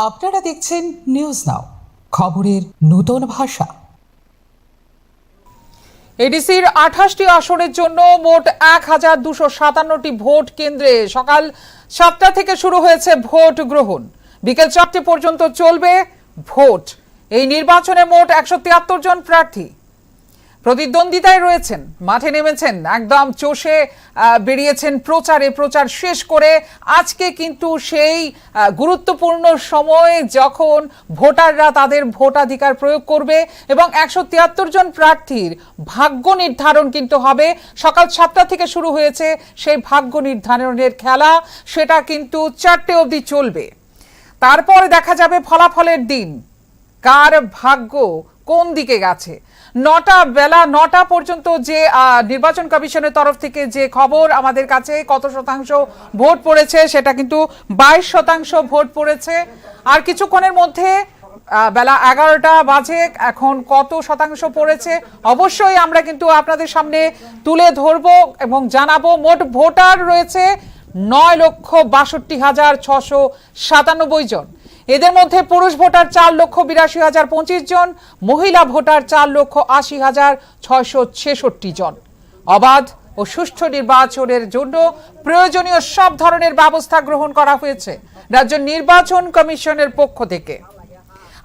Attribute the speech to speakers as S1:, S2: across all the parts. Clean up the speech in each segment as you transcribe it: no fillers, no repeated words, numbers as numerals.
S1: আপনারা দেখছেন news now, খবরের নতুন ভাষা।
S2: এডিসির 28টি আসনের জন্য মোট 1257টি ভোট কেন্দ্রে সকাল 7টা থেকে শুরু হয়েছে ভোট গ্রহণ। বিকেল 4টে পর্যন্ত চলবে ভোট। এই নির্বাচনে মোট 173 জন প্রার্থী প্রতিদ্বন্দ্বিতায় রয়েছেন, মাঠে নেমেছেন, একদম চষে বেরিয়েছেন প্রচার শেষ করে। আজকে কিন্তু সেই গুরুত্বপূর্ণ সময় যখন ভোটাররা তাদের ভোটাধিকার প্রয়োগ করবে এবং 173 জন প্রার্থীর ভাগ্য নির্ধারণ কিন্তু হবে। সকাল 7টা থেকে শুরু হয়েছে সেই ভাগ্য নির্ধারণের খেলা, সেটা কিন্তু 4টে অবধি চলবে। তারপরে দেখা যাবে ফলাফলের দিন, কার ভাগ্য কোন দিকে গেছে। বেলা 9টা পর্যন্ত যে নির্বাচন কমিশনের তরফ থেকে যে খবর আমাদের কাছে কত শতাংশ ভোট পড়েছে, সেটা কিন্তু 22% ভোট পড়েছে। আর কিছুক্ষণের মধ্যে বেলা 11টা বাজে, এখন কত শতাংশ পড়েছে অবশ্যই আমরা কিন্তু আপনাদের সামনে তুলে ধরবো এবং জানাবো। মোট ভোটার রয়েছে 9,62,697 জন। এদের মধ্যে পুরুষ ভোটার 4,82,025 জন, মহিলা ভোটার 4,80,666 জন। অবাধ ও সুষ্ঠু নির্বাচনের জন্য প্রয়োজনীয় সব ধরনের ব্যবস্থা গ্রহণ করা হয়েছে রাজ্য নির্বাচন কমিশনের পক্ষ থেকে।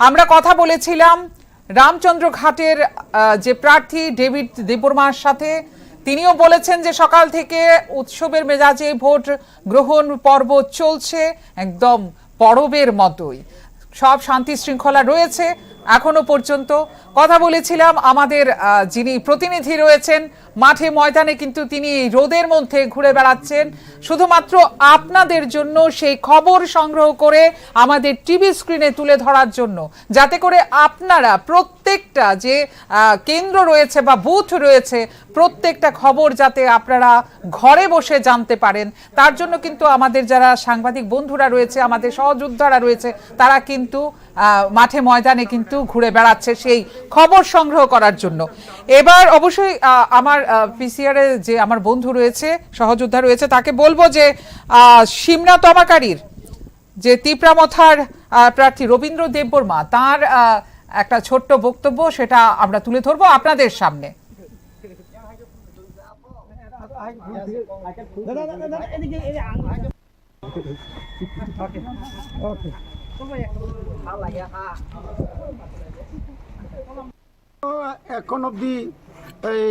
S2: আমরা কথা বলেছিলাম রামচন্দ্রঘাটের যে প্রার্থী ডেভিড দেববর্মার সাথে। তিনিও বলেছেন যে সকাল থেকে উৎসবের মেজাজে ভোট গ্রহণ পর্ব চলছে, একদম পরবের মতোই। সব শান্তি শৃঙ্খলা রয়েছে এখনো পর্যন্ত। কথা বলেছিলাম আমাদের যিনি প্রতিনিধি রয়েছেন মাঠে ময়দানে, কিন্তু তিনি রোদের মধ্যে ঘুরে বেড়াচ্ছেন শুধুমাত্র আপনাদের জন্য সেই খবর সংগ্রহ করে আমাদের টিভি স্ক্রিনে তুলে ধরার জন্য, যাতে করে আপনারা প্রত্যেকটা যে কেন্দ্র রয়েছে বা বুথ রয়েছে প্রত্যেকটা খবর যাতে আপনারা ঘরে বসে জানতে পারেন। তার জন্য কিন্তু আমাদের যারা সাংবাদিক বন্ধুরা রয়েছে, আমাদের সহযোদ্ধারা রয়েছে, তারা কিন্তু মাঠে ময়দানে কিন্তু ঘুরে বেড়াচ্ছে সেই খবর সংগ্রহ করার জন্য। এবার অবশ্যই আমার পিসিআর এ যে আমার বন্ধু রয়েছে, সহযোদ্ধা রয়েছে, তাকে বলবো যে সিমনা তমাকারীর যে তিপ্রামথার প্রার্থী রবীন্দ্র দেববর্মা, তার একটা ছোট্ট বক্তব্য, সেটা আমরা তুলে ধরবো আপনাদের সামনে।
S3: এখন অবধি এই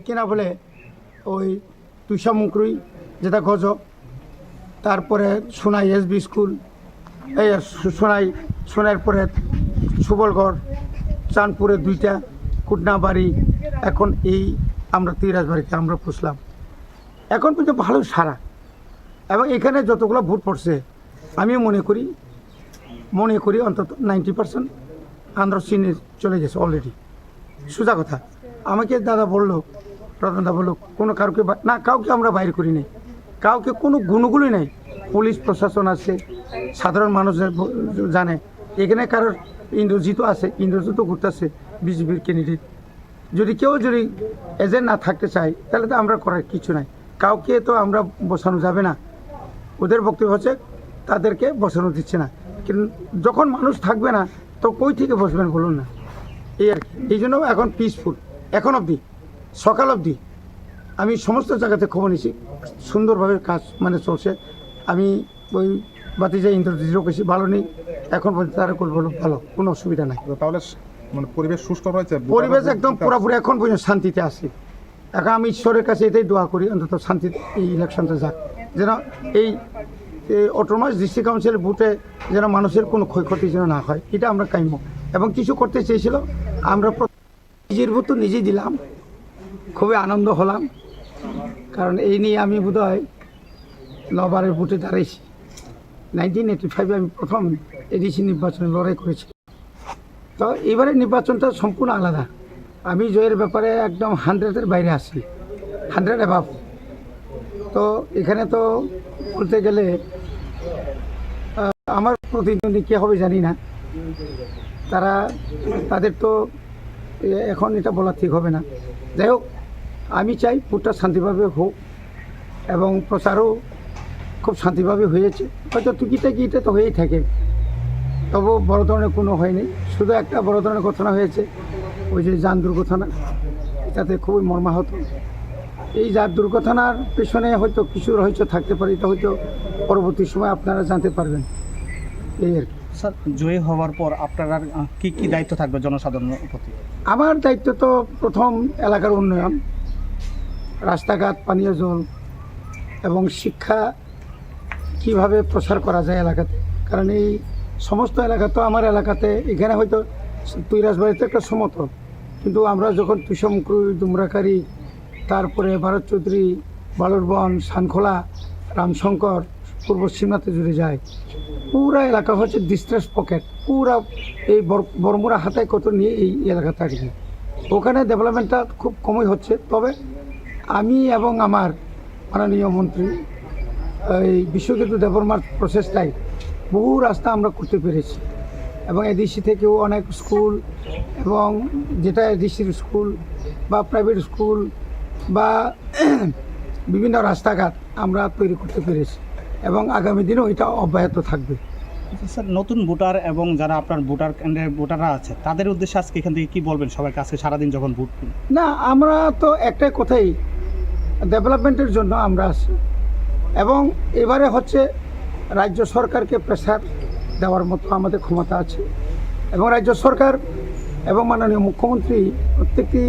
S3: কিনা বলে ওই তুষামুকরুই যেটা গজ, তারপরে সোনাই এসবি স্কুল, এই সোনাইয়ের পরে সুবলগড়, চাঁদপুরে 2টা, কুটনাবাড়ি, এখন এই আমরা তিরাজবাড়িতে আমরা পুষলাম। এখন পর্যন্ত ভালো সারা, এবং এখানে যতগুলো ভোট পড়ছে আমি মনে করি অন্তত 90% আন্ধ্র চিনে চলে গেছে অলরেডি। সোজা কথা, আমাকে দাদা বললো, প্রধানদা বললো, কোনো কাউকে না, কাউকে আমরা বাইর করি নাই, কাউকে কোনো গুণগুলোই নাই। পুলিশ প্রশাসন আছে, সাধারণ মানুষ জানে। এখানে কারোর ইন্দ্রজিৎও আছে, ইন্দ্রজিৎও ঘুরতেছে বিজেপির ক্যান্ডিডেট। যদি কেউ এজেন্ট না থাকতে চায় তাহলে তো আমরা করার কিছু নাই। কাউকে তো আমরা বসানো যাবে না, ওদের বক্তব্য হচ্ছে তাদেরকে বসানো দিচ্ছে না। কিন্তু যখন মানুষ থাকবে না তো কই থেকে বসবেন বলুন না, এই আর কি। এই জন্য এখন পিসফুল, এখন অবধি সকাল অবধি আমি সমস্ত জায়গাতে খবর নিয়েছি, সুন্দরভাবে কাজ চলছে। আমি ওই বাতিজা ইন্দ্রজিৎও বেশি ভালো নেই, এখন পর্যন্ত তারা বলো ভালো, কোনো অসুবিধা নাই। তাহলে পরিবেশ সুষ্ঠু রয়েছে, পরিবেশ একদম পুরোপুরি এখন পর্যন্ত শান্তিতে আছে। এখন আমি ঈশ্বরের কাছে এটাই দোয়া করি, অন্তত শান্তিতে এই ইলেকশনটা যাক, যেন এই অটোনমাস ডিস্ট্রিক্ট কাউন্সিলের ভোটে যেন মানুষের কোনো ক্ষয়ক্ষতি যেন না হয়, এটা আমরা কাম্য। এবং কিছু করতে চেয়েছিল, আমরা নিজের ভোট তো নিজেই দিলাম, খুবই আনন্দ হলাম। কারণ এই নিয়ে আমি বোধহয় 9বারের ভোটে দাঁড়িয়েছি। 1985 আমি প্রথম এডিসি নির্বাচনে লড়াই করেছি। তো এবারের নির্বাচনটা সম্পূর্ণ আলাদা। আমি জয়ের ব্যাপারে একদম 100-এর বাইরে আসি, 100 অ্যাভাব। তো এখানে তো বলতে গেলে আমার প্রতিদ্বন্দ্বী কে হবে জানি না, তাদের তো এখন এটা বলা ঠিক হবে না। যাই হোক, আমি চাই ভোটটা শান্তিভাবে হোক এবং প্রচারও খুব শান্তিভাবে হয়েছে। হয়তো টুকিটাকি এটা তো হয়েই থাকে, তবু বড় ধরনের কোনো হয়নি, শুধু একটা বড় ধরনের ঘটনা হয়েছে, ওই যে যান দুর্ঘটনা, এটাতে খুবই মর্মাহত। এই যান দুর্ঘটনার পেছনে হয়তো কিছু রহস্য থাকতে পারে, এটা হয়তো পরবর্তী সময় আপনারা জানতে পারবেন। এই আর কি।
S4: স্যার, জয়ী হওয়ার পর আপনার আর কি কি দায়িত্ব থাকবে জনসাধারণের প্রতি?
S3: আমার দায়িত্ব তো প্রথম এলাকার উন্নয়ন, রাস্তাঘাট, পানীয় জল এবং শিক্ষা কিভাবে প্রসার করা যায় এলাকাতে, কারণ এই সমস্ত এলাকা তো আমার এলাকাতে, এখানে হয়তো তুইরাজবাড়িতে একটা সমতল, কিন্তু আমরা যখন তুষামুকুর, ডুমরাকারি, তারপরে ভারত চৌধুরী, বালুরবন, সানখোলা, রামশঙ্কর, পূর্ব সীমাতে জুড়ে যায়, পুরা এলাকা হচ্ছে ডিস্ট্রেস পকেট, পুরা এই বরমুরা হাতায় কত নিয়ে এই এলাকাতে আর কি। ওখানে ডেভেলপমেন্টটা খুব কমই হচ্ছে, তবে আমি এবং আমার মাননীয় মন্ত্রী এই বিশ্বকেতু দেববর্মার প্রসেসটাই বহু রাস্তা আমরা করতে পেরেছি, এবং এডিসি থেকেও অনেক স্কুল, এবং যেটা এডিসির স্কুল বা প্রাইভেট স্কুল বা বিভিন্ন রাস্তাঘাট আমরা তৈরি করতে পেরেছি, এবং আগামী দিনেও এটা অব্যাহত থাকবে।
S4: স্যার, নতুন ভোটার এবং যারা আপনার ভোটার কেন্দ্রের ভোটাররা আছে তাদের উদ্দেশ্যে আজকে এখান থেকে কী বলবেন সবার কাছে সারাদিন যখন ভোট?
S3: না, আমরা তো একটাই কথাই, ডেভেলপমেন্টের জন্য আমরা আছি, এবং এবারে হচ্ছে রাজ্য সরকারকে প্রেসার দেওয়ার মতো আমাদের ক্ষমতা আছে, এবং রাজ্য সরকার এবং মাননীয় মুখ্যমন্ত্রী প্রত্যেকটি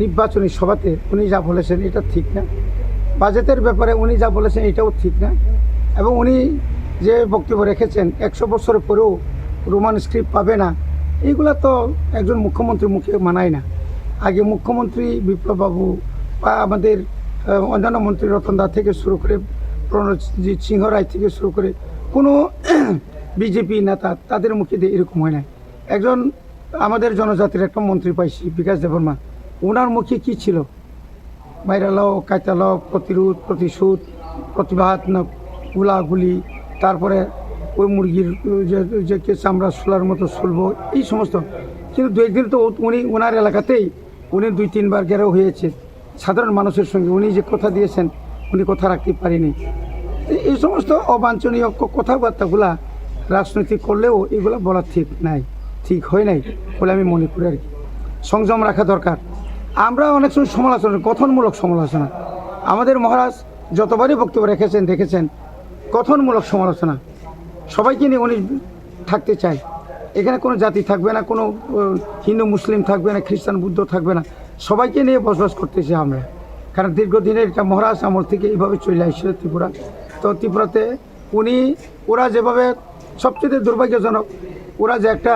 S3: নির্বাচনী সভাতে উনি যা বলেছেন এটা ঠিক না, বাজেটের ব্যাপারে উনি যা বলেছেন এটাও ঠিক না, এবং উনি যে বক্তব্য রেখেছেন 100 বছরের পরেও রোমান স্ক্রিপ্ট পাবে না, এইগুলা তো একজন মুখ্যমন্ত্রীর মুখে মানায় না। আগে মুখ্যমন্ত্রী বিপ্লববাবু বা আমাদের অন্যান্য মন্ত্রী রতনদা থেকে শুরু করে প্রণজিৎ সিংহ রায় থেকে শুরু করে কোনো বিজেপি নেতা তাদের মুখে দিয়ে এরকম হয় না। একজন আমাদের জনজাতির একটা মন্ত্রী পাইছি, বিকাশ দেববর্মা, ওনার মুখে কি ছিল? মাইরালাও, কায়তালাও, প্রতিরোধ, প্রতিশোধ, প্রতিবাদ, না গুলাগুলি, তারপরে ওই মুরগির যে চামড়া সোলার মতো শুলবো, এই সমস্ত। কিন্তু দু একদিন তো উনি ওনার এলাকাতেই উনি 2-3 বার ঘেরাও হয়েছে সাধারণ মানুষের সঙ্গে, উনি যে কথা দিয়েছেন উনি কথা রাখতে পারেনি। এই সমস্ত অবাঞ্ছনীয় কথাবার্তাগুলা রাজনৈতিক করলেও এগুলো বলা ঠিক হয় নাই বলে আমি মনে করি আর কি। সংযম রাখা দরকার। আমরা অনেক সময় সমালোচনা, গঠনমূলক সমালোচনা, আমাদের মহারাজ যতবারই বক্তব্য দেখেছেন গঠনমূলক সমালোচনা, সবাইকে নিয়ে উনি থাকতে চায়। এখানে কোনো জাতি থাকবে না, কোনো হিন্দু মুসলিম থাকবে না, খ্রিস্টান বুদ্ধ থাকবে না, সবাইকে নিয়ে বসবাস করতে চাই আমরা, কারণ দীর্ঘদিনের এটা মহারাজ আমল থেকে এইভাবে চলে আসছে ত্রিপুরা। তো ত্রিপুরাতে ওরা যেভাবে, সবচেয়ে দুর্ভাগ্যজনক, ওরা যে একটা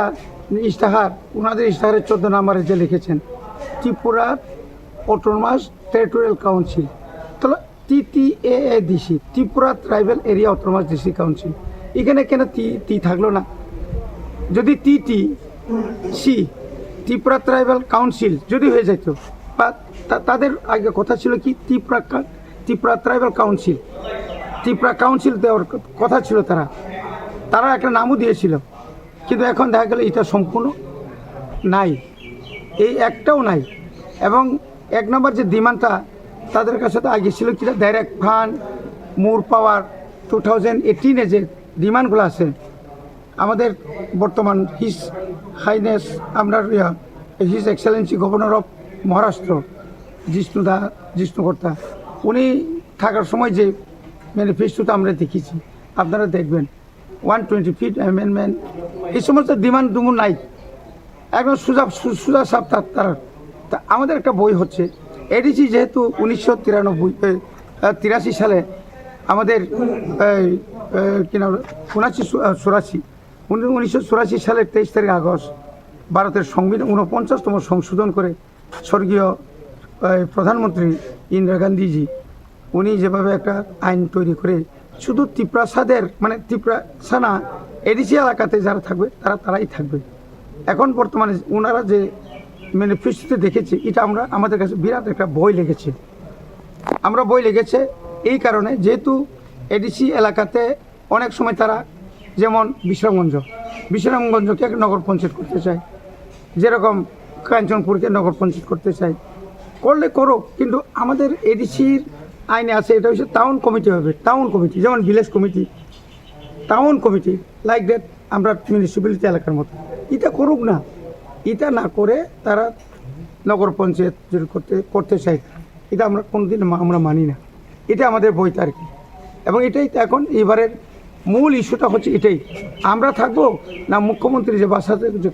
S3: ইশতেহার, ওনাদের ইশতেহারের 14 নম্বরে যে লিখেছেন ত্রিপুরা অটোনমাস টেরিটোরিয়াল কাউন্সিল, তাহলে TTAADC, Tripura tribal area autonomous district council, এখানে কেন টি থাকলো না? যদি TTC, ত্রিপুরা ট্রাইবাল কাউন্সিল যদি হয়ে যেত, বা তাদের আগে কথা ছিল কি Tripura tribal council, Tripura council দেওয়ার কথা ছিল, তারা একটা নামও দিয়েছিল, কিন্তু এখন দেখা গেল এটা সম্পূর্ণ নাই, এই একটাও নাই। এবং 1 নম্বর যে ডিমান্ডটা তাদের কাছে তো আগে ছিল কি, ডাইরেক্ট ফান্ড, মোর পাওয়ার, 2018-এ যে ডিমান্ডগুলো আছে, আমাদের বর্তমান হিজ হাইনেস আমরা his excellency governor of Maharashtra জিষ্ণুকর্তা, উনি থাকার সময় যে ম্যানিফেস্টোটা আমরা দেখেছি, আপনারা দেখবেন 120 ফিট অ্যামেন্ডমেন্ট, এই সমস্ত ডিমান্ড দুমুন নাই, একদম সোজা সাপ তারা। তা আমাদের একটা বই হচ্ছে এডিসি, যেহেতু 1983 সালে আমাদের কি নাম 1984 সালের 23 তারিখ আগস্ট ভারতের সংবিধান 49তম সংশোধন করে স্বর্গীয় প্রধানমন্ত্রী ইন্দিরা গান্ধীজি উনি যেভাবে একটা আইন তৈরি করে শুধু ত্রিপ্রাসাদের, মানে ত্রিপ্রাসানা এডিসি এলাকাতে যারা থাকবে তারাই থাকবে। এখন বর্তমানে ওনারা যে ম্যানিফেস্টোতে দেখেছি, এটা আমাদের কাছে বিরাট একটা বই লেগেছে। এই কারণে, যেহেতু এডিসি এলাকাতে অনেক সময় তারা, যেমন বিশ্রামগঞ্জকে নগর পঞ্চায়েত করতে চায়, যেরকম কাঞ্চনপুরকে নগর পঞ্চায়েত করতে চায়, করলে করো, কিন্তু আমাদের এডিসির আইনে আছে এটা হচ্ছে টাউন কমিটি হবে, টাউন কমিটি, যেমন village committee, town committee like that আমরা মিউনিসিপ্যালিটি এলাকার মতো এটা করুক না, এটা না করে তারা নগর পঞ্চায়েত যদি করতে চাই, এটা আমরা কোনোদিন আমরা মানি না। এটা আমাদের বইতে আর কি। এবং এটাই তো এখন এবারের মূল ইস্যুটা হচ্ছে এটাই, আমরা থাকবো না মুখ্যমন্ত্রী যে বাসাতে যে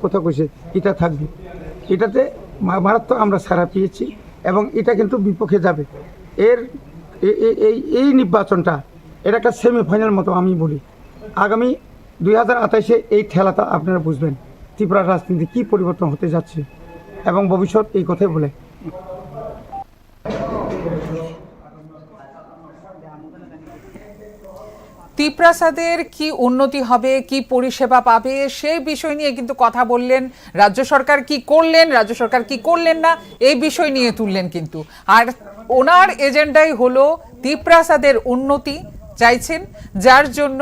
S3: কথা কইছে এটা থাকবে। এটাতে মারাত্মক আমরা সাড়া পেয়েছি এবং এটা কিন্তু বিপক্ষে যাবে। এই নির্বাচনটা এটা একটা সেমিফাইনাল মতো আমি বলি। আগামী 2028-এ এই ঠেলাটা আপনারা বুঝবেন ত্রিপুরার রাজনীতি কী পরিবর্তন হতে যাচ্ছে এবং ভবিষ্যৎ এই কথাই বলে।
S2: ত্রিপ্রাসাদের কি উন্নতি হবে, কি পরিষেবা পাবে, সেই বিষয় নিয়ে কিন্তু কথা বললেন। রাজ্য সরকার কি করলেন, রাজ্য সরকার কি করলেন না, এই বিষয় নিয়ে তুললেন কিন্তু। আর ওনার এজেন্ডাই হলো ত্রিপ্রাসাদের উন্নতি চাইছেন, যার জন্য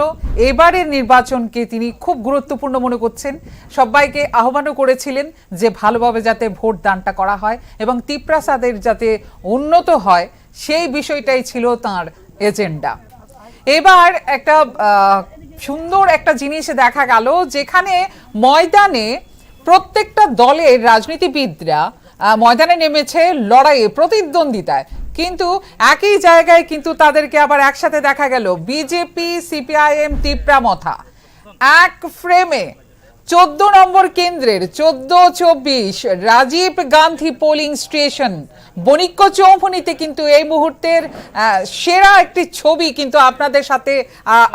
S2: এবারের নির্বাচনকে তিনি খুব গুরুত্বপূর্ণ মনে করছেন। সবাইকে আহ্বানও করেছিলেন যে ভালোভাবে যাতে ভোট দানটা করা হয় এবং ত্রিপ্রাসাদের যাতে উন্নত হয়, সেই বিষয়টাই ছিল তার এজেন্ডা। এবার একটা সুন্দর একটা জিনিস দেখা গেল, যেখানে ময়দানে প্রত্যেকটা দলের রাজনীতিবিদরা ময়দানে নেমেছে লড়াইয়ে, প্রতিদ্বন্দ্বিতায়, কিন্তু একই জায়গায় কিন্তু তাদেরকে আবার একসাথে দেখা গেল বিজেপি, সিপিআইএম, ত্রিপ্রামথা এক ফ্রেমে 14 নম্বর কেন্দ্রের 14-24 রাজীব গান্ধী পোলিং স্টেশন বণিক্য চৌমুহনীতে কিন্তু এই মুহূর্তের সেরা একটি ছবি কিন্তু আপনাদের সাথে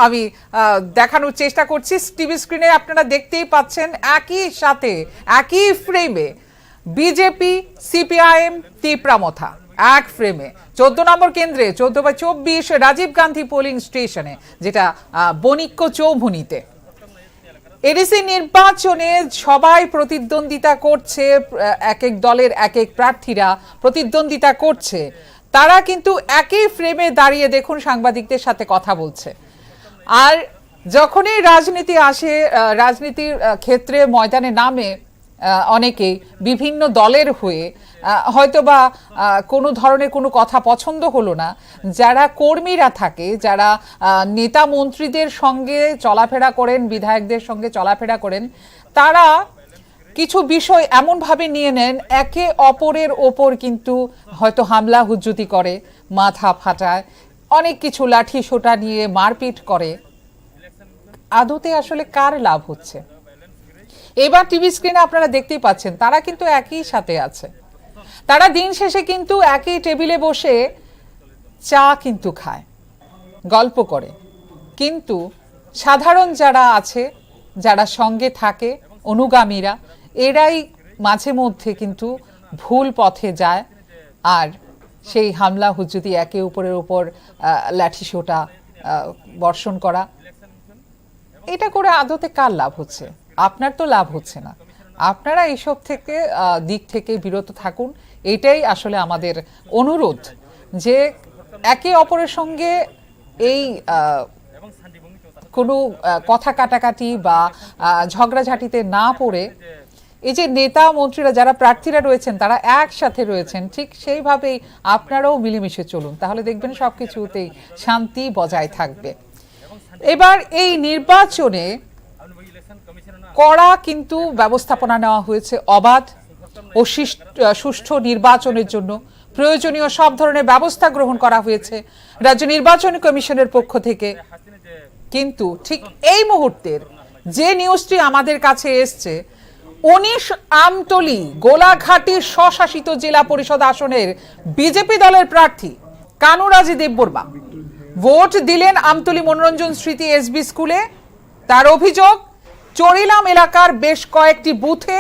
S2: আমি দেখানোর চেষ্টা করছি। টিভি স্ক্রিনে আপনারা দেখতেই পাচ্ছেন, একই সাথে একই ফ্রেমে বিজেপি, সিপিআইএম, ত্রিপ্রামথা এক ফ্রেমে 14 নম্বর কেন্দ্রে 14/24 রাজীব গান্ধী পোলিং স্টেশনে, যেটা বণিক্য চৌমুহনীতে। এডিসি নির্বাচনে সবাই প্রতিদ্বন্দ্বিতা করছে, এক এক দলের এক এক প্রার্থীরা প্রতিদ্বন্দ্বিতা করছে। তারা কিন্তু একই ফ্রেমে দাঁড়িয়ে দেখুন সাংবাদিকদের সাথে কথা বলছে। আর যখনই রাজনীতি আসে, রাজনীতির ক্ষেত্রে ময়দানে নামে অনেকেই বিভিন্ন দলের হয়ে, হয়তোবা কোনো ধরনের কোনো কথা পছন্দ হলো না, যারা কর্মীরা থাকে, যারা নেতা মন্ত্রীদের সঙ্গে চলাফেরা করেন, বিধায়কদের সঙ্গে চলাফেরা করেন, তারা কিছু বিষয় এমনভাবে নিয়ে নেন, একে অপরের ওপর কিন্তু হয়তো হামলা হুজ্জুতি করে, মাথা ফাটায়, অনেক কিছু লাঠি সোটা নিয়ে মারপিট করে। আদতে আসলে কার লাভ হচ্ছে? এবার টিভি স্ক্রিনে আপনারা দেখতেই পাচ্ছেন, তারা কিন্তু একই সাথে আছে। তারা দিন শেষে কিন্তু একই টেবিলে বসে চা কিন্তু খায়, গল্প করে। কিন্তু সাধারণ যারা আছে, যারা সঙ্গে থাকে, অনুগামীরা, এরাই মাঝে মধ্যে কিন্তু ভুল পথে যায় আর সেই হামলা হুজ্জুতি, একে অপরের উপর লাঠিসোঁটা বর্ষণ করা, এটা করে আদতে কার লাভ হচ্ছে? আপনার তো লাভ হচ্ছে না। আপনারা এইসব দিক থেকে বিরত থাকুন, এটাই আসলে আমাদের অনুরোধ, যে একে অপরের সঙ্গে এই কোনো কথা কাটাকাটি বা ঝগড়াঝাটিতে না পড়ে, এই যে নেতা মন্ত্রীরা যারা প্রার্থীরা রয়েছেন তারা একসাথে রয়েছেন, ঠিক সেইভাবেই আপনারাও মিলেমিশে চলুন, তাহলে দেখবেন সবকিছুতেই শান্তি বজায় থাকবে। এবার এই নির্বাচনে কড়া কিন্তু ব্যবস্থাপনা নেওয়া হয়েছে। অবাধ ও সুষ্ঠু নির্বাচনের জন্য প্রয়োজনীয় সব ধরনের ব্যবস্থা গ্রহণ করা হয়েছে রাজ্য নির্বাচন কমিশনের পক্ষ থেকে। কিন্তু ঠিক এই মুহূর্তের যে নিউজটি আমাদের কাছে এসছে, 19 আমতলী গোলাঘাটি স্বশাসিত জেলা পরিষদ আসনের বিজেপি দলের প্রার্থী কানুরাজি দেববর্মা ভোট দিলেন আমতলী মনোরঞ্জন স্মৃতি এসবি স্কুলে। তার অভিযোগ, চরিলাম এলাকার বেশ কয়েকটি বুথে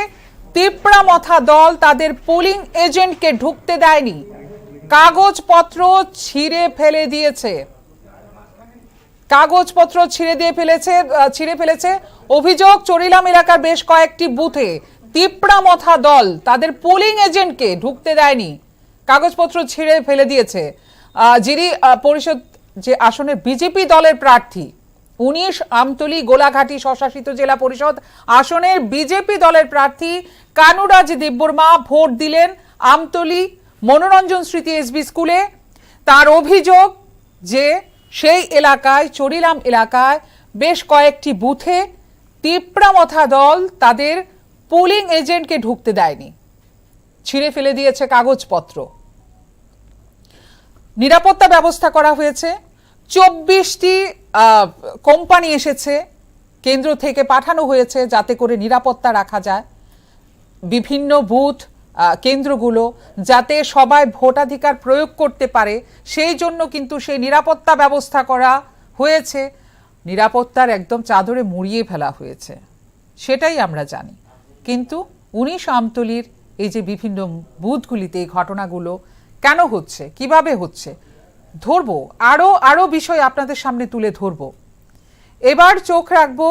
S2: ত্রিপ্রামথা দল তাদের পোলিং এজেন্টকে ঢুকতে দেয়নি, কাগজপত্র ছিঁড়ে ফেলে দিয়েছে। কাগজপত্র ছিঁড়ে ফেলেছে। অভিযোগ, চরিলাম এলাকার বেশ কয়েকটি বুথে ত্রিপ্রামথা দল তাদের পোলিং এজেন্টকে ঢুকতে দেয়নি, কাগজপত্র ছিঁড়ে ফেলে দিয়েছে। যিনি পরিষদ যে আসনের বিজেপি দলের প্রার্থী, 19 আমতলী গোলাঘাটি স্বশাসিত জেলা পরিষদ আসনের বিজেপি দলের প্রার্থী কানুরাজ দেববর্মা ভোট দিলেন আমতলী মনোরঞ্জন স্মৃতি এসবি স্কুলে। তার অভিযোগ যে সেই এলাকায়, চরিলাম এলাকায় বেশ কয়েকটি বুথে তিপ্রামথা দল তাদের পোলিং এজেন্টকে ঢুকতে দেয়নি, ছিঁড়ে ফেলে দিয়েছে কাগজপত্র। নিরাপত্তা ব্যবস্থা করা হয়েছে। 24টি কোম্পানি এসেছে, কেন্দ্র থেকে পাঠানো হয়েছে যাতে করে নিরাপত্তা রাখা যায় বিভিন্ন বুথ কেন্দ্রগুলো, যাতে সবাই ভোটাধিকার প্রয়োগ করতে পারে। সেই জন্য কিন্তু সেই নিরাপত্তা ব্যবস্থা করা হয়েছে, নিরাপত্তার একদম চাদরে মুড়িয়ে ফেলা হয়েছে, সেটাই আমরা জানি। কিন্তু 19 আমতলীর এই যে বিভিন্ন বুথগুলিতে এই ঘটনাগুলো কেন হচ্ছে, কিভাবে হচ্ছে, ধরবো, আরো বিষয় আপনাদের সামনে তুলে ধরবো। এবার চোখ রাখবো,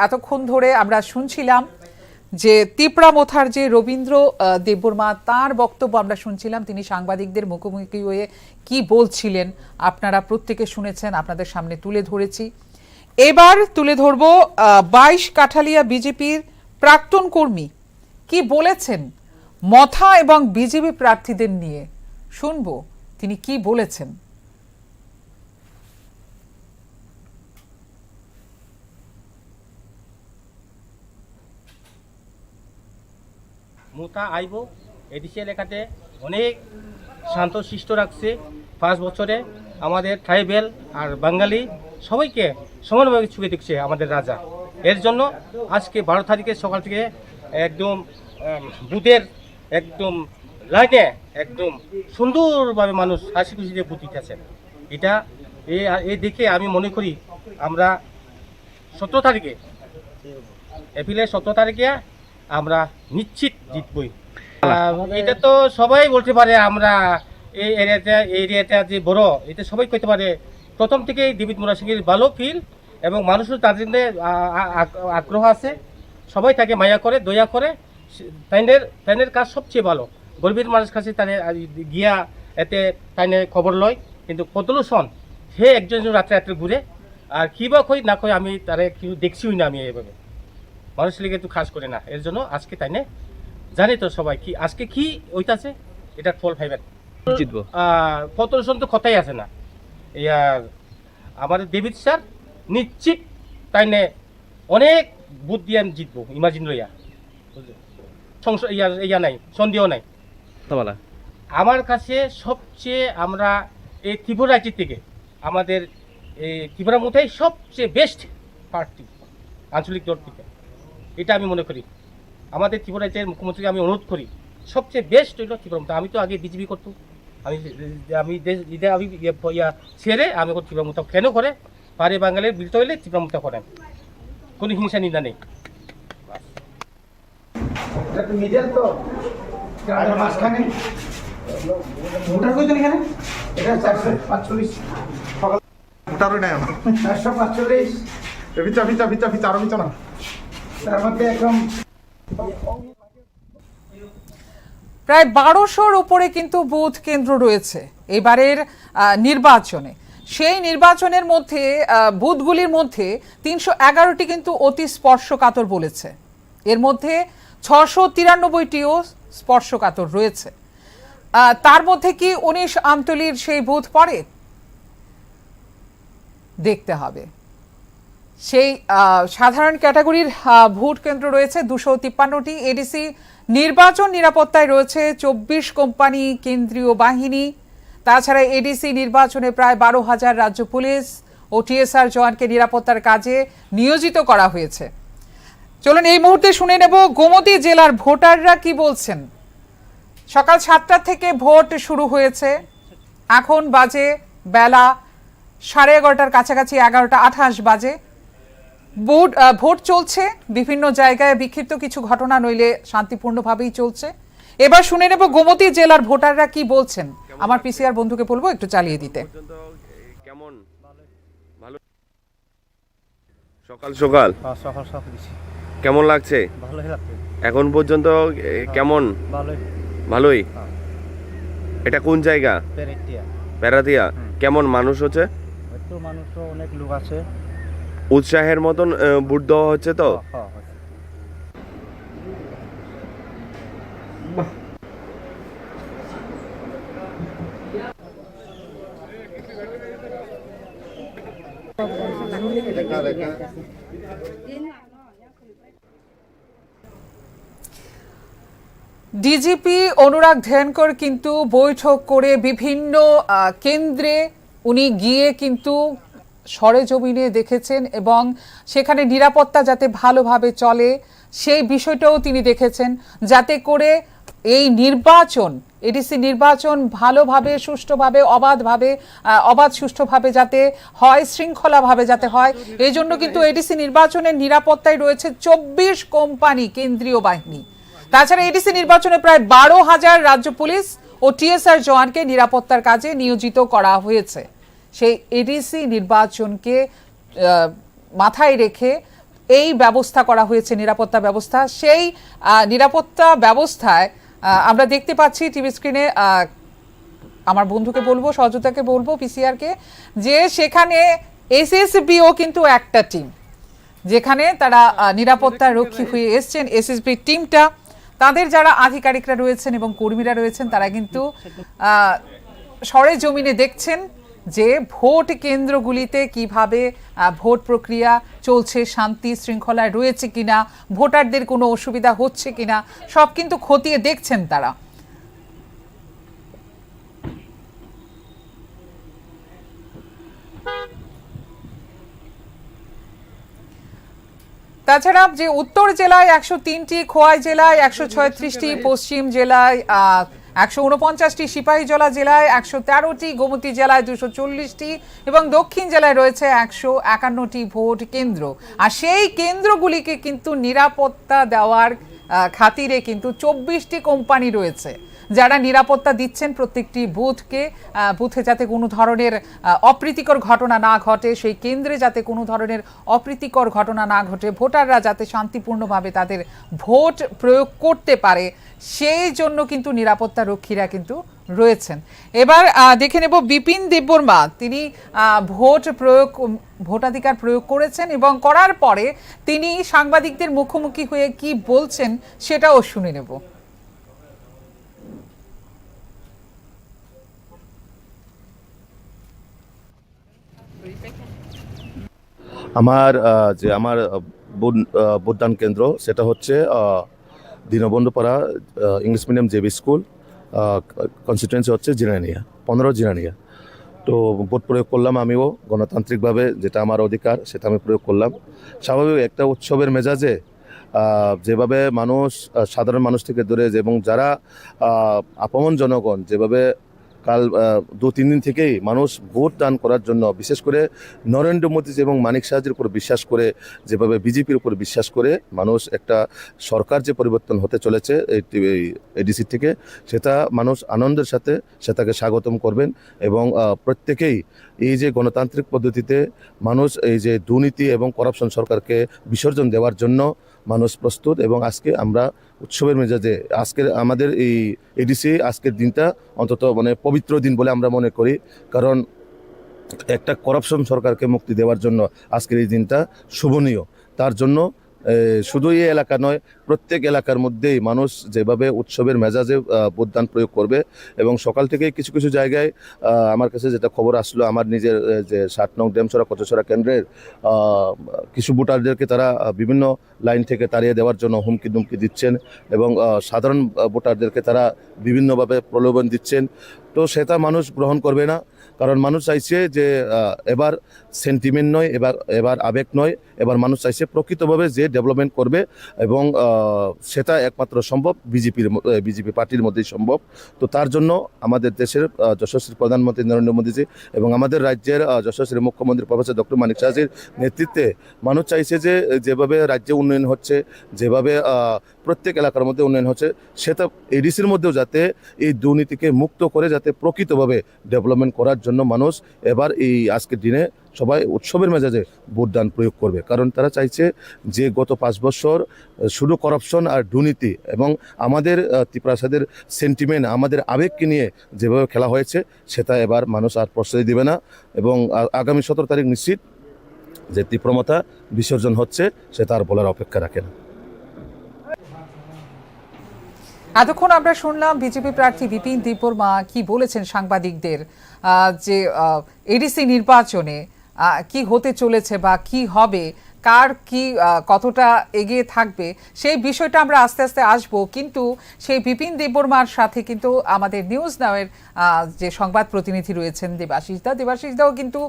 S2: এতক্ষণ ধরে আমরা শুনছিলাম যে তিপ্রামথার যে রবীন্দ্র দেববর্মা, তার বক্তব্য আমরা শুনছিলাম। তিনি সাংবাদিকদের মুখোমুখি হয়ে কি বলছিলেন আপনারা প্রত্যেকে শুনেছেন, আপনাদের সামনে তুলে ধরেছি। এবার তুলে ধরবো 22 কাঠালিয়া বিজেপির প্রাক্তন কর্মী কি বলেছেন মথা এবং বিজেপি প্রার্থীদের নিয়ে। শুনবো তিনি কি বলেছেন।
S5: মুথা আইব এডিসি এলাকাতে অনেক শান্তশিষ্ট রাখছে। 5 বছরে আমাদের ট্রাইবেল আর বাঙালি সবাইকে সমানভাবে ছুঁয়ে দিচ্ছে আমাদের রাজা। এর জন্য আজকে 12 তারিখে সকাল থেকে একদম বুথের একদম লাইনে একদম সুন্দরভাবে মানুষ হাসি খুশিতে ভোট দিতেছেন। এটা এই দেখে আমি মনে করি আমরা 17 তারিখে এপ্রিলের 17 তারিখে আমরা নিশ্চিত জিতবই। এটা তো সবাই বলতে পারে, আমরা এই এরিয়াটা যে বড়, এটা সবাই করতে পারে। প্রথম থেকেই দেবিত মোরা সিংয়ের ভালো ফিল এবং মানুষের তাদের আগ্রহ আছে, সবাই তাকে মায়া করে, দয়া করে। তাইনের কাজ সবচেয়ে ভালো, গরিবের মানুষ কাছে তাদের গিয়া এতে তাইনে খবর লয়। কিন্তু কতলো সন সে একজন রাত্রে রাত্রে ঘুরে, আর কী বা কই না কই আমি তারে কিছু দেখছিও না। আমি এইভাবে মানুষ লিগে একটু খাস করে না। এর জন্য আজকে তাই না জানি তো সবাই কি আজকে কি ওইটাছে, এটা ফল পাইবেন। জিতবো ফতলসন তো কথাই আছে না। ইয়ার আমাদের দেবিত স্যার নিশ্চিত তাই না অনেক বুথ দিয়ে আমি জিতবো, ইমাজিন লইয়া ইয়া নাই, সন্দেহ নাই। আমার কাছে সবচেয়ে আমরা এই ত্রিপুরা রাজ্য থেকে আমাদের এই ত্রিপুরা মুথাই সবচেয়ে বেস্ট পার্টি আঞ্চলিক দল থেকে, এটা আমি মনে করি। আমাদের ত্রিপুরা রাজ্যের মুখ্যমন্ত্রীকে আমি অনুরোধ করি, সবচেয়ে বেস্ট হইল ত্রিপুরা মুথা। আমি তো আগে বিজেপি করতাম, আমি ছেড়ে আমি ত্রিপুরা মুথা কেন করে পারে বাঙালির বিলতে হইলে ত্রিপুরা মুথা করেন, কোনো হিংসা নিন্দা নেই।
S2: প্রায় 1200-র উপরে কিন্তু বুথ কেন্দ্র রয়েছে এবারের নির্বাচনে। সেই নির্বাচনের মধ্যে বুথগুলির মধ্যে 311টি কিন্তু অতি স্পর্শকাতর বলেছে, এর মধ্যে 693টিও স্পর্শকাতর রয়েছে। তার মধ্যে কি 19 আমতলীর সেই বুথ পড়ে, দেখতে হবে। সেই সাধারণ ক্যাটাগরির ভোট কেন্দ্র রয়েছে 253টি। এডিসি নির্বাচন নিরাপত্তায় রয়েছে 24 কোম্পানি, কেন্দ্রীয় বাহিনী। তাছাড়া এডিসি নির্বাচনে প্রায় 12,000 রাজ্য পুলিশ ও টিএসআর জওয়ানকে নিরাপত্তার কাজে নিয়োজিত করা হয়েছে। চলুন এই মুহূর্তে শুনে নেব গোমতী জেলার ভোটাররা কি বলছেন। সকাল 7টা থেকে ভোট শুরু হয়েছে, এখন বাজে বেলা 11:30 কাছাকাছি, 11:28 বাজে। ভোট চলছে বিভিন্ন জায়গায়, বিক্ষিপ্ত কিছু ঘটনা নইলে শান্তিপূর্ণভাবেই চলছে। এবার শুনে নেব গোমতী জেলার ভোটাররা কি বলছেন। আমার পিসিআর বন্ধুকে বলবো একটু চালিয়ে দিতে।
S6: কেমন ভালো সকাল সকাল কেমন লাগছে?
S5: ভালোই লাগছে
S6: এখন পর্যন্ত কেমন? ভালোই। এটা কোন জায়গা? পেরাতিয়া। কেমন মানুষ হচ্ছে?
S5: একটু মানুষ তো অনেক লোক আছে,
S6: উৎসাহের মতন ভোট দেওয়া হচ্ছে তো?
S2: ডিজিপি অনুরাগ ধ্যানকর কিন্তু বৈঠক করে বিভিন্ন কেন্দ্রে উনি গিয়ে কিন্তু সরেজমিনে দেখেছেন এবং সেখানে নিরাপত্তা যাতে ভালোভাবে চলে সেই বিষয়টাও তিনি দেখেছেন, যাতে করে এই নির্বাচন এডিসি নির্বাচন ভালোভাবে সুষ্ঠুভাবে অবাধ সুষ্ঠুভাবে যাতে হয়, শৃঙ্খলাভাবে যাতে হয়, এই জন্য কিন্তু এডিসি নির্বাচনের নিরাপত্তায় রয়েছে 24 কোম্পানি কেন্দ্রীয় বাহিনী। তাছাড়া এডিসি নির্বাচনে প্রায় 12,000 রাজ্য পুলিশ ও টিএসআর জওয়ানকে নিরাপত্তার কাজে নিয়োজিত করা হয়েছে। সেই এডিসি নির্বাচনকে মাথায় রেখে এই ব্যবস্থা করা হয়েছে, নিরাপত্তা ব্যবস্থা। সেই নিরাপত্তা ব্যবস্থায় আমরা দেখতে পাচ্ছি টিভি স্ক্রিনে, আমার বন্ধুকে বলবো, সহযোগিতাকে বলবো, পিসিআরকে, যে সেখানে এসএসবিও কিন্তু একটা টিম, যেখানে তারা নিরাপত্তা রক্ষী হয়ে এসছেন। এসএসবি টিমটা, তাদের যারা আধিকারিকরা রয়েছেন এবং কর্মীরা রয়েছেন, তারা কিন্তু সরেজমিনে দেখছেন যে ভোট কেন্দ্রগুলিতে কিভাবে ভোট প্রক্রিয়া চলছে, শান্তি শৃঙ্খলায় রয়েছে কিনা, ভোটারদের কোনো অসুবিধা হচ্ছে কিনা, সব কিন্তু খতিয়ে দেখছেন তারা। তাছাড়া যে উত্তর জেলায় 103টি, খোয়াই জেলায় 136টি, পশ্চিম জেলায় 149টি, সিপাহীজলা জেলায় 113টি, গোমতী জেলায় 240টি এবং দক্ষিণ জেলায় রয়েছে 151টি ভোট কেন্দ্র। আর সেই কেন্দ্রগুলিকে কিন্তু নিরাপত্তা দেওয়ার খাতিরে কিন্তু 24টি কোম্পানি রয়েছে যারা নিরাপত্তা দিচ্ছেন প্রত্যেকটি বুথে যাতে কোনো ধরনের অপ্রীতিকর ঘটনা না ঘটে, সেই কেন্দ্রে যাতে কোনো ধরনের অপ্রীতিকর ঘটনা না ঘটে, ভোটাররা যাতে শান্তিপূর্ণভাবে তাদের ভোট প্রয়োগ করতে পারে, সেই জন্য কিন্তু নিরাপত্তা রক্ষীরা কিন্তু রয়েছেন। এবার দেখে নেব বিপিন দেববর্মা, তিনি ভোটাধিকার প্রয়োগ করেছেন এবং করার পরে তিনি সাংবাদিকদের মুখোমুখি হয়ে কি বলছেন সেটাও শুনে নেব।
S7: আমার ভোটদান কেন্দ্র সেটা হচ্ছে Dinabandhupara English medium JB school, constituency হচ্ছে জিরানিয়া, 15 জিরানিয়া। তো ভোট প্রয়োগ করলাম আমিও গণতান্ত্রিকভাবে, যেটা আমার অধিকার সেটা আমি প্রয়োগ করলাম। স্বাভাবিক একটা উৎসবের মেজাজে যেভাবে মানুষ, সাধারণ মানুষ থেকে ধরে এবং যারা আপমন জনগণ, যেভাবে কাল 2-3 দিন থেকেই মানুষ ভোট দান করার জন্য, বিশেষ করে নরেন্দ্র মোদী এবং মানিক সাহাজির উপর বিশ্বাস করে, যেভাবে বিজেপির উপর বিশ্বাস করে মানুষ একটা সরকার যে পরিবর্তন হতে চলেছে এই এডিসি থেকে, সেটা মানুষ আনন্দের সাথে সেটাকে স্বাগতম করবেন। এবং প্রত্যেকেই এই যে গণতান্ত্রিক পদ্ধতিতে মানুষ এই যে দুর্নীতি এবং করাপশন সরকারকে বিসর্জন দেওয়ার জন্য মানুষ প্রস্তুত। এবং আজকে আমরা উৎসবের মেজাজে, আজকের আমাদের এই এডিসি আজকের দিনটা অন্তত পবিত্র দিন বলে আমরা মনে করি, কারণ একটা করাপশন সরকারকে মুক্তি দেওয়ার জন্য আজকের এই দিনটা শুভনীয়। তার জন্য শুধু এই এলাকা নয়, প্রত্যেক এলাকার মধ্যেই মানুষ যেভাবে উৎসবের মেজাজে ভোটদান প্রয়োগ করবে। এবং সকাল থেকেই কিছু কিছু জায়গায় আমার কাছে যেটা খবর আসলো, আমার নিজের যে 7 নং ডেমছড়া কচছড়া কেন্দ্রের কিছু ভোটারদেরকে তারা বিভিন্ন লাইন থেকে তাড়িয়ে দেওয়ার জন্য হুমকি দুমকি দিচ্ছেন এবং সাধারণ ভোটারদেরকে তারা বিভিন্নভাবে প্রলোভন দিচ্ছেন। তো সেটা মানুষ গ্রহণ করবে না, কারণ মানুষ চাইছে যে এবার সেন্টিমেন্ট নয়, এবার আবেগ নয়, এবার মানুষ চাইছে প্রকৃতভাবে যে ডেভেলপমেন্ট করবে। এবং সেটা একমাত্র সম্ভব বিজেপি পার্টির মধ্যেই সম্ভব। তো তার জন্য আমাদের দেশের যশস্বী প্রধানমন্ত্রী নরেন্দ্র মোদীজি এবং আমাদের রাজ্যের যশস্বী মুখ্যমন্ত্রী প্রফেসর ডক্টর মানিক সাহাজির নেতৃত্বে মানুষ চাইছে যে যেভাবে রাজ্যে উন্নয়ন হচ্ছে, যেভাবে প্রত্যেক এলাকার মধ্যে উন্নয়ন হচ্ছে, সেটা এডিসির মধ্যেও যাতে এই দুর্নীতিকে মুক্ত করে যাতে প্রকৃতভাবে ডেভেলপমেন্ট করার জন্য মানুষ এবার এই আজকের দিনে সবাই উৎসবের মেজাজে ভোটদান প্রয়োগ করবে। কারণ তারা চাইছে যে গত 5 বছর শুধু করাপশন আর দুর্নীতি এবং আমাদের ত্রিপ্রাসাদের সেন্টিমেন্ট, আমাদের আবেগকে নিয়ে যেভাবে খেলা হয়েছে, সেটা এবার মানুষ আর প্রশ্রয় দিবে না। এবং আগামী 17 তারিখ নিশ্চিত যে তীব্রমতা বিসর্জন হচ্ছে, সেটা আর বলার অপেক্ষা রাখে না।
S2: এতক্ষণ আমরা শুনলাম বিজেপি প্রার্থী বিপিন দেববর্মা কি বলেছেন সাংবাদিকদের, যে এডিসি নির্বাচনে কি হতে চলেছে বা কি হবে, কার কি কতটা এগিয়ে থাকবে, সেই বিষয়টা আমরা আস্তে আস্তে আসবো। কিন্তু সেই বিপিন দেববর্মার সাথে কিন্তু আমাদের নিউজ নাওয়ের যে সংবাদ প্রতিনিধি রয়েছেন দেবাশিসদাও কিন্তু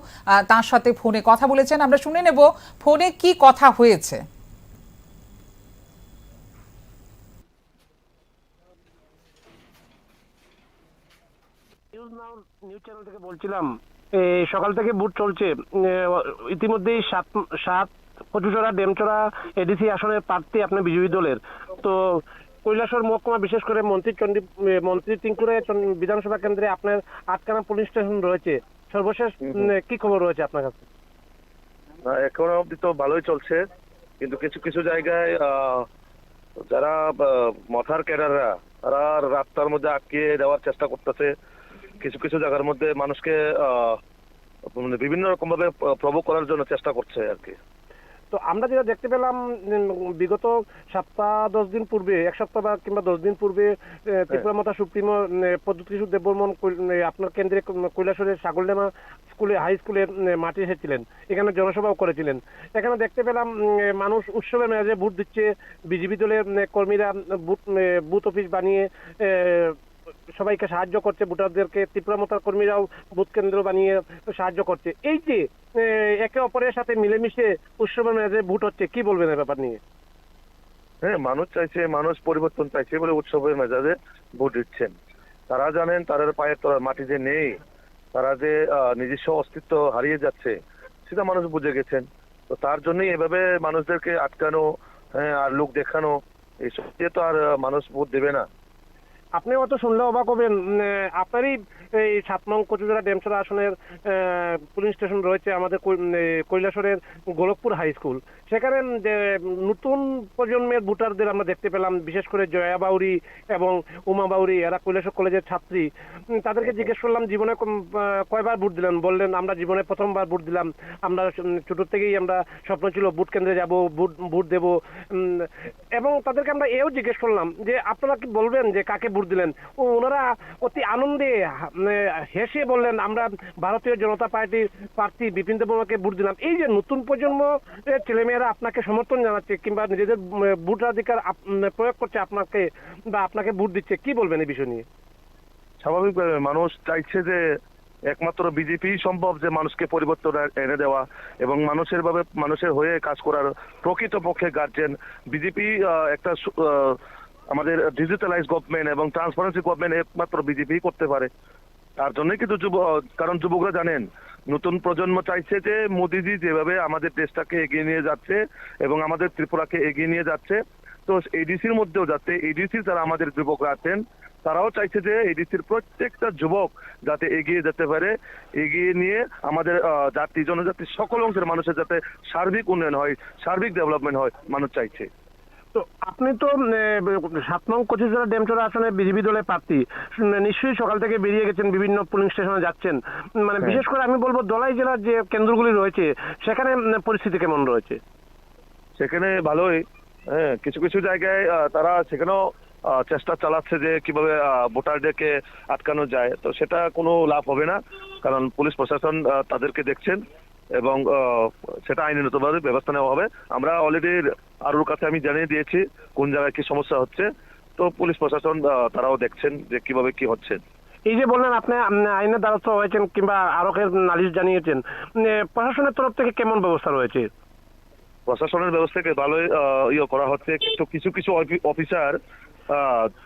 S2: তার সাথে ফোনে কথা বলেছেন। আমরা শুনে নেব ফোনে কি কথা হয়েছে।
S8: নিউজ চ্যানেল থেকে বলছিলাম, সকাল থেকে বুট চলছে। ইতিমধ্যেই সাত কচুচড়া ডেমচড়া এডিসি আসনের প্রার্থী আপনার বিজয়ী দলের। তো কৈলাসহর মহকুমা, বিশেষ করে মন্ত্রী টিঙ্কুরে বিধানসভা কেন্দ্রে আপনার আটকানা পুলিশ স্টেশন রয়েছে। সর্বশেষ কি খবর রয়েছে আপনার কাছে?
S7: এখনো অব্দি তো ভালোই চলছে, কিন্তু কিছু কিছু জায়গায় যারা মথার ক্যাডাররা তারা রাস্তার মধ্যে আটকে দেওয়ার চেষ্টা করতেছে। কিছু কিছু জায়গার মধ্যে মানুষকে মানে বিভিন্ন রকম ভাবে প্রভোগ করার জন্য চেষ্টা করছে আর কি।
S8: তো আমরা যেটা দেখতে পেলাম, বিগত সপ্তাহ 10 দিন পূর্বে, এক সপ্তাহ বা কিংবা 10 দিন পূর্বে ত্রিপুরা মাতা সুপ্রিমো পদ্মকিশোর দেববর্মন আপনার কেন্দ্রে কৈলাসহরের সাগরডাঙ্গা স্কুলে, হাই স্কুলে মাঠে এসেছিলেন, এখানে জনসভাও করেছিলেন। এখানে দেখতে পেলাম মানুষ উৎসবের মেজাজে ভোট দিচ্ছে। বিজেপি দলের কর্মীরা বুথ অফিস বানিয়ে সবাইকে সাহায্য করছে, ভোটারদেরকে। ত্রিপুরা মাতার কর্মীরাও বুথ কেন্দ্র বানিয়ে সাহায্য করছে। এই যে একে অপরের সাথে মিলেমিশে উৎসবের মেজাজে ভোট হচ্ছে, কি বলবেন এই ব্যাপার নিয়ে?
S7: হ্যাঁ, মানুষ চাইছে, মানুষ পরিবর্তন চাইছে বলে উৎসবের মেজাজে ভোট দিচ্ছেন। তারা জানেন তাদের পায়ের তলার মাটি যে নেই, তারা যে নিজস্ব অস্তিত্ব হারিয়ে যাচ্ছে, সেটা মানুষ বুঝে গেছেন। তো তার জন্যই এভাবে মানুষদেরকে আটকানো, হ্যাঁ, আর লোক দেখানো, এইসব দিয়ে তো আর মানুষ ভোট দেবে না।
S8: আপনি অত শুনলে অবাক হবেন, আপনারই এই 7 নং কচুচড়া ডেমচড়া আসনের পুলিশ স্টেশন রয়েছে আমাদের কৈলাসহরের গোলকপুর হাই স্কুল। সেখানে নতুন প্রজন্মের ভোটারদের আমরা দেখতে পেলাম, বিশেষ করে জয়া বাউরি এবং উমা বাউরি, এরা কৈলাসহর কলেজের ছাত্রী। তাদেরকে জিজ্ঞেস করলাম জীবনে কয়বার ভোট দিলেন। বললেন আমরা জীবনে প্রথমবার ভোট দিলাম, আমরা ছোট থেকেই আমরা স্বপ্ন ছিল ভোট কেন্দ্রে যাব, ভোট দেব। এবং তাদেরকে আমরা এও জিজ্ঞেস করলাম যে আপনারা কি বলবেন যে কাকে ভোট দিলেন। ওনারা অতি আনন্দে হেসে বললেন আমরা ভারতীয় জনতা পার্টির প্রার্থী বিপিন দেববর্মাকে ভোট দিলাম। এই যে নতুন প্রজন্ম ছেলেমেয়েরা আপনাকে সমর্থন জানাচ্ছে কিংবা নিজেদের ভোটাধিকার প্রয়োগ করছে আপনাকে বা আপনাকে ভোট দিচ্ছে, কি বলবেন এই বিষয় নিয়ে?
S7: স্বাভাবিকভাবে মানুষ চাইছে যে একমাত্র বিজেপি সম্ভব যে মানুষকে পরিবর্তন এনে দেওয়া এবং মানুষের হয়ে কাজ করার প্রকৃতপক্ষে গার্জেন বিজেপি। একটা আমাদের ডিজিটালাইজ গভর্নমেন্ট এবং ট্রান্সপারেন্সি গভর্নমেন্ট একমাত্র বিজেপি করতে পারে। তার জন্যই কিন্তু কারণ যুবকরা জানেন, নতুন প্রজন্ম চাইছে যে মোদিজি যেভাবে আমাদের দেশটাকে এগিয়ে নিয়ে যাচ্ছে এবং আমাদের ত্রিপুরাকে এগিয়ে নিয়ে যাচ্ছে, তো এডিসির মধ্যেও যাতে এডিসি যারা আমাদের যুবকরা আছেন তারাও চাইছে যে এডিসির প্রত্যেকটা যুবক যাতে এগিয়ে যেতে পারে, এগিয়ে নিয়ে আমাদের জাতি জনজাতির সকল অংশের মানুষের যাতে সার্বিক উন্নয়ন হয়, সার্বিক ডেভেলপমেন্ট হয়, মানুষ চাইছে।
S8: তো আপনি তো 7 নং কচুচড়া ডেমচড়া আসনে বিজেপি দলের প্রার্থী, নিশ্চয়ই সকাল থেকে বেরিয়ে গেছেন, বিভিন্ন পুলিং স্টেশনে যাচ্ছেন। মানে বিশেষ করে আমি বলবো দলাই জেলার যে কেন্দ্রগুলি রয়েছে সেখানে পরিস্থিতি কেমন রয়েছে?
S7: সেখানে ভালোই, হ্যাঁ, কিছু কিছু জায়গায় তারা সেখানেও চেষ্টা চালাচ্ছে যে কিভাবে ভোটারদেরকে আটকানো যায়। তো সেটা কোনো লাভ হবে না, কারণ পুলিশ প্রশাসন তাদেরকে দেখছেন এবং সেটা আইনগতভাবে ব্যবস্থা নেওয়া হবে। আমরা অলরেডি আরুর কাছে আমি জানিয়ে দিয়েছি কোন জায়গায় কি সমস্যা হচ্ছে, তো পুলিশ প্রশাসন তারাও দেখছেন যে কিভাবে কি হচ্ছে।
S8: এই যে বললেন আপনি আইনের দ্বারস্থ হয়েছেন কিংবা আরকের নালিশ জানিয়েছেন, প্রশাসনের তরফ থেকে কেমন ব্যবস্থা রয়েছে?
S7: প্রশাসনের ব্যবস্থাকে ভালোই করা হচ্ছে, কিন্তু কিছু কিছু অফিসার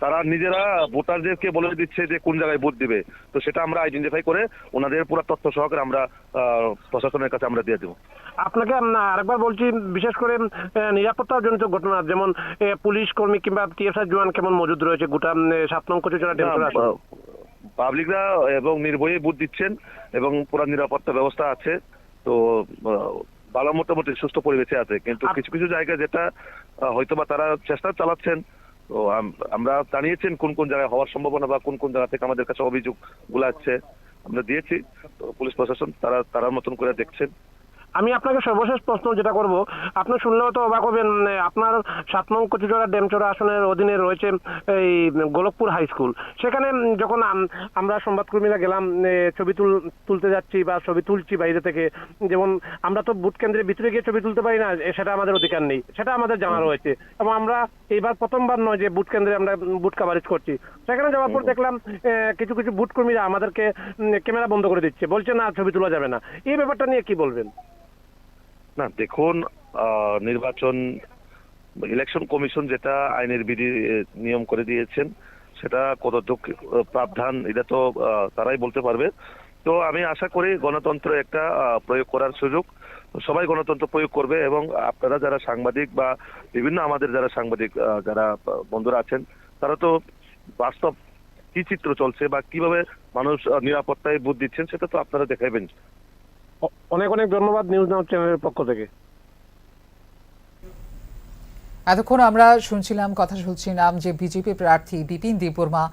S7: তারা নিজেরা ভোটারদেরকে বলে দিচ্ছে যে কোন জায়গায় ভোট দিবে। তো সেটা আমরা আইডেন্টিফাই করে ওনাদের পুরো তথ্য সহকারে আমরা প্রশাসনের কাছে আমরা দিয়ে দেবো।
S8: আপনাকে আরেকবার বলছি, বিশেষ করে নিরাপত্তাজনিত ঘটনা, যেমন পুলিশ কর্মী কিংবা টিএসআর জওয়ান কেমন মজুদ রয়েছে গোটা 7 নং কচুচড়া ডেমচড়া?
S7: পাবলিকরা এবং নির্ভয়ে ভোট দিচ্ছেন এবং পুরো নিরাপত্তা ব্যবস্থা আছে। তো ভালো, মোটামুটি সুস্থ পরিবেশে আছে, কিন্তু কিছু কিছু জায়গায় যেটা হয়তোবা তারা চেষ্টা চালাচ্ছেন। তো আমরা জানিয়েছেন কোন কোন জায়গায় হওয়ার সম্ভাবনা বা কোন কোন জায়গা থেকে আমাদের কাছে অভিযোগ গুলো আসছে, আমরা দিয়েছি। তো পুলিশ প্রশাসন তারা মতন করে দেখছেন।
S8: আমি আপনাকে সর্বশেষ প্রশ্ন যেটা করব, আপনি শুনলেও তো অবাক হবেন, আপনার 7 নং কচুচড়া ডেমচড়া আসনের অধীনে রয়েছে এই গোলকপুর হাই স্কুল। সেখানে যখন আমরা সংবাদকর্মীরা গেলাম, ছবি তুলতে যাচ্ছি বা ছবি তুলছি বাইরে থেকে, যেমন আমরা তো ভোট কেন্দ্রের ভিতরে গিয়ে ছবি তুলতে পারি না, সেটা আমাদের অধিকার নেই, সেটা আমাদের জানা রয়েছে। এবং আমরা এইবার প্রথমবার নয় যে ভোট কেন্দ্রে আমরা ভোট কাভারেজ করছি। সেখানে যাওয়ার পর দেখলাম কিছু কিছু ভোট কর্মীরা আমাদেরকে ক্যামেরা বন্ধ করে দিচ্ছে, বলছে না ছবি তোলা যাবে না। এই ব্যাপারটা নিয়ে কি বলবেন?
S7: না দেখুন, নির্বাচন ইলেকশন কমিশন যেটা আইনের বিধি নিয়ম করে দিয়েছেন, সেটা কতটুক প্রাবধান এটা তো তারাই বলতে পারবে। তো আমি আশা করি গণতন্ত্র একটা প্রয়োগ করার সুযোগ, সবাই গণতন্ত্র প্রয়োগ করবে। এবং আপনারা যারা সাংবাদিক বা বিভিন্ন আমাদের যারা সাংবাদিক যারা বন্ধুরা আছেন, তারা তো বাস্তব কি চিত্র চলছে বা কিভাবে মানুষ নিরাপত্তায় ভোট দিচ্ছেন সেটা তো আপনারা দেখাবেন।
S8: অনেক অনেক ধন্যবাদ নিউজ নাও চ্যানেলের পক্ষ থেকে।
S2: এতক্ষণ আমরা কথা শুনছিলাম যে বিজেপি প্রার্থী বিপিন দেববর্মা,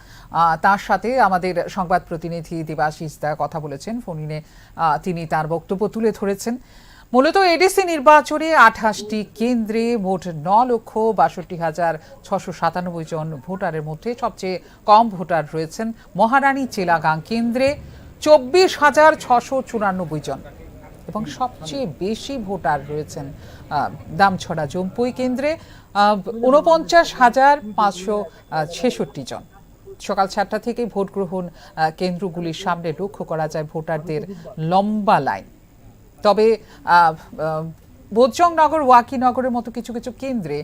S2: তার সাথে আমাদের সংবাদ প্রতিনিধি দেবাশিস দা কথা বলেছেন ফোনে। তিনি তার বক্তব্য তুলে ধরেছেন। মূলত এডিসি নির্বাচনে 28টি কেন্দ্রে মোট 9,62,697 জন ভোটারের মধ্যে সবচেয়ে কম ভোটার রয়েছেন মহারানী চেলাগাং কেন্দ্রে 24,694 জন, এবং সবচেয়ে বেশি ভোটার রয়েছেন দামছড়া জম্পুই কেন্দ্রে 49,566 জন। সকাল 7টা থেকে ভোট গ্রহণ কেন্দ্রগুলির সামনে লক্ষ্য করা যায় ভোটারদের লম্বা লাইন। তবে বোধজংনগর, ওয়াকিনগরের মতো কিছু কিছু কেন্দ্রে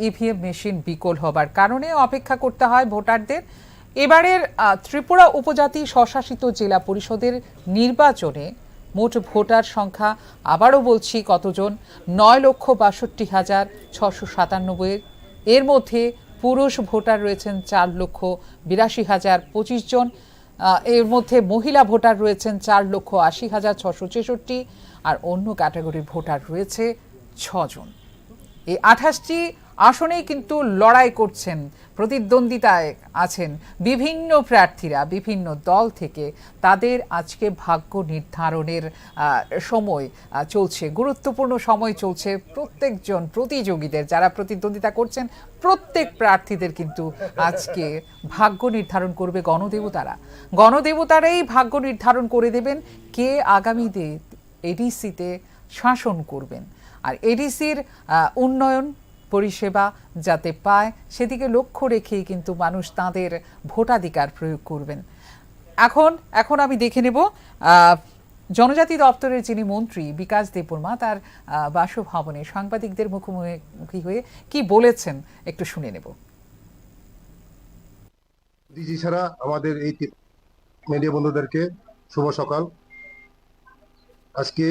S2: ইভিএম মেশিন বিকল হবার কারণে অপেক্ষা করতে হয় ভোটারদের। এবারের ত্রিপুরা উপজাতি স্বশাসিত জেলা পরিষদের নির্বাচনে মোট ভোটার সংখ্যা আবারও বলছি কতজন, 9,62,697। এর মধ্যে পুরুষ ভোটার রয়েছেন 4,82,025 জন। এর মধ্যে মহিলা ভোটার রয়েছেন 4,80,666, আর অন্য ক্যাটাগরির ভোটার রয়েছে 6 জন। এই 28টি আসনেই কিন্তু লড়াই করছেন, প্রতিদ্বন্দ্বিতায় আছেন বিভিন্ন প্রার্থীরা বিভিন্ন দল থেকে। তাদের আজকে ভাগ্য নির্ধারণের সময় চলছে, গুরুত্বপূর্ণ সময় চলছে। প্রত্যেকজন প্রতিযোগীদের যারা প্রতিদ্বন্দ্বিতা করছেন, প্রত্যেক প্রার্থীদের কিন্তু আজকে ভাগ্য নির্ধারণ করবে গণদেবতারা। গণদেবতারাই ভাগ্য নির্ধারণ করে দেবেন কে আগামীতে এডিসিতে শাসন করবেন। আর এডিসির উন্নয়ন পরিষেবা যাতে পায় সেদিকে লক্ষ্য রেখেই কিন্তু মানুষ তাদের ভোটাধিকার প্রয়োগ করবেন। এখন আমি দেখে নেব জনজাতি দপ্তরের যিনি মন্ত্রী বিকাশ দেববর্মা তার বাসভবনে সাংবাদিকদের মুখোমুখি হয়ে কি বলেছেন একটু শুনে নেব।
S9: ডিজি ছাড়া আমাদের এই মিডিয়া বন্ধুদেরকে শুভ সকাল। আজকে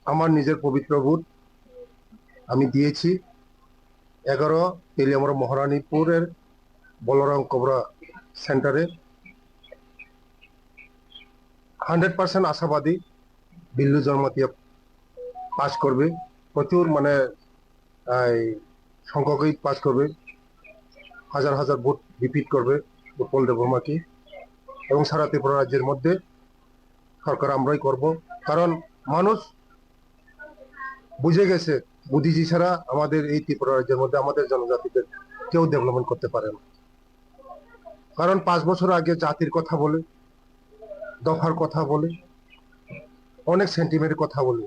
S9: আমার নিজের পবিত্র ভোট আমি দিয়েছি 11 তেলিয়ামরা মহারানীপুরের বলরাম কবরা সেন্টারে। 100% আশাবাদী বিল্লু জন্মাতিয়া পাস করবে, প্রচুর সংখ্যকই পাস করবে, হাজার হাজার ভোট রিপিট করবে উৎপল দেববর্মাকে। এবং সারা ত্রিপুরা রাজ্যের মধ্যে সরকার আমরাই করব, কারণ মানুষ বুঝে গেছে মোদিজি ছাড়া আমাদের এই ত্রিপুরা রাজ্যের মধ্যে আমাদের জনজাতিদের কেউ ডেভেলপমেন্ট করতে পারে না। কারণ 5 বছর আগে জাতির কথা বলে, দফার কথা বলে, অনেক সেন্টিমেন্টের কথা বলে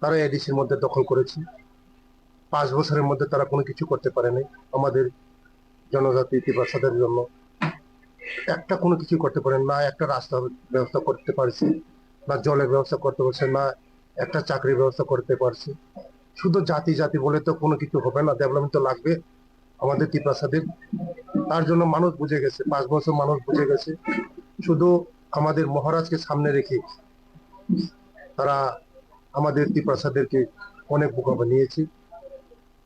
S9: তারা এডিসির মধ্যে দখল করেছে। 5 বছরের মধ্যে তারা কোনো কিছু করতে পারে নাই আমাদের জনজাতি ত্রিপুরাদের জন্য। একটা কোনো কিছু করতে পারে না, একটা রাস্তা ব্যবস্থা করতে পারছে না, জলের ব্যবস্থা করতে পারছে না, একটা চাকরির ব্যবস্থা করতে পারছে। শুধু জাতি জাতি বলে তো কোনো কিছু হবে না, ডেভেলপমেন্ট তো লাগবে আমাদের ত্রিপুরাদের। তার জন্য মানুষ বুঝে গেছে, 5 বছর মানুষ বুঝে গেছে। শুধু আমাদের মহারাজকে সামনে রেখে তারা আমাদের ত্রিপুরাদেরকে অনেক বোকা বানিয়েছে।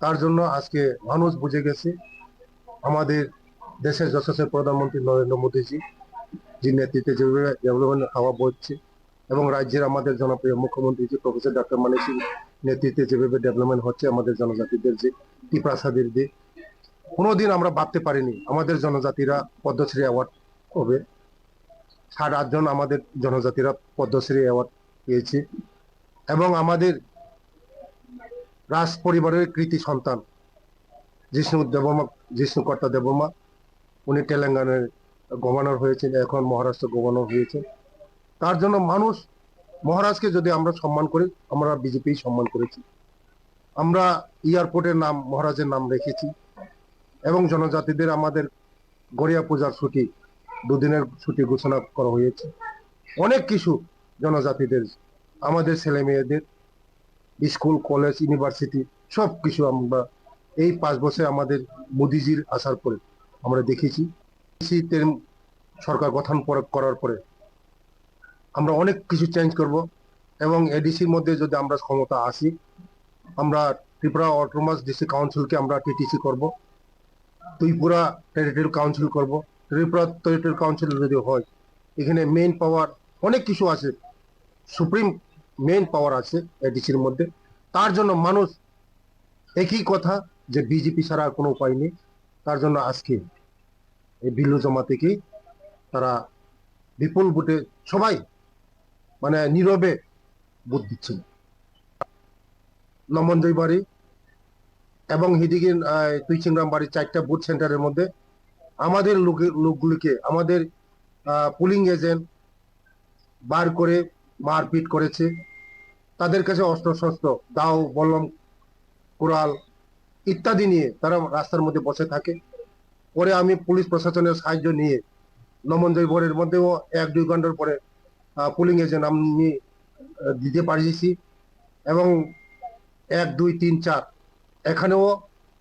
S9: তার জন্য আজকে মানুষ বুঝে গেছে আমাদের দেশের যশস্বী প্রধানমন্ত্রী নরেন্দ্র মোদীজি যে নেতৃত্বে যেভাবে ডেভেলপমেন্ট হাওয়া বইছে, এবং রাজ্যের আমাদের জনপ্রিয় মুখ্যমন্ত্রী প্রফেসর ডক্টর মানিক সিং নেতৃত্বে যেভাবে ডেভেলপমেন্ট হচ্ছে আমাদের জনজাতিদের যে ত্রিপুরাদের যে কোনোদিন আমরা ভাবতে পারিনি আমাদের জনজাতিরা পদ্মশ্রী অ্যাওয়ার্ড হবে। 7-8 জন আমাদের জনজাতিরা পদ্মশ্রী অ্যাওয়ার্ড পেয়েছে। এবং আমাদের রাজ পরিবারের কৃতি সন্তান জিষ্ণু কর্তা দেবমা, উনি তেলেঙ্গানার গভর্নর হয়েছেন, এখন মহারাষ্ট্র গভর্নর হয়েছে। তার জন্য মানুষ, মহারাজকে যদি আমরা সম্মান করি, আমরা বিজেপি সম্মান করেছি। আমরা এয়ারপোর্টের নাম মহারাজের নাম রেখেছি এবং জনজাতিদের আমাদের গড়িয়া পূজার ছুটি 2 দিনের ছুটি ঘোষণা করা হয়েছে। অনেক কিছু জনজাতিদের, আমাদের ছেলে মেয়েদের স্কুল, কলেজ, ইউনিভার্সিটি সব কিছু আমরা এই 5 বছরে আমাদের মোদিজির আসার পরে আমরা দেখেছি। শীতের সরকার গঠন করার পরে আমরা অনেক কিছু চেঞ্জ করব এবং এডিসির মধ্যে যদি আমরা ক্ষমতা আসি, আমরা ত্রিপুরা অটোনমাস ডিস্ট্রিক্ট কাউন্সিলকে আমরা টিটিসি করব, ত্রিপুরা টেরিটরিয়াল কাউন্সিল করব। ত্রিপুরা টেরিটরিয়াল কাউন্সিল যদি হয়, এখানে মেইন পাওয়ার অনেক কিছু আছে, সুপ্রিম মেইন পাওয়ার আছে এডিসির মধ্যে। তার জন্য মানুষ একই কথা যে বিজেপি ছাড়া কোনো উপায় নেই। তার জন্য আজকে এই বিল্লু জমা থেকেই তারা বিপুল ভোটে সবাই মানে নীরবে ভোট দিচ্ছিল। নমনজয় বাড়ি এবং হিদিগির তুইচিংরাম বাড়ির 4টা বুথ সেন্টারের মধ্যে আমাদের লোকগুলিকে, আমাদের পুলিং এজেন্ট বার করে মারপিট করেছে। তাদের কাছে অস্ত্র শস্ত্র, দাও, বললম, কুড়াল ইত্যাদি নিয়ে তারা রাস্তার মধ্যে বসে থাকে। পরে আমি পুলিশ প্রশাসনের সাহায্য নিয়ে নমনজয় বরের মধ্যেও 1-2 ঘন্টার পরে পুলিং এজেন্ট আমি দিতে পারিয়েছি এবং 1, 2, 3, 4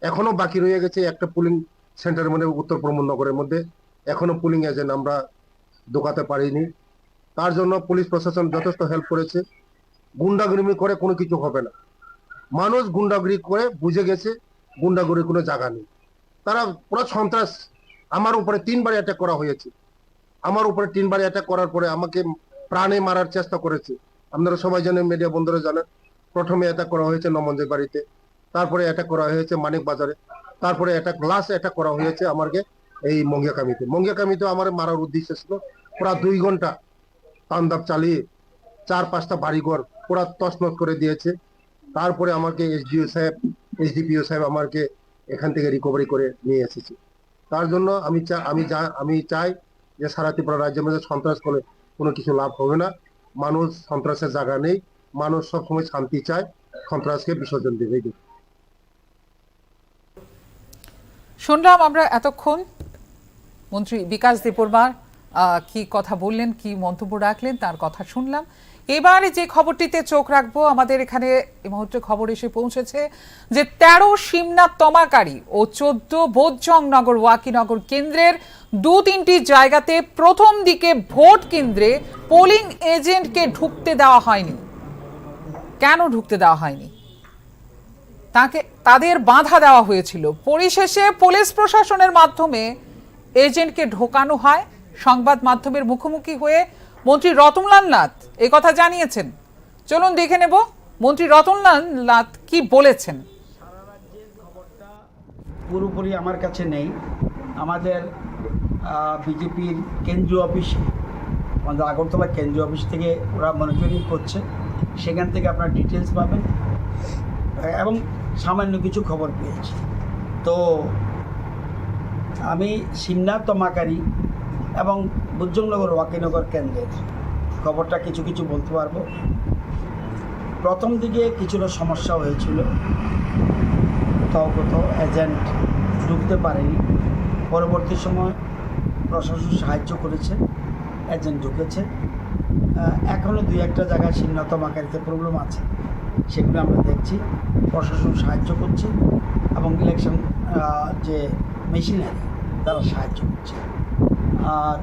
S9: এখনো বাকি রয়ে গেছে একটা পুলিং সেন্টারের মধ্যে, উত্তর প্রমোদনগরের মধ্যে এখনো পুলিং এজেন্ট আমরা ঢোকাতে পারিনি। তার জন্য পুলিশ প্রশাসন যথেষ্ট হেল্প করেছে। গুন্ডাগিরি করে কোনো কিছু হবে না। মানুষ গুন্ডাগিরি করে বুঝে গেছে গুন্ডাগিরির কোনো জায়গা নেই। তারা পুরো সন্ত্রাস। আমার উপরে 3বার অ্যাটাক করা হয়েছে। আমার উপরে 3বার অ্যাটাক করার পরে আমাকে প্রাণে মারার চেষ্টা করেছে। আপনারা সবাই জানেন, মিডিয়া বন্ধুরা জানেন। প্রথমে অ্যাটাক করা হয়েছে নমনজয় বাড়িতে, তারপরে অ্যাটাক করা হয়েছে মানিক বাজারে, তারপরে লাস্ট অ্যাটাক করা হয়েছে আমাকে এই মঙ্গিয়াকামিতে আমার মারার উদ্দেশ্য ছিল। পুরা 2 ঘন্টা তাণ্ডব চালিয়ে 4-5টা বাড়িঘর পুরা তছনছ করে দিয়েছে। তারপরে আমাকে এসডিপিও সাহেব আমাকে এখান থেকে রিকভারি করে নিয়ে এসেছে। তার জন্য আমি চাই যে সারা ত্রিপুরা রাজ্যের মধ্যে সন্ত্রাস করে কোনো কিছু লাভ হবে না। মানুষ সন্ত্রাসের জায়গা নেই। মানুষ সবসময় শান্তি চায়, সন্ত্রাসকে বিসর্জন দেবে।
S2: শুনলাম আমরা এতক্ষণ মন্ত্রী বিকাশ দেববর্মার কি কথা বললেন, কি মন্তব্য রাখলেন, তার কথা শুনলাম। এবারে যে খবরটিতে চোখ রাখবো, আমাদের এখানে এই মুহূর্তে খবর এসে পৌঁছেছে যে 13 শিমনাথ তমাকারী ও 14 বোধজংনগর ওয়াকিনগর কেন্দ্রের 2-3টি জায়গাতে প্রথম দিকে ভোট কেন্দ্রে পোলিং এজেন্টকে ঢুকতে দেওয়া হয়নি। কেন ঢুকতে দেওয়া হয়নি? তাদের বাধা দেওয়া হয়েছিল। পরিশেষে পুলিশ প্রশাসনের মাধ্যমে এজেন্টকে ঢোকানো হয়। সংবাদ মাধ্যমের মুখোমুখি হয়ে মন্ত্রী রতনলাল নাথ এই কথা জানিয়েছেন। চলুন দেখে নেব মন্ত্রী রতনলাল নাথ কি বলেছেন।
S10: পুরোপুরি আমার কাছে নেই। আমাদের বিজেপির কেন্দ্রীয় অফিস, আমাদের আগরতলা কেন্দ্রীয় অফিস থেকে ওরা মনিটরিং করছে, সেখান থেকে আপনার ডিটেলস পাবেন এবং সামান্য কিছু খবর পেয়েছি। তো আমি শিমনাথ তমাকারী এবং বুদ্ধনগর ওয়াকিনগর কেন্দ্রের খবরটা কিছু বলতে পারবো। প্রথম দিকে কিছুটা সমস্যা হয়েছিল, তখন এজেন্ট ঢুকতে পারেনি। পরবর্তী সময় প্রশাসন সাহায্য করেছে, এজেন্ট ঢুকেছে। এখনও 2-1টা জায়গায় শিমনাথ তমাকারীতে প্রবলেম আছে, সেগুলো আমরা দেখছি। প্রশাসন সাহায্য করছে এবং ইলেকশন যে মেশিনারি তারা সাহায্য করছে। আর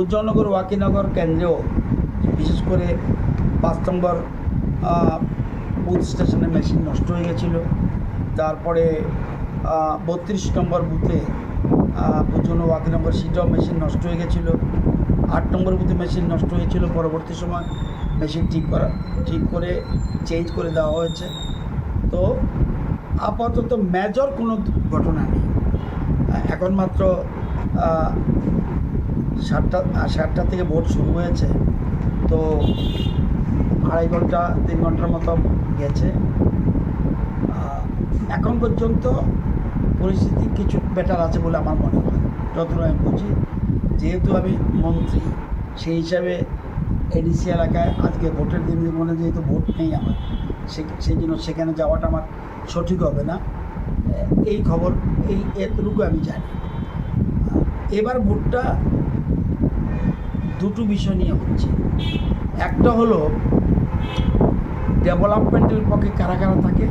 S10: উজ্জনগর ওয়াকিনগর কেন্দ্রেও বিশেষ করে 5 নম্বর বুথ স্টেশনের মেশিন নষ্ট হয়ে গেছিলো। তারপরে 32 নম্বর বুথে উজ্জন ওয়াকিনগর সিটাও মেশিন নষ্ট হয়ে গেছিলো। 8 নম্বর বুথে মেশিন নষ্ট হয়েছিল। পরবর্তী সময় মেশিন ঠিক করে চেঞ্জ করে দেওয়া হয়েছে। তো আপাতত মেজর কোনো ঘটনা নেই। এখন মাত্র 7টা থেকে ভোট শুরু হয়েছে। তো 2.5 ঘন্টা 3 ঘন্টার মতো গেছে। এখন পর্যন্ত পরিস্থিতি কিছু বেটার আছে বলে আমার মনে হয়, যতটা আমি বুঝি। যেহেতু আমি মন্ত্রী, সেই হিসাবে এডিসি এলাকায় আজকে ভোটের দিন মনে যেহেতু ভোট নেই আমার, সেই জন্য সেখানে যাওয়াটা আমার সঠিক হবে না। এই খবর এতটুকু আমি জানি। এবার ভোটটা দুটো বিষয় নিয়ে হচ্ছে। একটা হলো ডেভেলপমেন্টের পক্ষে কারা কারা থাকে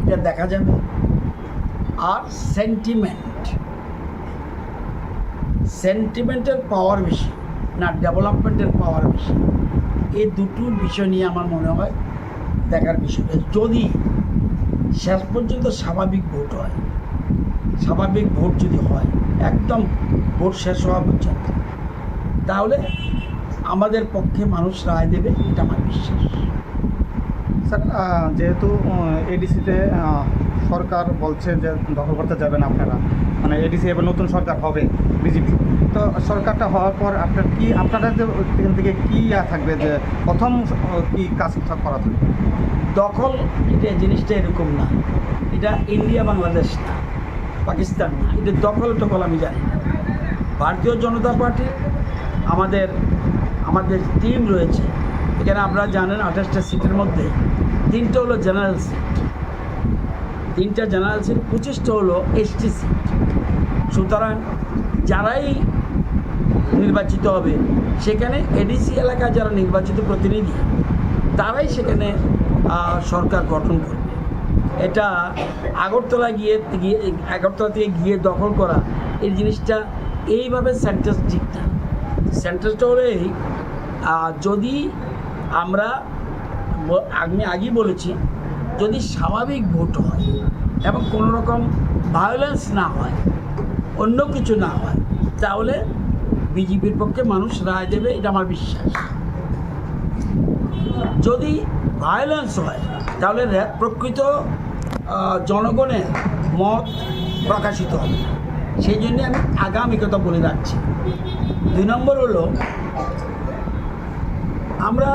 S10: এটা দেখা যাবে, আর সেন্টিমেন্টের পাওয়ার বেশি না ডেভেলপমেন্টের পাওয়ার বেশি, এই দুটো বিষয় নিয়ে আমার মনে হয় দেখার বিষয়টা। যদি শেষ পর্যন্ত স্বাভাবিক ভোট হয়, স্বাভাবিক ভোট যদি হয় একদম ভোট শেষ হওয়া পর্যন্ত, তাহলে আমাদের পক্ষে মানুষ রায় দেবে, এটা আমার বিশ্বাস।
S4: স্যার, যেহেতু এডিসিতে সরকার বলছে যে দখল করতে যাবেন আপনারা, মানে এডিসি এবার নতুন সরকার হবে বিজেপি, তো সরকারটা হওয়ার পর আপনারা যে এখান থেকে কী থাকবে, যে প্রথম কি কাজ করা থাকবে?
S10: দখল এটা জিনিসটা এরকম না, এটা ইন্ডিয়া বাংলাদেশ না, পাকিস্তান না, এটা দখল টখল আমি জানি না। ভারতীয় জনতা পার্টি আমাদের টিম রয়েছে এখানে, আপনারা জানেন 28টা সিটের মধ্যে 3টা হলো জেনারেল সিট, 3টা জেনারেল সিট, 25টা হলো এসটি সিট। সুতরাং যারাই নির্বাচিত হবে সেখানে এডিসি এলাকায় যারা নির্বাচিত প্রতিনিধি তারাই সেখানে সরকার গঠন করবে। এটা আগরতলা থেকে গিয়ে দখল করা এই জিনিসটা এইভাবে সেন্টেন্স ঠিক না। সেন্টেন্সটা হলো এই, যদি আমি আগেই বলেছি, যদি স্বাভাবিক ভোট হয় এবং কোনো রকম ভায়োলেন্স না হয়, অন্য কিছু না হয়, তাহলে বিজেপির পক্ষে মানুষ রায় দেবে, এটা আমার বিশ্বাস। যদি ভায়োলেন্স হয় তাহলে প্রকৃত জনগণের মত প্রকাশিত হবে। সেই জন্যে আমি আগামী কথা বলে রাখছি। 2 নম্বর হলো, আমরা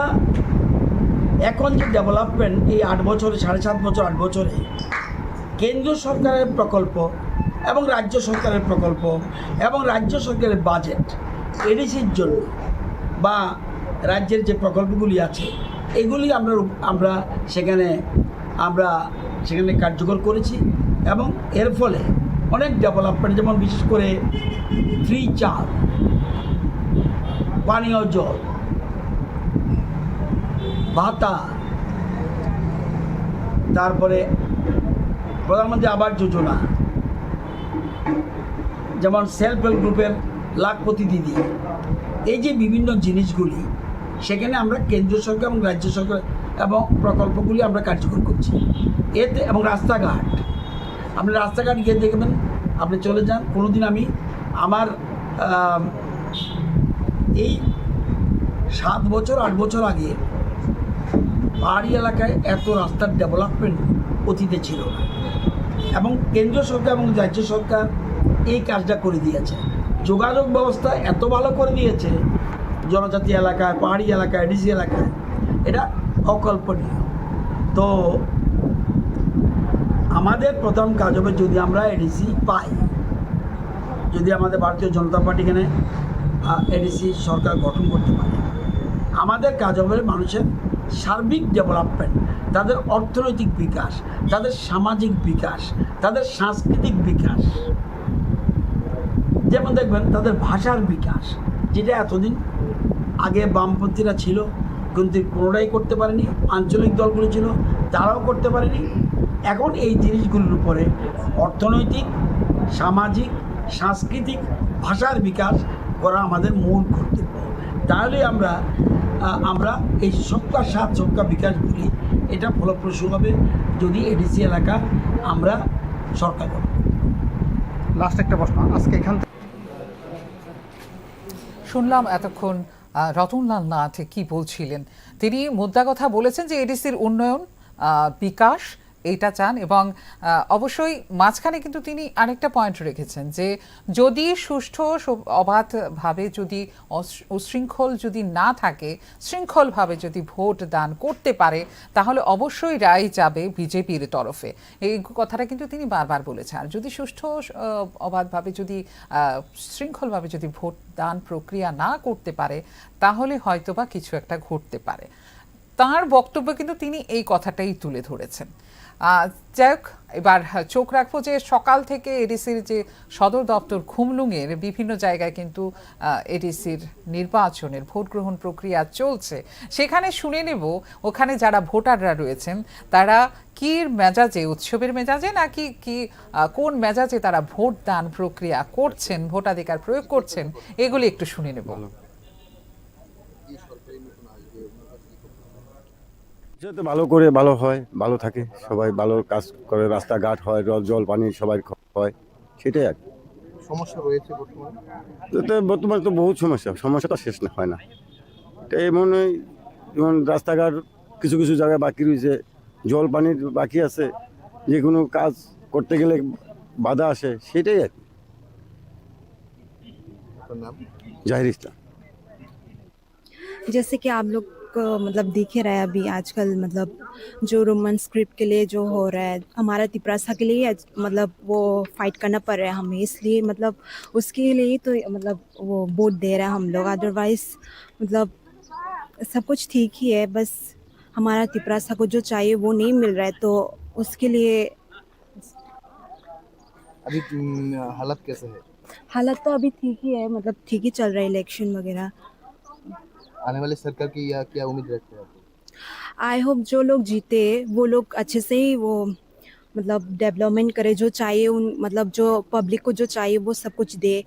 S10: এখন যে ডেভেলপমেন্ট এই 8 বছরে, 7.5 বছর 8 বছরে কেন্দ্রীয় সরকারের প্রকল্প এবং রাজ্য সরকারের প্রকল্প এবং রাজ্য সরকারের বাজেট এডিসির জন্য বা রাজ্যের যে প্রকল্পগুলি আছে এগুলি আমরা সেখানে কার্যকর করেছি এবং এর ফলে অনেক ডেভেলপমেন্ট, যেমন বিশেষ করে ফ্রি চাল, পানীয় জল, ভাতা, তারপরে প্রধানমন্ত্রী আবাস যোজনা, যেমন সেলফ হেল্প গ্রুপের লাখপতি দিদি, এই যে বিভিন্ন জিনিসগুলি সেখানে আমরা কেন্দ্রীয় সরকার এবং রাজ্য সরকার এবং প্রকল্পগুলি আমরা কার্যকর করছি এতে। এবং রাস্তাঘাট, আপনি রাস্তাঘাট গিয়ে দেখবেন, আপনি চলে যান। কোনোদিন আমার এই 7 বছর 8 বছর আগে পাহাড়ি এলাকায় এত রাস্তার ডেভেলপমেন্ট অতীতে ছিল না, এবং কেন্দ্রীয় সরকার এবং রাজ্য সরকার এই কাজটা করে দিয়েছে। যোগাযোগ ব্যবস্থা এত ভালো করে দিয়েছে জনজাতি এলাকায়, পাহাড়ি এলাকায়, এডিসি এলাকায়, এটা অকল্পনীয়। তো আমাদের প্রথম কাজ হবে, যদি আমরা এডিসি পাই, যদি আমাদের ভারতীয় জনতা পার্টি এখানে এডিসি সরকার গঠন করতে পারে, আমাদের কাজ হবে মানুষের সার্বিক ডেভেলপমেন্ট, তাদের অর্থনৈতিক বিকাশ, তাদের সামাজিক বিকাশ, তাদের সাংস্কৃতিক বিকাশ, যেমন দেখবেন তাদের ভাষার বিকাশ, যেটা এতদিন আগে বামপন্থীরা ছিল কিন্তু কোনোটাই করতে পারেনি, আঞ্চলিক দলগুলো ছিল তারাও করতে পারেনি। এখন এই জিনিসগুলোর উপরে অর্থনৈতিক, সামাজিক, সাংস্কৃতিক, ভাষার বিকাশ করা আমাদের মূল কর্তব্য। তাহলে আমরা এই সবকা সাথ সবকা বিকাশ বলি, এটা ফলপ্রসূ হবে যদি এডিসি এলাকা আমরা সরকার করব।
S4: লাস্ট একটা প্রশ্ন, আজকে এখান থেকে
S2: শুনলাম এতক্ষণ রতনলাল নাথ কি বলছিলেন। তিনি মুদ্রা কথা বলেছেন যে এডিসির উন্নয়ন, বিকাশ এইটা চান এবং অবশ্যই মাঝখানে কিন্তু তিনি আরেকটা পয়েন্ট রেখেছেন যে যদি সুষ্ঠু অবাধভাবে যদি উশৃঙ্খল যদি না থাকে, শৃঙ্খলভাবে যদি ভোট দান করতে পারে তাহলে অবশ্যই রায় যাবে বিজেপির তরফে। এই কথাটা কিন্তু তিনি বারবার বলেছেন। আর যদি সুষ্ঠু অবাধভাবে যদি শৃঙ্খলভাবে যদি ভোট দান প্রক্রিয়া না করতে পারে তাহলে হয়তোবা কিছু একটা ঘটতে পারে। তার বক্তব্য কিন্তু তিনি এই কথাটাই তুলে ধরেছেন। যাই হোক, এবার চোখ রাখবো যে সকাল থেকে এডিসির যে সদর দপ্তর খুমলুঙের বিভিন্ন জায়গায় কিন্তু এডিসির নির্বাচনের ভোট গ্রহণ প্রক্রিয়া চলছে। সেখানে শুনে নেব ওখানে যারা ভোটাররা রয়েছেন তারা কি মেজাজে, উৎসবের মেজাজে নাকি কি কোন মেজাজে তারা ভোট দান প্রক্রিয়া করছেন, ভোটাধিকার প্রয়োগ করছেন, এগুলি একটু শুনে নেব।
S11: যাতে ভালো করে ভালো হয়, ভালো থাকে, সবাই ভালো কাজ করে, রাস্তাঘাট হয়, জল পানি সবাই হয়, সেটাই আর
S9: সমস্যা রয়েছে বর্তমানে।
S11: বর্তমানে তো বহুত সমস্যাটা শেষ না হয় না। যেমন রাস্তাঘাট কিছু কিছু জায়গায় বাকি রয়েছে, জল পানির বাকি আছে, যে কোনো কাজ করতে গেলে বাধা আসে, সেটাই আর কি। জাহির ইসলাম।
S12: जैसे कि आप लोग मतलब दिख ही रहा है अभी आजकल, मतलब जो रोमन स्क्रिप्ट के लिए जो हो रहा है, हमारा तिपरासा के लिए मतलब वो फाइट करना पड़ रहा है हमें, इसलिए मतलब उसके लिए तो मतलब वो वोट दे रहा है हम लोग। अदरवाइज मतलब सब कुछ ठीक ही है, बस हमारा तिपरासा को जो चाहिए वो नहीं मिल रहा है, तो उसके लिए
S9: अभी हालत कैसे है?
S12: हालत तो अभी ठीक ही है, मतलब ठीक ही चल रहा है इलेक्शन वगैरह।
S9: आने वाली सरकार की या क्या उम्मीद रखते हैं?
S12: आई होप जो लोग जीते वो लोग अच्छे से ही वो मतलब डेवलपमेंट करे, जो चाहिए उन मतलब जो पब्लिक को जो चाहिए वो सब कुछ दे।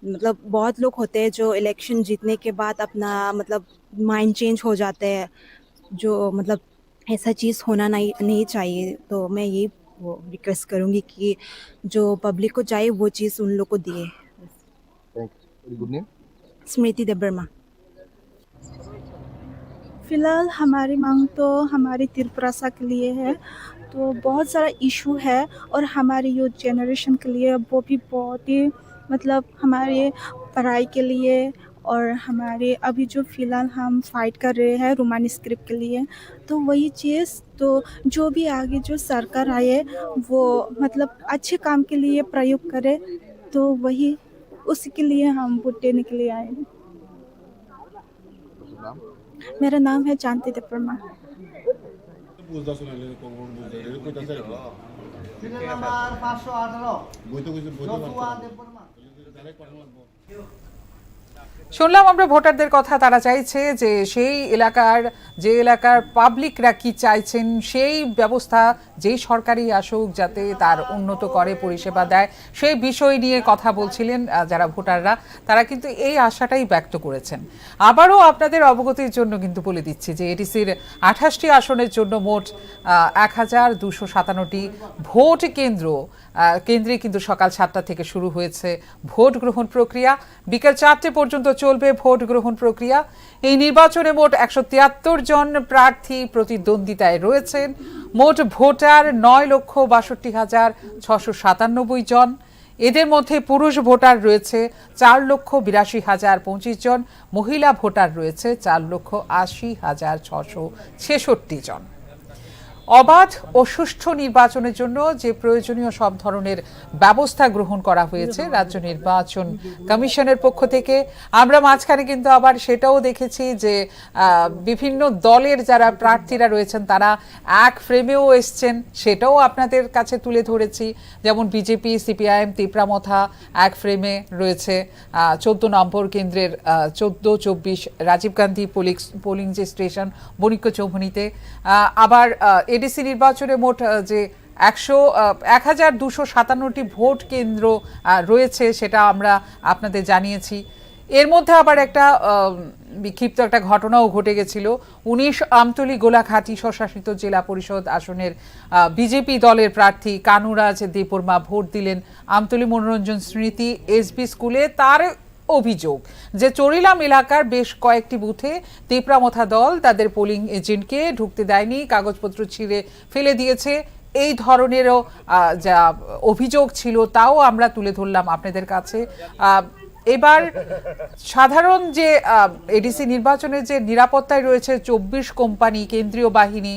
S12: मतलब बहुत लोग होते हैं जो इलेक्शन जीतने के बाद अपना मतलब माइंड चेंज हो जाते हैं, जो मतलब ऐसा चीज़ होना नहीं चाहिए। तो मैं यही वो रिक्वेस्ट करूँगी कि जो पब्लिक को चाहिए वो चीज़ उन लोग को दिए।
S9: Good name?
S12: स्मृति देबबर्मा।
S13: फ़िलहाल हमारी मांग तो हमारी तिरपरासा के लिए है, तो बहुत सारा इशू है और हमारी यूथ जनरेशन के लिए वो भी बहुत ही मतलब हमारे पढ़ाई के लिए और हमारे अभी जो फ़िलहाल हम फाइट कर रहे हैं रोमानी स्क्रिप्ट के लिए, तो वही चीज़ तो जो भी आगे जो सरकार आए वो मतलब अच्छे काम के लिए प्रयोग करे, तो वही उसी के लिए हम वोट देने के लिए आए हैं। मेरा नाम है जानती देबबर्मा।
S2: শুনলাম আমরা ভোটারদের কথা। তারা চাইছে যে সেই এলাকার পাবলিকরা কি চাইছেন, সেই ব্যবস্থা যেই সরকারি আসুক যাতে তার উন্নত করে, পরিষেবা দেয়, সেই বিষয় নিয়ে কথা বলছিলেন যারা ভোটাররা। তারা কিন্তু এই আশাটাই ব্যক্ত করেছেন। আবারও আপনাদের অবগতির জন্য কিন্তু বলে দিচ্ছি যে এডিসির 28টি আসনের জন্য মোট 1257টি ভোট কেন্দ্রে কিন্তু সকাল 7টা থেকে শুরু হয়েছে ভোট গ্রহণ প্রক্রিয়া। বিকেল 4টে পর্যন্ত চলবে ভোট গ্রহণ প্রক্রিয়া। এই নির্বাচনে মোট 173 জন প্রার্থী প্রতিদ্বন্দ্বিতায় রয়েছেন। মোট ভোটার 9,62,697 জন। এদের মধ্যে পুরুষ ভোটার রয়েছে 4,82,025 জন, মহিলা ভোটার রয়েছে 4,80,666 জন। অবাধ ও সুষ্ঠু নির্বাচনের জন্য যে প্রয়োজনীয় সব ধরনের ব্যবস্থা গ্রহণ করা হয়েছে রাজ্য নির্বাচন কমিশনের পক্ষ থেকে। আমরা মাঝখানে কিন্তু আবার সেটাও দেখেছি যে বিভিন্ন দলের যারা প্রার্থীরা রয়েছেন তারা এক ফ্রেমেও এসছেন, সেটাও আপনাদের কাছে তুলে ধরেছি। যেমন বিজেপি, সিপিআইএম, তিপ্রামথা এক ফ্রেমে রয়েছে 14 নম্বর কেন্দ্রের 14-24 রাজীব গান্ধী পোলিং যে স্টেশন বণিক্য চৌমুহনীতে। আবার এডিসি নির্বাচনে মোট যে 1257টি ভোট কেন্দ্র রয়েছে সেটা আমরা আপনাদের জানিয়েছি। এর মধ্যে আবার একটা বিক্ষিপ্ত একটা ঘটনাও ঘটে গেছিল। 19 আমতলী গোলাঘাটি স্বশাসিত জেলা পরিষদ আসনের বিজেপি দলের প্রার্থী কানুরাজ দেববর্মা ভোট দিলেন আমতলী মনোরঞ্জন স্মৃতি এসবি স্কুলে। তার অভিযোগ যে চরিলাম এলাকার বেশ কয়েকটি বুথে তিপ্রামথা দল তাদের পোলিং এজেন্টকে ঢুকতে দেয়নি, কাগজপত্র ছিঁড়ে ফেলে দিয়েছে। এই ধরনেরও যা অভিযোগ ছিল তাও আমরা তুলে ধরলাম আপনাদের কাছে। এবার সাধারণ যে এডিসি নির্বাচনের যে নিরাপত্তায় রয়েছে 24 কোম্পানি, কেন্দ্রীয় বাহিনী,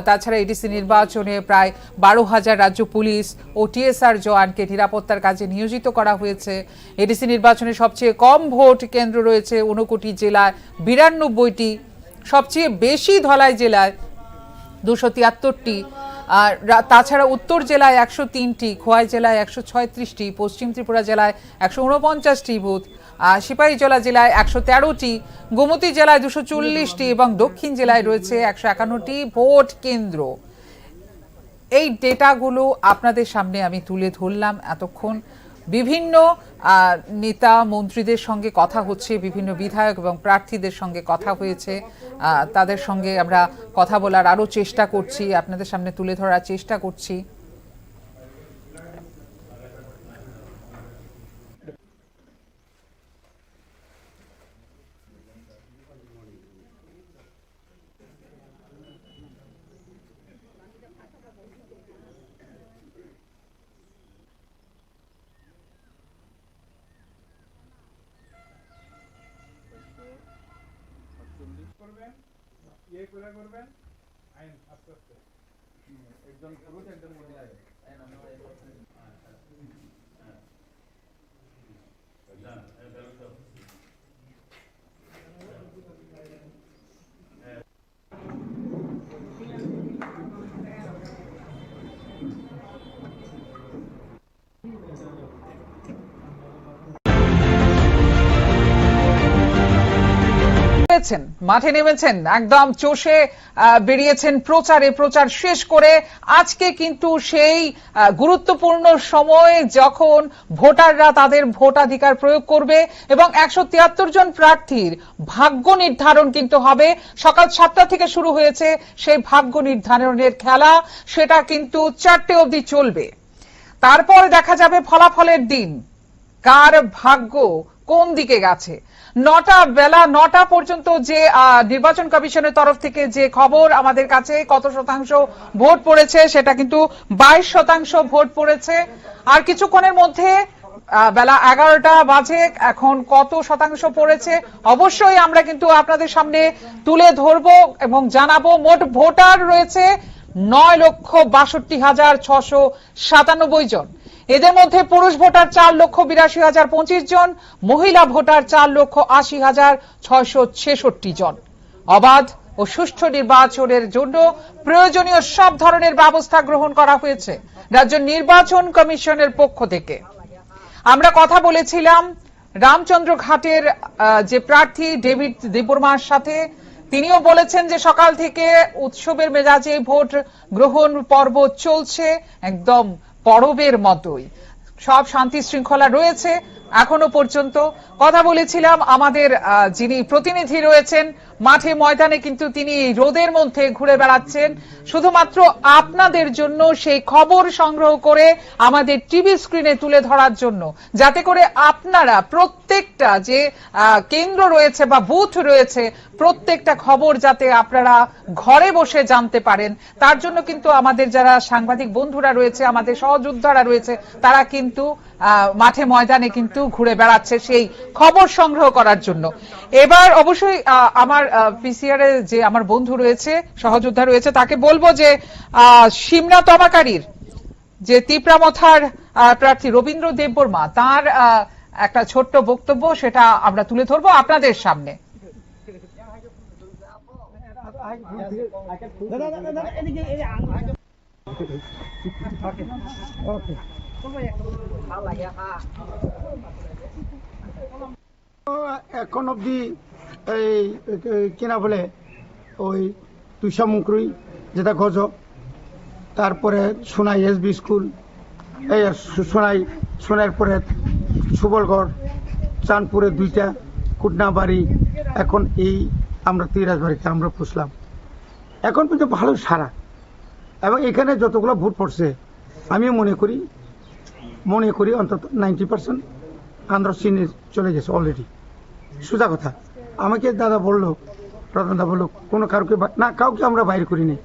S2: তাছাড়া এডিসি নির্বাচনে প্রায় 12,000 রাজ্য পুলিশ ও টিএসআর জওয়ানকে নিরাপত্তার কাজে নিয়োজিত করা হয়েছে। এডিসি নির্বাচনে সবচেয়ে কম ভোট কেন্দ্র রয়েছে 59 জেলায় 92টি, সবচেয়ে বেশি ধলাই জেলায় 273টি, আর তাছাড়া উত্তর জেলায় 103টি, খোয়াই জেলায় 136টি, পশ্চিম ত্রিপুরা জেলায় 149টি বুথ, সিপাহীজলা জেলায় 113টি, গোমতী জেলায় 240টি এবং দক্ষিণ জেলায় রয়েছে 151টি ভোট কেন্দ্র। এই ডেটাগুলো আপনাদের সামনে আমি তুলে ধরলাম এতক্ষণ। বিভিন্ন নেতা মন্ত্রীদের সঙ্গে কথা হচ্ছে, বিভিন্ন বিধায়ক এবং প্রার্থীদের সঙ্গে কথা হয়েছে, তাদের সঙ্গে আমরা কথা বলার আরও চেষ্টা করছি, আপনাদের সামনে তুলে ধরার চেষ্টা করছি। মাঠে নেমেছেন, একদম চষে বেরিয়েছেন প্রচার শেষ করে। আজকে কিন্তু সেই গুরুত্বপূর্ণ সময় যখন ভোটাররা তাদের ভোটাধিকার প্রয়োগ করবে এবং 173 জন প্রার্থীর ভাগ্য নির্ধারণ কিন্তু হবে। সকাল 7টা থেকে শুরু হয়েছে সেই ভাগ্য নির্ধারণের খেলা, সেটা কিন্তু 4টে অবধি চলবে। তারপর দেখা যাবে ফলাফলের দিন, কার ভাগ্য কোন দিকে গেছে। বেলা 9টা পর্যন্ত যে নির্বাচন কমিশনের তরফ থেকে যে খবর আমাদের কাছে কত শতাংশ ভোট পড়েছে, সেটা কিন্তু 22% ভোট পড়েছে। আর কিছুক্ষণের মধ্যে বেলা 11টা বাজে, এখন কত শতাংশ পড়েছে অবশ্যই আমরা কিন্তু আপনাদের সামনে তুলে ধরবো এবং জানাবো। মোট ভোটার রয়েছে 9,62,697 জন। এদের মধ্যে পুরুষ ভোটার 4,82,025 জন, মহিলা ভোটার 4,80,666 জন। অবাধ ও সুষ্ঠু নির্বাচনের জন্য প্রয়োজনীয় সব ধরনের ব্যবস্থা গ্রহণ করা হয়েছে রাজ্য নির্বাচন কমিশনের পক্ষ থেকে। আমরা কথা বলেছিলাম রামচন্দ্র ঘাটের যে প্রার্থী ডেভিড দেববর্মার সাথে, তিনিও বলেছেন যে সকাল থেকে উৎসবের মেজাজে ভোট গ্রহণ পর্ব চলছে, একদম পরবের মতোই সব শান্তি শৃঙ্খলা রয়েছে এখনো পর্যন্ত। কথা বলেছিলাম আমাদের যিনি প্রতিনিধি রয়েছেন মাঠে ময়দানে, কিন্তু তিনি রোদের মধ্যে ঘুরে বেড়াচ্ছেন শুধুমাত্র আপনাদের জন্য সেই খবর সংগ্রহ করে আমাদের টিভি স্ক্রিনে তুলে ধরার জন্য, যাতে করে আপনারা প্রত্যেকটা যে কেন্দ্র রয়েছে বা বুথ রয়েছে প্রত্যেকটা খবর যাতে আপনারা ঘরে বসে জানতে পারেন। তার জন্য কিন্তু আমাদের যারা সাংবাদিক বন্ধুরা রয়েছে, আমাদের সহযোদ্ধারা রয়েছে, তারা কিন্তু মাঠে ময়দানে কিন্তু ঘুরে বেড়াচ্ছে সেই খবর সংগ্রহ করার জন্য। এবার অবশ্যই আমার পিসিআর এর যে আমার বন্ধু রয়েছে, সহযোদ্ধা রয়েছে, তাকে বলবো যে সিমনা তমাকারীর যে তিপ্রামথার প্রার্থী রবীন্দ্র দেববর্মা, তার একটা ছোট্ট বক্তব্য সেটা আমরা তুলে ধরবো আপনাদের সামনে।
S3: এখন অব্দি এই কিনা বলে ওই তুষামুকরুই যেটা গজ, তারপরে সোনাই এসবি স্কুল, এই সোনাইয়ের পরে সুবলগড়, চাঁদপুরে 2টা, কুটনাবাড়ি, এখন এই আমরা তিরাজবাড়িতে আমরা পুষলাম। এখন কিন্তু ভালো সারা, এবং এখানে যতগুলো ভোট পড়ছে আমি মনে করি অন্তত 90% আন্ধ্র চিনে চলে গেছে অলরেডি। সোজা কথা, আমাকে দাদা বললো, প্রধান দা বললো কোনো কাউকে আমরা বাইর করি নাই,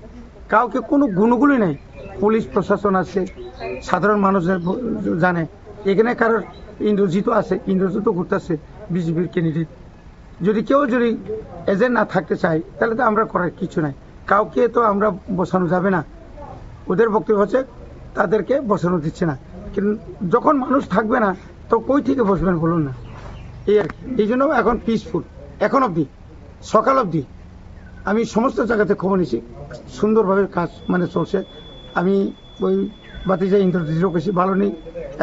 S3: কাউকে কোনো গুণগুলি নাই, পুলিশ প্রশাসন আছে, সাধারণ মানুষ জানে এখানে কারোর ইন্দ্রজিৎ আছে, ইন্দ্রজিৎ ঘুরতেছে বিজেপির ক্যান্ডিডেট। যদি কেউ এজেন্ট না থাকতে চায় তাহলে তো আমরা করার কিছু নাই, কাউকে তো আমরা বসানো যাবে না। ওদের বক্তব্য হচ্ছে তাদেরকে বসানো দিচ্ছে না, কিন্তু যখন মানুষ থাকবে না তো কই থেকে বসবেন বলুন না, এই আর কি। এই জন্য এখন পিসফুল, এখন অবধি সকাল অবধি আমি সমস্ত জায়গাতে খবর নিয়েছি, সুন্দরভাবে কাজ চলছে। আমি ওই বাতিজা ইন্দ্রজিৎও বেশি ভালো নেই,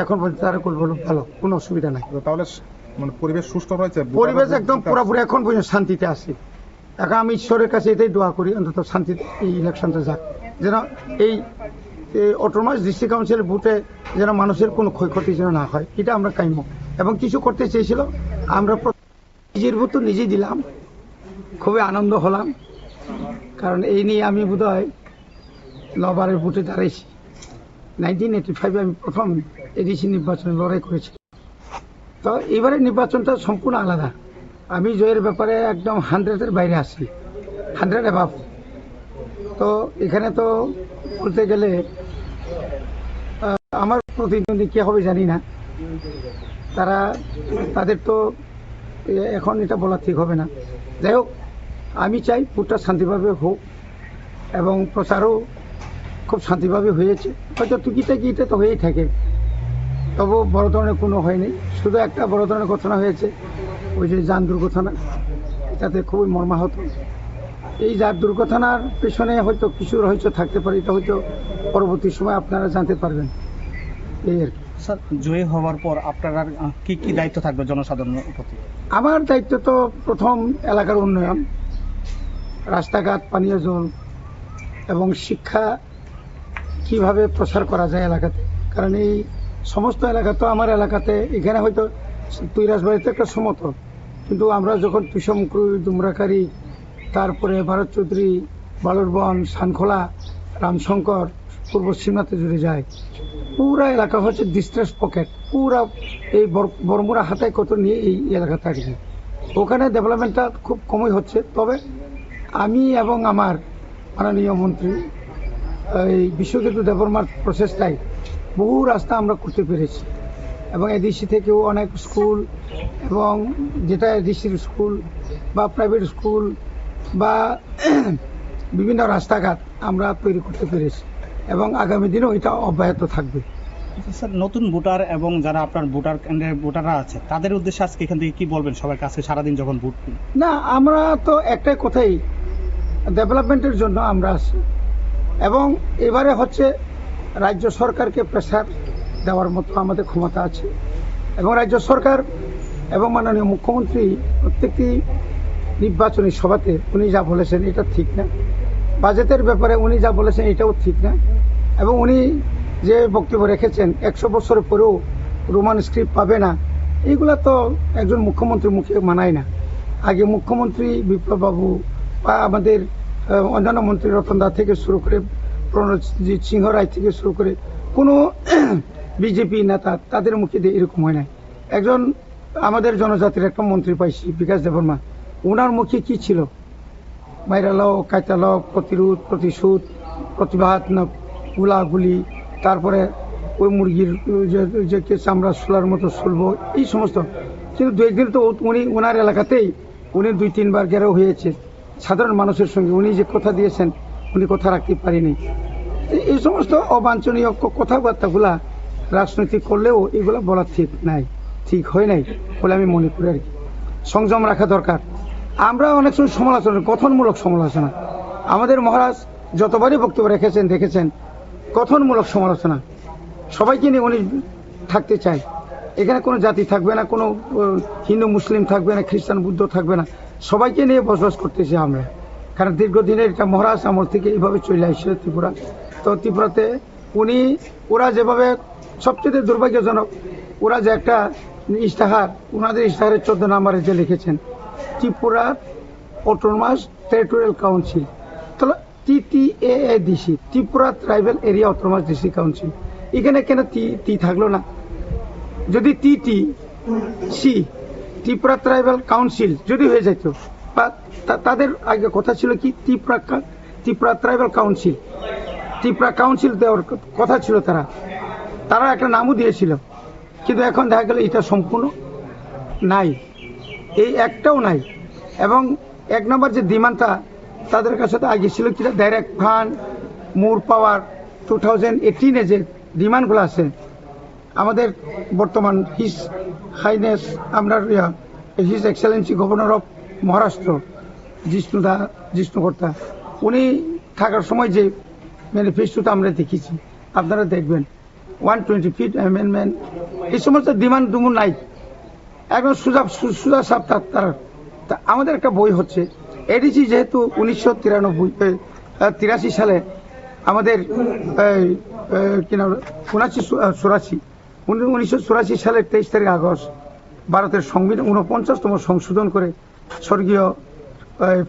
S3: এখন পর্যন্ত তারা বলো ভালো, কোনো অসুবিধা নাই।
S4: তাহলে পরিবেশ সুষ্ঠু রয়েছে,
S3: পরিবেশ একদম পুরোপুরি এখন পর্যন্ত শান্তিতে আছে। এখন আমি ঈশ্বরের কাছে এটাই দোয়া করি অন্তত শান্তিতে এই ইলেকশনটা যাক, যেন এই অটোনমাস ডিস্ট্রিক্ট কাউন্সিলের ভোটে যেন মানুষের কোনো ক্ষয়ক্ষতি যেন না হয়, এটা আমরা কাম্য। এবং কিছু করতে চেয়েছিল, আমরা নিজের ভোট তো নিজেই দিলাম, খুবই আনন্দ হলাম, কারণ এই নিয়ে আমি বোধহয় 9 বারের ভোটে দাঁড়িয়েছি। 1985 আমি প্রথম এডিসি নির্বাচনে লড়াই করেছি। তো এবারের নির্বাচনটা সম্পূর্ণ আলাদা। আমি জয়ের ব্যাপারে একদম 100-এর বাইরে আসি, 100 অ্যাবাভ। তো এখানে তো বলতে গেলে আমার প্রতিদ্বন্দ্বী কে হবে জানি না, তাদের তো এখন এটা বলা ঠিক হবে না। যাই হোক, আমি চাই ভোটটা শান্তিভাবে হোক এবং প্রচারও খুব শান্তিভাবে হয়েছে। হয়তো টুকিটাকিটা তো হয়েই থাকে, তবু বড় ধরনের কোনো হয়নি। শুধু একটা বড় ধরনের ঘটনা হয়েছে, ওই যে যান দুর্ঘটনা, এটাতে খুবই মর্মাহত। এই যান দুর্ঘটনার পেছনে হয়তো কিছু রহস্য থাকতে পারে, এটা হয়তো পরবর্তী সময় আপনারা জানতে পারবেন, এই আর কি।
S4: স্যার, জয়ী হওয়ার পর আপনারা কি কি দায়িত্ব থাকবে জনসাধারণের প্রতি?
S3: আমার দায়িত্ব তো প্রথম এলাকার উন্নয়ন, রাস্তাঘাট, পানীয় জল এবং শিক্ষা কিভাবে প্রসার করা যায় এলাকাতে। কারণ এই সমস্ত এলাকা তো আমার এলাকাতে, এখানে হয়তো তুইরাজবাড়িতে একটা সমতল, কিন্তু আমরা যখন তুষমকুই, ডুমরাকারি, তারপরে ভারত চৌধুরী, বালুরবন, শানখোলা, রামশঙ্কর, পূর্ব সীমাতে জুড়ে যায়, পুরা এলাকা হচ্ছে ডিস্ট্রেস পকেট। পুরা এই বরমুরা হাতায় কত নিয়ে এই এলাকাতে আর কি। ওখানে ডেভেলপমেন্টটা খুব কমই হচ্ছে। তবে আমি এবং আমার মাননীয় মন্ত্রী এই বিশ্বকেতু দেববর্মার প্রসেসটাই বহু রাস্তা আমরা করতে পেরেছি, এবং এডিসি থেকেও অনেক স্কুল, এবং যেটা এডিসির স্কুল বা প্রাইভেট স্কুল বা বিভিন্ন রাস্তাঘাট আমরা তৈরি করতে পেরেছি, এবং আগামী দিনেও এটা অব্যাহত থাকবে।
S4: স্যার, নতুন ভোটার এবং যারা আপনার ভোটাররা আছে তাদের উদ্দেশ্যে আজকে এখান থেকে কি বলবেন সবার কাছে সারাদিন যখন ভোট?
S3: না, আমরা তো একটাই কথাই, ডেভেলপমেন্টের জন্য আমরা আছি, এবং এবারে হচ্ছে রাজ্য সরকারকে প্রেসার দেওয়ার মতো আমাদের ক্ষমতা আছে, এবং রাজ্য সরকার এবং মাননীয় মুখ্যমন্ত্রী প্রত্যেকটি নির্বাচনী সভাতে উনি যা বলেছেন এটা ঠিক না, বাজেটের ব্যাপারে উনি যা বলেছেন এটাও ঠিক না, এবং উনি যে বক্তব্য রেখেছেন 100 বছরের পরেও রোমান স্ক্রিপ্ট পাবে না, এইগুলা তো একজন মুখ্যমন্ত্রীর মুখে মানায় না। আগে মুখ্যমন্ত্রী বিপ্লব বাবু বা আমাদের অন্যান্য মন্ত্রী রতন দা থেকে শুরু করে প্রণজিৎ সিংহ রায় থেকে শুরু করে কোনো বিজেপি নেতা তাদের মুখে দিয়ে এরকম হয় না। একজন আমাদের জনজাতির একটা মন্ত্রী পাইছি, বিকাশ দেববর্মা, ওনার মুখে কি ছিল? মাইরালাও, কায়তালাও, প্রতিরোধ, প্রতিশোধ, প্রতিবাদ, না গুলাগুলি, তারপরে ওই মুরগির যে চামড়া সোলার মতো শুলবো, এই সমস্ত। কিন্তু দু একদিন তো উনি ওনার এলাকাতেই উনি 2-3 বার ঘেরাও হয়েছে সাধারণ মানুষের সঙ্গে। উনি যে কথা দিয়েছেন উনি কথা রাখতে পারেনি। এই সমস্ত অবাঞ্ছনীয় কথাবার্তাগুলা রাজনৈতিক করলেও এগুলো বলা ঠিক হয় নাই বলে আমি মনে করি আর কি। সংযম রাখা দরকার। আমরা অনেক সময় সমালোচনা, গঠনমূলক সমালোচনা, আমাদের মহারাজ যতবারই বক্তব্য দেখেছেন গঠনমূলক সমালোচনা, সবাইকে নিয়ে উনি থাকতে চায়। এখানে কোনো জাতি থাকবে না, কোনো হিন্দু মুসলিম থাকবে না, খ্রিস্টান বুদ্ধ থাকবে না, সবাইকে নিয়ে বসবাস করতেছি আমরা। কারণ দীর্ঘদিনের এটা মহারাজ আমল থেকে এইভাবে চলে আসছে ত্রিপুরা। তো ত্রিপুরাতে ওরা যেভাবে, সবচেয়ে দুর্ভাগ্যজনক, ওরা যে একটা ইশতেহার, ওনাদের ইশতেহারের 14 নম্বরে যে লিখেছেন ত্রিপুরা অটোনমাস টেরিটোরিয়াল কাউন্সিল, তাহলে TTAADC, Tripura tribal area autonomous district council, এখানে কেন টি থাকলো না? যদি TTC, ত্রিপুরা ট্রাইবাল কাউন্সিল যদি হয়ে যেত, বা তাদের আগে কথা ছিল কি Tripura tribal council, Tripura council দেওয়ার কথা ছিল, তারা একটা নামও দিয়েছিল, কিন্তু এখন দেখা গেল এটা সম্পূর্ণ নাই, এই একটাও নাই। এবং 1 নম্বর যে ডিমান্ডটা তাদের কাছে তো আগে ছিল কিনা ডাইরেক্ট ফান্ড মোর পাওয়ার 2018 যে ডিমান্ডগুলো আছে আমাদের বর্তমান হিজ হাইনেস আপনার his excellency governor of Maharashtra জিষ্ণুকর্তা উনি থাকার সময় যে ম্যানিফেস্টোটা আমরা দেখেছি, আপনারা দেখবেন 120 ফিট অ্যামেন্ডমেন্ট, এই সমস্ত ডিমান্ড দুমুন নাই, একদম সুজা সাপ তারা। তা আমাদের একটা বই হচ্ছে এডিসি, যেহেতু 1983 সালে আমাদের 1984 সালের 23 তারিখ আগস্ট ভারতের সংবিধান 49তম সংশোধন করে স্বর্গীয়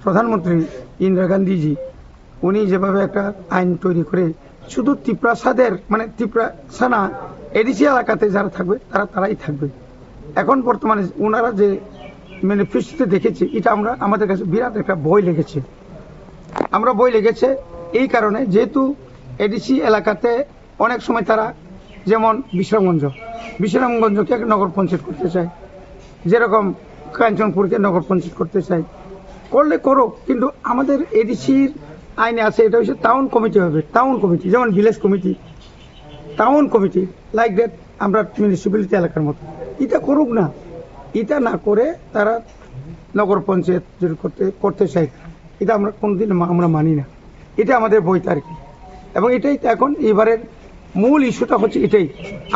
S3: প্রধানমন্ত্রী ইন্দিরা গান্ধীজি উনি যেভাবে একটা আইন তৈরি করে শুধু ত্রিপ্রাসাদের মানে ত্রিপ্রাসানা এডিসি এলাকাতে যারা থাকবে তারাই থাকবে। এখন বর্তমানে ওনারা যে ম্যানিফেস্টোতে দেখেছি, এটা আমাদের কাছে বিরাট একটা বই লেগেছে। এই কারণে যেহেতু এডিসি এলাকাতে অনেক সময় তারা যেমন বিশ্রামগঞ্জকে নগর পঞ্চায়েত করতে চায়, যেরকম কাঞ্চনপুরকে নগর পঞ্চায়েত করতে চায়, করলে করুক, কিন্তু আমাদের এডিসির আইনে আছে এটা হচ্ছে টাউন কমিটি হবে, টাউন কমিটি যেমন village committee, town committee like that আমরা মিউনিসিপ্যালিটি এলাকার মতো। এটা করুক না, এটা না করে তারা নগর পঞ্চায়েত যদি করতে চাই, এটা আমরা কোনোদিন আমরা মানি না, এটা আমাদের বইতে আর কি। এবং এটাই এখন এবারের মূল ইস্যুটা হচ্ছে এটাই,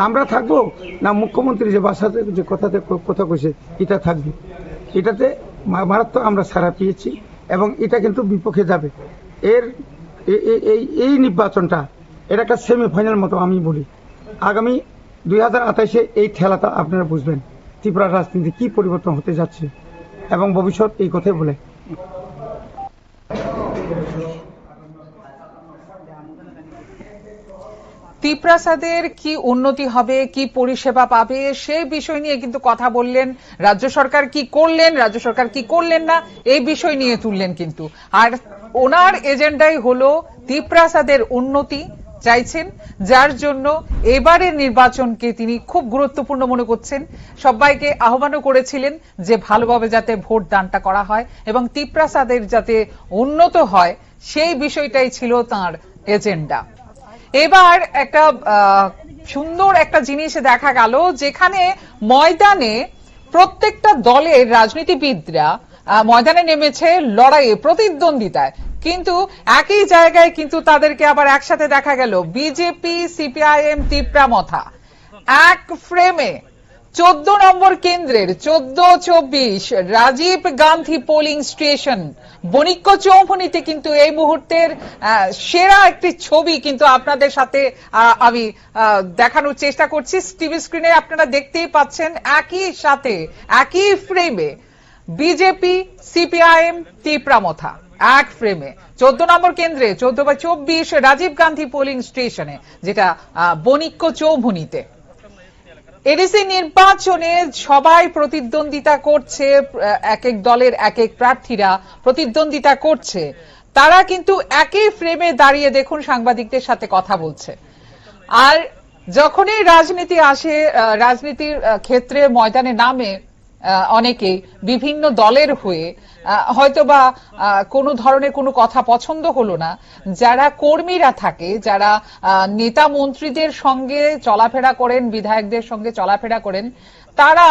S3: আমরা থাকবো না মুখ্যমন্ত্রী যে বাসাতে যে কথা কইছে এটা থাকবে। এটাতে মারাত্মক আমরা সাড়া পেয়েছি এবং এটা কিন্তু বিপক্ষে যাবে। এই নির্বাচনটা এটা একটা সেমিফাইনাল মতো আমি বলি। আগামী 2028-এ এই ঠেলাটা আপনারা বুঝবেন ত্রিপুরার রাজনীতি কি পরিবর্তন হতে যাচ্ছে এবং ভবিষ্যৎ এই কথাই বলে।
S2: ত্রিপ্রাসাদের কি উন্নতি হবে, কি পরিষেবা পাবে, সেই বিষয় নিয়ে কিন্তু কথা বললেন। রাজ্য সরকার কি করলেন, রাজ্য সরকার কি করলেন না, এই বিষয় নিয়ে তুললেন কিন্তু। আর ওনার এজেন্ডাই হলো ত্রিপ্রাসাদের উন্নতি চাইছেন, যার জন্য এবারের নির্বাচনকে তিনি খুব গুরুত্বপূর্ণ মনে করছেন। সবাইকে আহ্বানও করেছিলেন যে ভালোভাবে যাতে ভোট দানটা করা হয় এবং ত্রিপ্রাসাদের যাতে উন্নত হয়, সেই বিষয়টাই ছিল তার এজেন্ডা। এবার একটা সুন্দর একটা জিনিস দেখা গেল, যেখানে ময়দানে প্রত্যেকটা দলের রাজনীতিবিদরা ময়দানে নেমেছে লড়াইয়ে, প্রতিদ্বন্দ্বিতায়, কিন্তু একই জায়গায় কিন্তু তাদেরকে আবার একসাথে দেখা গেল বিজেপি, সিপিআইএম, ত্রিপ্রামথা এক ফ্রেমে 14 নম্বর কেন্দ্রের 14-24 রাজীব গান্ধী পোলিং স্টেশন বণিক্য চৌমুহনীতে কিন্তু এই মুহূর্তের সেরা একটি ছবি কিন্তু আপনাদের সাথে আমি দেখানোর চেষ্টা করছি। টিভি স্ক্রিনে আপনারা দেখতেই পাচ্ছেন একই সাথে একই ফ্রেমে বিজেপি, সিপিআইএম, ত্রিপ্রামথা এক ফ্রেমে 14 নম্বর কেন্দ্রে 14/24 রাজীব গান্ধী পোলিং স্টেশনে, যেটা বণিক্য চৌমুহনীতে। এডিসি নির্বাচনে সবাই প্রতিদ্বন্দ্বিতা করছে, এক এক দলের এক এক প্রার্থীরা প্রতিদ্বন্দ্বিতা করছে, তারা কিন্তু একই ফ্রেমে দাঁড়িয়ে দেখুন সাংবাদিকদের সাথে কথা বলছে। আর যখনই রাজনীতি আসে, রাজনীতির ক্ষেত্রে ময়দানে নামে অনেকেই বিভিন্ন দলের হয়ে, হয়তোবা কোনো ধরনের কোনো কথা পছন্দ হলো না, যারা কর্মীরা থাকে, যারা নেতা মন্ত্রীদের সঙ্গে চলাফেরা করেন, বিধায়কদের সঙ্গে চলাফেরা করেন, তারা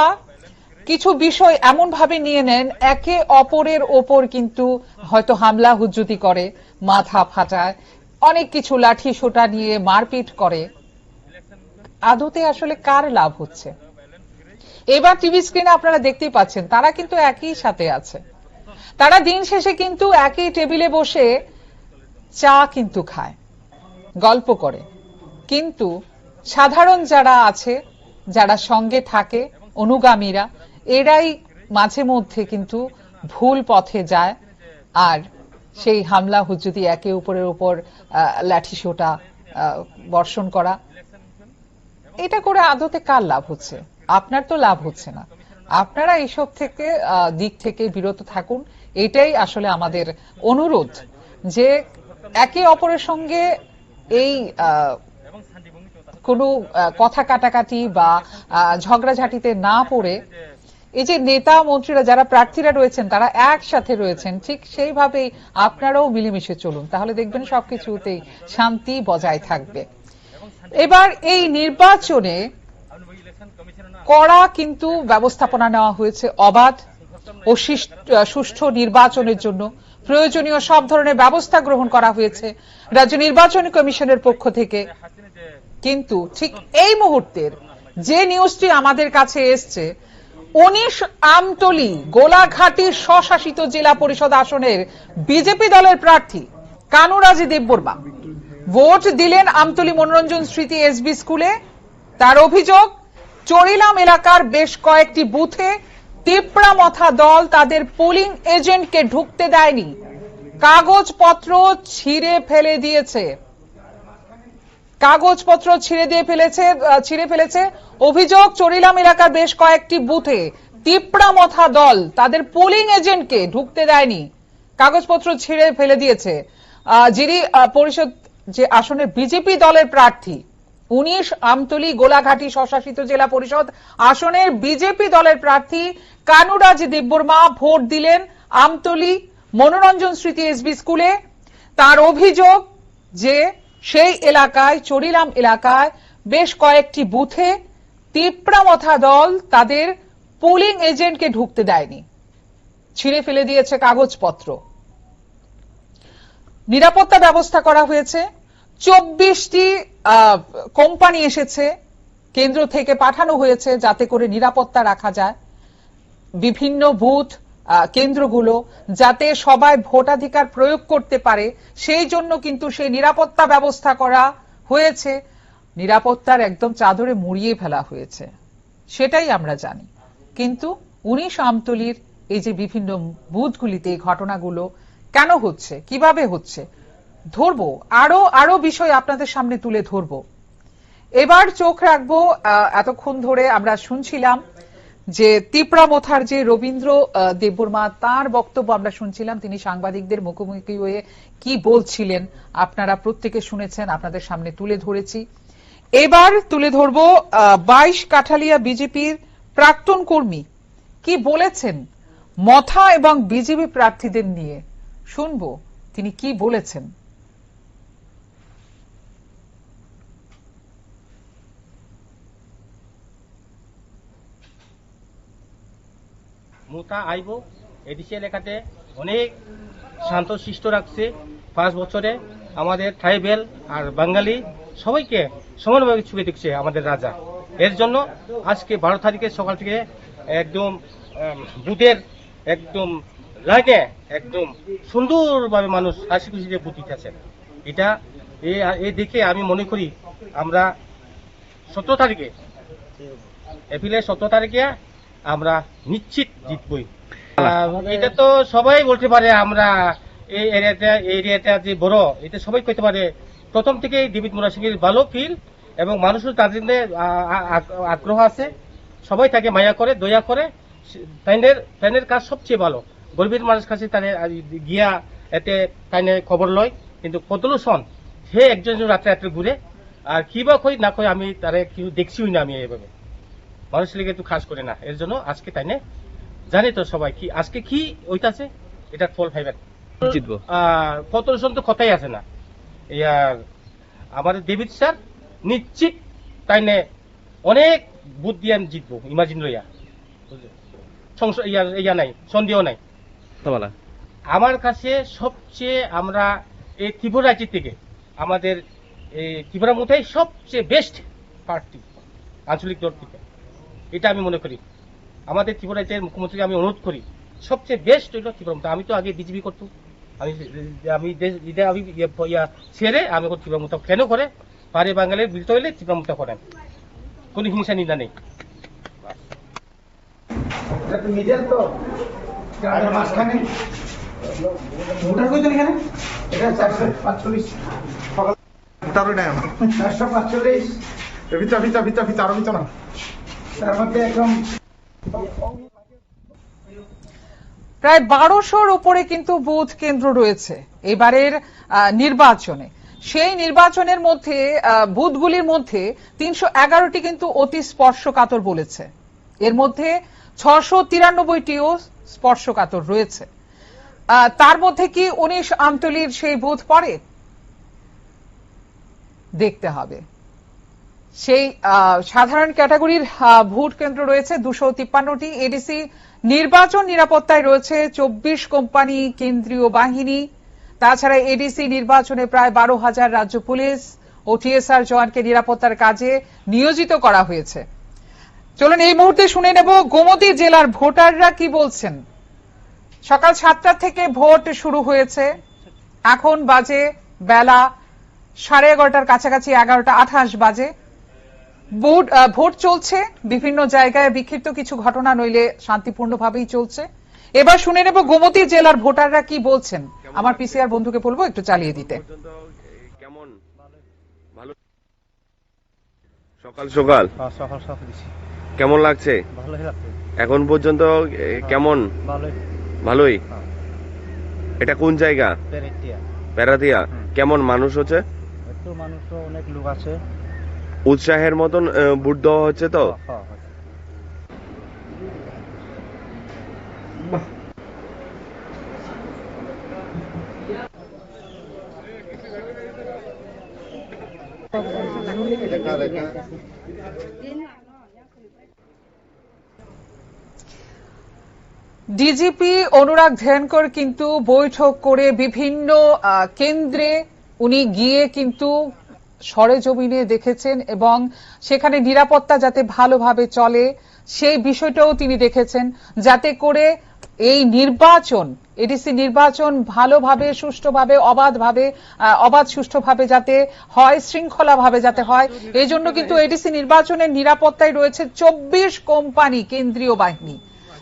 S2: কিছু বিষয় এমন ভাবে নিয়ে নেন, একে অপরের ওপর কিন্তু হয়তো হামলা হুজ্জুতি করে, মাথা ফাটায়, অনেক কিছু লাঠি সোটা নিয়ে মারপিট করে। আদতে আসলে কার লাভ হচ্ছে? এবার টিভি স্ক্রিনে আপনারা দেখতেই পাচ্ছেন তারা কিন্তু একই সাথে আছে, তারা দিন শেষে কিন্তু একই টেবিলে বসে চা কিন্তু খায়, গল্প করে, কিন্তু সাধারণ যারা আছে, যারা সঙ্গে থাকে, অনুগামীরা, এরাই মাঝে মধ্যে কিন্তু ভুল পথে যায় আর সেই হামলা হুজ্জুতি, একে অপরের উপর লাঠি সোটা বর্ষণ করা, এটা করে আদতে কার লাভ হচ্ছে? আপনার তো লাভ হচ্ছে না। আপনারা এইসব থেকে দিক থেকে বিরত থাকুন, এটাই আসলে আমাদের অনুরোধ, যে একে অপরের সঙ্গে এই কোনো কথা কাটাকাটি বা ঝগড়াঝাটিতে না পড়ে এই যে নেতা মন্ত্রীরা যারা প্রার্থীরা রয়েছেন তারা একসাথে রয়েছেন, ঠিক সেইভাবেই আপনারাও মিলেমিশে চলুন, তাহলে দেখবেন সবকিছুতেই শান্তি বজায় থাকবে। এবার এই নির্বাচনে কড়া কিন্তু ব্যবস্থাপনা নেওয়া হয়েছে। অবাধ ও সুষ্ঠু নির্বাচনের জন্য প্রয়োজনীয় সব ধরনের ব্যবস্থা গ্রহণ করা হয়েছে রাজ্য নির্বাচন কমিশনের পক্ষ থেকে। কিন্তু ঠিক এই মুহূর্তের যে নিউজটি আমাদের কাছে এসছে, 19 আমতলী গোলাঘাটি স্বশাসিত জেলা পরিষদ আসনের বিজেপি দলের প্রার্থী কানুরাজি দেববর্মা ভোট দিলেন আমতলী মনোরঞ্জন স্মৃতি এসবি স্কুলে। তার অভিযোগ, চরিলাম এলাকার বেশ কয়েকটি বুথে তিপ্রামথা দল তাদের পোলিং এজেন্টকে ঢুকতে দেয়নি, কাগজপত্র ছিঁড়ে ফেলে দিয়েছে। কাগজপত্র ছিঁড়ে ফেলেছে। অভিযোগ, চরিলাম এলাকার বেশ কয়েকটি বুথে তিপ্রামথা দল তাদের পোলিং এজেন্টকে ঢুকতে দেয়নি, কাগজপত্র ছিঁড়ে ফেলে দিয়েছে। যিনি পরিষদ যে আসনের বিজেপি দলের প্রার্থী 19 আমতলী গোলাঘাটি স্বশাসিত জেলা পরিষদ আসনের বিজেপি দলের প্রার্থী কানুরাজি দেববর্মা ভোট দিলেন আমতলী মনোরঞ্জন স্মৃতি এসবি স্কুলে। তার অভিযোগ যে সেই এলাকায়, চরিলাম এলাকায় বেশ কয়েকটি বুথে তিপ্রামথা দল তাদের পোলিং এজেন্টকে ঢুকতে দেয়নি, ছিঁড়ে ফেলে দিয়েছে কাগজপত্র। নিরাপত্তা ব্যবস্থা করা হয়েছে। 24টি কোম্পানি এসেছে, কেন্দ্র থেকে পাঠানো হয়েছে যাতে করে নিরাপত্তা রাখা যায় বিভিন্ন বুথ কেন্দ্রগুলো, যাতে সবাই ভোটাধিকার প্রয়োগ করতে পারে, সেই জন্য কিন্তু সেই নিরাপত্তা ব্যবস্থা করা হয়েছে। নিরাপত্তার একদম চাদরে মুড়িয়ে ফেলা হয়েছে, সেটাই আমরা জানি। কিন্তু 19 আমতলীর এই যে বিভিন্ন বুথগুলিতে এই ঘটনাগুলো কেন হচ্ছে, কিভাবে হচ্ছে, ধরবো, আরো বিষয় আপনাদের সামনে তুলে ধরবো। এবার চোখ রাখবো, এতক্ষণ ধরে আমরা শুনছিলাম যে তিপ্রামথার যে রবীন্দ্র দেববর্মা, তার বক্তব্য আমরা শুনছিলাম। তিনি সাংবাদিকদের মুখোমুখি হয়ে কি বলছিলেন আপনারা প্রত্যেকে শুনেছেন, আপনাদের সামনে তুলে ধরেছি। এবার তুলে ধরবো 22 কাঠালিয়া বিজেপির প্রাক্তন কর্মী কি বলেছেন মথা এবং বিজেপি প্রার্থীদের নিয়ে। শুনবো তিনি কি বলেছেন।
S5: মুতা আইব এডিসি এলাকাতে অনেক শান্তশিষ্ট রাখছে। 5 বছরে আমাদের ট্রাইবেল আর বাঙালি সবাইকে সমানভাবে ছুঁয়ে দিচ্ছে আমাদের রাজা। এর জন্য আজকে 12 তারিখে সকাল থেকে একদম বুথের একদম লাগে একদম সুন্দরভাবে মানুষ হাসি খুশিতে বুথ দিতেছে। এটা এই দেখে আমি মনে করি আমরা 17 তারিখে এপ্রিলের 17 তারিখে আমরা নিশ্চিত জিতবই। এটা তো সবাই বলতে পারে, আমরা এই এরিয়াটা যে বড়, এটা সবাই কইতে পারে। প্রথম থেকেই ডেভিড মোরা সিংয়ের ভালো ফিল এবং মানুষের তাদের আগ্রহ আছে, সবাই তাকে মায়া করে, দয়া করে। তাইনের কাজ সবচেয়ে ভালো, গরিবের মানুষ কাছে তাদের গিয়া এতে তাইনে খবর লয়। কিন্তু কতলুসন সে একজন রাত্রে ঘুরে, আর কি বা কই না কই আমি তারে কেউ দেখছিই না আমি এইভাবে মানুষের লিগে একটু খাস করে না। এর জন্য আজকে তাইনে জানি তো সবাই কি আজকে কি ওইটাছে, এটা ফল ফাইবার জিতবো। কতলুসন তো কথাই আছে না। ইয়ার আমাদের ডেভিড স্যার নিশ্চিত তাইনে অনেক বুদ্ধ দিয়ে জিতবো, ইমাজিন লইয়া ইয়া নাই, সন্দেহ নাই। আমার কাছে সবচেয়ে আমরা এই ত্রিপুরা রাজ্য থেকে আমাদের এই ত্রিপুরা মধ্যেই সবচেয়ে বেস্ট পার্টি আঞ্চলিক দল থেকে, এটা আমি মনে করি। আমাদের ত্রিপুরা রাজ্যের মুখ্যমন্ত্রীকে আমি অনুরোধ করি, সবচেয়ে বেস্ট হইল ত্রিপুরা মধ্যে। আমি তো আগে বিজেপি করতো, আমি ছেড়ে আমি ত্রিপুরা মতো কেন করে পারে বাঙালির বিলতে হইলে ত্রিপুরা মতো করেন, কোনো হিংসা নিন্দা নেই।
S2: প্রায় 1200-র উপরে কিন্তু বুথ কেন্দ্র রয়েছে এবারের নির্বাচনে। সেই নির্বাচনের মধ্যে বুথগুলির মধ্যে 311টি কিন্তু অতি স্পর্শকাতর বলেছে। এর মধ্যে 693টিও স্পর্শকাতর রয়েছে। তার মধ্যে কি 19 আমতলীর সেই বুথ পড়ে? দেখতে হবে। সেই সাধারণ ক্যাটাগরির ভোট কেন্দ্র রয়েছে 253টি। এডিসি নির্বাচন নিরাপত্তায় রয়েছে 24 কোম্পানি কেন্দ্রীয় বাহিনী। তাছাড়া এডিসি নির্বাচনে প্রায় 12,000 রাজ্য পুলিশ ও টিএসআর জওয়ানকে নিরাপত্তার কাজে নিয়োজিত করা হয়েছে। চলুন এই মুহূর্তে শুনে নেব গোমতী জেলার ভোটাররা কি বলছেন। সকাল 7টা থেকে ভোট শুরু হয়েছে। এখন বাজে বেলা 11:30 কাছাকাছি, 11:28 বাজে। ভোট চলছে বিভিন্ন জায়গায়, বিক্ষিপ্ত কিছু ঘটনা নইলে শান্তিপূর্ণভাবেই চলছে। এবার শুনে নেব গোমতী জেলার ভোটাররা কি বলছেন। আমার পিসিআর বন্ধুকে বলবো একটু চালিয়ে দিতে।
S6: কেমন? ভালো। সকাল সকাল কেমন লাগছে? এখন পর্যন্ত কেমন? ভালোই। এটা কোন জায়গা? পেরাতিয়া। কেমন মানুষ হচ্ছে?
S5: মানুষ অনেক লোক আছে,
S6: উৎসাহের মতন ভোট দেওয়া হচ্ছে তো?
S2: ডিজিপি অনুরাগ ধ্যানকর কিন্তু বৈঠক করে বিভিন্ন কেন্দ্রে উনি গিয়ে কিন্তু সরেজমিনে দেখেছেন এবং সেখানে নিরাপত্তা যাতে ভালোভাবে চলে সেই বিষয়টাও তিনি দেখেছেন, যাতে করে এই নির্বাচন, এডিসি নির্বাচন ভালোভাবে, সুষ্ঠুভাবে, অবাধ সুষ্ঠুভাবে যাতে হয়, শৃঙ্খলাভাবে যাতে হয়। এই জন্য কিন্তু এডিসি নির্বাচনের নিরাপত্তায় রয়েছে 24 কোম্পানি কেন্দ্রীয় বাহিনী।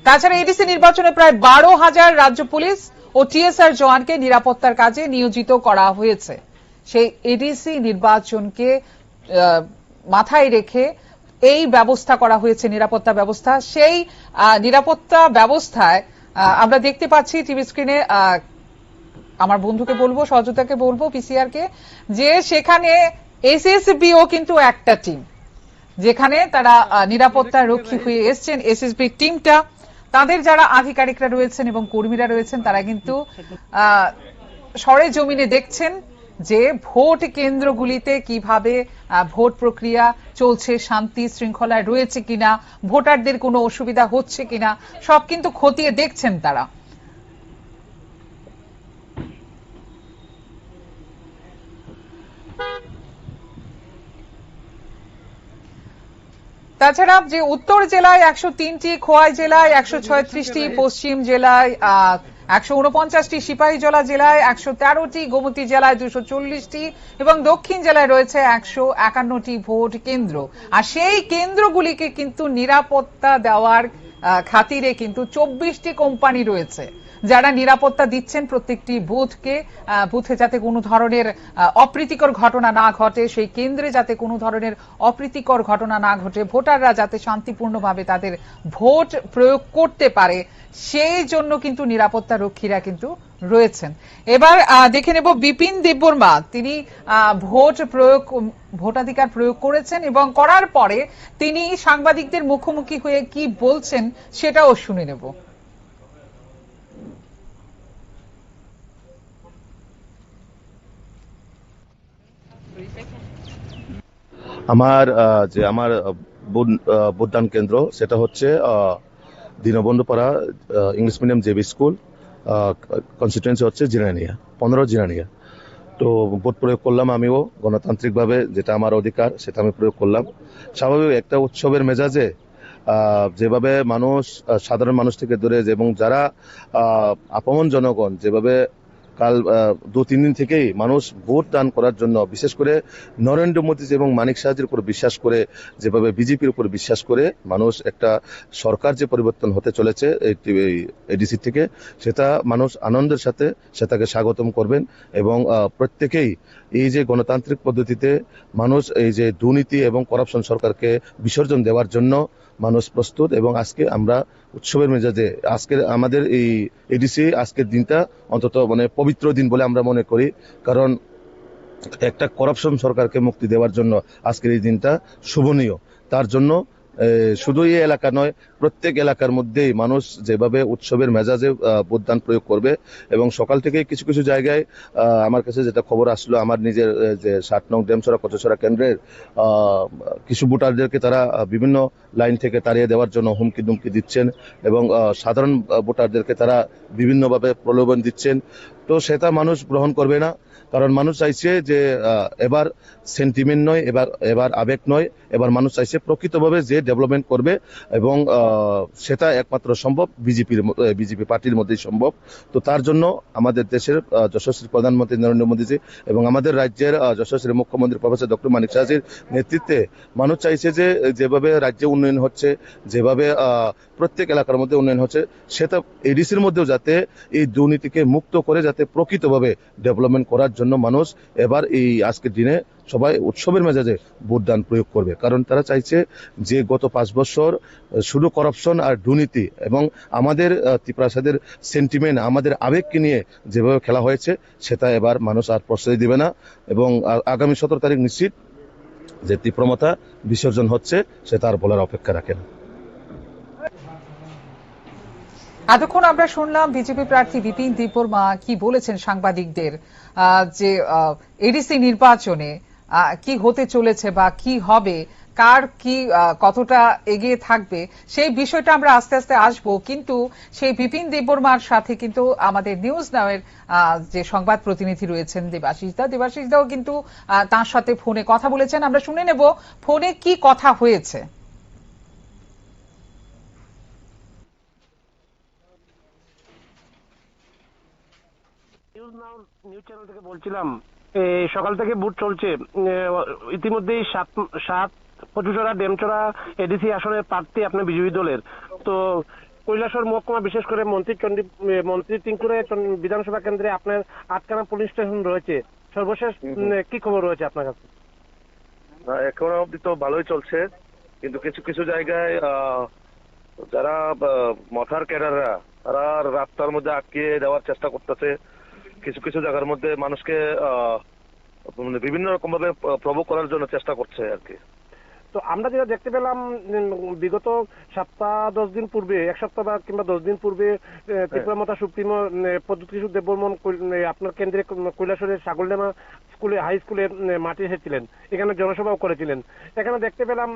S2: তাছাড়া এডিসি নির্বাচনে প্রায় 12,000 রাজ্য পুলিশ ও টিএসআর জওয়ানকে নিরাপত্তার কাজে নিয়োজিত করা হয়েছে। সেই এডিসি নির্বাচনকে মাথায় রেখে এই ব্যবস্থা করা হয়েছে, নিরাপত্তা ব্যবস্থা। সেই নিরাপত্তা ব্যবস্থায় আমরা দেখতে পাচ্ছি টিভি স্ক্রিনে, আমার বন্ধুকে বলবো, সহযোগিতাকে বলবো, পিসিআর কে, যে সেখানে এসএসবিও কিন্তু একটা টিম, যেখানে তারা নিরাপত্তা রক্ষী হয়ে এসছেন। এসএসবি টিমটা, তাদের যারা আধিকারিকরা রয়েছেন এবং কর্মীরা রয়েছেন, তারা কিন্তু সরেজমিনে দেখছেন যে ভোট কেন্দ্রগুলিতে কিভাবে ভোট প্রক্রিয়া চলছে, শান্তি শৃঙ্খলায় রয়েছে কিনা, ভোটারদের কোনো অসুবিধা হচ্ছে কিনা, সব কিন্তু খতিয়ে দেখছেন তারা। তাছাড়া যে উত্তর জেলায় 103টি, খোয়াই জেলায় 136টি, পশ্চিম জেলায় 149টি, সিপাহীজলা জেলায় 113টি, গোমতী জেলায় 240টি এবং দক্ষিণ জেলায় রয়েছে 151টি ভোট কেন্দ্র। আর সেই কেন্দ্রগুলিকে কিন্তু নিরাপত্তা দেওয়ার খাতিরে কিন্তু 24টি কোম্পানি রয়েছে যারা নিরাপত্তা দিচ্ছেন প্রত্যেকটি বুথে, যাতে কোনো ধরনের অপ্রীতিকর ঘটনা না ঘটে, সেই কেন্দ্রে যাতে কোনো ধরনের অপ্রীতিকর ঘটনা না ঘটে, ভোটাররা যাতে শান্তিপূর্ণভাবে তাদের ভোট প্রয়োগ করতে পারে, সেই জন্য কিন্তু নিরাপত্তা রক্ষীরা কিন্তু রয়েছেন। এবার দেখে নেব বিপিন দেববর্মা, তিনি ভোটাধিকার প্রয়োগ করেছেন এবং করার পরে তিনি সাংবাদিকদের মুখোমুখি হয়ে কি বলছেন সেটাও শুনে নেব।
S7: আমার ভোটদান কেন্দ্র সেটা হচ্ছে Dinabandhupara English medium JB school, constituency হচ্ছে জিরানিয়া, 15 জিরানিয়া। তো ভোট প্রয়োগ করলাম আমিও গণতান্ত্রিকভাবে, যেটা আমার অধিকার সেটা আমি প্রয়োগ করলাম। স্বাভাবিক একটা উৎসবের মেজাজে যেভাবে মানুষ, সাধারণ মানুষ থেকে ধরে এবং যারা আপন জনগণ, যেভাবে কাল 2-3 দিন থেকেই মানুষ ভোট দান করার জন্য, বিশেষ করে নরেন্দ্র মোদী এবং মানিক সাহাজির উপর বিশ্বাস করে, যেভাবে বিজেপির উপর বিশ্বাস করে মানুষ একটা সরকার যে পরিবর্তন হতে চলেছে এডিসি থেকে, সেটা মানুষ আনন্দের সাথে সেটাকে স্বাগতম করবেন এবং প্রত্যেকেই এই যে গণতান্ত্রিক পদ্ধতিতে মানুষ এই যে দুর্নীতি এবং করাপশন সরকারকে বিসর্জন দেওয়ার জন্য মানুষ প্রস্তুত। এবং আজকে আমরা উৎসবের মেজাজে, আজকের আমাদের এই এডিসি আজকের দিনটা অন্তত মানে পবিত্র দিন বলে আমরা মনে করি, কারণ একটা করাপশন সরকারকে মুক্তি দেওয়ার জন্য আজকের এই দিনটা শুভনীয়। তার জন্য শুধু এই এলাকা নয়, প্রত্যেক এলাকার মধ্যেই মানুষ যেভাবে উৎসবের মেজাজে ভোটদান প্রয়োগ করবে এবং সকাল থেকে কিছু কিছু জায়গায় আমার কাছে যেটা খবর আসলো, আমার নিজের যে 7 নং ডেমছড়া কচুছড়া কেন্দ্রের কিছু ভোটারদেরকে তারা বিভিন্ন লাইন থেকে তাড়িয়ে দেওয়ার জন্য হুমকি দুমকি দিচ্ছেন এবং সাধারণ ভোটারদেরকে তারা বিভিন্নভাবে প্রলোভন দিচ্ছেন। তো সেটা মানুষ গ্রহণ করবে না, কারণ মানুষ চাইছে যে এবার সেন্টিমেন্ট নয়, এবার আবেগ নয়, এবার মানুষ চাইছে প্রকৃতভাবে যে ডেভেলপমেন্ট করবে এবং সেটা একমাত্র সম্ভব বিজেপি পার্টির মধ্যেই সম্ভব। তো তার জন্য আমাদের দেশের যশস্বী প্রধানমন্ত্রী নরেন্দ্র মোদীজি এবং আমাদের রাজ্যের যশস্বী মুখ্যমন্ত্রী প্রফেসর ডক্টর মানিক সাহাজির নেতৃত্বে মানুষ চাইছে যে যেভাবে রাজ্যে উন্নয়ন হচ্ছে, যেভাবে প্রত্যেক এলাকার মধ্যে উন্নয়ন হচ্ছে, সেটা এডিসির মধ্যেও যাতে এই দুর্নীতিকে মুক্ত করে যাতে প্রকৃতভাবে ডেভেলপমেন্ট করার জন্য মানুষ এবার এই আজকের দিনে সবাই উৎসবের মেজাজে ভোটদান প্রয়োগ করবে। কারণ তারা চাইছে যে গত 5 বছর শুধু করাপশন আর দুর্নীতি এবং আমাদের ত্রিপ্রাসাদের সেন্টিমেন্ট, আমাদের আবেগকে নিয়ে যেভাবে খেলা হয়েছে, সেটা এবার মানুষ আর প্রশ্রয় দিবে না এবং আগামী 17 তারিখ নিশ্চিত যে তীব্রমতা বিসর্জন হচ্ছে, সেটা আর বলার অপেক্ষা রাখে না।
S2: এতক্ষণ আমরা শুনলাম বিজেপি প্রার্থী বিপিন দেববর্মা কি বলেছেন সাংবাদিকদের, যে এডিসি নির্বাচনে কি হতে চলেছে বা কি হবে, কার কি কতটা এগিয়ে থাকবে, সেই বিষয়টা আমরা আস্তে আস্তে আসবো। কিন্তু সেই বিপিন দেববর্মার সাথে কিন্তু আমাদের নিউজ নাওয়ের যে সংবাদ প্রতিনিধি রয়েছেন দেবাশিসদাও কিন্তু তার সাথে ফোনে কথা বলেছেন। আমরা শুনে নেব ফোনে কি কথা হয়েছে।
S8: নিউজ চ্যানেল থেকে বলছিলাম, সকাল থেকে বুট চলছে। ইতিমধ্যেই 7 কচুছড়া ডেমছড়া এডিসি আসনের প্রার্থী আপনার বিজেপি দলের। তো কৈলাসহর মহকুমা, বিশেষ করে মন্ত্রী তিনকুরে বিধানসভা কেন্দ্রে আপনার আটখানা পুলিশ স্টেশন রয়েছে। সর্বশেষ কি খবর রয়েছে আপনার কাছে?
S7: এখনো অব্দি তো ভালোই চলছে, কিন্তু কিছু কিছু জায়গায় যারা মথার ক্যাডাররা তারা রাস্তার মধ্যে আটকে দেওয়ার চেষ্টা করতেছে। কিছু কিছু জায়গার মধ্যে মানুষকে বিভিন্ন রকম ভাবে প্রভোগ করার জন্য চেষ্টা করছে আর কি।
S8: তো আমরা যেটা দেখতে পেলাম বিগত 7-10 দিন পূর্বে, 1 সপ্তাহ বা কিংবা 10 দিন পূর্বে ত্রিপুরা সুপ্রিমো প্রদ্যুৎ কিশোর দেববর্মন আপনার কেন্দ্রে কৈলাসহরের সাগরডাঙ্গা স্কুলে, হাই স্কুলে মাটি এসেছিলেন, এখানে জনসভাও করেছিলেন। এখানে দেখতে পেলাম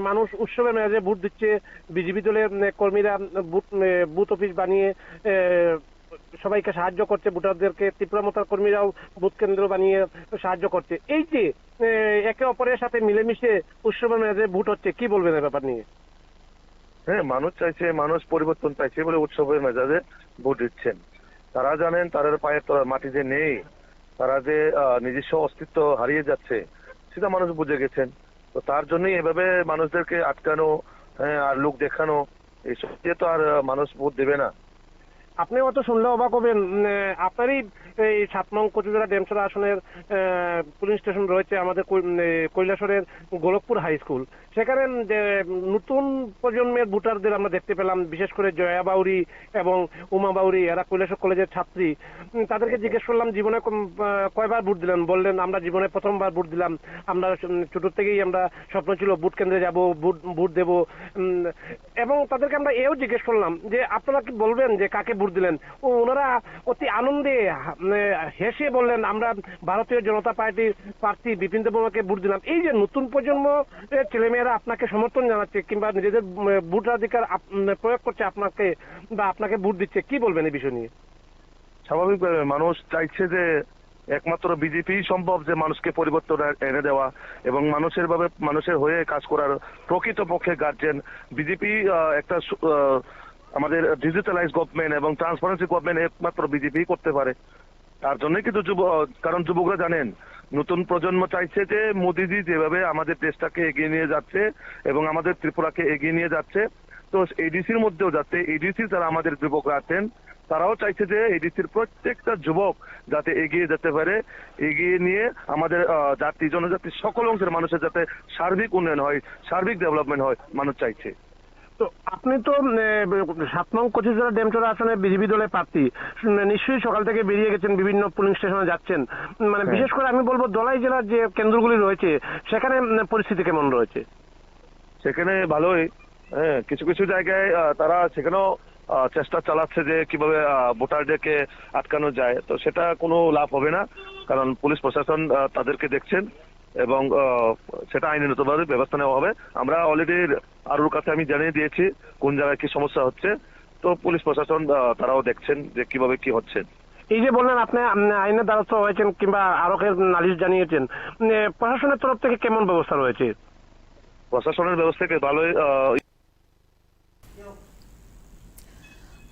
S8: মানুষ উৎসবের মেজাজে ভোট দিচ্ছে। বিজেপি দলের কর্মীরা বুথ অফিস বানিয়ে সবাইকে সাহায্য করছে, ভোটারদেরকে। ত্রিপুরা মোতার কর্মীরাও বুথ কেন্দ্র বানিয়ে সাহায্য করছে। এই যে একে অপরের সাথে মিলেমিশে উৎসবের মেজাজে ভোট হচ্ছে, কি বলবেন এই ব্যাপার নিয়ে?
S7: হ্যাঁ, মানুষ চাইছে, মানুষ পরিবর্তন চাইছে বলে উৎসবের মেজাজে ভোট দিচ্ছেন। তারা জানেন তাদের পায়ের তলার মাটি যে নেই, তারা যে নিজস্ব অস্তিত্ব হারিয়ে যাচ্ছে, সেটা মানুষ বুঝে গেছেন। তো তার জন্যই এভাবে মানুষদেরকে আটকানো, আর লোক দেখানো, এইসব দিয়ে তো আর মানুষ ভোট দেবে না।
S8: আপনি হয়তো শুনলে অবাক হবেন, আপনারই এই 7 নং কচুছড়া ডেমছড়া আসনের পুলিশ স্টেশন রয়েছে আমাদের কৈলাসহরের গোলকপুর হাই স্কুল। সেখানে নতুন প্রজন্মের ভোটারদের আমরা দেখতে পেলাম, বিশেষ করে জয়া বাউরি এবং উমা বাউরি, এরা কৈলাসহর কলেজের ছাত্রী। তাদেরকে জিজ্ঞেস করলাম জীবনে কয়বার ভোট দিলেন। বললেন আমরা জীবনে প্রথমবার ভোট দিলাম। আমরা ছোট থেকেই আমরা স্বপ্ন ছিল ভোট কেন্দ্রে যাব, ভোট দেব। এবং তাদেরকে আমরা এও জিজ্ঞেস করলাম যে আপনারা কি বলবেন যে কাকে ভোট দিলেন। ওনারা অতি আনন্দে হেসে বললেন আমরা ভারতীয় জনতা পার্টির প্রার্থী বিপিন দেববর্মাকে ভোট দিলাম। এই যে নতুন প্রজন্ম ছেলেমেয়েরা আপনাকে সমর্থন জানাচ্ছে কিংবা নিজেদের ভোটাধিকার প্রয়োগ করছে আপনাকে বা আপনাকে ভোট দিচ্ছে, কি বলবেন এই বিষয় নিয়ে?
S7: স্বাভাবিকভাবে মানুষ চাইছে যে একমাত্র বিজেপি সম্ভব যে মানুষকে পরিবর্তন এনে দেওয়া এবং মানুষের হয়ে কাজ করার প্রকৃতপক্ষে গার্জেন। বিজেপি একটা আমাদের ডিজিটালাইজ গভর্নমেন্ট এবং ট্রান্সপারেন্সি গভর্নমেন্ট একমাত্র বিজেপি করতে পারে। তার জন্যই কিন্তু কারণ যুবকরা জানেন, নতুন প্রজন্ম চাইছে যে মোদিজি যেভাবে আমাদের দেশটাকে এগিয়ে নিয়ে যাচ্ছে এবং আমাদের ত্রিপুরাকে এগিয়ে নিয়ে যাচ্ছে, তো এডিসির মধ্যেও যাতে এডিসি যারা আমাদের যুবকরা আছেন তারাও চাইছে যে এডিসির প্রত্যেকটা যুবক যাতে এগিয়ে যেতে পারে, এগিয়ে নিয়ে আমাদের জাতি জনজাতির সকল অংশের মানুষের যাতে সার্বিক উন্নয়ন হয়, সার্বিক ডেভেলপমেন্ট হয়, মানুষ চাইছে।
S8: তো তো আপনি তো 7 নং কচুজরা ডেমচরা আসনে বিজেপি দলের প্রার্থী, নিশ্চয়ই সকাল থেকে বেরিয়ে গেছেন, বিভিন্ন পোলিং স্টেশনে যাচ্ছেন। মানে বিশেষ করে আমি বলবো ধলাই জেলার যে কেন্দ্রগুলি রয়েছে সেখানে পরিস্থিতি কেমন রয়েছে?
S7: সেখানে ভালোই, হ্যাঁ, কিছু কিছু জায়গায় তারা সেখানেও চেষ্টা চালাচ্ছে যে কিভাবে ভোটারদেরকে আটকানো যায়। তো সেটা কোনো লাভ হবে না, কারণ পুলিশ প্রশাসন তাদেরকে দেখছেন এবং সেটা আইনগতভাবে ব্যবস্থা নেওয়া হবে। আমরা অলরেডি আরুর কাছে আমি জানিয়ে দিয়েছি কোন জায়গায় কি সমস্যা হচ্ছে, তো পুলিশ প্রশাসন তারাও দেখছেন যে কিভাবে কি হচ্ছে।
S8: এই যে বললেন আপনি আইনের দ্বারস্থ হয়েছেন কিংবা আরকের নালিশ জানিয়েছেন, প্রশাসনের তরফ থেকে কেমন ব্যবস্থা রয়েছে?
S7: প্রশাসনের ব্যবস্থা থেকে ভালোই।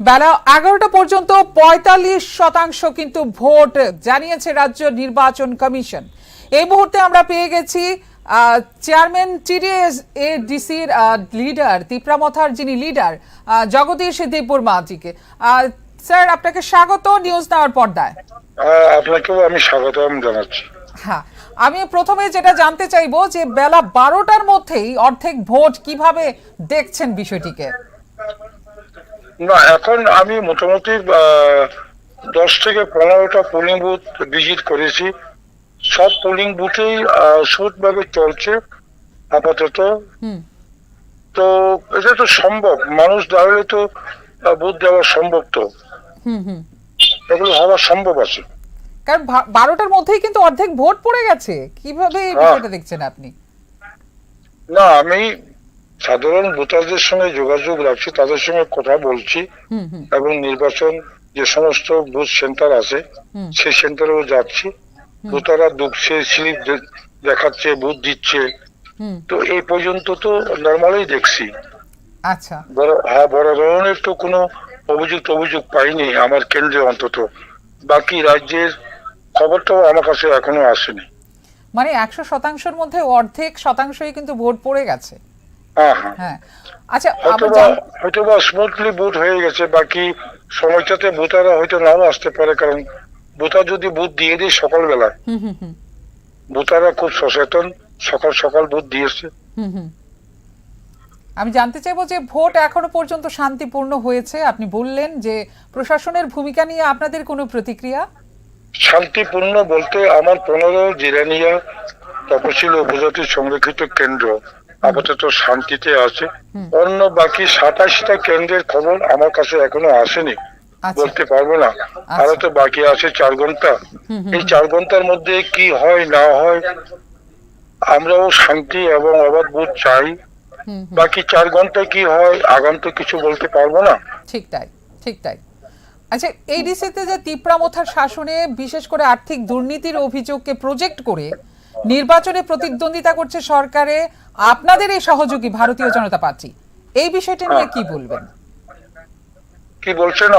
S2: বেলা 11টা পর্যন্ত 45% কিন্তু ভোট জানিয়েছে রাজ্য নির্বাচন কমিশন। এই মুহূর্তে আমরা পেয়ে গেছি চেয়ারম্যান TDSADCর লিডার তিপ্রামথার যিনি লিডার জগদীশ দেববর্মাজিকে। স্যার, আপনাকে স্বাগত নিউজ নেওয়ার পর্দায়।
S9: আপনাকেও আমি স্বাগতম জানাচ্ছি।
S2: হ্যাঁ, আমি প্রথমে যেটা জানতে চাইবো যে বেলা 12টার মধ্যেই অর্ধেক ভোট, কিভাবে দেখছেন বিষয়টিকে?
S9: না, এখন আমি মোটামুটি 10 থেকে 15টা পোলিং বুথ ভিজিট করেছি। সব পোলিং বুথেই সৎভাবে চলছে আপাতত। তো এটা তো সম্ভব, মানুষ দাঁড়ালে তো ভোট দেওয়া সম্ভব, তো এগুলো হওয়া সম্ভব আছে।
S2: কারণ 12টার মধ্যেই কিন্তু অর্ধেক ভোট পড়ে গেছে, কিভাবে এই বিষয়টা দেখছেন আপনি?
S9: না, আমি সাধারণ ভোটারদের সঙ্গে যোগাযোগ রাখছি, তাদের সঙ্গে কথা বলছি এবং নির্বাচন যে সমস্ত বুথ সেন্টার আছে সেই সেন্টারেও যাচ্ছি। ভোটাররা ঢুকছে, স্লিপ দেখাচ্ছে, বুথ দিচ্ছে। তো এই পর্যন্ত তো নর্মালি দেখছি।
S2: আচ্ছা,
S9: বড় ধরনের তো কোনো অভিযোগ পাইনি আমার কেন্দ্রে অন্তত। বাকি রাজ্যের খবরটাও আমার কাছে এখনো আসেনি।
S2: মানে 100%-র মধ্যে অর্ধেক শতাংশই কিন্তু ভোট পড়ে গেছে।
S9: হ্যাঁ,
S2: আচ্ছা,
S9: হয়তো বা স্মুথলি বুথ হয়ে গেছে। বাকি সময়টাতে ভোটাররা হয়তো নাও আসতে পারে, কারণ ভোটার যদি বুথ দিয়ে দেয় সকালবেলায়, ভোটাররা খুব সচেতন, সকাল সকাল ভোট দিয়েছে।
S2: আমি জানতে চাইবো যে ভোট এখনো পর্যন্ত শান্তিপূর্ণ হয়েছে। আপনি বললেন যে প্রশাসনের ভূমিকা নিয়ে আপনাদের কোনো প্রতিক্রিয়া?
S9: শান্তিপূর্ণ বলতে আমার 15 জিরানিয়া তপশিল উপজাতি সংরক্ষিত কেন্দ্র আপাতত শান্তিতে আছে। অন্য বাকি 27টা কেন্দ্রের খবর আমার কাছে এখনো আসেনি, বলতে পারবো না। আরো তো বাকি আছে 4 ঘন্টা। এই 4 ঘন্টার মধ্যে কি হয় না হয়, আমরাও শান্তি এবং অবাধ ভোট চাই। বাকি 4 ঘন্টায় কি হয় আগন্তুক কিছু বলতে পারবো না।
S2: ঠিক তাই। আচ্ছা, এডিসিতে যে তিপ্রামথার শাসনে বিশেষ করে আর্থিক দুর্নীতির অভিযোগকে প্রজেক্ট করে নির্বাচনে প্রতিদ্বন্দ্বিতা করছে সরকারে আপনাদের এই সহযোগী ভারতীয় জনতা পার্টি, এই বিষয়টা নিয়ে কি বলবেন?
S9: কি বলছেন?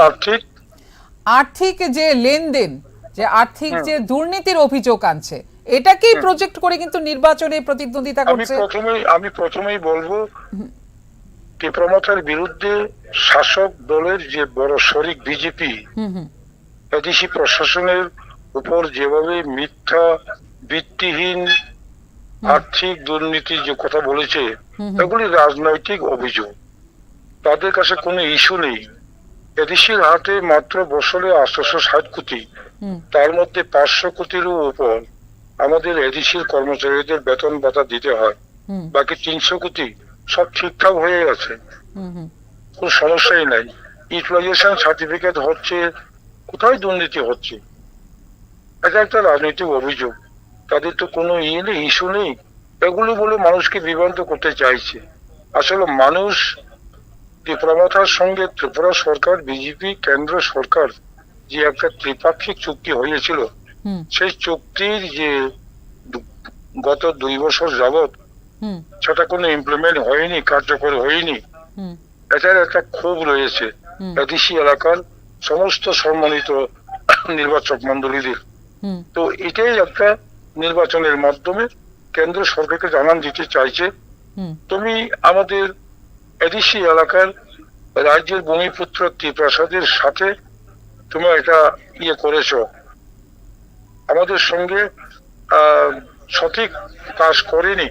S9: আর্থিক
S2: যে লেনদেন, যে আর্থিক যে দুর্নীতির অভিযোগ আনছে, এটাকেই প্রজেক্ট করে কিন্তু নির্বাচনে প্রতিদ্বন্দ্বিতা করছে।
S9: আমি প্রথমেই বলবো, তিপ্রামথার বিরুদ্ধে শাসক দলের যে বড় শরিক বিজেপি, এডিসি প্রশাসনের উপর যেভাবে মিথ্যা ভিত্তিহীন আর্থিক দুর্নীতি যে কথা বলেছে, এগুলি রাজনৈতিক অভিযোগ। তাদের কাছে কোনো ইস্যু নেই। এডিসির হাতে মাত্র বছরে 860 কোটি, তার মধ্যে 500 কোটিরও উপর আমাদের এডিসির কর্মচারীদের বেতন ভাতা দিতে হয়। বাকি 300 কোটি সব ঠিকঠাক হয়ে গেছে, কোনো সমস্যাই নাই। ইউটিলাইজেশন সার্টিফিকেট হচ্ছে, কোথায় দুর্নীতি হচ্ছে? এটা একটা রাজনৈতিক অভিযোগ। তাদের তো কোনো ইস্যু নেই। এগুলি বলে মানুষকে বিভ্রান্ত করতে চাইছে। আসলে মানুষ তিপ্রামথার সঙ্গে ত্রিপুরা সরকার, বিজেপি, কেন্দ্র সরকার যে একটা ত্রিপাক্ষিক চুক্তি হয়েছিল, সেই চুক্তির যে গত 2 বছর যাবৎ সেটা কোনো ইমপ্লিমেন্ট হয়নি, কার্যকর হয়নি। এটার একটা ক্ষোভ রয়েছে এডিসি এলাকার সমস্ত সম্মানিত নির্বাচক মন্ডলীদের। তো এটাই একটা নির্বাচনের মাধ্যমে কেন্দ্র সরকারকে জানান দিতে চাইছে, তুমি আমাদের এডিসি এলাকার রাজ্যের ভূমিপুত্র ত্রিপ্রাসাদের সাথে তুমি এটা করেছো, আমাদের সঙ্গে সঠিক কাজ করেনি,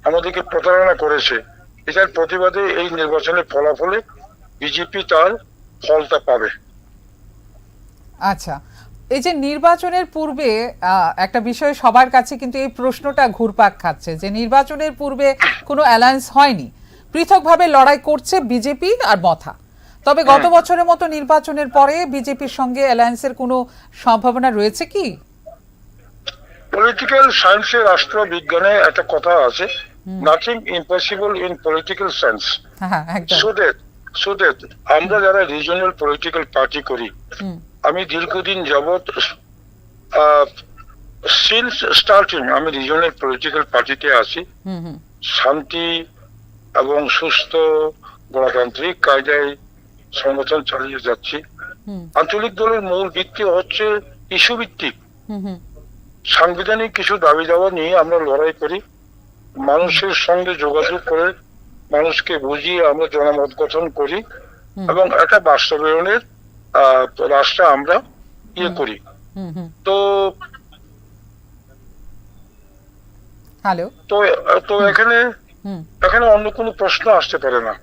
S9: আমাদেরকে প্রতারণা করেছে। এটার প্রতিবাদে এই নির্বাচনের ফলাফলে বিজেপি তার ফলটা পাবে।
S2: আচ্ছা, এই যে নির্বাচনের পূর্বে একটা বিষয় সবার কাছে কিন্তু এই প্রশ্নটা ঘুরপাক খাচ্ছে যে নির্বাচনের পূর্বে কোনো অ্যালায়েন্স হয়নি, পৃথকভাবে লড়াই করছে বিজেপি আর মথা। তবে গত বছরের মতো নির্বাচনের পরে বিজেপির সঙ্গে অ্যালায়েন্সের কোনো সম্ভাবনা রয়েছে কি?
S9: পলিটিক্যাল সায়েন্সে, রাষ্ট্রবিজ্ঞানে একটা কথা আছে, nothing impossible in political science.
S2: হ্যাঁ, একদম।
S9: সো দ্যাট আমরা যারা রিজনাল পলিটিক্যাল পার্টি করি, আমি দীর্ঘদিন যাবৎ সিন্স স্টার্টিং আমি রিজনাল পলিটিক্যাল পার্টিতে আছি। শান্তি এবং সুস্থ গণতান্ত্রিক কায়দায় সংগঠন চালিয়ে যাচ্ছি। আঞ্চলিক দলের মূল ভিত্তি হচ্ছে ইস্যু ভিত্তিক। সাংবিধানিক কিছু দাবি দাওয়া নিয়ে আমরা লড়াই করি, মানুষের সঙ্গে যোগাযোগ করে মানুষকে বুঝিয়ে আমরা জনমত গঠন করি এবং একটা বাস্তবায়নের রাস্তা আমরা করি। তো
S2: হ্যালো,
S9: তো এখানে অন্য কোনো প্রশ্ন আসতে পারে না।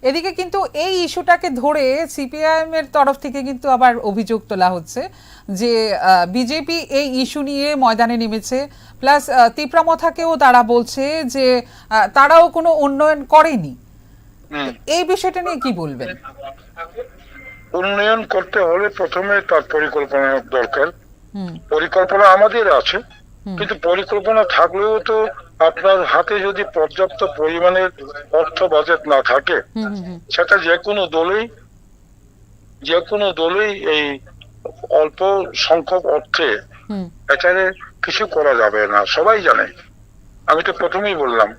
S2: এদিকে কিন্তু এই ইস্যুটাকে ধরে সিপিআইএম এর তরফ থেকে কিন্তু আবার অভিযোগ তোলা হচ্ছে যে বিজেপি এই ইস্যু নিয়ে ময়দানে নেমেছে, প্লাস তিপ্রামথাকেও তারা বলছে যে তারাও কোনো উন্নয়ন করেনি। এই বিষয়টা নিয়ে কি বলবেন?
S9: উন্নয়ন করতে হলে প্রথমে তার পরিকল্পনা দরকার। পরিকল্পনা আমাদের আছে, কিন্তু পরিকল্পনা থাকলেও তো আপনার হাতে যদি পর্যাপ্ত পরিমাণের অর্থ বাজেট না থাকে, সেটা যে কোনো দলেই এই অল্প সংখ্যক অর্থে এখানে কিছু করা যাবে না। সবাই জানে, আমি তো প্রথমেই বললাম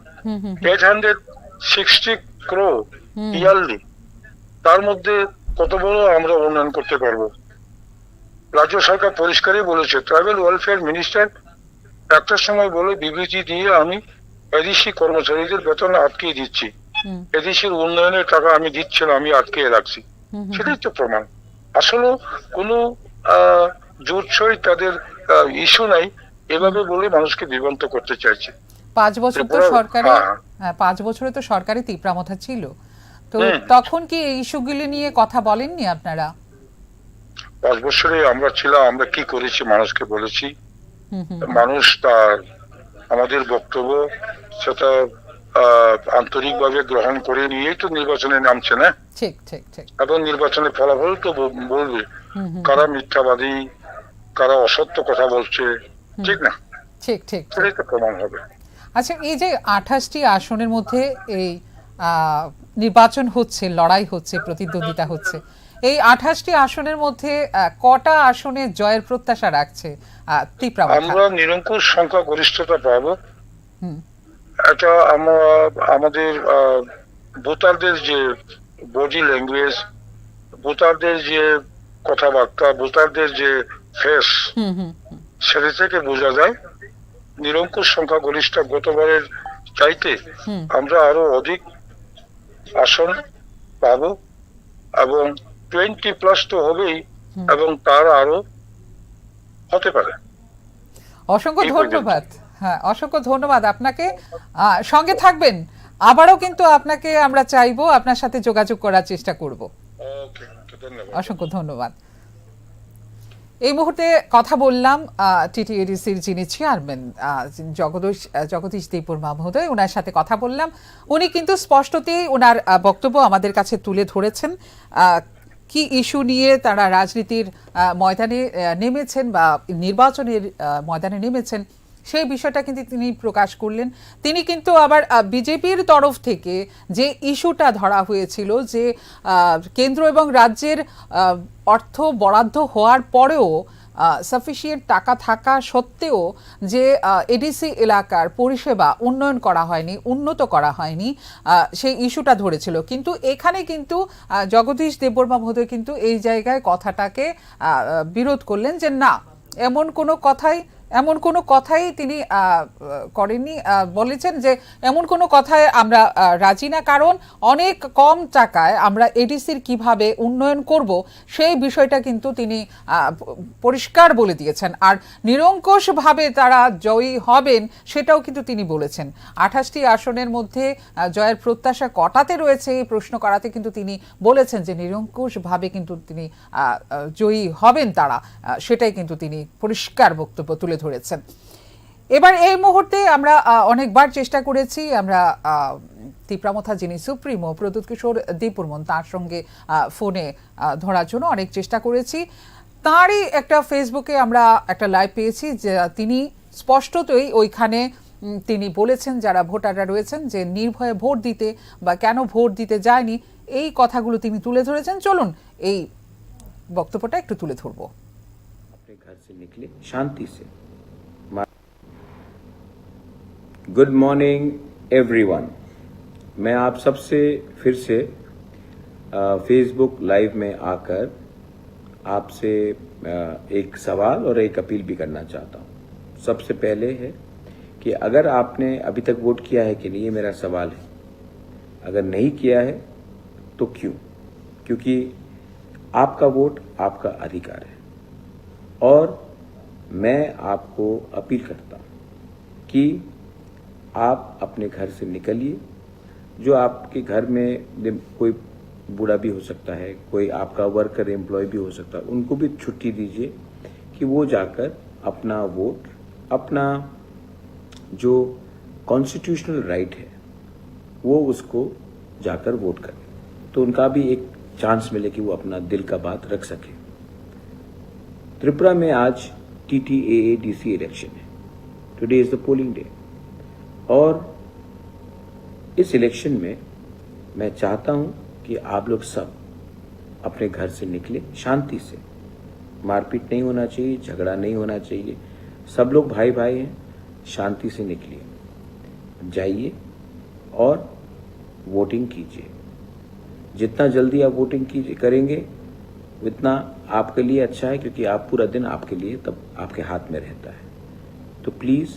S9: 860 crore ইয়ারলি, তার মধ্যে কত বড় আমরা উন্নয়ন করতে পারবো? রাজ্য সরকার পরিষ্কারই বলেছে, ট্রাইবাল ওয়েলফেয়ার মিনিস্টার একটা সময় বলে বিবৃতি দিয়ে, আমি এডিসি কর্মচারীদের বেতন আটকে দিচ্ছি, এডিসির উন্নয়নের টাকা আমি দিচ্ছি না, আমি আটকে রাখছি। সেটাই তো প্রমাণ। আসলে কোনো জোরসই তাদের ইস্যু নাই, এভাবে বলে মানুষকে বিভ্রান্ত করতে চাইছে।
S2: 5 বছর তো সরকারি, 5 বছরে তো সরকারি তিপ্রামথা ছিল, তো তখন কি এই ইস্যুগুলি নিয়ে কথা বলেননি আপনারা?
S9: 5 বছরে আমরা ছিলাম, আমরা কি করেছি মানুষকে বলেছি। মানুষ তার আমাদের বক্তব্য সেটা আন্তরিকভাবে গ্রহণ করে নিয়েই তো নির্বাচনে নামছে না।
S2: ঠিক ঠিক ঠিক।
S9: এবং নির্বাচনের ফলাফল তো বলবে কারা মিথ্যাবাদী, কারা অসত্য কথা বলছে, ঠিক না?
S2: ঠিক ঠিক,
S9: সেটাই তো প্রমাণ হবে।
S2: আচ্ছা, এই যে 28টি আসনের মধ্যে এই নির্বাচন হচ্ছে, লড়াই হচ্ছে, প্রতিদ্বন্দ্বিতা হচ্ছে, এই 28টি আসনের মধ্যে কটা আসনে জয়ের প্রত্যাশা রাখছে তিপ্রামথা?
S9: আমরা নিরঙ্কুশ সংখ্যা গরিষ্ঠতা পাবো। এটা আমাদের ভোটারদের যে বডি ল্যাঙ্গুয়েজ, ভোটারদের যে কথাবার্তা, ভোটারদের যে ফেস, সেটা থেকে বোঝা যায় নিরঙ্কুশ সংখ্যা গরিষ্ঠ। গতবারের চাইতে আমরা আরো অধিক আসন পাবো এবং 20+ তো হবেই, এবং তার আরো হতে পারে।
S2: অসংখ্য ধন্যবাদ। হ্যাঁ, অসংখ্য ধন্যবাদ আপনাকে। সঙ্গে থাকবেন, আবারও কিন্তু আপনাকে আমরা চাইবো, আপনার সাথে যোগাযোগ করার চেষ্টা করব। অসংখ্য ধন্যবাদ। এই মুহূর্তে কথা বললাম টিটিএডিসির যিনি চেয়ারম্যান জগদীশ দেববর্মা মহোদয়, ওনার সাথে কথা বললাম। উনি কিন্তু স্পষ্টতই ওনার বক্তব্য আমাদের কাছে তুলে ধরেছেন, কি ইস্যু নিয়ে তারা রাজনীতির ময়দানে নেমেছেন বা নির্বাচনের ময়দানে নেমেছেন, সেই বিষয়টা কিন্তু তিনি প্রকাশ করলেন। তিনি কিন্তু আবার বিজেপির তরফ থেকে যে ইস্যুটা ধরা হয়েছিল যে কেন্দ্র এবং রাজ্যের অর্থ বরাদ্দ হওয়ার পরেও সাফিসিয়েন্ট টাকা থাকা সত্ত্বেও যে এডিসি এলাকার পরিষেবা উন্নয়ন করা হয়নি, উন্নত করা হয়নি, সেই ইস্যুটা ধরেছিল। কিন্তু এখানে কিন্তু জগদীশ দেববর্মা মহোদয় কিন্তু এই জায়গায় কথাটাকে বিরোধ করলেন যে না, এমন কোনো কথাই এমন কোনো কথাই তিনি করেননি, বলেছেন যে এমন কোনো কথায় আমরা রাজি না, কারণ অনেক কম টাকায় আমরা এডিসির কিভাবে উন্নয়ন করব সেই বিষয়টা কিন্তু তিনি পরিষ্কার বলে দিয়েছেন। আর নিরঙ্কুশভাবে তারা জয়ী হবেন সেটাও কিন্তু তিনি বলেছেন। 28টি আসনের মধ্যে জয়ের প্রত্যাশা কটাতে রয়েছে এই প্রশ্ন করাতে কিন্তু তিনি বলেছেন যে নিরঙ্কুশভাবে কিন্তু তিনি জয়ী হবেন তারা, সেটাই কিন্তু তিনি পরিষ্কার বক্তব্য তুলে ধরেছেন। এবার এই মুহূর্তে আমরা অনেকবার চেষ্টা করেছি, আমরা তিপ্রামথা যিনি সুপ্রিমো প্রদ্যুৎ কিশোর দীপুরমন তার সঙ্গে ফোনে ধরার জন্য অনেক চেষ্টা করেছি। তারই একটা ফেসবুকে আমরা একটা লাইভ পেয়েছি যে তিনি স্পষ্টতই ওইখানে তিনি বলেছেন যারা ভোটাররা রয়েছেন যে নির্ভয়ে ভোট দিতে বা কেন ভোট দিতে যায়নি এই কথাগুলো তিনি তুলে ধরেছেন। চলুন এই বক্তব্যটা একটু তুলে ধরবো।
S14: अपने घर से निकले शांति से। गुड मॉर्निंग एवरीवन, मैं आप सबसे फिर से फेसबुक लाइव में आकर आपसे एक सवाल और एक अपील भी करना चाहता हूं। सबसे पहले है कि अगर आपने अभी तक वोट किया है कि नहीं, ये मेरा सवाल है। अगर नहीं किया है तो क्यों? क्योंकि आपका वोट आपका अधिकार है और मैं आपको अपील करता हूं कि आप अपने घर से निकलिए। जो आपके घर में कोई बूढ़ा भी हो सकता है, कोई आपका वर्कर एम्प्लॉय भी हो सकता है, उनको भी छुट्टी दीजिए कि वो जाकर अपना वोट, अपना जो कॉन्स्टिट्यूशनल राइट है वो उसको जाकर वोट करें, तो उनका भी एक चांस मिले कि वो अपना दिल का बात रख सके। त्रिपुरा में आज TTAADC इलेक्शन है। Today is the polling day और इस इलेक्शन में मैं चाहता हूं कि आप लोग सब अपने घर से निकले शांति से। मारपीट नहीं होना चाहिए, झगड़ा नहीं होना चाहिए, सब लोग भाई भाई हैं। शांति से निकलिए, जाइए और वोटिंग कीजिए। जितना जल्दी आप वोटिंग करेंगे उतना आपके लिए अच्छा है, क्योंकि आप पूरा दिन आपके लिए तब आपके हाथ में रहता है। तो प्लीज़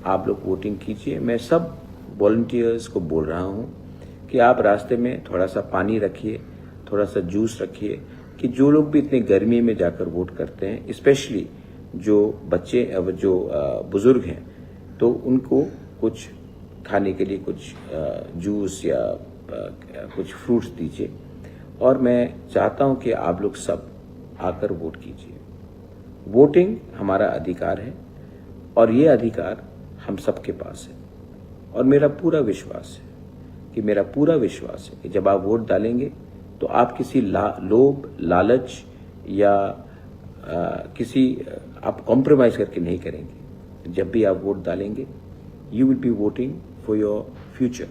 S14: आप लोग वोटिंग कीजिए। मैं सब वॉलंटियर्स को बोल रहा हूँ कि आप रास्ते में थोड़ा सा पानी रखिए, थोड़ा सा जूस रखिए, कि जो लोग भी इतनी गर्मी में जाकर वोट करते हैं, स्पेशली जो बच्चे जो बुजुर्ग हैं, तो उनको कुछ खाने के लिए कुछ जूस या कुछ फ्रूट्स दीजिए। और मैं चाहता हूं कि आप लोग सब आकर वोट कीजिए। वोटिंग हमारा अधिकार है और ये अधिकार हम सबके पास है। और मेरा पूरा विश्वास है कि जब आप वोट डालेंगे तो आप किसी लोभ, लालच या किसी आप कॉम्प्रोमाइज करके नहीं करेंगे। जब भी आप वोट डालेंगे, you will be voting for your future,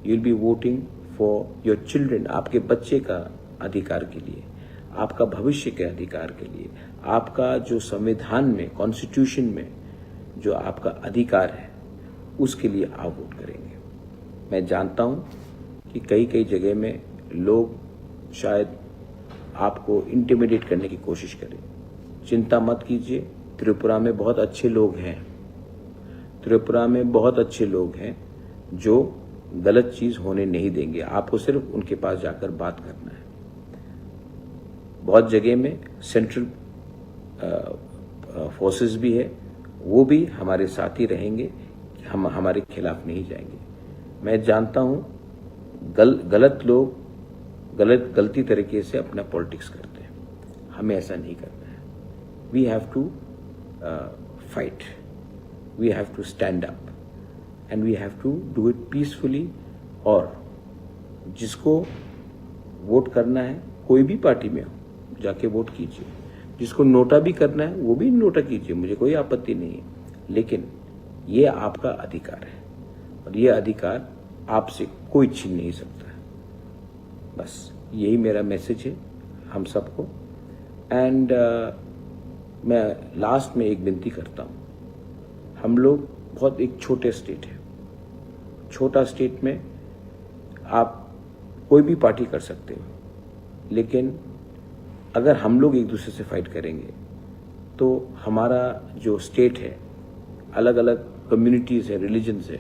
S14: you will be voting for your children, आपके बच्चे का अधिकार के लिए, आपका भविष्य के अधिकार के लिए, आपका जो संविधान में, कॉन्स्टिट्यूशन में जो आपका अधिकार है, उसके लिए आप वोट करेंगे। मैं जानता हूं कि कई जगह में लोग शायद आपको इंटिमिडेट करने की कोशिश करें। चिंता मत कीजिए, त्रिपुरा में बहुत अच्छे लोग हैं। त्रिपुरा में बहुत अच्छे लोग हैं जो गलत चीज होने नहीं देंगे। आपको सिर्फ उनके पास जाकर बात करना है। बहुत जगह में सेंट्रल फोर्सेस भी है, वो भी हमारे साथ ही रहेंगे, हम हमारे खिलाफ नहीं जाएंगे। मैं जानता हूं गलत लोग गलती तरीके से अपना पॉलिटिक्स करते हैं, हमें ऐसा नहीं करना है। We have to fight, we have to stand up and we have to do it peacefully. और जिसको वोट करना है, कोई भी पार्टी में हो, जाके वोट कीजिए। जिसको नोटा भी करना है वो भी नोटा कीजिए, मुझे कोई आपत्ति नहीं है, लेकिन ये आपका अधिकार है और ये अधिकार आपसे कोई छीन नहीं सकता है। बस यही मेरा मैसेज है हम सबको। एंड मैं लास्ट में एक विनती करता हूँ, हम लोग बहुत एक छोटे स्टेट है, छोटा स्टेट में आप कोई भी पार्टी कर सकते हो, लेकिन अगर हम लोग एक दूसरे से फाइट करेंगे तो हमारा जो स्टेट है, अलग अलग कम्युनिटीज़ है, रिलीजन्स है,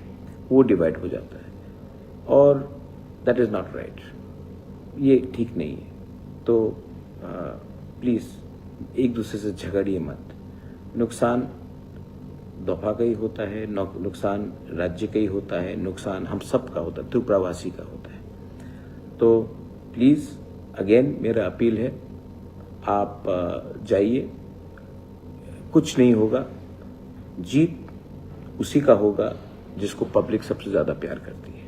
S14: वो डिवाइड हो जाता है और दैट इज़ नॉट राइट। ये ठीक नहीं है। तो प्लीज़ एक दूसरे से झगड़िए मत। नुकसान दफा का ही होता है, नुकसान राज्य का ही होता है, नुकसान हम सब का होता है, त्रिपुरावासी का होता है। तो प्लीज़ अगेन मेरा अपील है, आप जाइए, कुछ नहीं होगा। जीत उसी का होगा जिसको पब्लिक सबसे ज़्यादा प्यार करती है।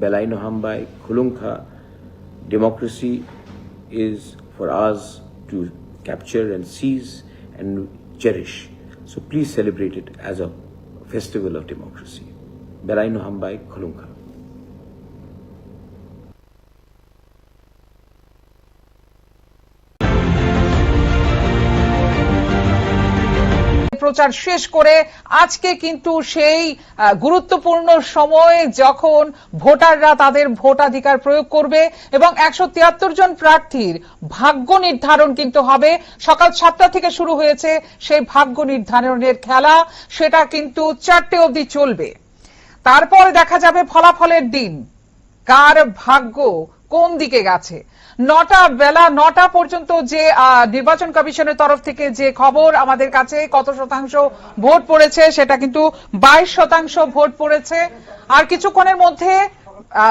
S14: बेलाइनो हमबाई खुलुंखा, democracy is for us to capture and seize and cherish. So please celebrate it as a festival of democracy. Belaino Hambai Khulunka.
S2: প্রচার শেষ করে আজকে কিন্তু সেই গুরুত্বপূর্ণ সময় যখন ভোটাররা তাদের ভোটাধিকার প্রয়োগ করবে এবং 173 জন প্রার্থীর ভাগ্য নির্ধারণ কিন্তু হবে। সকাল 7টা থেকে শুরু হয়েছে সেই ভাগ্য নির্ধারণের খেলা, সেটা কিন্তু 4টে অবধি চলবে। তারপরে দেখা যাবে ফলাফলের দিন, কার ভাগ্য কোন দিকে গেছে। বেলা 9টা পর্যন্ত যে নির্বাচন কমিশনের তরফ থেকে যে খবর আমাদের কাছে কত শতাংশ ভোট পড়েছে, সেটা কিন্তু 22% ভোট পড়েছে। আর কিছুক্ষণের মধ্যে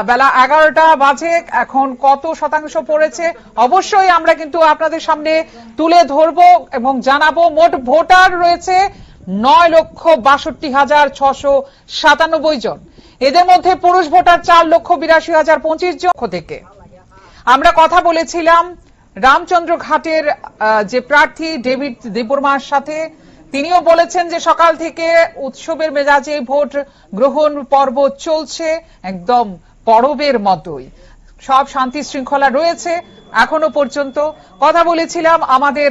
S2: বেলা 11টা বাজে, এখন কত শতাংশ পড়েছে অবশ্যই আমরা কিন্তু আপনাদের সামনে তুলে ধরবো এবং জানাবো। মোট ভোটার রয়েছে 9,62,697 জন। এদের মধ্যে পুরুষ ভোটার 4,82,025 জন থেকে। আমরা কথা বলেছিলাম রামচন্দ্র ঘাটের যে প্রার্থী ডেভিড দেববর্মার সাথে। তিনিও বলেছেন যে সকাল থেকে উৎসবের মেজাজে ভোট গ্রহণ পর্ব চলছে, একদম পরবের মতোই, সব শান্তি শৃঙ্খলা রয়েছে এখনো পর্যন্ত। কথা বলেছিলাম আমাদের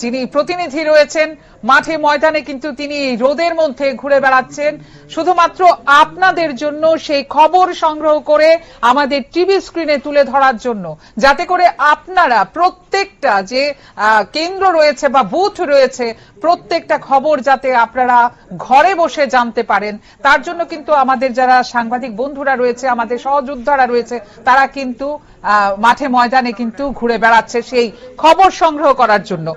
S2: যিনি প্রতিনিধি রয়েছেন মাঠে ময়দানে, কিন্তু তিনি রোদের মধ্যে ঘুরে বেড়াচ্ছেন শুধুমাত্র আপনাদের জন্য সেই খবর সংগ্রহ করে আমাদের টিভি স্ক্রিনে তুলে ধরার জন্য, যাতে করে আপনারা প্রত্যেকটা যে কেন্দ্র রয়েছে বা বুথ রয়েছে প্রত্যেকটা খবর যাতে আপনারা ঘরে বসে জানতে পারেন। তার জন্য কিন্তু আমাদের যারা সাংবাদিক বন্ধুরা রয়েছে, আমাদের সহযোদ্ধারা রয়েছে, তারা কিন্তু মাঠে ময়দানে কিন্তু ঘুরে বেড়াচ্ছে সেই খবর সংগ্রহ করার জন্য।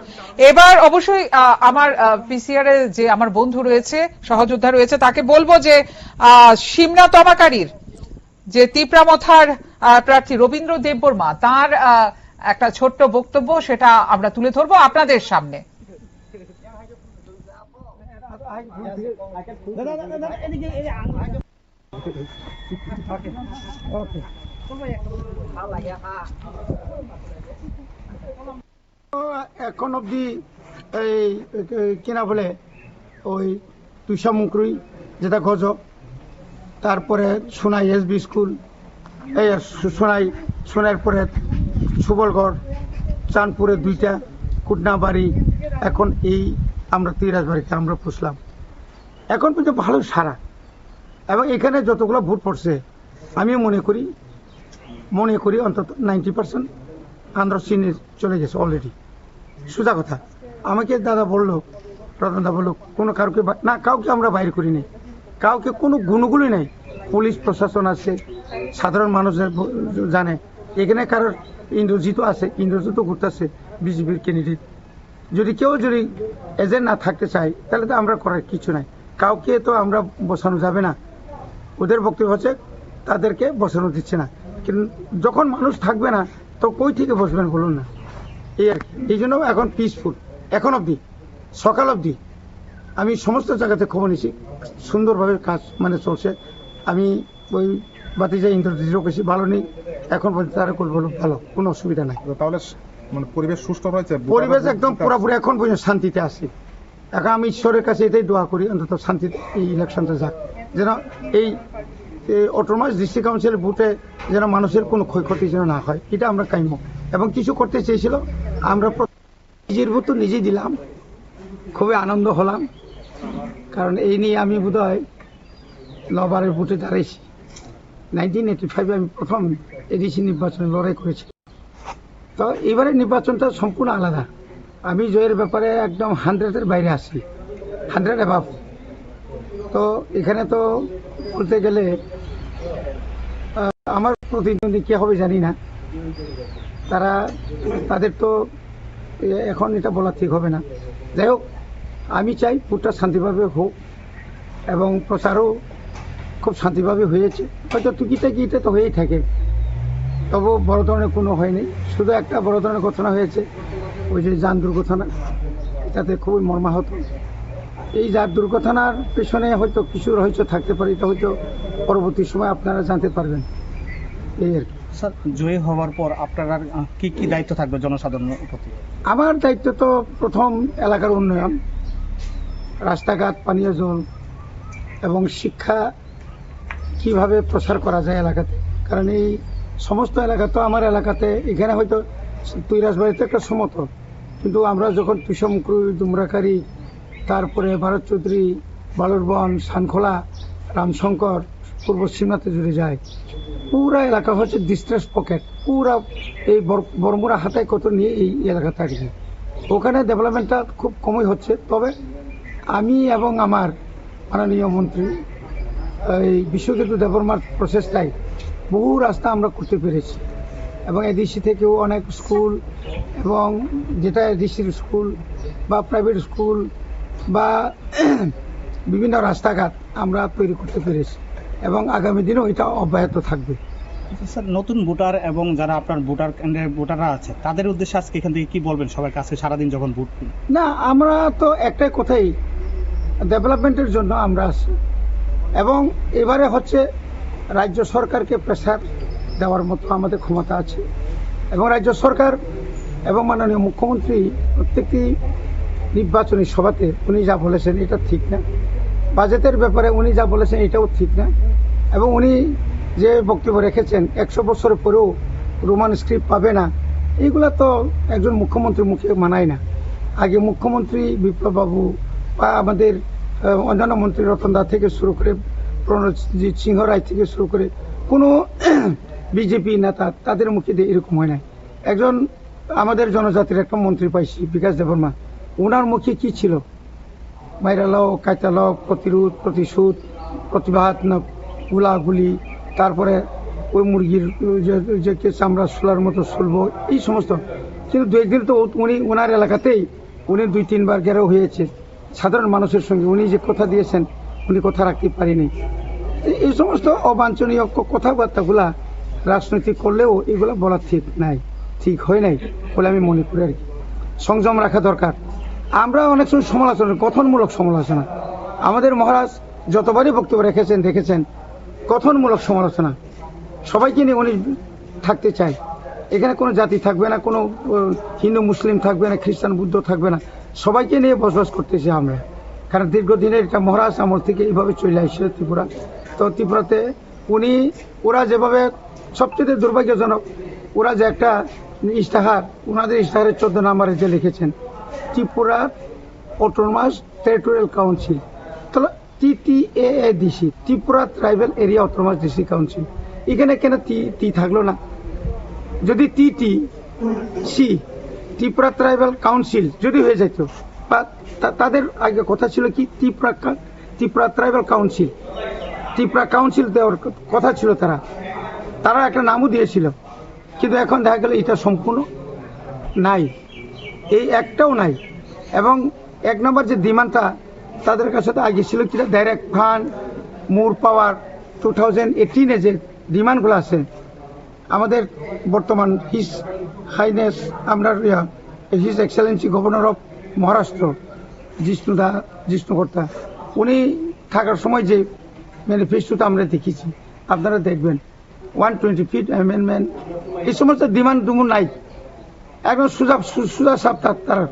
S2: এবার অবশ্যই আমার পিসিআর এর যে আমার বন্ধু রয়েছে, সহযোদ্ধা রয়েছে, তাকে বলবো যে সিমনা তমাকারীর যে তিপ্রামথার প্রার্থী রবীন্দ্র দেববর্মা, তার একটা ছোট্ট বক্তব্য, সেটা আমরা তুলে ধরবো আপনাদের সামনে।
S3: এখন অবধি এই কিনা বলে ওই তুষামুকরুই যেটা গজ, তারপরে সোনাই এসবি স্কুল, এই সোনাইয়ের পরে সুবলগড়, চাঁদপুরে 2টা, কুটনাবাড়ি, এখন এই আমরা তিরাজবাড়িতে আমরা পুষলাম। এখন কিন্তু ভালো সারা, এবং এখানে যতগুলো ভোট পড়ছে আমি মনে করি অন্তত 90% আন্ধ্র চিনে চলে গেছে অলরেডি। সোজা কথা, আমাকে দাদা বললো, প্রধানদা বললো, কোনো কাউকে না, কাউকে আমরা বাইরে করি নাই, কাউকে কোনো গুণগুলি নেই। পুলিশ প্রশাসন আছে, সাধারণ মানুষ জানে। এখানে কারোর ইন্দ্রজিৎ আছে, ইন্দ্রজিৎও ঘুরতেছে বিজেপির ক্যান্ডিডেট। যদি কেউ এজেন্ট না থাকতে চায় তাহলে তো আমরা করার কিছু নাই। কাউকে তো আমরা বসানো যাবে না, ওদের বক্তব্য হচ্ছে তাদেরকে বসানো দিচ্ছে না। কিন্তু যখন মানুষ থাকবে না তো কই থেকে বসবেন বলুন না, এই আর কি। এই জন্য এখন পিসফুল, এখন অবধি সকাল অবধি আমি সমস্ত জায়গাতে খবর নিয়েছি, সুন্দরভাবে কাজ চলছে। আমি ওই বাতিজা ইন্দ্রজিৎও বেশি ভালো নেই, এখন পর্যন্ত তারা বলো ভালো, কোনো অসুবিধা নাই।
S4: তাহলে পরিবেশ সুষ্ঠু হয়েছে,
S3: পরিবেশ একদম পুরোপুরি এখন পর্যন্ত শান্তিতে আছে। এখন আমি ঈশ্বরের কাছে এটাই দোয়া করি, অন্তত শান্তিতে এই ইলেকশনটা যাক, যেন এই অটোনমাস ডিস্ট্রিক্ট কাউন্সিলের ভোটে যেন মানুষের কোনো ক্ষয়ক্ষতি যেন না হয়, এটা আমরা কাম্য। এবং কিছু করতে চেয়েছিল, আমরা নিজের ভোট তো নিজেই দিলাম, খুবই আনন্দ হলাম। কারণ এই নিয়ে আমি বোধহয় 9বারের ভোটে দাঁড়িয়েছি। 1985 আমি প্রথম এডিসি নির্বাচনে লড়াই করেছি। তো এবারের নির্বাচনটা সম্পূর্ণ আলাদা। আমি জয়ের ব্যাপারে একদম 100-এর বাইরে আসি, 100 অ্যাবাভ। তো এখানে তো বলতে গেলে আমার প্রতিদ্বন্দ্বী কে হবে জানি না, তাদের তো এখন এটা বলা ঠিক হবে না। যাই হোক, আমি চাই ভোটটা শান্তিভাবে হোক এবং প্রচারও খুব শান্তিভাবে হয়েছে। হয়তো টুকিটাকিটা তো হয়েই থাকে, তবু বড় ধরনের কোনো হয়নি। শুধু একটা বড় ধরনের ঘটনা হয়েছে, ওই যে যান দুর্ঘটনা, এটাতে খুবই মর্মাহত। এই যান দুর্ঘটনার পেছনে হয়তো কিছু রহস্য থাকতে পারে, এটা হয়তো পরবর্তী সময় আপনারা জানতে পারবেন। এই আর কি।
S4: স্যার, জয়ী হওয়ার পর আপনার কি কি দায়িত্ব থাকবে জনসাধারণের প্রতি?
S3: আমার দায়িত্ব তো প্রথম এলাকার উন্নয়ন, রাস্তাঘাট, পানীয় জল এবং শিক্ষা কিভাবে প্রসার করা যায় এলাকাতে। কারণ এই সমস্ত এলাকা তো আমার এলাকাতে, এখানে হয়তো তৈরাসবাড়িতে একটা সমতল, কিন্তু আমরা যখন তুষামুকুর, ডুমরাকারি, তারপরে ভারত চৌধুরী, বালুরবন, সানখোলা, রামশঙ্কর, পূর্ব সীমাতে জুড়ে যায়, পুরা এলাকা হচ্ছে ডিস্ট্রেস পকেট। পুরা এই বরমুড়া হাতায় কত নিয়ে এই এলাকাতে আর কি। ওখানে ডেভেলপমেন্টটা খুব কমই হচ্ছে। তবে আমি এবং আমার মাননীয় মন্ত্রী এই বিশ্বকেতু দেববর্মার প্রচেষ্টায় বহু রাস্তা আমরা করতে পেরেছি, এবং এডিসি থেকেও অনেক স্কুল, এবং যেটা এডিসির স্কুল বা প্রাইভেট স্কুল বা বিভিন্ন রাস্তাঘাট আমরা তৈরি করতে পেরেছি, এবং আগামী দিনেও এটা অব্যাহত থাকবে।
S4: স্যার, নতুন ভোটার এবং যারা আপনার ভোটাররা আছে তাদের উদ্দেশ্যে আজকে এখান থেকে কি বলবেন সবার কাছে সারাদিন যখন ভোট?
S3: না, আমরা তো একটাই কথাই, ডেভেলপমেন্টের জন্য আমরা আছি, এবং এবারে হচ্ছে রাজ্য সরকারকে প্রেসার দেওয়ার মতো আমাদের ক্ষমতা আছে, এবং রাজ্য সরকার এবং মাননীয় মুখ্যমন্ত্রী প্রত্যেকটি নির্বাচনী সভাতে উনি যা বলেছেন এটা ঠিক না, বাজেটের ব্যাপারে উনি যা বলেছেন এটাও ঠিক না, এবং উনি যে বক্তব্য রেখেছেন 100 বছরের পরেও রোমান স্ক্রিপ্ট পাবে না, এইগুলা তো একজন মুখ্যমন্ত্রীর মুখে মানায় না। আগে মুখ্যমন্ত্রী বিপ্লববাবু বা আমাদের অন্যান্য মন্ত্রী রতনদা থেকে শুরু করে প্রণজিৎ সিংহ রায় থেকে শুরু করে কোনো বিজেপি নেতা, তাদের মুখে দিয়ে এরকম হয় না। একজন আমাদের জনজাতির একটা মন্ত্রী পাইছি, বিকাশ দেববর্মা, ওনার মুখে কি ছিল? মাইরালাও, কায়তালাও, প্রতিরোধ, প্রতিশোধ, প্রতিবাদ, গুলাগুলি, তারপরে ওই মুরগির যে চামড়া সোলার মতো শুলবো, এই সমস্ত। কিন্তু দু একদিন তো উনি ওনার এলাকাতেই উনি 2-3 বার ঘেরাও হয়েছে সাধারণ মানুষের সঙ্গে। উনি যে কথা দিয়েছেন উনি কথা রাখতে পারেনি। এই সমস্ত অবাঞ্ছনীয় কথাবার্তাগুলা রাজনৈতিক করলেও এগুলো বলা ঠিক হয় নাই বলে আমি মনে করি আর কি। সংযম রাখা দরকার। আমরা অনেক সময় সমালোচনা, গঠনমূলক সমালোচনা, আমাদের মহারাজ যতবারই বক্তব্য দেখেছেন গঠনমূলক সমালোচনা, সবাইকে নিয়ে উনি থাকতে চায়। এখানে কোনো জাতি থাকবে না, কোনো হিন্দু মুসলিম থাকবে না, খ্রিস্টান বুদ্ধ থাকবে না, সবাইকে নিয়ে বসবাস করতেছি আমরা। কারণ দীর্ঘদিনের এটা মহারাজ আমল থেকে এইভাবে চলে আসছে ত্রিপুরা। তো ত্রিপুরাতে ওরা যেভাবে, সবচেয়ে দুর্ভাগ্যজনক, ওরা যে একটা ইশতেহার, ওনাদের ইশতেহারের 14 নম্বরে যে লিখেছেন ত্রিপুরা অটোনমাস টেরিটোরিয়াল কাউন্সিল, তাহলে TTAADC, Tripura tribal area autonomous district council, এখানে কেন টি থাকলো না? যদি TTC, ত্রিপুরা ট্রাইবাল কাউন্সিল যদি হয়ে যেত, বা তাদের আগে কথা ছিল কি Tripura tribal council, Tripura council দেওয়ার কথা ছিল, তারা একটা নামও দিয়েছিল, কিন্তু এখন দেখা গেল এটা সম্পূর্ণ নাই, এই একটাও নাই। এবং 1 নম্বর যে ডিমান্ডটা তাদের কাছে তো আগে ছিল কি ডাইরেক্ট ফান্ড, মোর পাওয়ার, 2018-এ যে ডিমান্ডগুলো আছে আমাদের বর্তমান হিজ হাইনেস, আমরা his excellency governor of Maharashtra জিষ্ণুকর্তা, উনি থাকার সময় যে ম্যানিফেস্টোটা আমরা দেখেছি, আপনারা দেখবেন 120 ফিট অ্যামেন্ডমেন্ট, এই সমস্ত ডিমান্ড দুমুন নাই, একদম সুজা সাপ তারা।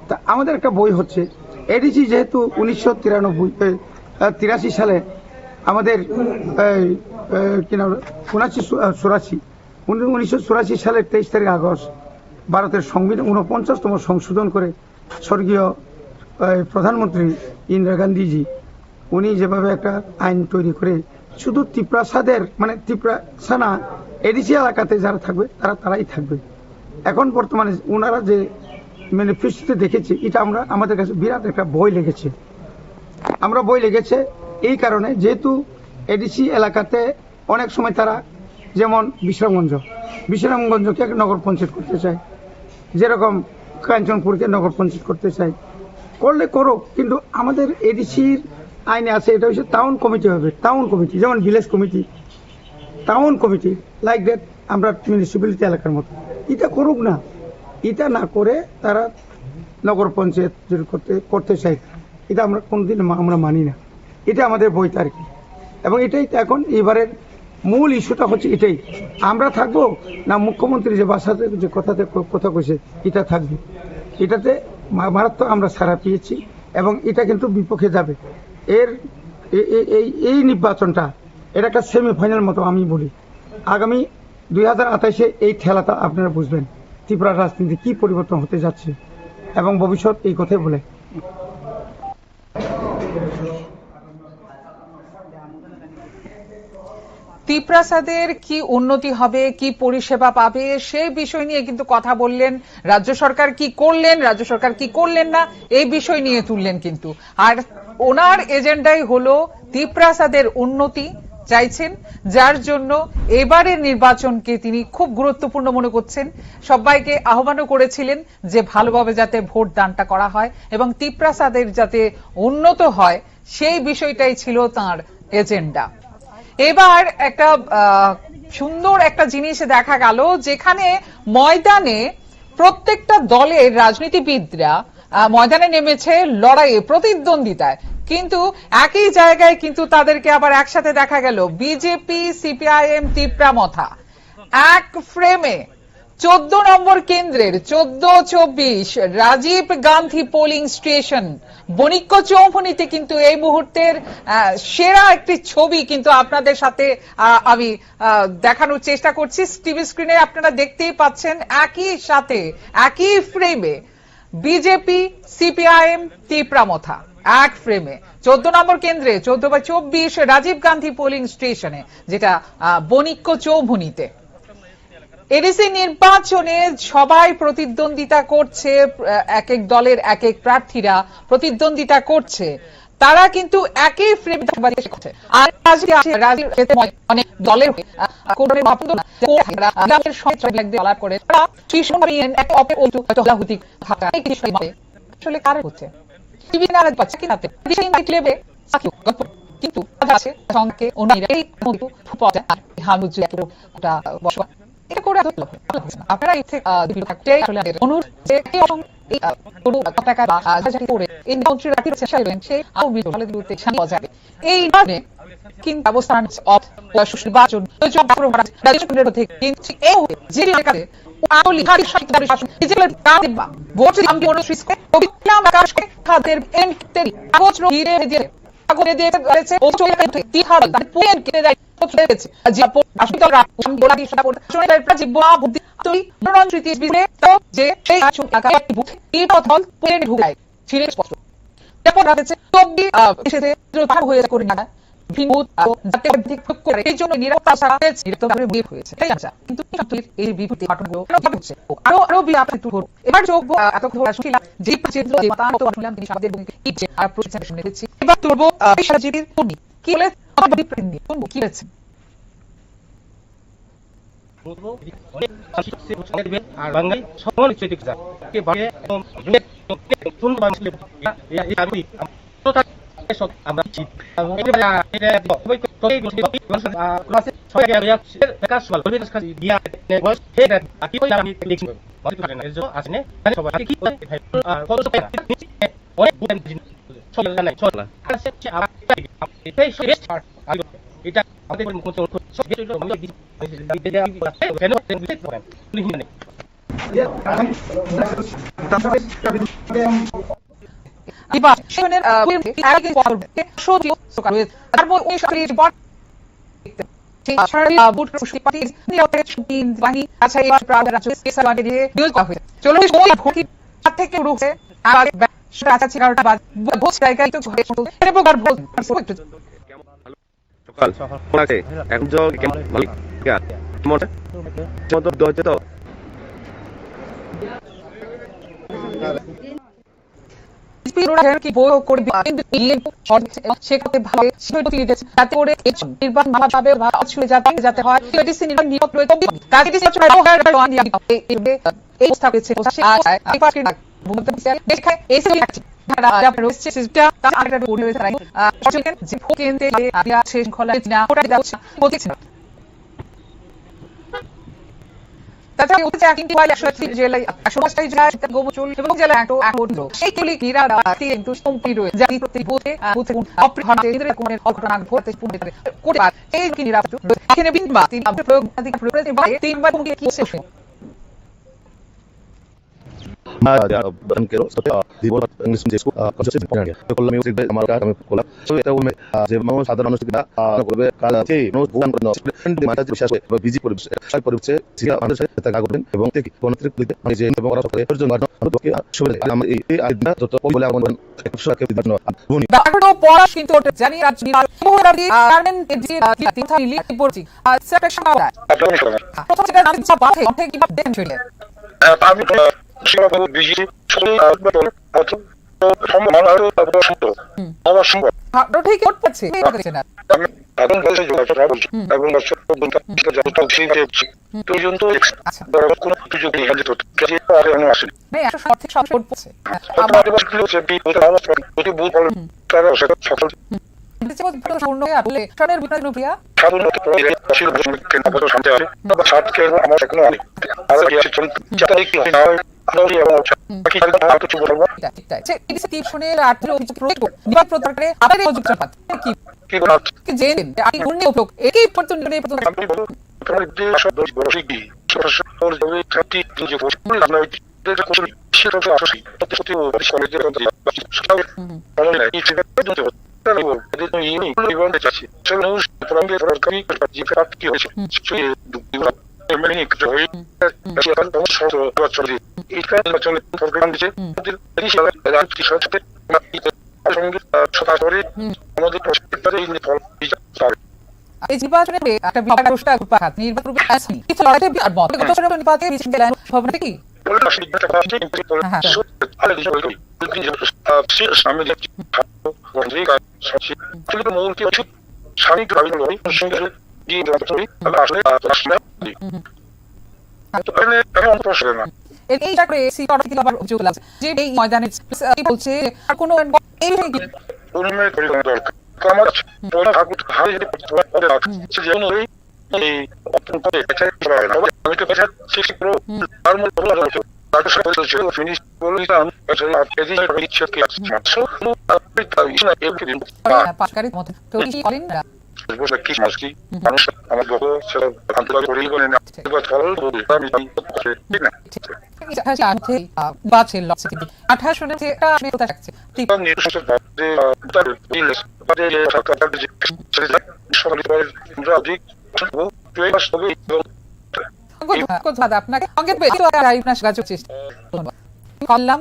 S3: তা আমাদের একটা বই হচ্ছে এডিসি, যেহেতু 1983 সালে আমাদের 1984 সালের 23 তারিখ আগস্ট ভারতের সংবিধান 49তম সংশোধন করে স্বর্গীয় প্রধানমন্ত্রী ইন্দিরা গান্ধীজি উনি যেভাবে একটা আইন তৈরি করে শুধু ত্রিপ্রাসাদের, মানে ত্রিপ্রাসানা এডিসি এলাকাতে যারা থাকবে তারাই থাকবে। এখন বর্তমানে ওনারা যে ম্যানিফেস্টোতে দেখেছি, এটা আমরা আমাদের কাছে বিরাট একটা বই লেগেছে। আমরা বই লেগেছে এই কারণে, যেহেতু এডিসি এলাকাতে অনেক সময় তারা, যেমন বিশ্রামগঞ্জকে নগর পঞ্চায়েত করতে চায়, যেরকম কাঞ্চনপুরকে নগর পঞ্চায়েত করতে চায়, করলে করুক, কিন্তু আমাদের এডিসির আইনে আছে এটা হচ্ছে টাউন কমিটি হবে। টাউন কমিটি যেমন village committee, town committee like that আমরা মিউনিসিপ্যালিটি এলাকার মতো এটা করুক না। এটা না করে তারা নগর পঞ্চায়েত করতে চাই, এটা আমরা কোনোদিন আমরা মানি না। এটা আমাদের বইতে আর কি। এবং এটাই এখন এবারের মূল ইস্যুটা হচ্ছে এটাই, আমরা থাকবো না মুখ্যমন্ত্রী যে বাসাতে যে কথা কইছে এটা থাকবে। এটাতে মারাত্মক আমরা সাড়া পেয়েছি এবং এটা কিন্তু বিপক্ষে যাবে। এই নির্বাচনটা এটা একটা সেমিফাইনাল মতো আমি বলি। আগামী 2028-এ এই খেলাটা আপনারা বুঝবেন ত্রিপুরার রাজনীতি কি পরিবর্তন হতে যাচ্ছে এবং ভবিষ্যৎ এই কথাই বলে।
S2: ত্রিপ্রাসাদের কি উন্নতি হবে, কি পরিষেবা পাবে, সেই বিষয় নিয়ে কিন্তু কথা বললেন। রাজ্য সরকার কি করলেন, রাজ্য সরকার কি করলেন না, এই বিষয় নিয়ে তুললেন কিন্তু। আর ওনার এজেন্ডাই হলো ত্রিপ্রাসাদের উন্নতি চাইছেন, যার জন্য এবারের নির্বাচনকে তিনি খুব গুরুত্বপূর্ণ মনে করছেন। সবাইকে আহ্বানও করেছিলেন যে ভালোভাবে যাতে ভোট দানটা করা হয় এবং ত্রিপ্রাসাদের যাতে উন্নত হয়, সেই বিষয়টাই ছিল তার এজেন্ডা। এবার একটা সুন্দর একটা জিনিস দেখা গেল, যেখানে ময়দানে প্রত্যেকটা দলের রাজনীতিবিদরা ময়দানে নেমেছে লড়াইয়ে, প্রতিদ্বন্দ্বিতায়, কিন্তু একই জায়গায় কিন্তু তাদেরকে আবার একসাথে দেখা গেল বিজেপি, সিপিআইএম, ত্রিপ্রামথা এক ফ্রেমে 14 নম্বর কেন্দ্রের 14-24 রাজীব গান্ধী পোলিং স্টেশন বণিক্য চৌমুহনীতে কিন্তু এই মুহূর্তের সেরা একটি ছবি কিন্তু আপনাদের সাথে আমি দেখানোর চেষ্টা করছি। টিভি স্ক্রিনে আপনারা দেখতেই পাচ্ছেন, একই সাথে একই ফ্রেমে বিজেপি, সিপিআইএম, ত্রিপ্রামথা এক ফ্রেমে 14 নম্বর কেন্দ্রে 14/24 রাজীব গান্ধী পোলিং স্টেশনে, যেটা বণিক্য চৌমুহনীতে। এডিসি নির্বাচনে সবাই প্রতিদ্বন্দ্বিতা করছে, এক এক দলের এক এক প্রার্থীরা প্রতিদ্বন্দ্বিতা করছে, তারা কিন্তু একই ফ্রেমে করছে। আর অনেক দলের আলাপ করে আসলে কার হচ্ছে কিন্তু এটা করে আপনারা ব্যবস্থা
S5: আর বাঙালি সমান এটা আমাদের
S6: এখন তো
S2: কি বই করবে সেখানে ভাবে তুলে দিয়েছে যাতে করে নির্বাচন ভাবে ছুড়ে যাতে হয় এডিসি নির্বাচন নিয়োগ রয়েছে তাকে এই অবস্থা করেছে তাছাড়া উঠেছে একটি ওয়াইল 130 জেলায় 180 জেলায় গোমচল এবং জেলা এইগুলি ক্রীড়া কিন্তু সম্পূর্ণ রয়েছে জাতি প্রতি বুথে অপ্রহাতে এদের কোণের ঘটনা ঘটতে শুরু করে এই কি নিরাপদ এখানে বিন্দবা তিন প্রয়োগ এবং তিনবার মুখে কি শেষ এই নির্বাচনে একটা নির্বাচন কি এই ময়দানে বলছে আর কোনো আপনাকে করলাম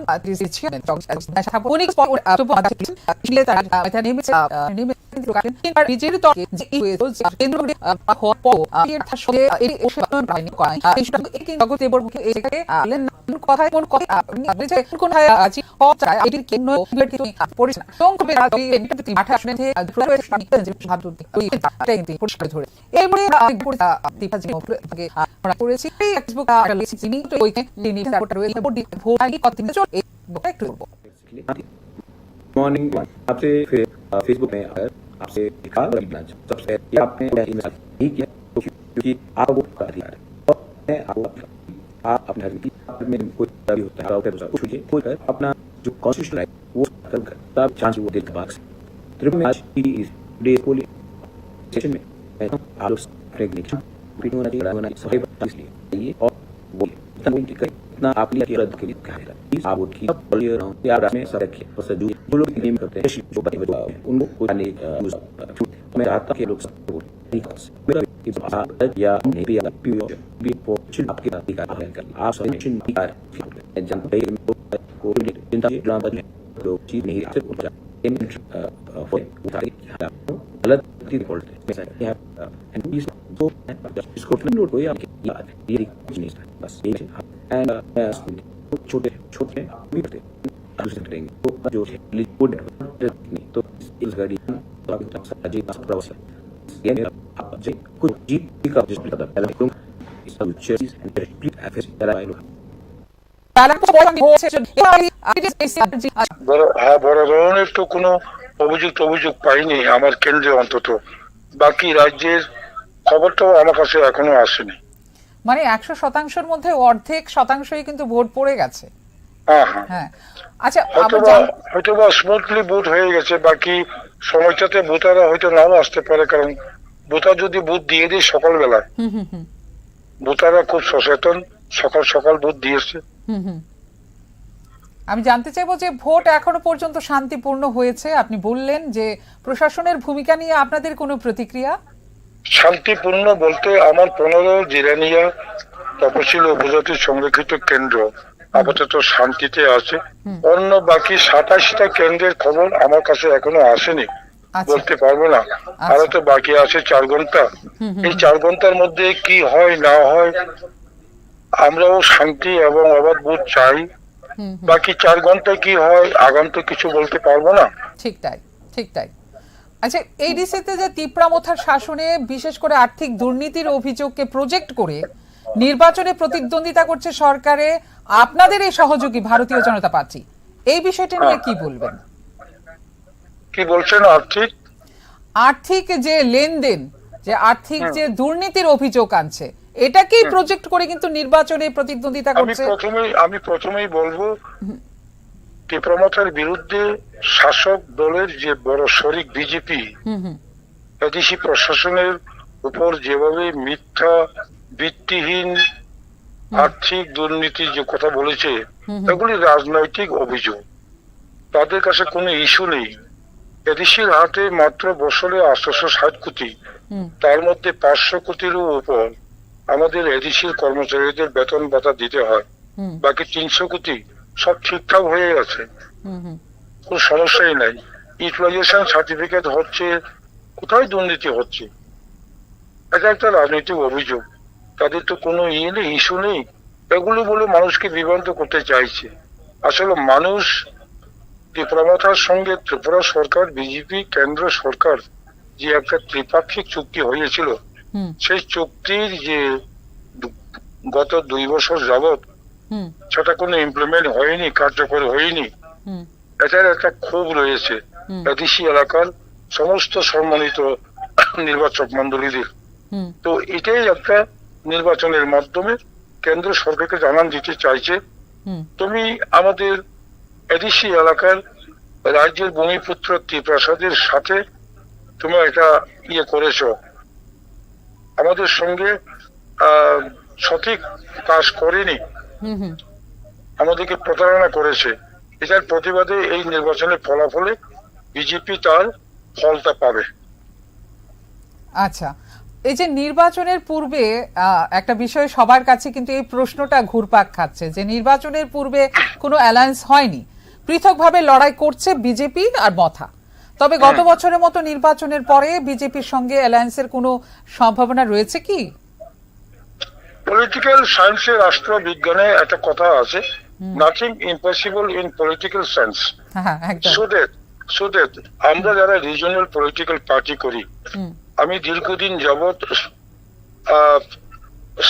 S14: मॉर्निंग आपसे फिर फेसबुक में आकर आपसे सबसे आपने ही किया क्योंकि आपको वो अधिकार है और मैं आपको आप अपने धर्म की में कोई भी होता है कोई अपना जो कॉन्स्टिट्यूशन है वो तब चांस वो दिल का बात त्रिपुरा में आज इस डे पोलिंग सेशन में आलोच रेगुलेशन होना चाहिए सही इसलिए ये और वो इतना आप लिया कि रद्द के लिए कहा है इस आप की यार में सब रखे और सजू जो लोग नेम करते हैं जो बड़े उनको कोई नहीं मैं चाहता कि लोग सब मेरा या नहीं भी भी पोर्चुन आपके अधिकार है आप सब अधिकार जनता को चिंता लोग चीज नहीं से गलत बोलते हैं एंड तो इसको नोट कोई आपकी ये कुछ नहीं बस ये एंड छोटे छोटे भी होते करेंगे तो जो लिक्विड तो इस गाड़ी कुछ जीत का जिस पहले तुम इस चीज एंड एफएस
S9: হ্যাঁ, বড় ধরনের তো কোনো অভিযোগ পাইনি আমার কেন্দ্রে, অন্তত বাকি রাজ্যের খবরটাও আমার কাছে এখনো আসেনি।
S2: মানে 100%-র মধ্যে অর্ধেক শতাংশই কিন্তু ভোট পড়ে গেছে।
S9: হ্যাঁ হ্যাঁ,
S2: হ্যাঁ, আচ্ছা,
S9: হয়তো বা স্মুথলি ভোট হয়ে গেছে, বাকি সময়টাতে ভোটাররা হয়তো নাও আসতে পারে, কারণ ভোটার যদি ভোট দিয়ে দেয় সকালবেলায়, ভোটাররা খুব সচেতন, সকাল সকাল ভোট দিয়েছে।
S2: আমি জানতে চাইবো যে ভোট এখনো পর্যন্ত শান্তিপূর্ণ হয়েছে, আপনি বললেন যে প্রশাসনের ভূমিকা নিয়ে আপনাদের কোনো প্রতিক্রিয়া?
S9: শান্তিপূর্ণ বলতে আমার 15 জিরানিয়া তপশিলি উপজাতি সংরক্ষিত কেন্দ্র আপাতত শান্তিতে আছে। অন্য বাকি 27টা কেন্দ্রের খবর আমার কাছে এখনো আসেনি, বলতে পারবো না। আরো তো বাকি আছে 4 ঘন্টা। এই 4 ঘন্টার মধ্যে কি হয় না হয়, আমরাও শান্তি এবং অবাধ ভোট চাই। বাকি 4 ঘন্টায় কি হয় আগাম তো কিছু বলতে পারবো না।
S2: ঠিক তাই, ঠিক তাই। আচ্ছা, এডিসিতে যে তিপ্রামথার শাসনে বিশেষ করে আর্থিক দুর্নীতির অভিযোগকে প্রজেক্ট করে নির্বাচনে প্রতিদ্বন্দ্বিতা করছে সরকারে আপনাদের এই সহযোগী ভারতীয় জনতা পার্টি, এই বিষয়টা নিয়ে কি বলবেন?
S9: কি বলছেন? আর্থিক
S2: যে লেনদেন, যে আর্থিক যে দুর্নীতির অভিযোগ আনছে, এটাকেই প্রজেক্ট করে কিন্তু নির্বাচনে প্রতিদ্বন্দ্বিতা করছে।
S9: আমি প্রথমেই বলবো, তিপ্রামথার বিরুদ্ধে শাসক দলের যে বড় শরিক বিজেপি, এডিসি প্রশাসনের উপর যেভাবে মিথ্যা ভিত্তিহীন আর্থিক দুর্নীতি যে কথা বলেছে, এগুলি রাজনৈতিক অভিযোগ। তাদের কাছে কোনো ইস্যু নেই। এডিসির হাতে মাত্র বছরে 860 কোটি, তার মধ্যে 500 কোটিরও উপর আমাদের এডিসির কর্মচারীদের বেতন ভাতা দিতে হয়। বাকি 300 কোটি সব ঠিকঠাক হয়ে গেছে, কোনো সমস্যাই নাই। ইউটিলাইজেশন সার্টিফিকেট হচ্ছে, কোথায় দুর্নীতি হচ্ছে? এটা একটা রাজনৈতিক অভিযোগ। তাদের তো কোনো নেই, ইস্যু নেই। এগুলো বলে মানুষকে বিভ্রান্ত করতে চাইছে। আসলে মানুষ তিপ্রামথার সঙ্গে ত্রিপুরা সরকার, বিজেপি, কেন্দ্র সরকার যে একটা ত্রিপাক্ষিক চুক্তি হয়েছিল, সেই চুক্তির যে গত 2 বছর যাবৎ সেটা কোনো ইমপ্লিমেন্ট হয়নি, কার্যকর হয়নি। এটার একটা ক্ষোভ রয়েছে এডিসি এলাকার সমস্ত সম্মানিত নির্বাচক মন্ডলীদের। তো এটাই একটা নির্বাচনের মাধ্যমে কেন্দ্র সরকারকে জানান দিতে চাইছে, তুমি আমাদের এডিসি এলাকার রাজ্যের ভূমিপুত্র ত্রিপ্রাসাদের সাথে তুমি এটা করেছো, আমাদের সঙ্গে সঠিক কাজ করেনি, আমাদেরকে প্রতারণা করেছে। এটার প্রতিবাদে এই নির্বাচনের ফলাফলে বিজেপি তার ফলটা পাবে।
S2: আচ্ছা, এই যে নির্বাচনের পূর্বে একটা বিষয় সবার কাছে কিন্তু এই প্রশ্নটা ঘুরপাক খাচ্ছে যে নির্বাচনের পূর্বে কোনো অ্যালায়েন্স হয়নি, পৃথকভাবে লড়াই করছে বিজেপি আর মথা। তবে গত বছরের মতো নির্বাচনের পরে বিজেপির সঙ্গে অ্যালায়েন্সের কোনো সম্ভাবনা রয়েছে কি?
S9: পলিটিক্যাল সায়েন্সে, রাষ্ট্রবিজ্ঞানে একটা কথা আছে, nothing impossible in political science. So that আমরা যারা রিজিওনাল পলিটিক্যাল পার্টি করি, আমি দীর্ঘদিন যাবৎ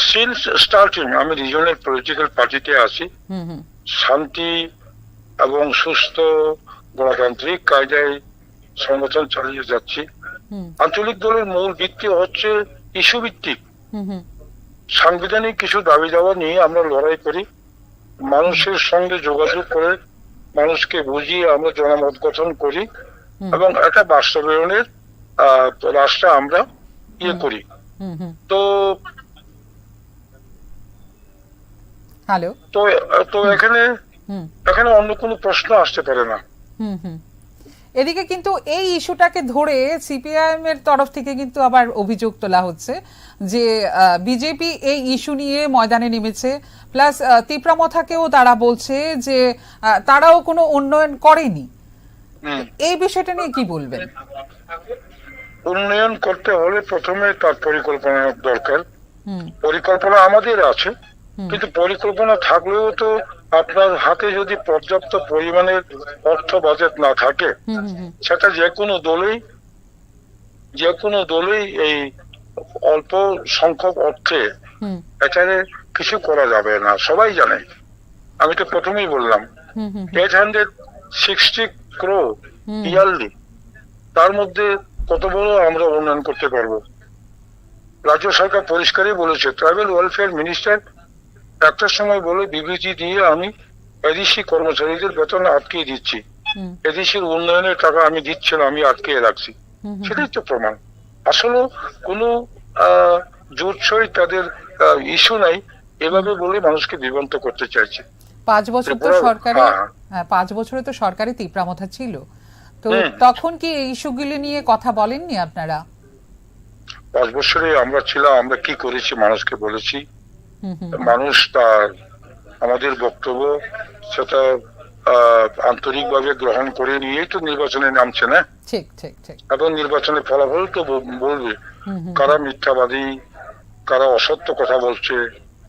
S9: সিন্স স্টার্টিং আমি রিজিওনাল পলিটিক্যাল পার্টিতে আছি। শান্তি এবং সুস্থ গণতান্ত্রিক কায়দায় সংগঠন চালিয়ে যাচ্ছি। আঞ্চলিক দলের মূল ভিত্তি হচ্ছে ইস্যু ভিত্তিক। সাংবিধানিক কিছু দাবি দাওয়া নিয়ে আমরা লড়াই করি, মানুষের সঙ্গে যোগাযোগ করে মানুষকে বুঝিয়ে আমরা জনমত গঠন করি এবং একটা বাস্তবায়নের রাস্তা আমরা করি। তো তো এখানে অন্য কোনো প্রশ্ন আসতে পারে না।
S2: এদিকে কিন্তু এই ইস্যুটাকে ধরে সিপিআইএম এর তরফ থেকে কিন্তু আবার অভিযোগ তোলা হচ্ছে যে বিজেপি এই ইস্যু নিয়ে ময়দানে নেমেছে, প্লাস তিপ্রামথাকেও তারা বলছে যে তারাও কোনো উন্নয়ন করেনি। এই বিষয়টা নিয়ে কি বলবেন?
S9: উন্নয়ন করতে হলে প্রথমে তার পরিকল্পনা দরকার। পরিকল্পনা আমাদের আছে, কিন্তু পরিকল্পনা থাকলেও তো আপনার হাতে যদি পর্যাপ্ত পরিমাণের অর্থ বাজেট না থাকে, সেটা যে কোনো দলেই এই অল্প সংখ্যক অর্থে এখানে কিছু করা যাবে না, সবাই জানে। আমি তো প্রথমেই বললাম 860 crore ইয়ারলি, তার মধ্যে কত বড় আমরা উন্নয়ন করতে পারবো? রাজ্য সরকার পরিষ্কারই বলেছে, ট্রাইবাল ওয়েলফেয়ার মিনিস্টার একটা সময় বলে বিবৃতি দিয়ে, আমি এডিসি কর্মচারীদের বেতন আটকে দিচ্ছি, এডিসির উন্নয়নের টাকা আমি দিচ্ছি না, আমি আটকে রাখছি। সেটাই তো প্রমাণ। আসলে কোনো জোরসই তাদের ইস্যু নাই, এভাবে বলে মানুষকে বিভ্রান্ত করতে চাইছে।
S2: 5 বছর তো সরকারি, 5 বছরে তো সরকারি তীব্রামথা ছিল, তো তখন কি এই ইস্যুগুলি নিয়ে কথা বলেননি আপনারা?
S9: 5 বছরে আমরা ছিলাম, আমরা কি করেছি মানুষকে বলেছি। মানুষ তার আমাদের বক্তব্য সেটা আন্তরিকভাবে গ্রহণ করে নিয়েই তো নির্বাচনে নামছে না।
S2: ঠিক ঠিক ঠিক।
S9: এবং নির্বাচনের ফলাফল তো বলবে কারা মিথ্যাবাদী, কারা অসত্য কথা বলছে,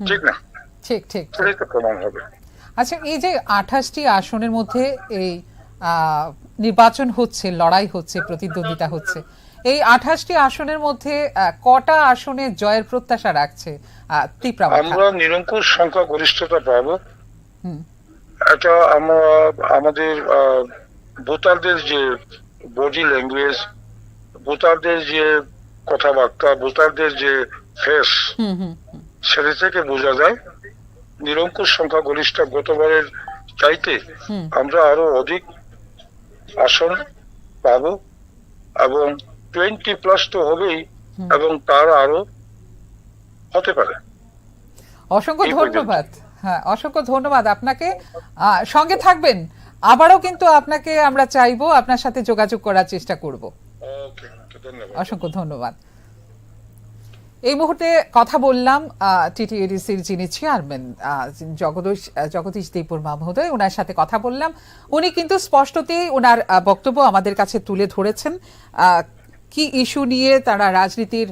S9: ঠিক না?
S2: ঠিক ঠিক,
S9: সেটাই তো প্রমাণ হবে।
S2: আচ্ছা, এই যে 28টি আসনের মধ্যে এই নির্বাচন হচ্ছে, লড়াই হচ্ছে, প্রতিদ্বন্দ্বিতা হচ্ছে, এই 28টি আসনের মধ্যে কটা আসনে জয়ের প্রত্যাশা রাখছে তীব্রামথা?
S9: আমরা নিরঙ্কুশ সংখ্যা গরিষ্ঠতা পাবো। এটা আমাদের ভোটারদের যে বডি ল্যাঙ্গুয়েজ, ভোটারদের যে কথাবার্তা, ভোটারদের যে ফেস, সেটা থেকে বোঝা যায় নিরঙ্কুশ সংখ্যা গরিষ্ঠ। গতবারের চাইতে আমরা আরো অধিক আসন পাবো এবং 20+ তো হবেই, এবং তার আরো হতে পারে।
S2: অসংখ্য ধন্যবাদ। হ্যাঁ, অসংখ্য ধন্যবাদ আপনাকে। সঙ্গে থাকবেন, আবারও কিন্তু আপনাকে আমরা চাইবো, আপনার সাথে যোগাযোগ করার চেষ্টা করব। অসংখ্য ধন্যবাদ। এই মুহূর্তে কথা বললাম টিটিএডিসির যিনি চেয়ারম্যান জগদীশ দেববর্মা মহোদয়, ওনার সাথে কথা বললাম। উনি কিন্তু স্পষ্টতই ওনার বক্তব্য আমাদের কাছে তুলে ধরেছেন, কি ইস্যু নিয়ে তারা রাজনীতির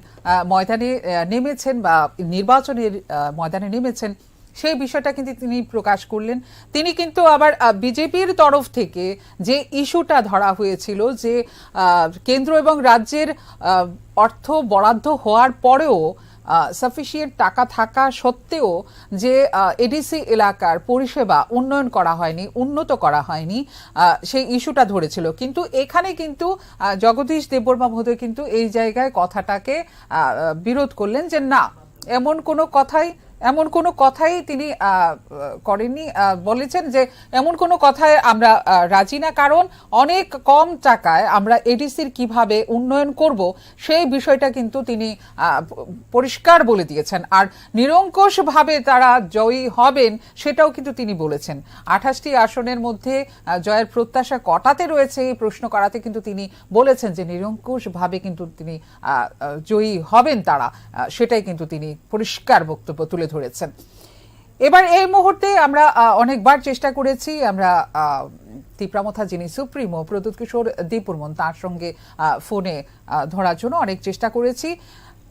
S2: ময়দানে নেমেছেন বা নির্বাচনের ময়দানে নেমেছেন, সেই বিষয়টা কিন্তু তিনি প্রকাশ করলেন। তিনি কিন্তু আবার বিজেপির তরফ থেকে যে ইস্যুটা ধরা হয়েছিল, যে কেন্দ্র এবং রাজ্যের অর্থ বরাদ্দ হওয়ার পরেও সাফিসিয়েন্ট টাকা থাকা সত্ত্বেও যে এডিসি এলাকার পরিষেবা উন্নয়ন করা হয়নি, উন্নত করা হয়নি, সেই ইস্যুটা ধরেছিল। কিন্তু এখানে কিন্তু জগদীশ দেববর্মা মহোদয় কিন্তু এই জায়গায় কথাটাকে বিরোধ করলেন, যে না, এমন কোনো কথাই তিনি করেননি। বলেছেন যে এমন কোনো কথায় আমরা রাজি না, কারণ অনেক কম টাকায় আমরা এডিসির কিভাবে উন্নয়ন করব সেই বিষয়টা কিন্তু তিনি পরিষ্কার বলে দিয়েছেন। আর নিরঙ্কুশভাবে তারা জয়ী হবেন সেটাও কিন্তু তিনি বলেছেন। 28টি আসনের মধ্যে জয়ের প্রত্যাশা কটাতে রয়েছে এই প্রশ্ন করাতে কিন্তু তিনি বলেছেন যে নিরঙ্কুশভাবে কিন্তু তিনি জয়ী হবেন তারা, সেটাই কিন্তু তিনি পরিষ্কার বক্তব্য তুলে ধরেছেন। এবার এই মুহূর্তে আমরা অনেকবার চেষ্টা করেছি, আমরা তীব্রামথা যিনি সুপ্রিমো প্রদ্যুৎ কিশোর দেববর্মন, তার সঙ্গে ফোনে ধরার জন্য অনেক চেষ্টা করেছি।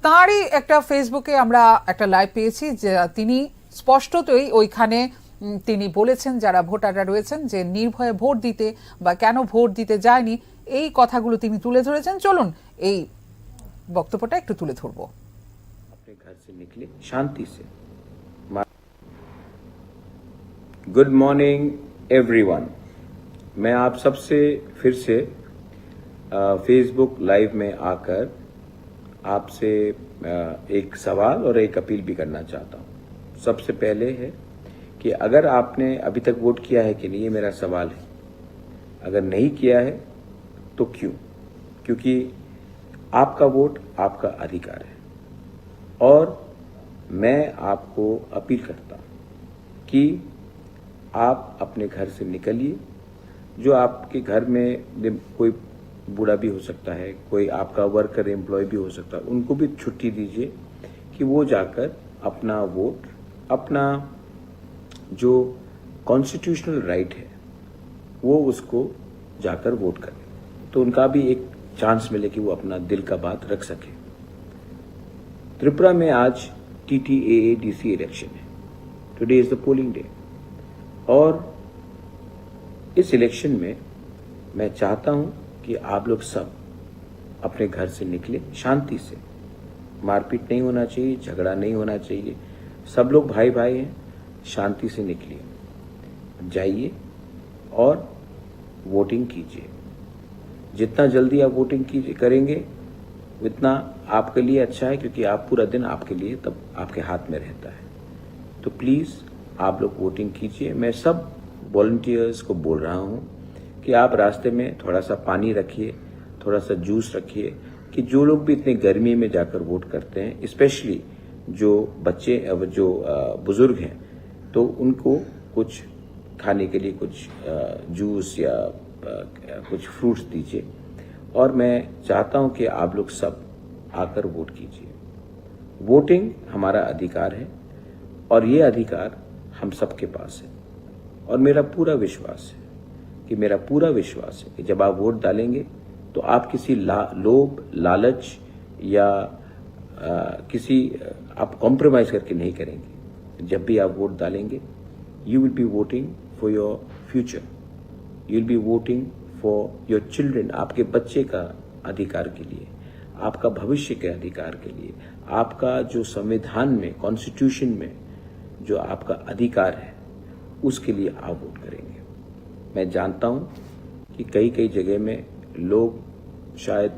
S2: তারই একটা ফেসবুকে আমরা একটা লাইভ পেয়েছি, যে তিনি স্পষ্টতই ওইখানে তিনি বলেছেন যারা ভোটাররা রয়েছেন যে নির্ভয়ে ভোট দিতে বা কেন ভোট দিতে যায়নি, এই কথাগুলো তিনি তুলে ধরেছেন। চলুন এই বক্তব্যটা একটু তুলে ধরবো।
S14: घर से निकले शांति से। गुड मॉर्निंग एवरीवन, मैं आप सबसे फिर से फेसबुक लाइव में आकर आपसे एक सवाल और एक अपील भी करना चाहता हूं। सबसे पहले है कि अगर आपने अभी तक वोट किया है कि नहीं, ये मेरा सवाल है। अगर नहीं किया है तो क्यों? क्योंकि आपका वोट आपका अधिकार है, और मैं आपको अपील करता हूं कि आप अपने घर से निकलिए। जो आपके घर में कोई बूढ़ा भी हो सकता है, कोई आपका वर्कर एम्प्लॉय भी हो सकता है, उनको भी छुट्टी दीजिए कि वो जाकर अपना वोट, अपना जो कॉन्स्टिट्यूशनल राइट है वो उसको जाकर वोट करें, तो उनका भी एक चांस मिले कि वो अपना दिल का बात रख सके। त्रिपुरा में आज TTAADC इलेक्शन है, today is the polling day, और इस इलेक्शन में मैं चाहता हूं कि आप लोग सब अपने घर से निकले शांति से। मारपीट नहीं होना चाहिए, झगड़ा नहीं होना चाहिए, सब लोग भाई भाई हैं, शांति से निकलिए, जाइए और वोटिंग कीजिए। जितना जल्दी आप वोटिंग करेंगे उतना आपके लिए अच्छा है, क्योंकि आप पूरा दिन आपके लिए तब आपके हाथ में रहता है। तो प्लीज़ आप लोग वोटिंग कीजिए। मैं सब वॉलंटियर्स को बोल रहा हूं कि आप रास्ते में थोड़ा सा पानी रखिए, थोड़ा सा जूस रखिए, कि जो लोग भी इतनी गर्मी में जाकर वोट करते हैं, स्पेशली जो बच्चे जो बुजुर्ग हैं, तो उनको कुछ खाने के लिए कुछ जूस या कुछ फ्रूट्स दीजिए। और मैं चाहता हूं कि आप लोग सब आकर वोट कीजिए। वोटिंग हमारा अधिकार है और ये अधिकार हम सबके पास है। और मेरा पूरा विश्वास है कि जब आप वोट डालेंगे तो आप किसी लोभ, लालच या आप कॉम्प्रोमाइज करके नहीं करेंगे। जब भी आप वोट डालेंगे, you will be voting for your future, you will be voting for your children, आपके बच्चे का अधिकार के लिए, आपका भविष्य के अधिकार के लिए, आपका जो संविधान में, कॉन्स्टिट्यूशन में जो आपका अधिकार है, उसके लिए आप वोट करेंगे। मैं जानता हूं कि कई जगह में लोग शायद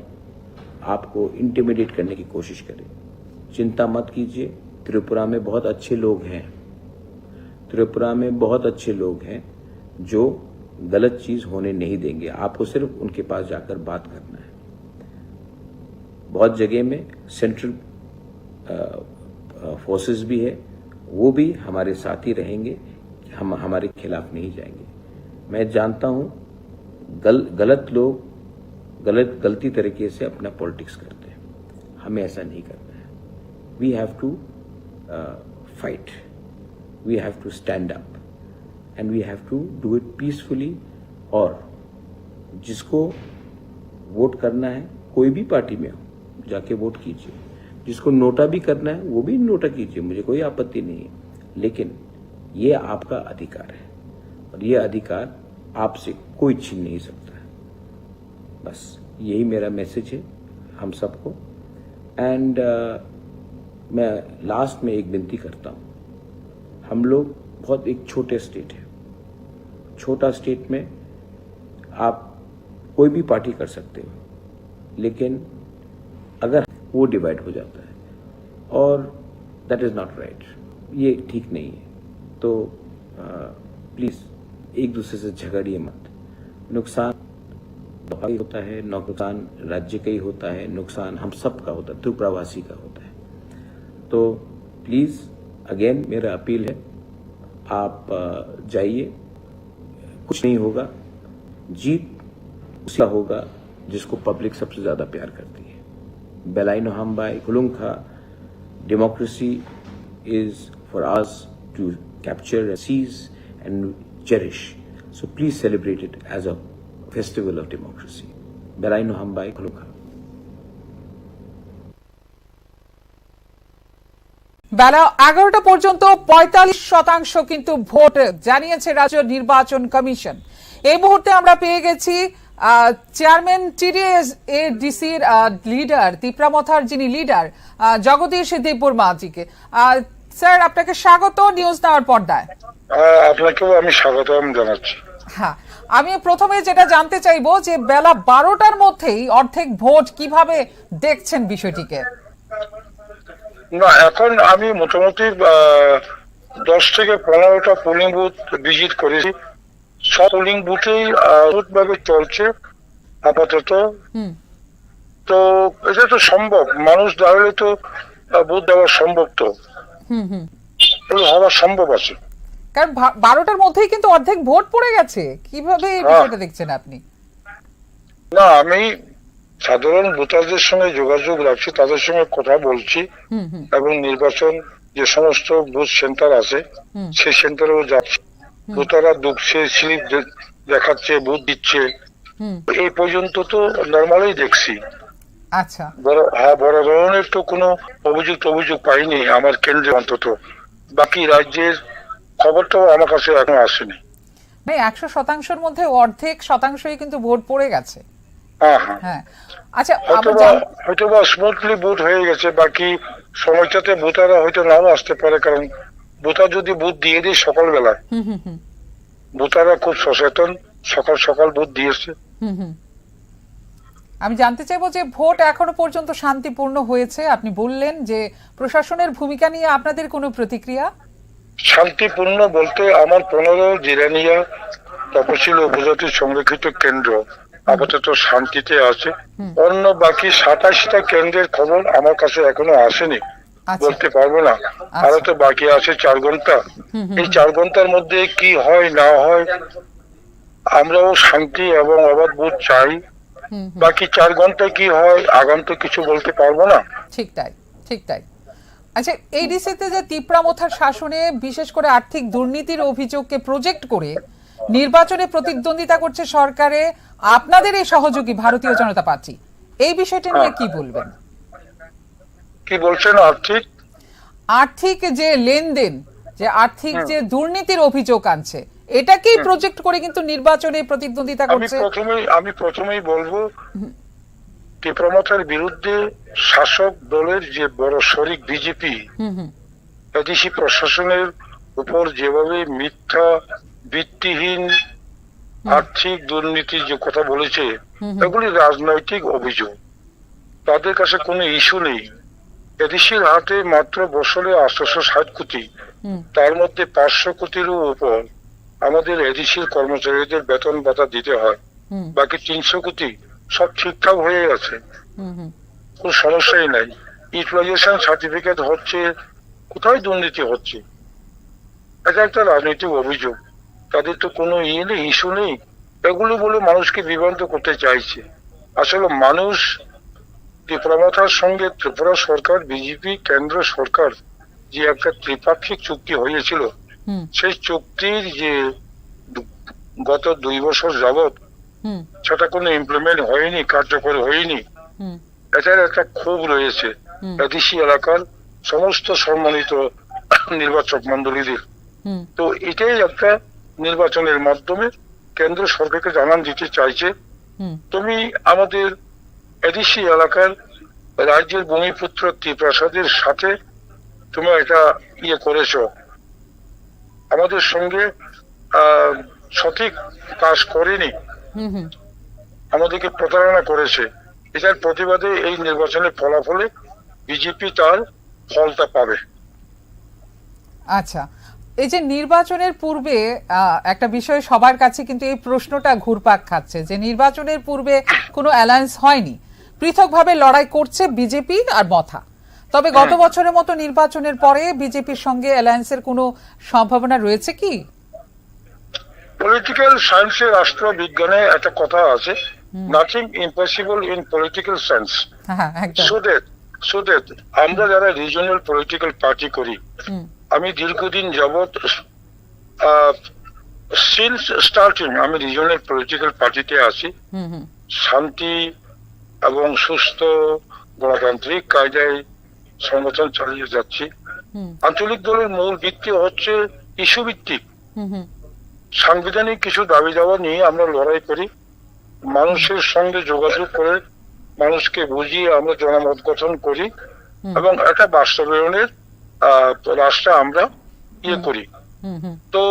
S14: आपको इंटिमिडेट करने की कोशिश करें। चिंता मत कीजिए, त्रिपुरा में बहुत अच्छे लोग हैं जो गलत चीज होने नहीं देंगे। आपको सिर्फ उनके पास जाकर बात करना है। बहुत जगह में सेंट्रल फोर्सेस भी है, वो भी हमारे साथ ही रहेंगे, हम हमारे खिलाफ नहीं जाएंगे। मैं जानता हूं गलत लोग गलती तरीके से अपना पॉलिटिक्स करते हैं, हमें ऐसा नहीं करना है। We have to fight, we have to stand up and we have to do it peacefully. और जिसको वोट करना है, कोई भी पार्टी में हो, जाके वोट कीजिए। जिसको नोटा भी करना है, वो भी नोटा कीजिए, मुझे कोई आपत्ति नहीं है। लेकिन ये आपका अधिकार है और ये अधिकार आपसे कोई छीन नहीं सकता है। बस यही मेरा मैसेज है हम सबको। एंड मैं लास्ट में एक विनती करता हूं। हम लोग बहुत एक छोटे स्टेट है, छोटा स्टेट में आप कोई भी पार्टी कर सकते हो, लेकिन अगर वो डिवाइड हो जाता है और दैट इज नॉट राइट, ये ठीक नहीं है। तो प्लीज एक दूसरे से झगड़िए मत। नुकसान ही होता है, नुकसान राज्य का ही होता है, नुकसान हम सब का होता है, त्रिपुरावासी का होता है। तो प्लीज अगेन मेरा अपील है, आप जाइए, कुछ नहीं होगा, जीत उसका होगा जिसको पब्लिक सबसे ज्यादा प्यार करती है। बेलाइनो हमबाई कुलुंखा, democracy is for us to capture, seize and cherish. So please celebrate it as a festival of democracy. Belaino Hambai Kulukha.
S2: বেলা 11টা পর্যন্ত 45% কিন্তু ভোট জানিয়েছে রাজ্য নির্বাচন কমিশন। এই মুহূর্তে আমরা পেয়ে গেছি চেয়ারম্যান টিডিএসএডিসির লিডার তিপ্রামথার যিনি লিডার জগদীশ দেববর্মাজিকে। স্যার, আপনাকে স্বাগত নিউজ নেওয়ার পর্দায়।
S9: আপনাকেও আমি স্বাগতম জানাচ্ছি।
S2: হ্যাঁ, আমি প্রথমে যেটা জানতে চাইবো যে বেলা 12টার মধ্যেই অর্ধেক ভোট কিভাবে দেখছেন বিষয়টিকে?
S9: না, এখন আমি মোটামুটি 10 থেকে 15টা পোলিং বুথ ভিজিট করেছি। সব পোলিং বুথেই ভাবে চলছে আপাতত। তো এটা তো সম্ভব, মানুষ দাঁড়ালে তো ভোট দেওয়া সম্ভব, তো হওয়া সম্ভব আছে।
S2: কারণ 12টার মধ্যেই কিন্তু অর্ধেক ভোট পড়ে গেছে, কিভাবে এই বিষয়টা দেখছেন আপনি?
S9: না, আমি সাধারণ ভোটারদের সঙ্গে যোগাযোগ রাখছি, তাদের সঙ্গে কথা বলছি এবং নির্বাচন যে সমস্ত বুথ সেন্টার আছে সেই সেন্টারেও যাচ্ছি। ভোটাররা ঢুকছে, স্লিপ দেখাচ্ছে, ভোট দিচ্ছে। এই পর্যন্ত তো নর্মালই দেখছি।
S2: আচ্ছা,
S9: বড় ধরনের তো কোনো অভিযোগ পাইনি আমার কেন্দ্রে অন্তত। বাকি রাজ্যের খবরটাও আমার কাছে এখনো আসেনি।
S2: মানে 100%-র মধ্যে অর্ধেক শতাংশই কিন্তু ভোট পড়ে গেছে। হ্যাঁ, আচ্ছা,
S9: হয়তো বা স্মুথলি ভোট হয়ে গেছে, বাকি সময়টাতে ভোটাররা হয়তো নাও আসতে পারে, কারণ ভোটার যদি ভোট দিয়ে দেয় সকালবেলায়, ভোটাররা খুব সচেতন, সকাল সকাল ভোট দিয়েছে।
S2: আমি জানতে চাইবো যে ভোট এখনো পর্যন্ত শান্তিপূর্ণ হয়েছে। আপনি বললেন যে প্রশাসনের ভূমিকা নিয়ে আপনাদের কোনো প্রতিক্রিয়া?
S9: শান্তিপূর্ণ বলতে আমার 15 জিরানিয়া তপশিলি উপজাতি সংরক্ষিত কেন্দ্র আপাতত শান্তিতে আছে। অন্য বাকি 27টা কেন্দ্রের খবর আমার কাছে এখনো আসেনি, বলতে পারবো না। আরো তো বাকি আছে 4 ঘন্টা। এই 4 ঘন্টার মধ্যে কি হয় না হয়, আমরাও শান্তি এবং অবাধ ভোট চাই। বাকি 4 ঘন্টায় কি হয় আগন্তুক কিছু বলতে পারবো না।
S2: ঠিক তাই, ঠিক তাই। আচ্ছা, এডিসিতে যে তিপ্রামথার শাসনে বিশেষ করে আর্থিক দুর্নীতির অভিযোগকে প্রজেক্ট করে নির্বাচনে প্রতিদ্বন্দ্বিতা করছে সরকারে আপনাদের এই সহযোগী ভারতীয় জনতা পার্টি, এই বিষয়টা নিয়ে কি বলবেন?
S9: কি বলছেন? আর্থিক
S2: যে লেনদেন, যে আর্থিক যে দুর্নীতির অভিযোগ আনছে, এটাকেই প্রজেক্ট করে কিন্তু নির্বাচনে প্রতিদ্বন্দ্বিতা করছে।
S9: আমি প্রথমেই বলবো, তিপ্রামথার বিরুদ্ধে শাসক দলের যে বড় শরিক বিজেপি, এডিসি প্রশাসনের উপর যেভাবে মিথ্যা ভিত্তিহীন আর্থিক দুর্নীতি যে কথা বলেছে, এগুলি রাজনৈতিক অভিযোগ। তাদের কাছে কোনো ইস্যু নেই। এডিসির হাতে মাত্র বছরে 860 কোটি, তার মধ্যে 500 কোটিরও উপর আমাদের এডিসির কর্মচারীদের বেতন ভাতা দিতে হয়। বাকি 300 কোটি সব ঠিকঠাক হয়ে গেছে, কোনো সমস্যাই নাই। ইউটিলাইজেশন সার্টিফিকেট হচ্ছে, কোথায় দুর্নীতি হচ্ছে? এটা একটা রাজনৈতিক অভিযোগ। তাদের তো কোনো নেই, ইস্যু নেই। এগুলো বলে মানুষকে বিভ্রান্ত করতে চাইছে। আসলে মানুষ তিপ্রামথার সঙ্গে ত্রিপুরা সরকার, বিজেপি, কেন্দ্র সরকার যে একটা ত্রিপাক্ষিক চুক্তি হয়েছিল, সেই চুক্তির যে গত 2 বছর যাবৎ সেটা কোনো ইমপ্লিমেন্ট হয়নি, কার্যকর হয়নি। এটার একটা ক্ষোভ রয়েছে এডিসি এলাকার সমস্ত সম্মানিত নির্বাচক মন্ডলীদের। তো এটাই একটা নির্বাচনের মাধ্যমে কেন্দ্র সরকারকে জানান দিতে চাইছে, তুমি আমাদের এডিসি এলাকার রাজ্যের ভূমিপুত্র ত্রিপ্রাসাদের সাথে তুমি এটা করেছ, আমাদের সঙ্গে সঠিক কাজ করেনি, আমাদেরকে প্রতারণা করেছে। এটার প্রতিবাদে এই নির্বাচনের ফলাফলে বিজেপি তার ফলটা পাবে।
S2: আচ্ছা, এই যে নির্বাচনের পূর্বে একটা বিষয় সবার কাছে কিন্তু এই প্রশ্নটা ঘুরপাক খাচ্ছে যে নির্বাচনের পূর্বে কোনো অ্যালায়েন্স হয়নি, পৃথকভাবে লড়াই করছে বিজেপি আর মথা। তবে গত বছরের মতো নির্বাচনের পরে বিজেপির সঙ্গে অ্যালায়েন্সের কোনো সম্ভাবনা রয়েছে কি?
S9: পলিটিক্যাল সায়েন্সে, রাষ্ট্রবিজ্ঞানে একটা কথা আছে, nothing impossible in political science. So that আমরা যারা রিজিওনাল পলিটিক্যাল পার্টি করি, আমি দীর্ঘদিন যাবৎ সিন্স স্টার্টিং আমি রিজিওনাল পলিটিক্যাল পার্টিতে আছি। শান্তি এবং সুস্থ গণতান্ত্রিক কায়দায় সংগঠন চালিয়ে যাচ্ছি। আঞ্চলিক দলের মূল ভিত্তি হচ্ছে ইস্যু ভিত্তিক। সাংবিধানিক কিছু দাবি দাওয়া নিয়ে আমরা লড়াই করি, মানুষের সঙ্গে যোগাযোগ করে মানুষকে বুঝিয়ে আমরা জনমত গঠন করি এবং একটা বাস্তবায়নের রাস্তা আমরা করি। তো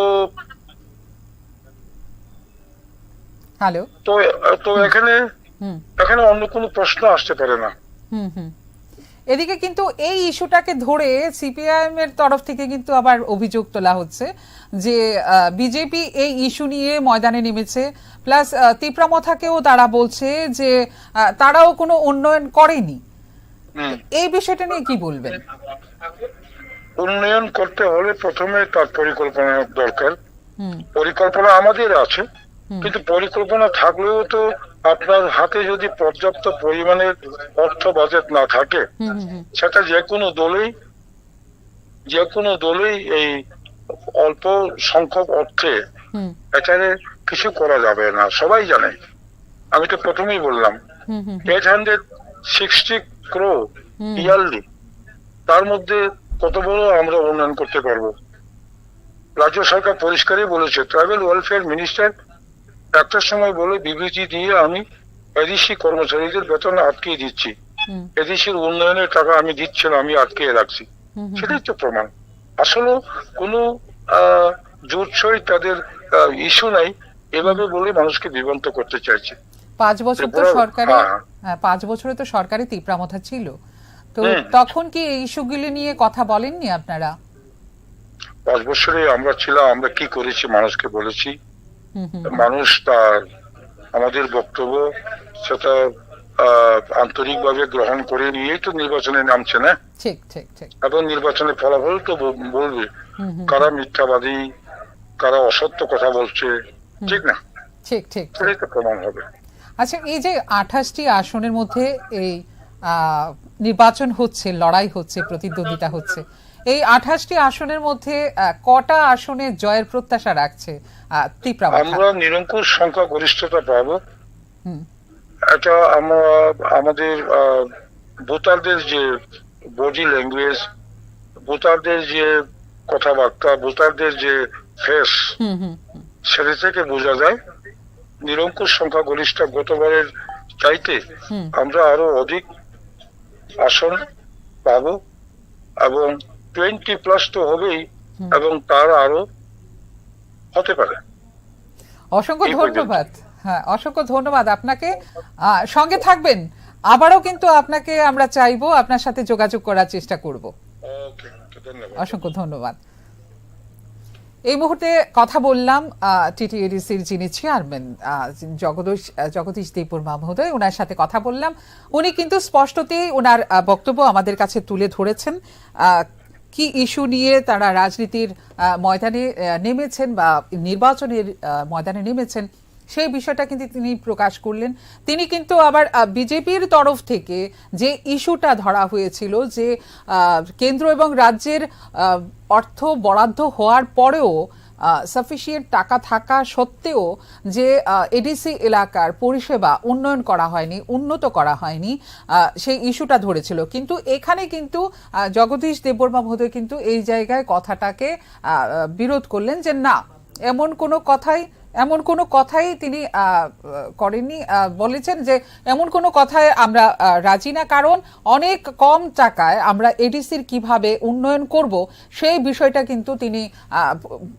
S9: এখানে অন্য কোনো প্রশ্ন আসতে পারে না।
S2: এদিকে কিন্তু এই ইস্যুটাকে ধরে সিপিআইএম এর তরফ থেকে কিন্তু আবার অভিযোগ তোলা হচ্ছে যে বিজেপি এই ইস্যু নিয়ে ময়দানে নেমেছে, প্লাস তিপ্রামথাকেও তারা বলছে যে তারাও কোনো উন্নয়ন করেনি। এই বিষয়টা নিয়ে কি বলবেন?
S9: উন্নয়ন করতে হলে প্রথমে তার পরিকল্পনা দরকার। পরিকল্পনা আমাদের আছে, কিন্তু পরিকল্পনা থাকলেও তো আপনার হাতে যদি পর্যাপ্ত পরিমাণের অর্থ বাজেট না থাকে, সেটা যে কোনো দলেই এই অল্প সংখ্যক অর্থে এখানে কিছু করা যাবে না, সবাই জানে। আমি তো প্রথমেই বললাম 860 crore ইয়ারলি, তার মধ্যে কত বড় আমরা উন্নয়ন করতে পারবো? রাজ্য সরকার পরিষ্কারই বলেছে, ট্রাইবাল ওয়েলফেয়ার মিনিস্টার একটার সময় বলে বিবৃতি দিয়ে আমি এডিসি কর্মচারীদের বেতন আটকে দিচ্ছি, এডিসির উন্নয়নের টাকা আমি দিচ্ছি না, আমি আটকে রাখছি। সেটাই তো প্রমাণ। আসলে কোনো জোরসই তাদের ইস্যু নাই, এভাবে বলে মানুষকে বিভ্রান্ত করতে চাইছে।
S2: 5 বছর তো সরকারি, 5 বছরে তো সরকারি তীব্রামথা ছিল, তো তখন কি এই ইস্যুগুলি নিয়ে কথা বলেননি আপনারা?
S9: 5 বছরে আমরা ছিলাম, আমরা কি করেছি মানুষকে বলেছি। মানুষ তার আমাদের বক্তব্য সেটা আন্তরিকভাবে গ্রহণ করে নিয়েই তো নির্বাচনে নামছে না।
S2: ঠিক ঠিক ঠিক।
S9: এবং নির্বাচনের ফলাফল তো বলবে কারা মিথ্যাবাদী, কারা অসত্য কথা বলছে, ঠিক না?
S2: ঠিক ঠিক,
S9: সেটাই তো প্রমাণ হবে।
S2: আচ্ছা, এই যে 28টি আসনের মধ্যে এই নির্বাচন হচ্ছে, লড়াই হচ্ছে, প্রতিদ্বন্দ্বিতা হচ্ছে, এই 28টি আসনের মধ্যে কটা আসনে জয়ের প্রত্যাশা রাখছে তীব্রামথা?
S9: আমরা নিরঙ্কুশ সংখ্যাগরিষ্ঠতা পাবো। এটা আমরা আমাদের ভোটারদের যে বডি ল্যাঙ্গুয়েজ, ভোটারদের যে কথাবার্তা, ভোটারদের যে ফেস, সেটা থেকে বোঝা যায় নিরঙ্কুশ সংখ্যাগরিষ্ঠ গতবারের চাইতে আমরা আরো অধিক আসন পাবো এবং 20+ তো হবেই, এবং তার আরো হতে পারে।
S2: অসংখ্য ধন্যবাদ। হ্যাঁ, অসংখ্য ধন্যবাদ আপনাকে। সঙ্গে থাকবেন, আবারও কিন্তু আপনাকে আমরা চাইবো, আপনার সাথে যোগাযোগ করার চেষ্টা করব। অসংখ্য ধন্যবাদ। এই মুহূর্তে কথা বললাম টিটিএডিসির যিনি চেয়ারম্যান জগদীশ দেববর্মা মহোদয়, ওনার সাথে কথা বললাম। উনি কিন্তু স্পষ্টতই ওনার বক্তব্য আমাদের কাছে তুলে ধরেছেন, কি ইস্যু নিয়ে তারা রাজনীতির ময়দানে নেমেছেন বা নির্বাচনের ময়দানে নেমেছেন, সেই বিষয়টা কিন্তু তিনি প্রকাশ করলেন। তিনি কিন্তু আবার বিজেপির তরফ থেকে যে ইস্যুটা ধরা হয়েছিল যে কেন্দ্র এবং রাজ্যের অর্থ বরাদ্দ হওয়ার পরেও সাফিসিয়েন্ট টাকা থাকা সত্ত্বেও যে এডিসি এলাকার পরিষেবা উন্নয়ন করা হয়নি, উন্নত করা হয়নি, সেই ইস্যুটা ধরেছিল। কিন্তু এখানে কিন্তু জগদীশ দেববর্মা মহোদয় কিন্তু এই জায়গায় কথাটাকে বিরোধ করলেন যে না, এমন কোনো কথাই তিনি করেননি। বলেছেন যে এমন কোনো কথায় আমরা রাজি না, কারণ অনেক কম টাকায় আমরা এডিসির কিভাবে উন্নয়ন করব সেই বিষয়টা কিন্তু তিনি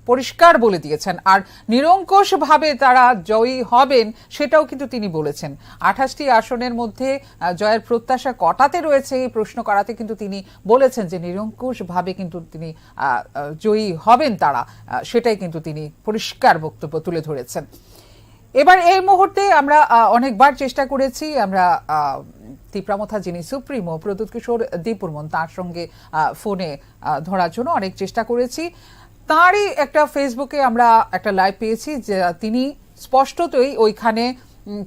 S2: পরিষ্কার বলে দিয়েছেন। আর নিরঙ্কুশভাবে তারা জয়ী হবেন সেটাও কিন্তু তিনি বলেছেন। 28টি আসনের মধ্যে জয়ের প্রত্যাশা কটাতে রয়েছে এই প্রশ্ন করাতে কিন্তু তিনি বলেছেন যে নিরঙ্কুশভাবে কিন্তু তিনি জয়ী হবেন তারা, সেটাই কিন্তু তিনি পরিষ্কার বক্তব্য তুলে ধরেছেন। এবার এই মুহূর্তে আমরা অনেকবার চেষ্টা করেছি, আমরা তীব্রামথা যিনি সুপ্রিমো প্রদ্যুৎ কিশোর দেববর্মন তার সঙ্গে ফোনে ধরার জন্য অনেক চেষ্টা করেছি। তারই একটা ফেসবুকে আমরা একটা লাইভ পেয়েছি যে তিনি স্পষ্টতই ওইখানে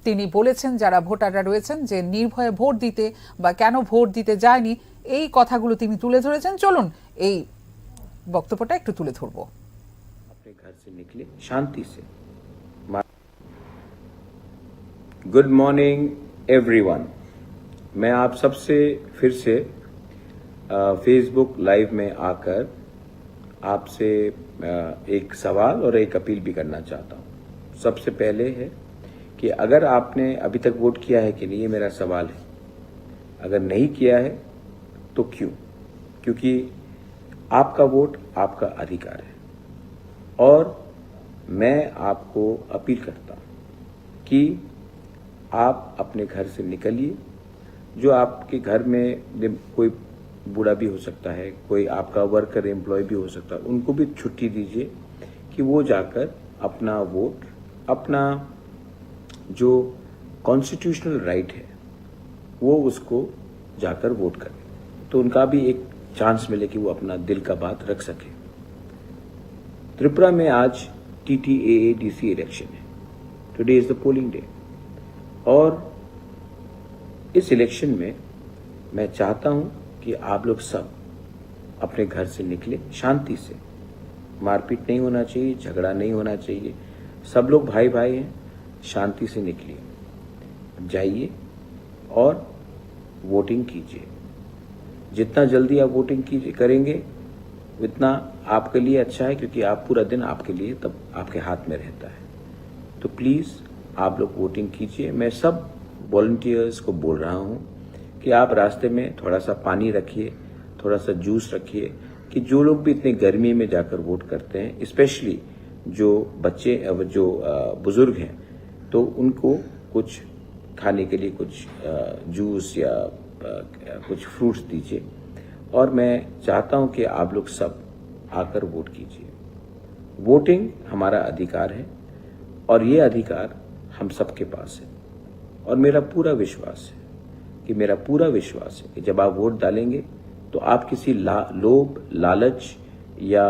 S2: তিনি বলেছেন যারা ভোটাররা রয়েছেন যে নির্ভয়ে ভোট দিতে বা কেন ভোট দিতে যায়নি, এই কথাগুলো তিনি তুলে ধরেছেন। চলুন এই বক্তব্যটা একটু তুলে ধরবো।
S14: घर से निकले शांति से। गुड मॉर्निंग एवरीवन, मैं आप सबसे फिर से फेसबुक लाइव में आकर आपसे एक सवाल और एक अपील भी करना चाहता हूं। सबसे पहले है कि अगर आपने अभी तक वोट किया है कि नहीं, ये मेरा सवाल है। अगर नहीं किया है तो क्यों? क्योंकि आपका वोट आपका अधिकार है और मैं आपको अपील करता हूं कि आप अपने घर से निकलिए। जो आपके घर में कोई बूढ़ा भी हो सकता है, कोई आपका वर्कर एम्प्लॉय भी हो सकता है, उनको भी छुट्टी दीजिए कि वो जाकर अपना वोट, अपना जो कॉन्स्टिट्यूशनल राइट है वो उसको जाकर वोट करें, तो उनका भी एक चांस मिले कि वो अपना दिल का बात रख सके। त्रिपुरा में आज TTAADC इलेक्शन है। Today is the polling day और इस इलेक्शन में मैं चाहता हूं कि आप लोग सब अपने घर से निकले शांति से। मारपीट नहीं होना चाहिए, झगड़ा नहीं होना चाहिए, सब लोग भाई भाई हैं। शांति से निकलिए, जाइए और वोटिंग कीजिए। जितना जल्दी आप वोटिंग करेंगे इतना आपके लिए अच्छा है क्योंकि आप पूरा दिन आपके लिए तब आपके हाथ में रहता है। तो प्लीज़ आप लोग वोटिंग कीजिए। मैं सब वॉलंटियर्स को बोल रहा हूँ कि आप रास्ते में थोड़ा सा पानी रखिए, थोड़ा सा जूस रखिए, कि जो लोग भी इतनी गर्मी में जाकर वोट करते हैं, स्पेशली जो बच्चे जो बुजुर्ग हैं, तो उनको कुछ खाने के लिए कुछ जूस या कुछ फ्रूट्स दीजिए। और मैं चाहता हूं कि आप लोग सब आकर वोट कीजिए। वोटिंग हमारा अधिकार है और ये अधिकार हम सबके पास है। और मेरा पूरा विश्वास है कि जब आप वोट डालेंगे तो आप किसी लोभ, लालच या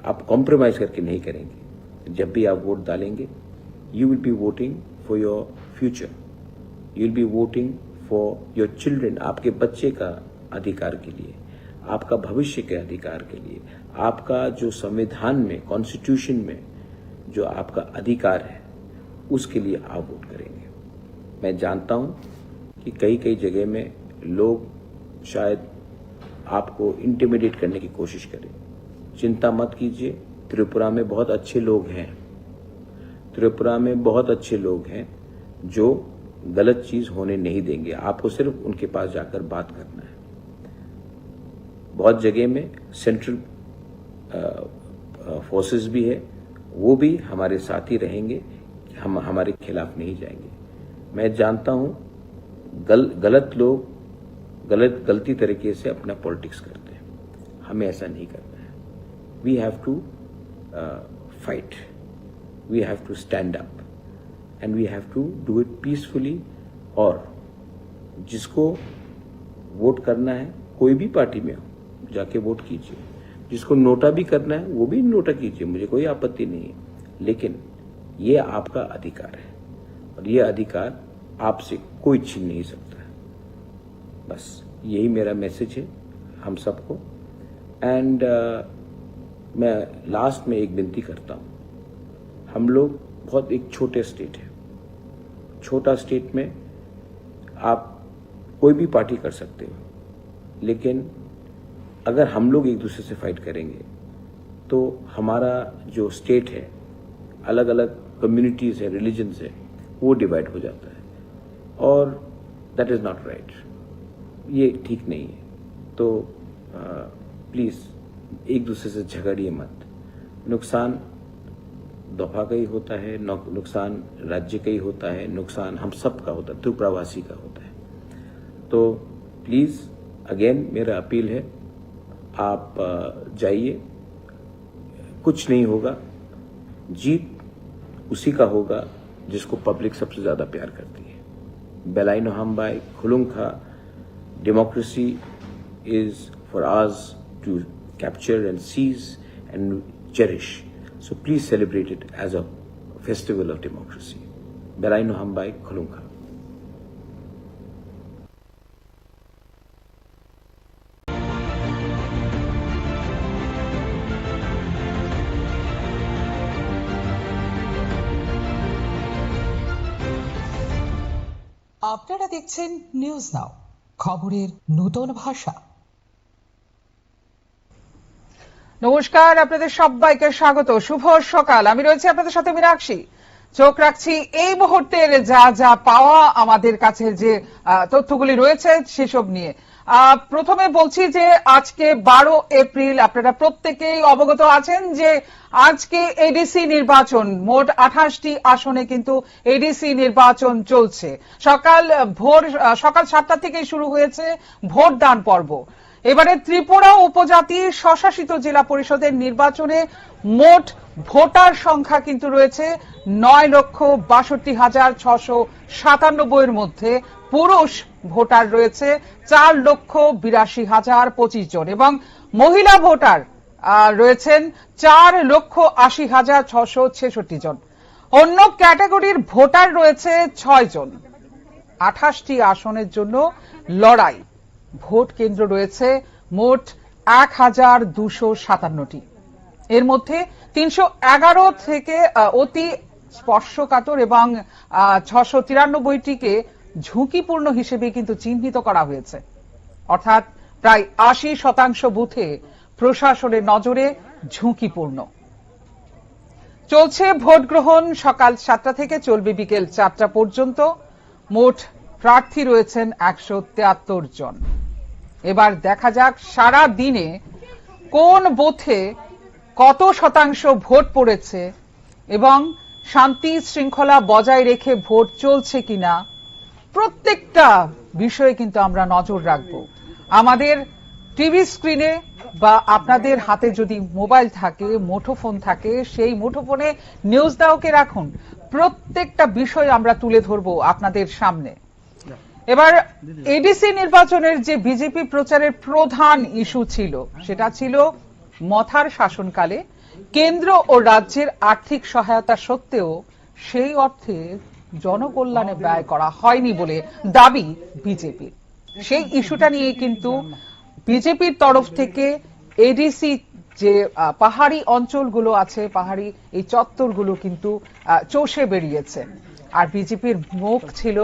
S14: आप कॉम्प्रोमाइज करके नहीं करेंगे। जब भी आप वोट डालेंगे, you will be voting for your future, you will be voting for your children, आपके बच्चे का अधिकार के लिए, आपका भविष्य के अधिकार के लिए, आपका जो संविधान में, कॉन्स्टिट्यूशन में जो आपका अधिकार है, उसके लिए आप वोट करेंगे। मैं जानता हूं कि कई जगह में लोग शायद आपको इंटिमिडेट करने की कोशिश करें। चिंता मत कीजिए, त्रिपुरा में बहुत अच्छे लोग हैं जो गलत चीज होने नहीं देंगे। आपको सिर्फ उनके पास जाकर बात करना है। बहुत जगह में सेंट्रल फोर्सेस भी है, वो भी हमारे साथ ही रहेंगे, हम हमारे खिलाफ नहीं जाएंगे। मैं जानता हूं गलत लोग गलती तरीके से अपना पॉलिटिक्स करते हैं, हमें ऐसा नहीं करना है। We have to fight, we have to stand up and we have to do it peacefully. और जिसको वोट करना है, कोई भी पार्टी में हो, जाके वोट कीजिए। जिसको नोटा भी करना है, वो भी नोटा कीजिए, मुझे कोई आपत्ति नहीं है। लेकिन ये आपका अधिकार है और ये अधिकार आपसे कोई छीन नहीं सकता है। बस यही मेरा मैसेज है हम सबको। एंड मैं लास्ट में एक विनती करता हूँ। हम लोग बहुत एक छोटे स्टेट है, छोटा स्टेट में आप कोई भी पार्टी कर सकते हो, लेकिन अगर हम लोग एक दूसरे से फाइट करेंगे तो हमारा जो स्टेट है, अलग अलग कम्युनिटीज है, रिलीजन्स है, वो डिवाइड हो जाता है और दैट इज नॉट राइट। ये ठीक नहीं है। तो प्लीज एक दूसरे से झगड़िए मत। नुकसान दफा का ही होता है, नुकसान राज्य का ही होता है, नुकसान हम सब का होता है, त्रिपुरावासी का होता है। तो प्लीज अगेन मेरा अपील है, आप जाइए, कुछ नहीं होगा। जीत उसी का होगा जिसको पब्लिक सबसे ज्यादा प्यार करती है। बेलाइनो हमबाई खुलुंखा, democracy is for us to capture and seize and cherish. So please celebrate it as a festival of democracy. Belaino Hambai Khulunka.
S1: আপনারা দেখছেন নিউজ নাও, খবরের নতুন ভাষা।
S2: নমস্কার, আপনাদের সবাইকে স্বাগত। শুভ সকাল, আমি রয়েছি আপনাদের সাথে মীনাক্ষী। চোখ রাখছি এই মুহূর্তের যা পাওয়া আমাদের কাছে যে তথ্যগুলি রয়েছে সেসব নিয়ে। প্রথমে বলছি যে আজকে 12 এপ্রিল, আপনারা প্রত্যেকেই অবগত আছেন যে আজকে এডিসি নির্বাচন, মোট 28টি আসনে কিন্তু এডিসি নির্বাচন চলছে। সকাল 7টা থেকেই শুরু হয়েছে ভোটদান পর্ব। এবারে ত্রিপুরা উপজাতি স্বশাসিত জেলা পরিষদের নির্বাচনে মোট ভোটার সংখ্যা কিন্তু রয়েছে 9,62,697 এর মধ্যে পুরুষ ভোটার রয়েছে 4,82,025 জন এবং মহিলা ভোটার রয়েছেন 4,80,666 জন। অন্য ক্যাটাগরির ভোটার রয়েছে 6 জন। 28টি আসনের জন্য লড়াই। ভোট কেন্দ্র রয়েছে মোট 1,257টি। এর মধ্যে 311 থেকে অতি স্পর্শকাতর এবং 693টিকে ঝুঁকিপূর্ণ হিসেবে কিন্তু চিহ্নিত করা হয়েছে। অর্থাৎ প্রায় ৮০% বুথে প্রশাসনের নজরে ঝুঁকিপূর্ণ। চলছে ভোট গ্রহণ, সকাল 7টা থেকে চলবে বিকেল 4টা পর্যন্ত। মোট প্রার্থী রয়েছেন 173 জন। এবার দেখা যাক সারা দিনে কোন বুথে কত শতাংশ ভোট পড়েছে এবং শান্তি শৃঙ্খলা বজায় রেখে ভোট চলছে কিনা। প্রত্যেকটা বিষয়ে কিন্তু আমরা নজর রাখবো। আমাদের টিভি স্ক্রিনে বা আপনাদের হাতে যদি মোবাইল থাকে, মুঠোফোন থাকে, সেই মুঠোফোনে নিউজ নাওকে রাখুন। প্রত্যেকটা বিষয় আমরা তুলে ধরবো আপনাদের সামনে। এবার এডিসি নির্বাচনের যে বিজেপি প্রচারের প্রধান ইস্যু ছিল, সেটা ছিল মথার শাসনকালে কেন্দ্র ও রাজ্যের আর্থিক সহায়তা সত্ত্বেও সেই অর্থে জনকল্যাণে ব্যয় করা হয়নি বলে দাবি বিজেপির। সেই ইস্যুটা নিয়ে কিন্তু বিজেপির তরফ থেকে এডিসি যে পাহাড়ি অঞ্চলগুলো আছে, পাহাড়ি এই চত্বরগুলো কিন্তু চষে বেরিয়েছে। আর বিজেপির মুখ ছিল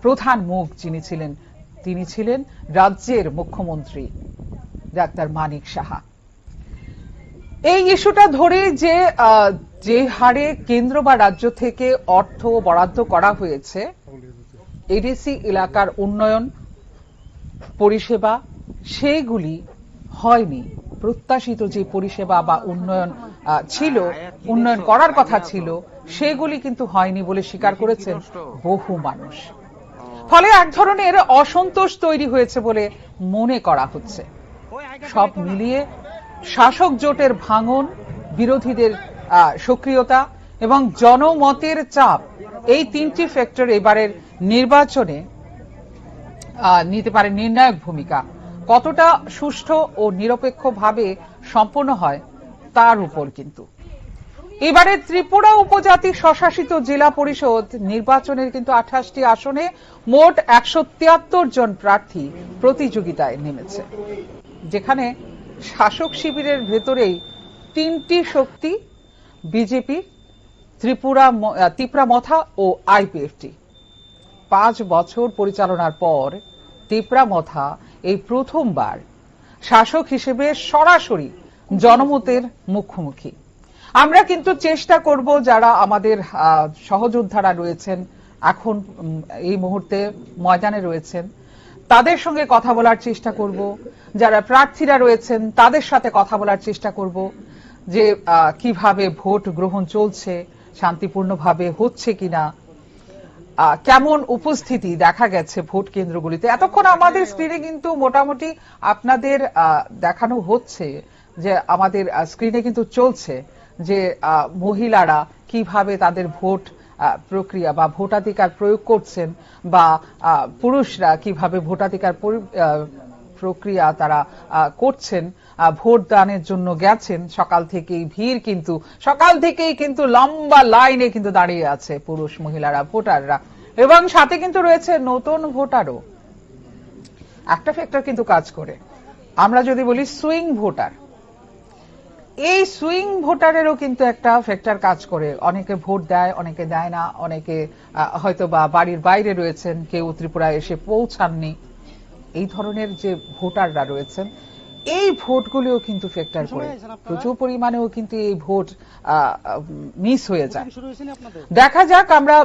S2: প্রধান মুখ যিনি ছিলেন, তিনি ছিলেন রাজ্যের মুখ্যমন্ত্রী ডাক্তার মানিক সাহা। এই ইস্যুটা ধরে যে হারে কেন্দ্র বা রাজ্য থেকে অর্থ বরাদ্দ করা হয়েছে, এডিসি এলাকার উন্নয়ন পরিষেবা সেইগুলি হয়নি। প্রত্যাশিত যে পরিষেবা বা উন্নয়ন ছিল, উন্নয়ন করার কথা ছিল, সেগুলি কিন্তু হয়নি বলে স্বীকার করেছেন বহু মানুষ। ফলে এক ধরনের অসন্তোষ তৈরি হয়েছে বলে মনে করা হচ্ছে। সব মিলিয়ে শাসক জোটের ভাঙন, বিরোধীদের সক্রিয়তা এবং জনমতের চাপ, এই তিনটি ফ্যাক্টর এবারের নির্বাচনে নিতে পারে নির্ণায়ক ভূমিকা। কতটা সুষ্ঠু ও নিরপেক্ষভাবে সম্পন্ন হয় তার উপর কিন্তু। এবারে ত্রিপুরা উপজাতি স্বশাসিত জেলা পরিষদ নির্বাচনের কিন্তু 28টি আসনে মোট 173 জন প্রার্থী প্রতিযোগিতায় নেমেছে, যেখানে শাসক শিবিরের ভেতরেই তিনটি শক্তি, বিজেপি, তিপ্রামথা ও আইপিএফটি। 5 বছর পরিচালনার পর তিপ্রামথা এই প্রথমবার শাসক হিসেবে সরাসরি জনমতের মুখোমুখি। আমরা কিন্তু চেষ্টা করব, যারা আমাদের সহযোদ্ধারা রয়েছেন, এখন এই মুহূর্তে ময়দানে রয়েছেন, তাদের সঙ্গে কথা বলার চেষ্টা করব। যারা প্রার্থীরা রয়েছেন তাদের সাথে কথা বলার চেষ্টা করব যে কিভাবে ভোট গ্রহণ চলছে, শান্তিপূর্ণভাবে হচ্ছে কিনা, কেমন উপস্থিতি দেখা গেছে ভোট কেন্দ্রগুলিতে। এতক্ষণ আমাদের স্ক্রিনে কিন্তু মোটামুটি আপনাদের দেখানো হচ্ছে যে আমাদের স্ক্রিনে কিন্তু চলছে যে মহিলারা কিভাবে তাদের ভোট প্রক্রিয়া বা ভোটাধিকার প্রয়োগ করছেন, বা পুরুষরা কিভাবে ভোটাধিকার প্রক্রিয়া তারা করছেন, ভোট দানের জন্য গেছেন। সকাল থেকেই কিন্তু লম্বা লাইনে কিন্তু দাঁড়িয়ে আছে পুরুষ মহিলারা, ভোটাররা, এবং সাথে কিন্তু রয়েছে নতুন ভোটারও। একটা ফ্যাক্টর কিন্তু কাজ করে, আমরা যদি বলি সুইং ভোটার, এই সুইং ভোটারেরও কিন্তু একটা ফ্যাক্টর কাজ করে। অনেকে ভোট দেয়, অনেকে দেয় না, অনেকে হয়তো বা বাড়ির বাইরে রয়েছেন, কেউ ত্রিপুরায় এসে পৌঁছাননি। এই ধরনের যে ভোটাররা রয়েছেন, এই ভোটগুলিও কিন্তু ফ্যাক্টর করে। প্রচুর পরিমাণেও কিন্তু এই ভোট মিস হয়ে যায়। দেখা যাক, আমরা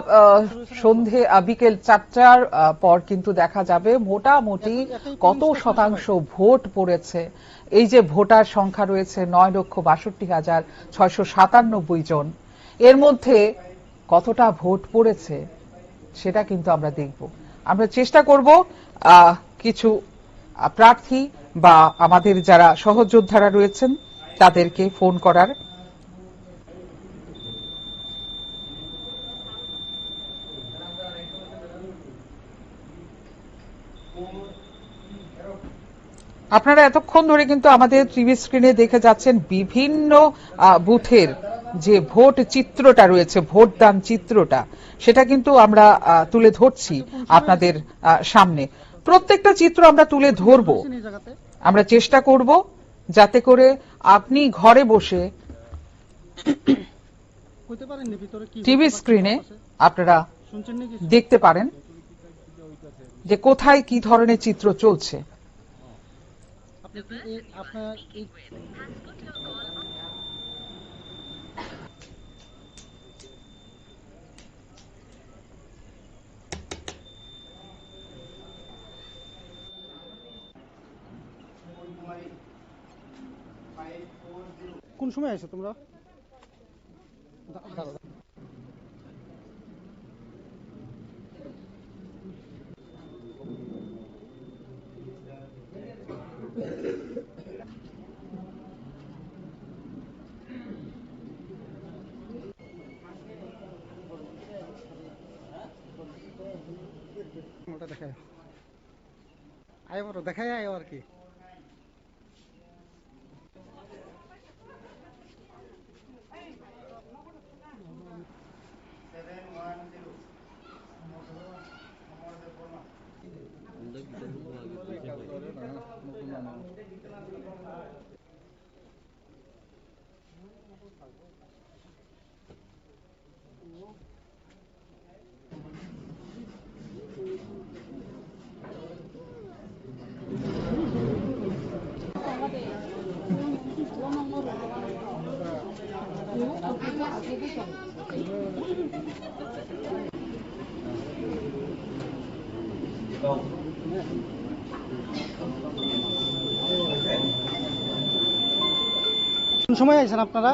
S2: সন্ধে বিকেল 4টার পর কিন্তু দেখা যাবে মোটামুটি কত শতাংশ ভোট পড়েছে। এই যে ভোটার সংখ্যা রয়েছে 9,62,697 জন, এর মধ্যে কতটা ভোট পড়েছে সেটা কিন্তু আমরা দেখব। আমরা চেষ্টা করব কিছু প্রার্থী বা আমাদের যারা সহযোদ্ধারা রয়েছেন তাদেরকে ফোন করার। আপনারা এতক্ষণ ধরে কিন্তু আমাদের টিভি স্ক্রিনে দেখে যাচ্ছেন বিভিন্ন বুথের যে ভোট চিত্রটা রয়েছে, ভোটদান চিত্রটা, সেটা কিন্তু আমরা তুলে ধরছি আপনাদের সামনে। প্রত্যেকটা চিত্র আমরা তুলে ধরব। আমরা চেষ্টা করব যাতে করে আপনি ঘরে বসে টিভি স্ক্রিনে আপনারা দেখতে পারেন যে কোথায় কি ধরনের চিত্র চলছে।
S4: আপনার এই কোন সময় আসো তোমরা? ওটা দেখায় আয় বড় দেখায় আয় আর কি কোন সময় আইছেন আপনারা?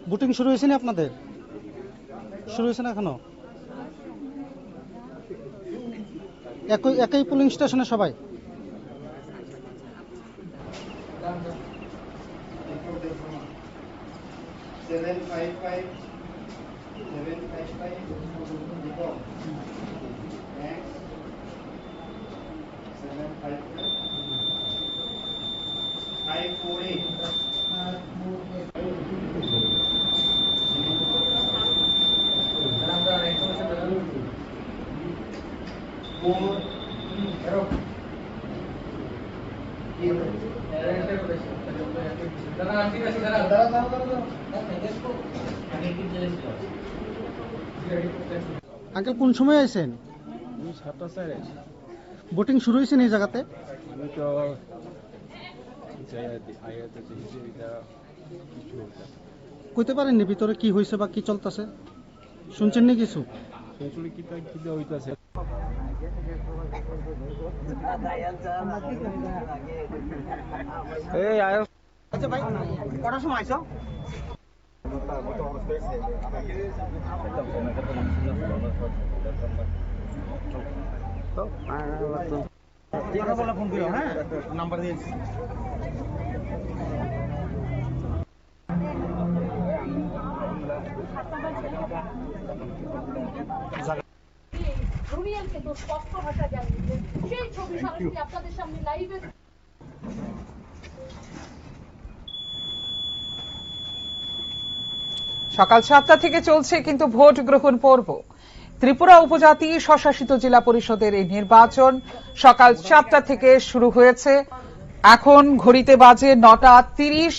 S4: বুটিং শুরু হয়েছে না আপনাদের? শুরু হয়েছে না এখনো? একই পোলিং স্টেশনে সবাই? আঙ্কেল কোন সময় আইছেন? বোটিং শুরু হয়েছে এই জায়গাতে? কইতে পারেননি ভিতরে কি হয়েছে বা কি চলতেছে? শুনছেন নি কিছু? আচ্ছা ভাই কটার সময় আইছো? ফোন দিও, হ্যাঁ নাম্বার দিয়েছি।
S2: সকাল 7টা থেকে চলছে কিন্তু ভোট গ্রহণ পর্ব। ত্রিপুরা উপজাতি স্বশাসিত জেলা পরিষদের এই নির্বাচন সকাল 7টা থেকে শুরু হয়েছে। এখন ঘড়িতে বাজে 9:30।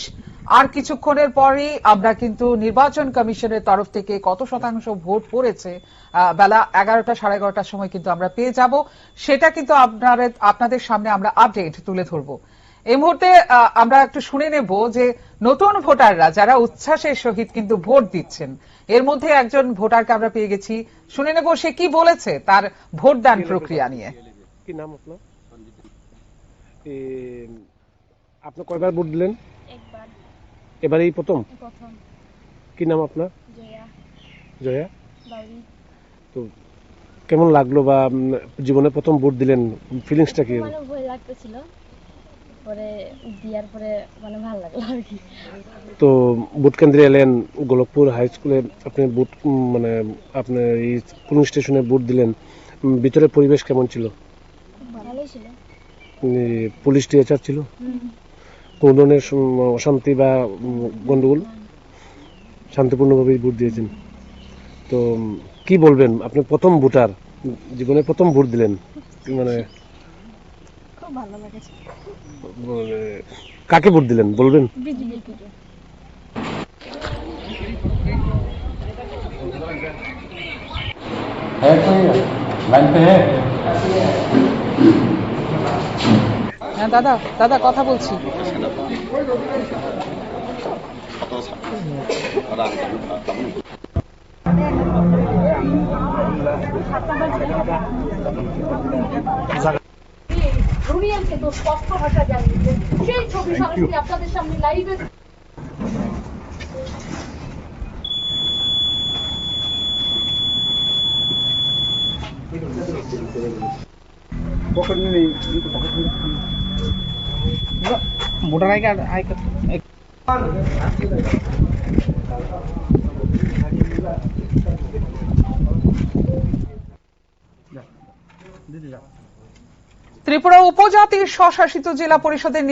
S2: আর কিছুক্ষণের পরেই আমরা কিন্তু নির্বাচন কমিশনের তরফ থেকে কত শতাংশ ভোট পড়েছে বেলা 11টা 11:30 সময় কিন্তু আমরা পেয়ে যাব। সেটা কিন্তু আপনাদের সামনে আমরা আপডেট তুলে ধরবো। এই মুহূর্তে আমরা একটু শুনে নেব যে নতুন ভোটাররা যারা উচ্ছ্বাসের সহিত কিন্তু ভোট দিচ্ছেন, এর মধ্যে একজন ভোটারকে আমরা পেয়ে গেছি। শুনে নেব সে কি বলেছে তার ভোটদান প্রক্রিয়া নিয়ে।
S8: কি নাম আপনার? আপনি কয়বার ভোট দিলেন?
S13: একবার।
S8: এবারেই প্রথম?
S13: প্রথম।
S8: কি নাম আপনার?
S13: জয়া।
S8: জয়া?
S13: বাউরি।
S8: তো কেমন লাগলো বা জীবনে প্রথম ভোট দিলেন, ফিলিংসটা কি?
S13: মানে ভয় লাগতেছিল, পরে দেওয়ার পরে মানে ভালো লাগলো আর কি।
S8: তো ভোট কেন্দ্রে এলেন, গোলকপুর হাই স্কুলে আপনি ভোট মানে আপনার এই পুলিং স্টেশনে ভোট দিলেন, ভিতরে পরিবেশ কেমন ছিল?
S13: ভালোই ছিল।
S8: পুলিশ টিচার ছিল? কোন ধরনের অশান্তি বা গন্ডগোল? শান্তিপূর্ণভাবে ভোট দিয়েছেন। তো কি বলবেন, আপনি প্রথম ভোটার, জীবনে প্রথম ভোট দিলেন, মানে
S13: খুব ভালো লেগেছে।
S8: কাকে ভোট দিলেন বলবেন?
S13: বিজেপি।
S15: है कोई लाइन पे है?
S2: হ্যাঁ দাদা দাদা কথা বলছি।
S13: ইউনিয়নকে তো স্পষ্ট ভাষা জানিয়েছেন, সেই ছবি সরাসরি আপনাদের সামনে লাইভে।
S4: ভোটার আই কার্ড
S2: ত্রিপুরা উপজাতির স্বশাসিত জেলা পরিষদের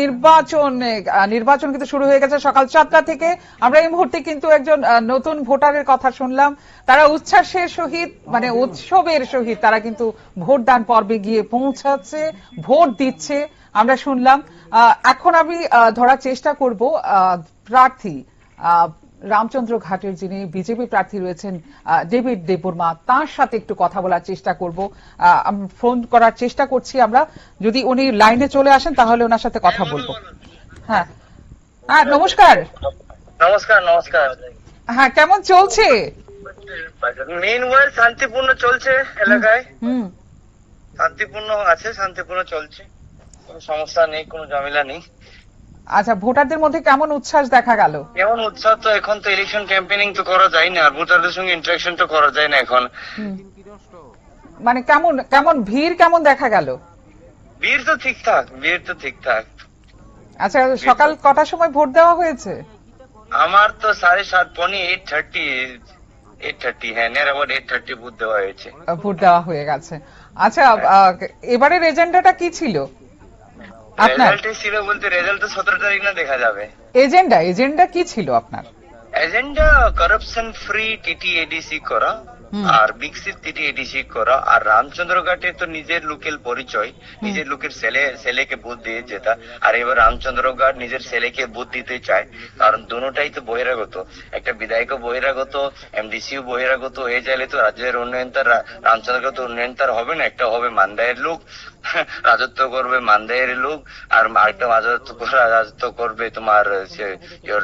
S2: নির্বাচন কিন্তু শুরু হয়ে গেছে সকাল 7টা থেকে। আমরা এই মুহূর্তে কিন্তু একজন নতুন ভোটারের কথা শুনলাম। তারা উচ্ছ্বাসের সহিত মানে উৎসবের সহিত তারা কিন্তু ভোটদান পর্বে গিয়ে পৌঁছাচ্ছে, ভোট দিচ্ছে আমরা শুনলাম। এখন আমি ধরার চেষ্টা করব প্রার্থী রামচন্দ্র ঘাটের যিনি বিজেপি প্রার্থী রয়েছেন ডেভিড দেববর্মা, তার সাথে একটু কথা বলার চেষ্টা করব। ফোন করার চেষ্টা করছি আমরা, যদি উনি লাইনে চলে আসেন তাহলে ওনার সাথে কথা বলবো। হ্যাঁ হ্যাঁ নমস্কার।
S5: নমস্কার নমস্কার।
S2: হ্যাঁ কেমন চলছে?
S5: মেইন ওয়ার্ড শান্তিপূর্ণ চলছে এলাকায়। শান্তিপূর্ণ আছে, শান্তিপূর্ণ চলছে, কোনো সমস্যা নেই, কোনো ঝামেলা নেই।
S2: আচ্ছা, ভোটারদের মধ্যে কেমন উচ্ছ্বাস দেখা গেল?
S5: কেমন উৎসাহ, তো এখন তো ইলেকশন ক্যাম্পেইনিং তো করা যায় না, আর ভোটারদের সঙ্গে ইন্টারাকশন তো করা যায় না এখন।
S2: মানে কেমন ভিড় কেমন দেখা গেল?
S5: ভিড় তো ঠিকঠাক, ভিড় তো ঠিকঠাক।
S2: আচ্ছা, সকাল কটার সময় ভোট দেওয়া হয়েছে?
S5: আমার তো 7:30 পৌনে 8:30 হ্যাঁ, নিয়ার অ্যাবাউট 8:30 ভোট দেওয়া হয়েছে।
S2: ভোট দেওয়া হয়ে গেছে। আচ্ছা, এবারের এজেন্ডাটা কি ছিল আপনার?
S5: রেজাল্ট ছিল বলতে রেজাল্ট তো 17 তারিখ না দেখা যাবে।
S2: এজেন্ডা কি ছিল আপনার?
S5: এজেন্ডা করাপশন ফ্রি টিটিএডিসি করা, আর বিকশিত টিটিএডিসি করা, আর রামচন্দ্রঘাটে তো নিজের লোকের পরিচয়, নিজের লোকের ছেলেকে ভোট দিয়ে যেটা। আর এবার রামচন্দ্রঘাট নিজের ছেলেকে ভোট দিতে চায়, কারণ দুটোটাই তো বহিরাগত। একটা বিধায়ক বহিরাগত, এমডিসিও বহিরাগত হয়ে যাইলে তো রাজ্যের উন্নয়ন তার, রামচন্দ্রঘাট উন্নয়ন তার হবে না। একটা হবে মান্দায়ের লোক রাজত্ব করবে, মান্দায়ের লোক, আর আরেকটা রাজত্ব করবে তোমার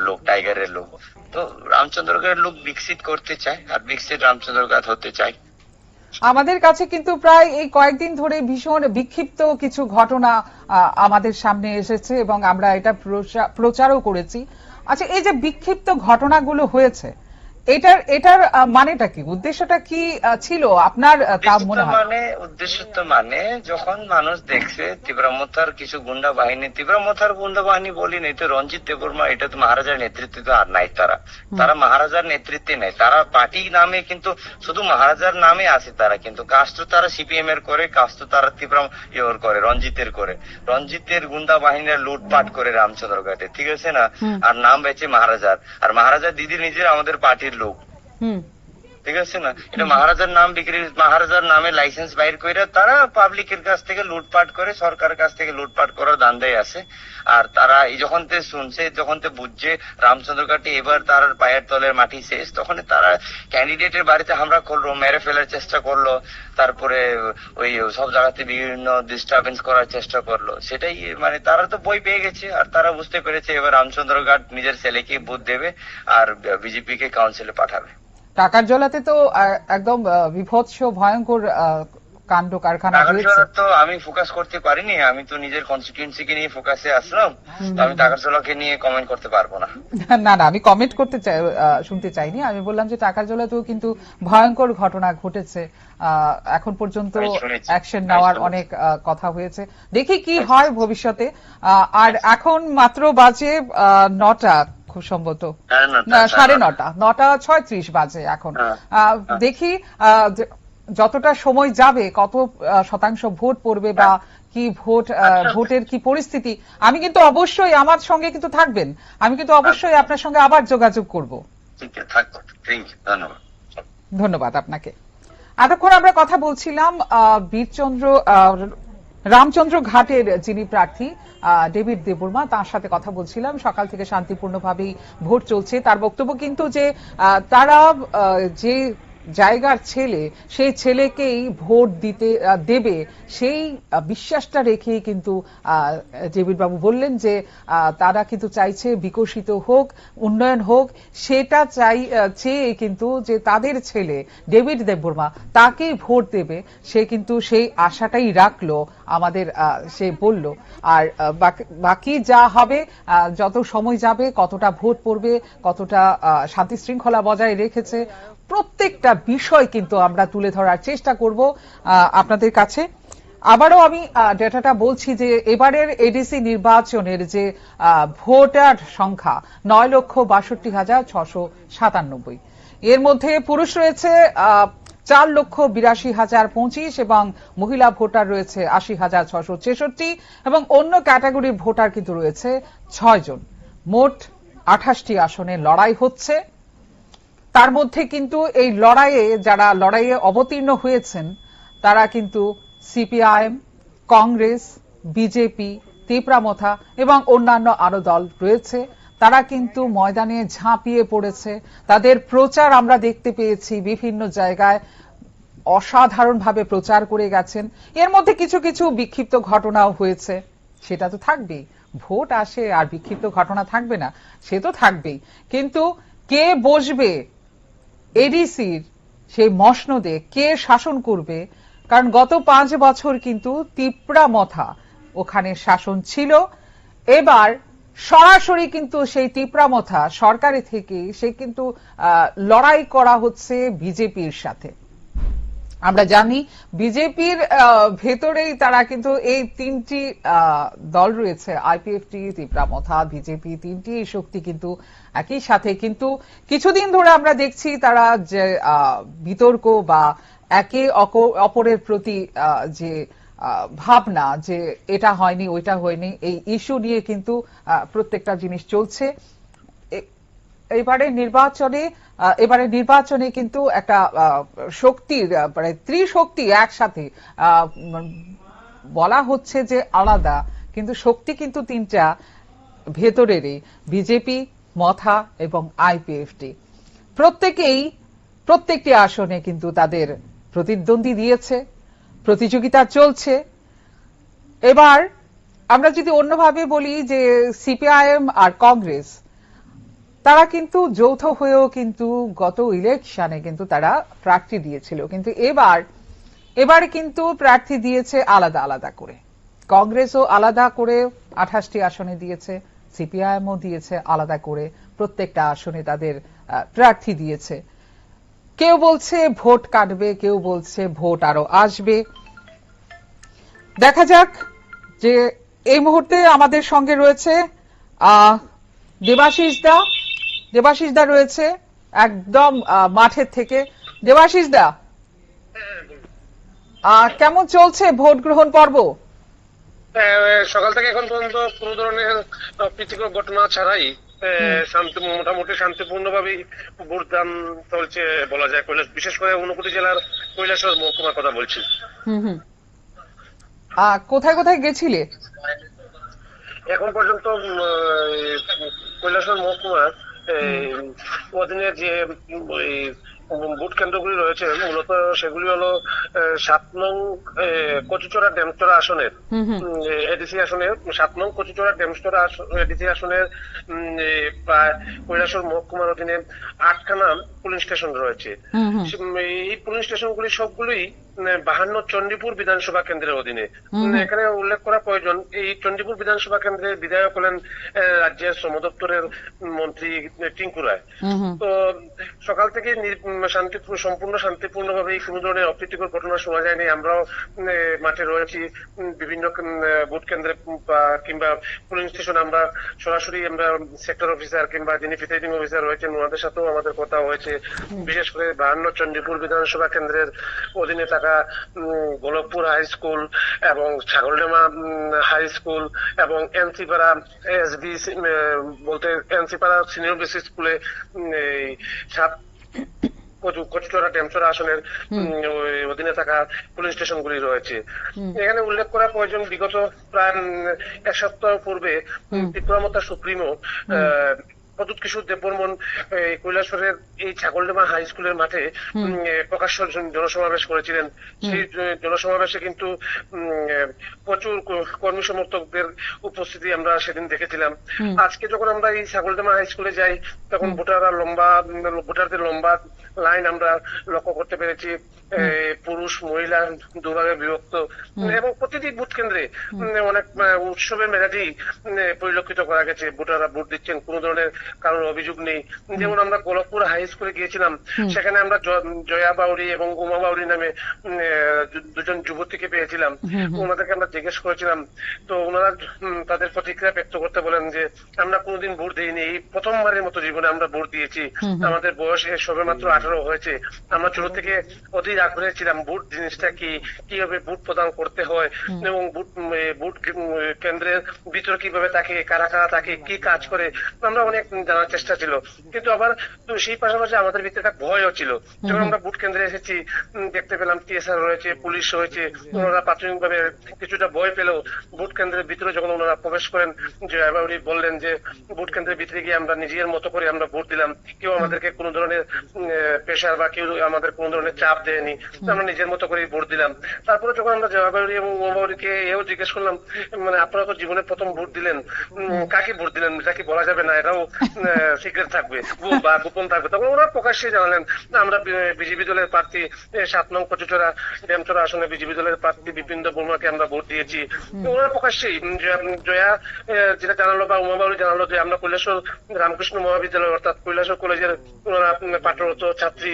S5: লোক, টাইগারের লোক। তো রামচন্দ্রঘাটের লোক বিকশিত করতে চায়, আর বিকশিত রামচন্দ্রঘাট হতে চায়।
S2: আমাদের কাছে কিন্তু প্রায় এই কয়েকদিন ধরে ভীষণ বিক্ষিপ্ত কিছু ঘটনা আমাদের সামনে এসেছে এবং আমরা এটা প্রচারও করেছি। আচ্ছা, এই যে বিক্ষিপ্ত ঘটনাগুলো হয়েছে, এটার মানেটা কি, উদ্দেশ্যটা কি ছিল আপনার? তা মনে হয়
S5: উদ্দেশ্য তো মানে যখন মানুষ দেখছে তীব্রমথার কিছু গুন্ডা বাহিনী বলি নেই তো রঞ্জিত দেববর্মা, এটা তো মহারাজার নেতৃত্বে তো আর নাই। তারা মহারাজার নেতৃত্বে নেই, তারা পার্টি নামে কিন্তু শুধু মহারাজার নামে আছে। তারা কিন্তু কাজ তো তারা সিপিএম এর করে, কাজ তো তারা করে রঞ্জিতের গুন্ডা বাহিনীর লুটপাট করে রামচন্দ্রঘাটে, ঠিক আছে না? আর নাম বেঁচে মহারাজার, আর মহারাজার দিদি নিজের আমাদের পার্টির লোক, ঠিক আছে না? এটা মহারাজার নাম বিক্রি, মহারাজার নামে লাইসেন্স বাইর করে তারা পাবলিকের কাছ থেকে লুটপাট করে, সরকারের কাছ থেকে লুটপাট করার ধান্দায় আছে। আর তারা এই যখন শুনছে, যখন বুঝছে রামচন্দ্রঘাটে এবার তার পায়ের তলের মাটি শেষ, তখন তারা ক্যান্ডিডেটের বাড়িতে হামলা করলো, মেরে ফেলার চেষ্টা করলো, তারপরে ওই সব জায়গাতে বিভিন্ন ডিস্টারবেন্স করার চেষ্টা করলো। সেটাই মানে তারা তো বই পেয়ে গেছে, আর তারা বুঝতে পেরেছে এবার রামচন্দ্রঘাট নিজের ছেলেকে ভোট দেবে আর বিজেপি কে কাউন্সিলে পাঠাবে।
S2: টাকার জলাতে তো একদম বিভৎস ভয়ঙ্কর কাণ্ড কারখানা হয়েছে।
S5: তো আমি ফোকাস করতে পারিনি, আমি তো নিজের কনস্টিটিউয়েন্সিকে নিয়ে ফোকাসে আসলাম, তো আমি টাকার জলাকে নিয়ে কমেন্ট করতে পারবো না।
S2: না আমি কমেন্ট করতে শুনতে চাইনি, আমি বললাম যে টাকার জলাতেও কিন্তু ভয়ঙ্কর ঘটনা ঘটেছে। এখন পর্যন্ত অ্যাকশন নেওয়ার অনেক কথা হয়েছে, দেখি কি হয় ভবিষ্যতে। আর এখন মাত্র বাজে 9টা, খুব সম্ভবত 9:30, 9:36 বাজে এখন। দেখি যতটা সময় যাবে কত শতাংশ ভোট পড়বে বা কি ভোটের কি পরিস্থিতি। আমি কিন্তু অবশ্যই, আমার সঙ্গে কিন্তু থাকবেন, আমি কিন্তু অবশ্যই আপনার সঙ্গে আবার যোগাযোগ করব। ধন্যবাদ আপনাকে। এতক্ষণ আমরা কথা বলছিলাম রামচন্দ্র ঘাটের যিনি প্রার্থী ডেভিড দেববর্মা, তার সাথে কথা বলছিলাম। সকাল থেকে শান্তিপূর্ণভাবেই ভোট চলছে। তার বক্তব্য কিন্তু যে তারা যে জায়গার ছেলে, সেই ছেলেকেই ভোট দেবে সেই বিশ্বাসটা রেখেই কিন্তু জেবির বাবু বললেন যে তারা কিন্তু চাইছে বিকশিত হোক, উন্নয়ন হোক, সেটা চেয়ে কিন্তু যে তাদের ছেলে ডেভিড দেববর্মা তাকেই ভোট দেবে, সে কিন্তু সেই আশাটাই রাখলো আমাদের, সে বলল। আর বাকি যা হবে, যত সময় যাবে, কতটা ভোট পড়বে, কতটা শান্তি শৃঙ্খলা বজায় রেখেছে, প্রত্যেকটা বিষয় কিন্তু আমরা তুলে ধরার চেষ্টা করব আপনাদের কাছে। আবারও আমি ডেটাটা বলছি যে এবারের এডিসি নির্বাচনের যে ভোটার সংখ্যা 9,62,697, এর মধ্যে পুরুষ রয়েছে 4,82,025 এবং মহিলা ভোটার রয়েছে 80,666 এবং অন্য ক্যাটাগরির ভোটার কিন্তু রয়েছে 6 জন। মোট 28টি আসনে লড়াই হচ্ছে। তার মধ্যে কিন্তু এই যারা লড়াইয়ে অবতীর্ণ হয়েছেন তারা কিন্তু সিপিআইএম, কংগ্রেস, বিজেপি, তিপ্রামথা এবং অন্যান্য আরো দল রয়েছে। তারা কিন্তু ময়দানে ঝাঁপিয়ে পড়েছে। তাদের প্রচার আমরা দেখতে পেয়েছি, বিভিন্ন জায়গায় অসাধারণভাবে প্রচার করে গেছেন। এর মধ্যে কিছু কিছু বিক্ষিপ্ত ঘটনাও হয়েছে, সেটা তো থাকবেই। ভোট আসে আর বিক্ষিপ্ত ঘটনা থাকবে না? সে তো থাকবেই। কিন্তু কে বসবে এডিসির সেই মসনদে, কে শাসন করবে? কারণ গত 5 বছর কিন্তু তিপ্রামথা ওখানে শাসন ছিল। এবার সরাসরি কিন্তু সেই তিপ্রামথা সরকারি থেকে সে কিন্তু লড়াই করা হচ্ছে বিজেপির সাথে। আমরা জানি বিজেপির ভেতরেই তারা কিন্তু এই 3টি দল রয়েছে, আইপিএফটি, তিপ্রামথা, বিজেপি, 3টি শক্তি কিন্তু একই সাথে। কিন্তু কিছুদিন ধরে আমরা দেখছি তারা যে বিতর্ক বা একে অপরের প্রতি যে ভাবনা, যে এটা হয়নি ওইটা হয়নি, এই ইস্যু নিয়ে কিন্তু প্রত্যেকটা জিনিস চলছে। এবারে নির্বাচনে কিন্তু একটা শক্তির মানে ত্রিশক্তি একসাথে বলা হচ্ছে যে আলাদা, কিন্তু শক্তি কিন্তু 3টা ভেতরেরই, বিজেপি, মথা এবং আইপিএফটি। প্রত্যেকটি আসনে কিন্তু তাদের প্রতিদ্বন্দ্বী দিয়েছে, প্রতিযোগিতা চলছে। এবার আমরা যদি অন্যভাবে বলি যে সিপিআইএম আর কংগ্রেস, তারা কিন্তু যৌথ হয়েও কিন্তু গত ইলেকশনে কিন্তু তারা প্রার্থী দিয়েছিল, কিন্তু এবার কিন্তু প্রার্থী দিয়েছে আলাদা আলাদা করে। কংগ্রেসও আলাদা করে 28টি আসনে দিয়েছে, সিপিআইএমও দিয়েছে আলাদা করে, প্রত্যেকটা আসনে তাদের প্রার্থী দিয়েছে। কেউ বলছে ভোট কাটবে, কেউ বলছে ভোট আরো আসবে। দেখা যাক। যে এই মুহূর্তে আমাদের সঙ্গে রয়েছে দেবাশিস দা রয়েছে একদম মাঠের থেকে। দেবাশিস দা, কেমন চলছে ভোট গ্রহণ পর্ব?
S8: সকাল থেকে এখন পর্যন্ত কোন ধরনের প্রীতিকর ঘটনা ছাড়াই মোটামুটি শান্তিপূর্ণভাবেই ভোটদান চলছে বলা যায়। বিশেষ করে ঊনকোটি জেলার কৈলাসহর মহকুমার কথা বলছি।
S2: কোথায় কোথায় গেছিলে
S8: এখন পর্যন্ত? কৈলাসহর মহকুমার অধীনে যে ভোট কেন্দ্রগুলি রয়েছে মূলত সেগুলি হলো 7 নং কচুচড়া ড্যামচড়া আসনের এডিসি আসনের 7 নং কচুচড়া ড্যামচড়া এডিসি আসনের প্রায় কৈলাসহর মহকুমার অধীনে 8খানা পুলিং স্টেশন রয়েছে। এই পুলিং স্টেশনগুলি সবগুলোই 52 চণ্ডীপুর বিধানসভা কেন্দ্রের অধীনে। এখানে উল্লেখ করা প্রয়োজন, এই চণ্ডীপুর বিধানসভা কেন্দ্রের বিধায়ক হলেন রাজ্যের শ্রম দপ্তরের মন্ত্রী টিঙ্কু রায়। তো সকাল থেকে সম্পূর্ণ শান্তিপূর্ণভাবে কোনো ধরনের অপ্রীতিকর ঘটনা শোনা যায়নি। আমরাও মাঠে রয়েছি, বিভিন্ন ভোট কেন্দ্রে কিংবা পুলিং স্টেশন আমরা সরাসরি আমরা সেক্টর অফিসার কিংবা যিনি প্রিসাইডিং অফিসার রয়েছেন ওনাদের সাথেও আমাদের কথা হয়েছে। বিশেষ করে 52 চণ্ডীপুর বিধানসভা কেন্দ্রের অধীনে থাকা গোলকপুর হাই স্কুল এবং ছাগলডামা হাই স্কুল এবং এনসিপাড়া এসবি বলতে এনসিপাড়া সিনিয়র বেসিক স্কুলে কচুচড়া ড্যামচড়া আসনের অধীনে থাকা পুলিং স্টেশনগুলি রয়েছে। এখানে উল্লেখ করা প্রয়োজন, বিগত প্রায় 1 সপ্তাহ পূর্বে তিপ্রামথা সুপ্রিমো প্রদ্যুৎ কিশোর দেববর্মন কৈলাসহরের এই ছাগলডাঙ্গা হাই স্কুলের মাঠে প্রকাশ্য জনসমাবেশ করেছিলেন। সেই জনসমাবেশে কিন্তু প্রচুর কর্মী সমর্থকদের উপস্থিতি আমরা সেদিন দেখেছিলাম। আজকে যখন আমরা এই ছাগলডাঙ্গা হাই স্কুলে যাই তখন ভোটারদের লম্বা লাইন আমরা লক্ষ্য করতে পেরেছি। পুরুষ মহিলা দুভাগে বিভক্ত এবং প্রতিটি ভোট কেন্দ্রে অনেক উৎসবের মেজাজই পরিলক্ষিত করা গেছে। ভোটাররা ভোট দিচ্ছেন, কোনো ধরনের কারোর অভিযোগ নেই। যেমন আমরা গোলকপুর হাই স্কুলে গিয়েছিলাম, সেখানে আমরা জয়া বাউরি এবং উমা বাউরি নামে দুজন যুবতীকে পেয়েছিলাম। ওনাদেরকে আমরা জিজ্ঞেস করেছিলাম, তো ওনারা তাদের প্রতিক্রিয়া ব্যক্ত করতে বলেন যে আমরা কোনোদিন ভোট দিইনি, এই প্রথমবারের মতো জীবনে আমরা ভোট দিয়েছি। আমাদের বয়স সবে মাত্র 18 হয়েছে। আমরা ছোট থেকে অধীর আগ্রহে ছিলাম ভোট জিনিসটা কি, কিভাবে ভোট প্রদান করতে হয় এবং ভোট কেন্দ্রের ভিতরে কিভাবে থাকে, কারা কারা থাকে, কি কাজ করে, আমরা অনেক জানার চেষ্টা ছিল। কিন্তু আবার সেই পাশাপাশি আমাদের ভিতরে একটা ভয়ও ছিল। যখন আমরা ভোট কেন্দ্রে এসেছি দেখতে পেলাম টিএসআর রয়েছে, পুলিশ রয়েছে, ওনারা প্রাথমিকভাবে কিছুটা ভয় পেলেও ভোট কেন্দ্রের ভিতরে যখন ওনারা প্রবেশ করেন, জয়া বাউরি বললেন যে ভোট কেন্দ্রের ভিতরে গিয়ে আমরা নিজের মতো করে আমরা ভোট দিলাম, কেউ আমাদেরকে কোনো ধরনের প্রেশার বা কেউ আমাদের কোনো ধরনের চাপ দেয়নি, আমরা নিজের মতো করে ভোট দিলাম। তারপরে যখন আমরা জয়া বাউরি এবং উমা বাউরিকে এও জিজ্ঞেস করলাম, মানে আপনারা তো জীবনে প্রথম ভোট দিলেন, কাকে ভোট দিলেন এটা কি বলা যাবে না, এটাও সিক্রেট থাকবে বা গোপন থাকবে? তখন ওরা প্রকাশ্যে জানালেন আমরা বিজেপি দলের প্রার্থী 7 নং কচুচড়া ডেমচড়া আসনে বিজেপি দলের প্রার্থী বিপিন বর্মাকে আমরা ভোট দিয়েছি। ওরা প্রকাশ্যেই জয়া যেটা জানালো বা উমা বাউরি জানালো যে আমরা কৈলাসহর রামকৃষ্ণ মহাবিদ্যালয় অর্থাৎ কৈলাসহর কলেজের ওনারা পাঠরত ছাত্রী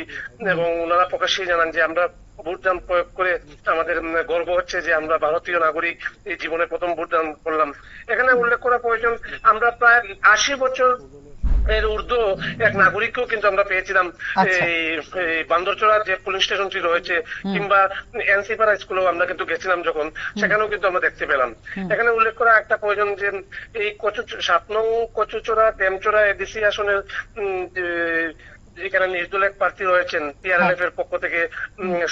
S8: এবং ওনারা প্রকাশ্যেই জানান যে আমরা ভোটদান প্রয়োগ করে আমাদের গর্ব হচ্ছে যে আমরা ভারতীয় নাগরিক, এই জীবনে প্রথম ভোটদান করলাম। এখানে উল্লেখ করা প্রয়োজন, আমরা প্রায় 80 বছর এর ঊর্ধ্ব এক নাগরিককেও কিন্তু আমরা পেয়েছিলাম এই বান্দরচড়া যে পুলিশ স্টেশনটি রয়েছে কিংবা এনসিপাড়া স্কুলেও আমরা কিন্তু গেছিলাম যখন, সেখানেও কিন্তু আমরা দেখতে পেলাম। এখানে উল্লেখ করা একটা প্রয়োজন যে এই 7 নং কচুচড়া ডেমচড়া এডিসি আসনের এখানে নির্দল এক প্রার্থী রয়েছেন পিআরএলএফ এর পক্ষ থেকে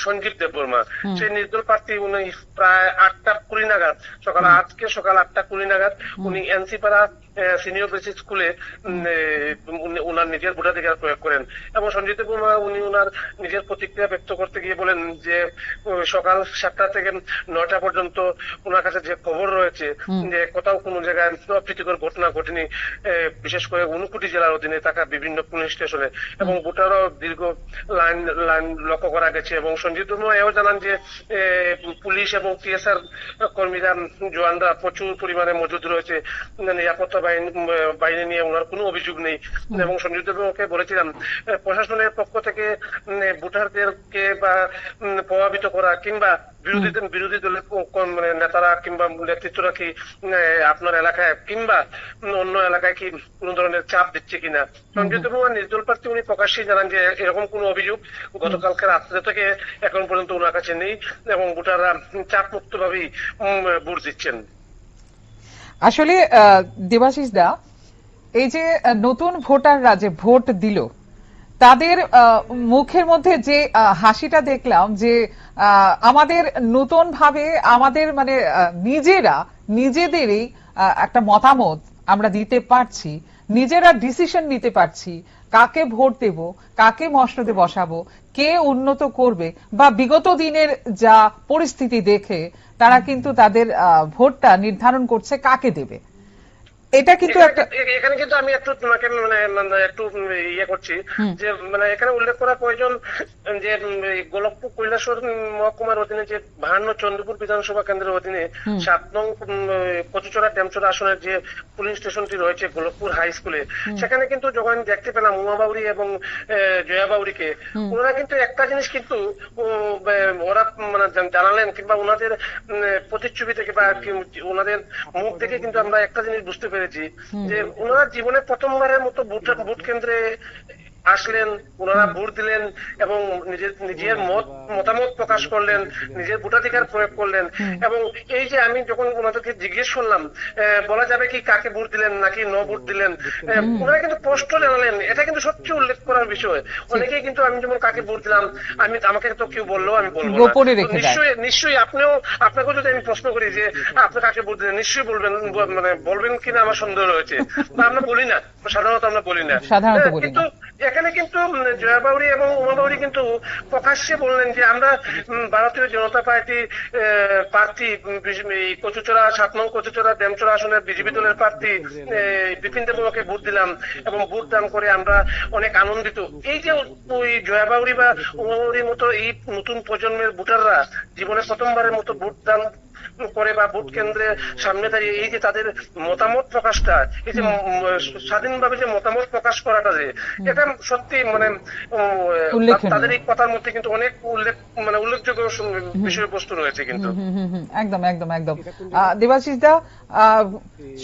S8: সঞ্জীব দেববর্মা। সেই নির্দল প্রার্থী উনি প্রায় 8টা 20 নাগাদ আজকে সকাল 8টা 20 নাগাদ উনি এনসিপাড়া সিনিয়র বেসিক স্কুলে উনার নিজের ভোটাধিকার প্রয়োগ করেন এবং সঞ্জীব দেববর্মা উনি উনার নিজের প্রতিক্রিয়া ব্যক্ত করতে গিয়ে বলেন যে সকাল 7টা থেকে 9টা পর্যন্ত ওনার কাছে যে খবর রয়েছে যে কোথাও কোনো জায়গায় অপ্রীতিকর ঘটনা ঘটেনি, বিশেষ করে ঊনকোটি জেলার অধীনে থাকা বিভিন্ন পুলিশ স্টেশনে এবং ভোটারও দীর্ঘ লাইন লক্ষ্য করা গেছে। এবং সঞ্জীব দেববর্মা এও জানান যে পুলিশ এবং টিএসআর কর্মীরা জওয়ানরা প্রচুর পরিমাণে মজুদ রয়েছে, নিরাপত্তা বাহিনী নিয়ে ওনার কোনো অভিযোগ নেই। এবং সঞ্জীব দেববর্মাকে বলেছিলাম প্রশাসনের পক্ষ থেকে ভোটারদেরকে বা প্রভাবিত করা কিংবা বিরোধী দলের নেতারা কিংবা নেতৃত্বরা কি আপনার এলাকায় কিংবা অন্য এলাকায় কি কোন ধরনের চাপ দিচ্ছে কিনা। সঞ্জীব দেববর্মা নির্দল প্রার্থী উনি প্রকাশ্যেই জানান যে এরকম কোনো অভিযোগ গতকালকে রাত্রে থেকে এখন পর্যন্ত ওনার কাছে নেই এবং ভোটাররা চাপ মুক্ত ভাবেই ভোট দিচ্ছেন।
S2: আসলে দেবাশিস দা, এই যে নতুন ভোটাররা যে ভোট দিল তাদের মুখের মধ্যে যে হাসিটা দেখলাম যে আমাদের নতুন ভাবে আমাদের মানে নিজেদেরই একটা মতামত আমরা দিতে পারছি, নিজেরা ডিসিশন নিতে পারছি কাকে ভোট দেব, কাকে মসনদে বসাবো, কে উন্নত করবে বা বিগত দিনের যা পরিস্থিতি দেখে তারা কিন্তু তাদের ভোটটা নির্ধারণ করছে কাকে দেবে। এটা কিন্তু
S8: এখানে কিন্তু আমি একটু তোমাকে একটু ইয়ে করছি যে এখানে উল্লেখ করা প্রয়োজন যে গোলকপুর কৈলাসহর মহকুমার অধীনে যে 52 চন্দ্রপুর বিধানসভা কেন্দ্রের অধীনে 7 নং কচুচড়া ডেমচড়া আসনের যে পুলিশ স্টেশনটি রয়েছে গোলকপুর হাই স্কুলে, সেখানে কিন্তু যখন দেখতে পেলাম উমা বাউরি এবং জয়া বাউরিকে, ওনারা কিন্তু একটা জিনিস কিন্তু ওরা জানালেন কিংবা ওনাদের প্রতিচ্ছবি থেকে বা ওনাদের মুখ থেকে কিন্তু আমরা একটা জিনিস বুঝতে পেরেছি যে ওনারা জীবনে প্রথমবারের মতো ভোট কেন্দ্রে আসলেন, ওনারা ভোট দিলেন এবং নিজের মতামত প্রকাশ করলেন, নিজের ভোটাধিকার প্রয়োগ করলেন। এবং এই যে আমি যখন ওনাদেরকে জিজ্ঞেস করলাম বলা যাবে কি কাকে ভোট দিলেন নাকি ন ভোট দিলেন, ওনারা কিন্তু স্পষ্ট জানালেন। এটা কিন্তু সবচেয়ে উল্লেখ করার বিষয়। অনেকেই কিন্তু আমি যেমন কাকে ভোট দিলাম আমাকে তো কেউ বললো, আমি বলবো না। নিশ্চয়ই আপনাকেও যদি আমি প্রশ্ন করি যে আপনি কাকে ভোট দিলেন, নিশ্চয়ই বলবেন, মানে বলবেন কিনা আমার সন্দেহ রয়েছে। আমরা বলি না, সাধারণত আমরা বলি না। কিন্তু এখানে কিন্তু জয়া বাউরি এবং উমা বাউরি কিন্তু প্রকাশ্যে বললেন যে আমরা ভারতীয় জনতা পার্টি প্রার্থী কচুচড়া 7 নং কচুচড়া ডেমচড়া আসনের বিজেপি দলের প্রার্থী বিপিন দেবকে ভোট দিলাম এবং ভোট দান করে আমরা অনেক আনন্দিত। এই যে ওই জয়া বাউরি বা উমা বাউরির মতো এই নতুন প্রজন্মের ভোটাররা জীবনে প্রথমবারের মতো ভোট দান করে বা ভোট কেন্দ্রে সামনে দাঁড়িয়ে এই যে তাদের মতামত প্রকাশটা, এই যে স্বাধীনভাবে যে মতামত প্রকাশ করাটা, যে এটা সত্যি মানে তাদের এই কথার মধ্যে কিন্তু অনেক উল্লেখযোগ্য বিষয়বস্তু রয়েছে কিন্তু।
S2: একদম একদম একদম। দেবাশিস দা,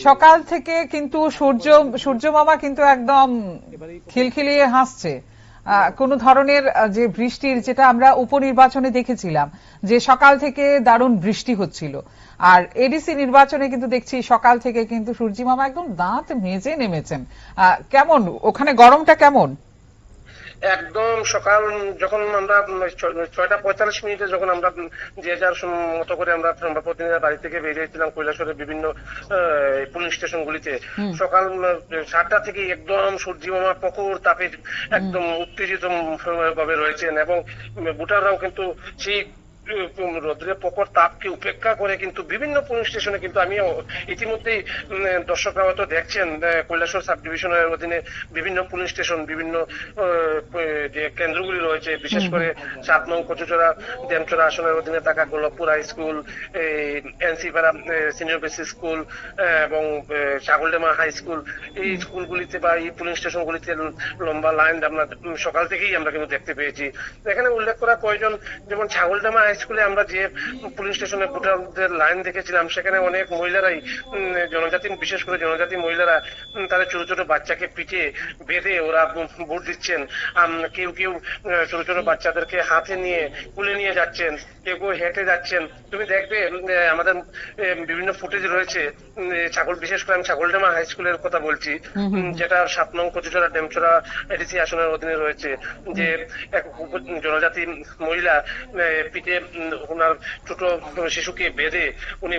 S2: সকাল থেকে কিন্তু সূর্য মামা কিন্তু একদম খিলখিলিয়ে হাসছে। কোন ধরনের যে বৃষ্টির, যেটা আমরা উপনির্বাচনে দেখেছিলাম যে সকাল থেকে দারুণ বৃষ্টি হচ্ছিল, আর এডিসি নির্বাচনে কিন্তু দেখছি সকাল থেকে কিন্তু সূর্যি মামা একদম দাঁত মেজে নেমেছেন। কেমন ওখানে গরমটা কেমন?
S8: একদম সকাল যখন আমরা 6:45 যখন আমরা যে যার মতো করে আমরা প্রতিনিধিরা বাড়ি থেকে বেরিয়েছিলাম কৈলাসহরের বিভিন্ন পুলিশ স্টেশন গুলিতে, সকাল 7টা থেকে একদম সূর্যি মামা প্রখর তাপে একদম উত্তেজিত ভাবে রয়েছেন এবং ভোটাররাও কিন্তু সেই রোদ্রের প্রখর তাপকে উপেক্ষা করে কিন্তু বিভিন্ন পুলিশ স্টেশনে কিন্তু আমি ইতিমধ্যেই দর্শকরা হয়তো দেখছেন কৈলাসহর সাব ডিভিশনের অধীনে বিভিন্ন পুলিশ স্টেশন, বিভিন্ন যে কেন্দ্রগুলি রয়েছে, বিশেষ করে 7 নং কচুচড়া ডেমচড়া আসনের অধীনে থাকা গোলকপুর হাই স্কুল, এনসিপাড়া সিনিয়র বেসিক স্কুল এবং ছাগলডেমা হাই স্কুল, এই স্কুলগুলিতে বা এই পুলিশ স্টেশনগুলিতে লম্বা লাইন আমরা সকাল থেকেই আমরা কিন্তু দেখতে পেয়েছি। এখানে উল্লেখ করা প্রয়োজন, যেমন ছাগলডেমা স্কুলে আমরা যে পুলিশ স্টেশনে ভোটারদের লাইন দেখেছিলাম, সেখানে অনেক মহিলারাই জনজাতি, বিশেষ করে জনজাতি মহিলারা তাদের ছোট ছোট বাচ্চাকে পিঠে বেঁধে ওরা ভোট দিচ্ছেন। কেউ কেউ ছোট ছোট বাচ্চাদেরকে হাতে নিয়ে কুলে নিয়ে যাচ্ছেন, কেউ কেউ হেঁটে যাচ্ছেন। তুমি দেখবে আমাদের বিভিন্ন ফুটেজ রয়েছে, বিশেষ করে আমি ছাগলডেমা হাই স্কুলের কথা বলছি, যেটা 7 নং কচুচড়া ডেমচড়া এডিসি আসনের অধীনে রয়েছে, যে এক জনজাতি মহিলা পিঠে ওনার ছোট শিশুকে বেঁধে উনি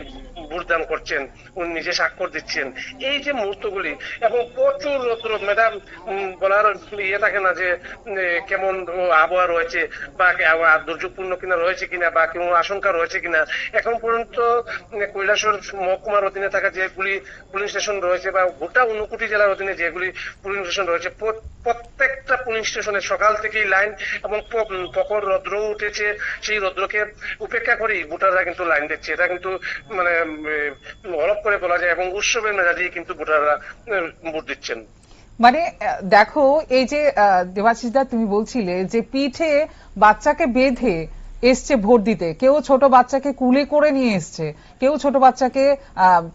S8: ভোট দান করছেন, উনি নিজে স্বাক্ষর দিচ্ছেন। এই যে মুহূর্তগুলি এবং প্রচুর রৌদ্র, ম্যাডাম বলার ইয়ে থাকে না যে কেমন আবহাওয়া রয়েছে বা দুর্যোগপূর্ণ কিনা রয়েছে কিনা বা কোনো আশঙ্কা রয়েছে কিনা। এখন পর্যন্ত কৈলাসহর মহকুমার অধীনে থাকা যেগুলি পুলিশ স্টেশন রয়েছে বা গোটা 59 জেলার অধীনে যেগুলি পুলিশ স্টেশন রয়েছে, প্রত্যেকটা পুলিশ স্টেশনে সকাল থেকেই লাইন এবং প্রখর রৌদ্র উঠেছে। সেই রৌদ্রকে উপেক্ষা করেই ভোটাররা কিন্তু লাইন দিচ্ছে। এটা কিন্তু মানে হলপ করে বলা যায় এবং উৎসবের মেজাজেই কিন্তু ভোটাররা ভোট দিচ্ছেন।
S2: মানে দেখো, এই যে দেবাশিস দা তুমি বলছিলে যে পিঠে বাচ্চাকে বেঁধে এসছে ভোট দিতে, কেউ ছোট বাচ্চাকে কুলে করে নিয়ে এসছে, কেউ ছোট বাচ্চাকে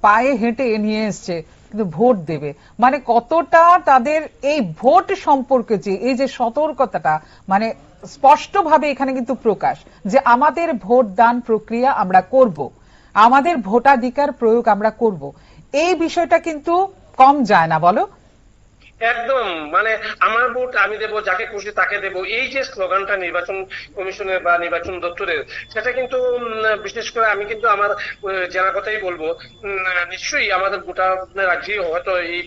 S2: পায়ে হেঁটে নিয়ে এসছে কিন্তু ভোট দেবে। মানে কতটা তাদের এই ভোট সম্পর্কে যে এই যে সতর্কতাটা, মানে স্পষ্টভাবে এখানে কিন্তু প্রকাশ যে আমাদের ভোট দান প্রক্রিয়া আমরা করব, আমাদের ভোটাধিকার প্রয়োগ আমরা করব। এই বিষয়টা কিন্তু কম যায় না, বলো?
S8: একদম, মানে আমার ভোট আমি দেবো, যাকে খুশি তাকে দেবো, এই যে স্লোগানটা নির্বাচন কমিশনের বা নির্বাচন দপ্তরের, সেটা কিন্তু বিশেষ করে আমি কিন্তু আমার জানা কথাই বলবো, নিশ্চয়ই আমাদের গোটা রাজ্যে হয়তো এই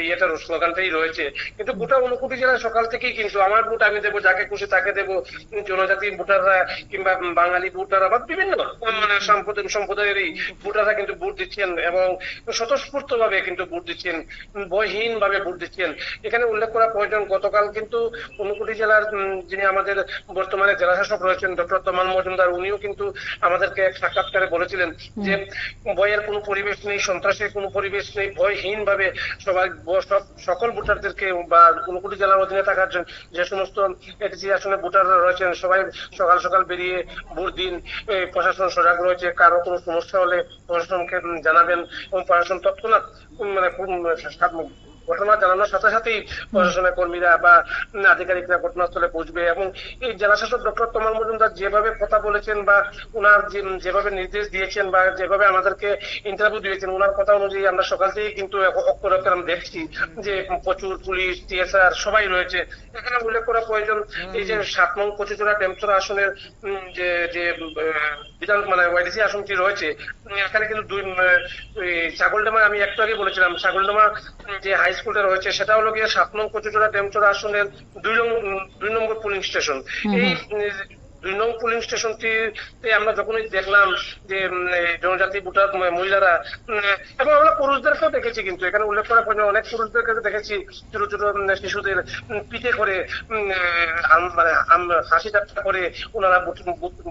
S8: ইয়েটার স্লোগানটাই রয়েছে, কিন্তু গোটা 59 জেলায় সকাল থেকেই কিন্তু আমার ভোট আমি দেবো, যাকে খুশি তাকে দেবো, জনজাতি ভোটাররা কিংবা বাঙালি ভোটাররা বা বিভিন্ন মানে সম্প্রদায়ের এই ভোটাররা কিন্তু ভোট দিচ্ছেন এবং স্বতঃস্ফূর্ত ভাবে কিন্তু ভোট দিচ্ছেন, ভয়হীন ভাবে ভোট দিচ্ছেন। এখানে উল্লেখ করা প্রয়োজন, গতকাল কিন্তু 59 জেলার যিনি আমাদের বর্তমানে জেলা শাসক রয়েছেন ডক্টর তমান মজুমদার, উনিও কিন্তু আমাদেরকে এক সাক্ষাৎকারে বলেছিলেন যে ভয়ের কোনো পরিবেশ নেই, সন্ত্রাসের কোনো পরিবেশ নেই, ভয়হীন ভাবে সবাই সকল ভোটারদেরকে বা 59 জেলার অধীনে থাকার যে সমস্ত এডিসি আসনে ভোটাররা রয়েছেন সবাই সকাল সকাল বেরিয়ে ভোট দিন। প্রশাসন সজাগ রয়েছে, কারো কোনো সমস্যা হলে প্রশাসনকে জানাবেন এবং প্রশাসন তৎক্ষণাৎ মানে ঘটনা জানানোর সাথে সাথেই প্রশাসনের কর্মীরা বা আধিকারিকরা ঘটনাস্থলে পৌঁছবে। এবং এই জেলাশাসক ডক্টর তমাল মজুমদার যেভাবে কথা বলেছেন বা ওনার যেভাবে নির্দেশ দিয়েছেন বা যেভাবে আমাদেরকে ইন্টারভিউ দিয়েছেন, ওনার কথা অনুযায়ী আমরা সকাল থেকে কিন্তু অক্ষরে অক্ষরে আমরা দেখছি যে প্রচুর পুলিশ, টিএসআর সবাই রয়েছে। এখানে উল্লেখ করা প্রয়োজন, এই যে 7 নং কচুচড়া ডেমচড়া আসনের যে যে বিধান মানে ওয়াইডিসি আসনটি রয়েছে, এখানে কিন্তু ছাগলডামা, আমি একটু আগে বলেছিলাম ছাগলডামা যে হাই স্কুলটা রয়েছে সেটা হলো গিয়ে 7 নং কচুচড়া ডেমচড়া আসনের 2 নম্বর পুলিং স্টেশন। এই 2 নং পুলিং স্টেশনটিতে আমরা যখনই দেখলাম যে জনজাতি ভোটার মহিলারা এবং আমরা পুরুষদেরকেও দেখেছি, কিন্তু এখানে উল্লেখ করা প্রয়োজন অনেক পুরুষদেরকে দেখেছি ছোট ছোট শিশুদের পিঠে করে মানে হাসি ঠাট্টা করে ওনারা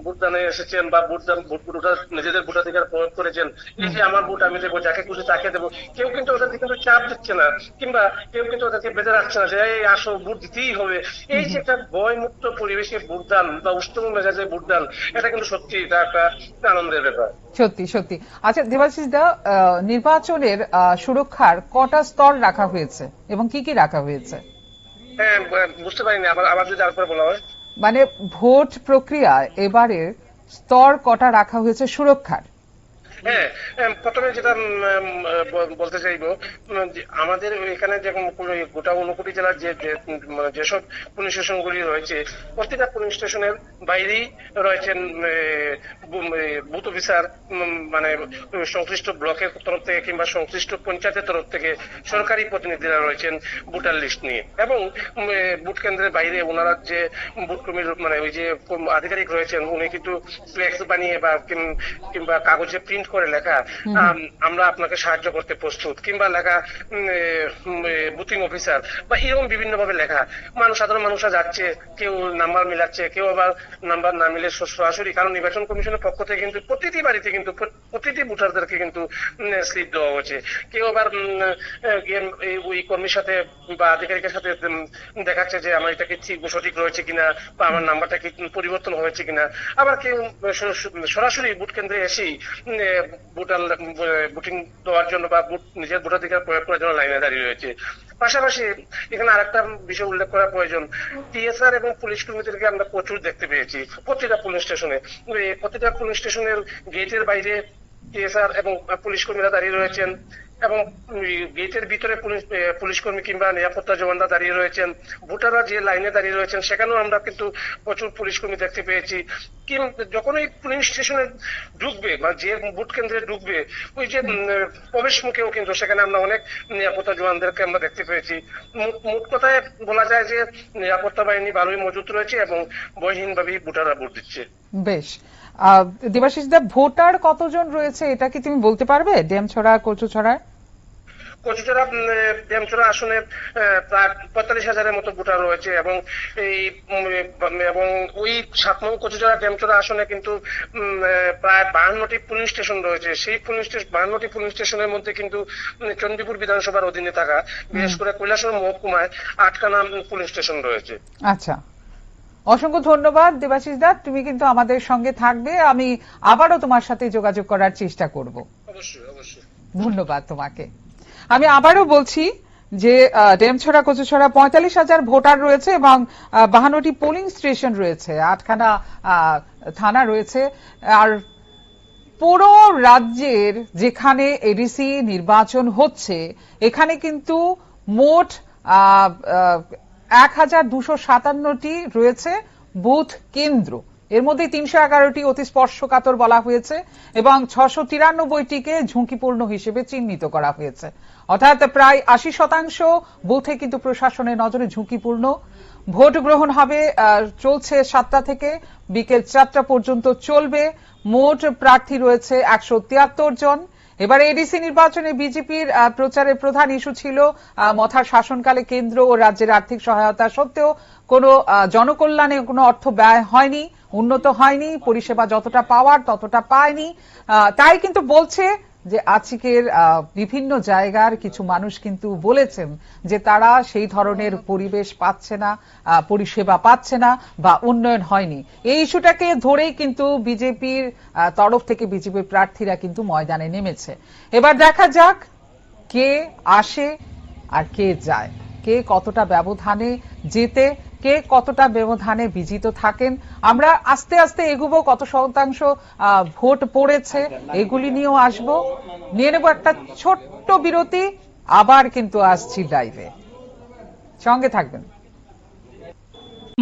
S8: ভোটদানে এসেছেন বা নিজেদের ভোটাধিকার প্রয়োগ করেছেন। এই যে আমার ভোট আমি দেবো, যাকে খুশি তাকে দেবো, কেউ কিন্তু ওদেরকে কিন্তু চাপ দিচ্ছে না কিংবা কেউ কিন্তু ওদেরকে বেঁধে রাখছে না যে এই আসো ভোট দিতেই হবে। এই যে একটা ভয়মুক্ত পরিবেশে ভোটদান বা উষ্ণ মেজাজে ভোটদান, এটা কিন্তু সত্যি এটা একটা আনন্দের ব্যাপার।
S2: সত্যি সত্যি। আচ্ছা দেবাশিস দা, নির্বাচনের সুরক্ষার কটা স্তর রাখা হয়েছে এবং কি কি রাখা হয়েছে?
S8: হ্যাঁ, বুঝতে পারিনি, আবার যদি আরেকবার বলা হয়।
S2: মানে ভোট প্রক্রিয়ায় এবারে স্তর কটা রাখা হয়েছে সুরক্ষার?
S8: হ্যাঁ, প্রথমে যেটা বলতে চাইবো, আমাদের এখানে যে গোটা 59 জেলার যেসব পুলিশ স্টেশনগুলি রয়েছে, প্রতিটা পুলিশ স্টেশনের বাইরেই রয়েছেন বুথ অফিসার, মানে সংশ্লিষ্ট ব্লকের তরফ থেকে কিংবা সংশ্লিষ্ট পঞ্চায়েতের তরফ থেকে সরকারি প্রতিনিধিরা রয়েছেন ভোটার লিস্ট নিয়ে। এবং ভোট কেন্দ্রের বাইরে ওনারা যে ভোট কর্মীর মানে ওই যে আধিকারিক রয়েছেন, উনি কিন্তু ফ্লেক্স বানিয়ে বা কিংবা কাগজে প্রিন্ট করে লেখা আমরা আপনাকে সাহায্য করতে প্রস্তুত, কিংবা লেখা বুথিং অফিসার বা এরকম বিভিন্ন ভাবে লেখা। সাধারণ মানুষরা যাচ্ছে, কেউ নাম্বার মিলাচ্ছে, কেউ আবার নাম্বার না মিলে সরাসরি, কারণ নির্বাচন কমিশনের পক্ষ থেকে কিন্তু প্রতিটি বাড়িতে কিন্তু প্রতিটি ভোটারদেরকে কিন্তু স্লিপ দেওয়া হয়েছে। কেউ আবার ওই কর্মীর সাথে বা আধিকারিকের সাথে দেখাচ্ছে যে আমার এটা কি সঠিক রয়েছে কিনা বা আমার নাম্বারটা কি পরিবর্তন হয়েছে কিনা। আবার কেউ সরাসরি ভোট কেন্দ্রে এসেই ভোটিং দেওয়ার জন্য বা নিজের ভোটাধিকার প্রয়োগ করার জন্য লাইনে দাঁড়িয়ে রয়েছে। পাশাপাশি এখানে আরেকটা বিষয় উল্লেখ করা প্রয়োজন, টিএসআর এবং পুলিশ কর্মীদেরকে আমরা প্রচুর দেখতে পেয়েছি প্রতিটা পুলিশ স্টেশনে। প্রতিটা পুলিশ স্টেশনের গেটের বাইরে টিএসআর এবং পুলিশ কর্মীরা দাঁড়িয়ে রয়েছেন এবং গেটের ভিতরে পুলিশ কর্মী কিংবা নিরাপত্তা জওয়ানরা দাঁড়িয়ে রয়েছেন। ভোটাররা যে লাইনে দাঁড়িয়ে রয়েছেন সেখানেও আমরা কিন্তু প্রচুর পুলিশ কর্মী দেখতে পেয়েছি। যখন ওই পুলিশ স্টেশনে ঢুকবে বা যে ভোট কেন্দ্রে ঢুকবে, ওই যে প্রবেশ মুখেও কিন্তু সেখানে আমরা অনেক নিরাপত্তা জওয়ানদেরকে আমরা দেখতে পেয়েছি। মোট কথায় বলা যায় যে নিরাপত্তা বাহিনী ভালোই মজুত রয়েছে এবং ভয়হীনভাবেই ভোটাররা ভোট দিচ্ছে।
S2: বেশ। দেবাশিস দা, ভোটার কতজন রয়েছে এটা কি তুমি বলতে পারবে? ডেমছড়া কচুছড়ার
S8: কচুচড়া ডেমচড়া আসনে প্রায় 45,000-এর মতো ভোটার রয়েছে এবং ওই 7 নং কচুচড়া ডেমচড়া আসনে কিন্তু প্রায় 52টি পুলিশ স্টেশন রয়েছে। সেই 52টি পুলিশ স্টেশনের মধ্যে কিন্তু চণ্ডীপুর বিধানসভার অধীনে থাকা বিশেষ করে কৈলাসহর মহকুমায় 8খানা পুলিশ স্টেশন রয়েছে।
S2: আচ্ছা, অসংখ্য ধন্যবাদ দেবাশিস দা, তুমি কিন্তু আমাদের সঙ্গে থাকবে, আমি আবারও তোমার সাথে যোগাযোগ করার চেষ্টা করব।
S8: অবশ্যই অবশ্যই,
S2: ধন্যবাদ তোমাকে। আমি আবারও বলছি যে ডেমছড়া কচুছড়া 45,000 ভোটার রয়েছে এবং 52টি পোলিং স্টেশন রয়েছে, 8খানা থানা রয়েছে। আর পুরো রাজ্যের যেখানে এডিসি নির্বাচন হচ্ছে, এখানে কিন্তু মোট 1257টি রয়েছে বুথ কেন্দ্র। এর মধ্যে 311টি অতি স্পর্শকাতর বলা হয়েছে এবং 693টিকে ঝুঁকিপূর্ণ হিসেবে চিহ্নিত করা হয়েছে। অর্থাৎ প্রায় 80% বুথে কিন্তু প্রশাসনের নজরে ঝুঁকিপূর্ণ। ভোট গ্রহণ হবে, চলছে 7টা থেকে বিকেল 4টা পর্যন্ত চলবে। মোট প্রার্থী রয়েছে 173 জন। এবারে এডিসি নির্বাচনে বিজেপির প্রচারের প্রধান ইস্যু ছিল মথার শাসনকালে কেন্দ্র ও রাজ্যের আর্থিক সহায়তা সত্ত্বেও কোনো জনকল্যাণে কোনো অর্থ ব্যয় হয়নি, উন্নত হয়নি, পরিষেবা যতটা পাওয়ার ততটা পায়নি। তাই কিন্তু বলছে যে আজকের বিভিন্ন জায়গার কিছু মানুষ কিন্তু বলেছেন যে তারা সেই ধরনের পরিবেশ পাচ্ছে না, পরিষেবা পাচ্ছে না বা উন্নয়ন হয়নি। এই ইস্যুটাকে ধরেই কিন্তু বিজেপির তরফ থেকে বিজেপির প্রার্থীরা কিন্তু ময়দানে নেমেছে। এবার দেখা যাক কে আসে আর কে যায়, কে কতটা ব্যবধানে জেতে, কে কতটা ব্যবধানে বিজিত থাকেন। আমরা আস্তে আস্তে এগুবো, কত শতাংশ ভোট পড়েছে এগুলি নিয়েও আসবো। নিয়ে নেব একটা ছোট্ট বিরতি, আবার কিন্তু আসছি লাইভে, সঙ্গে থাকবেন।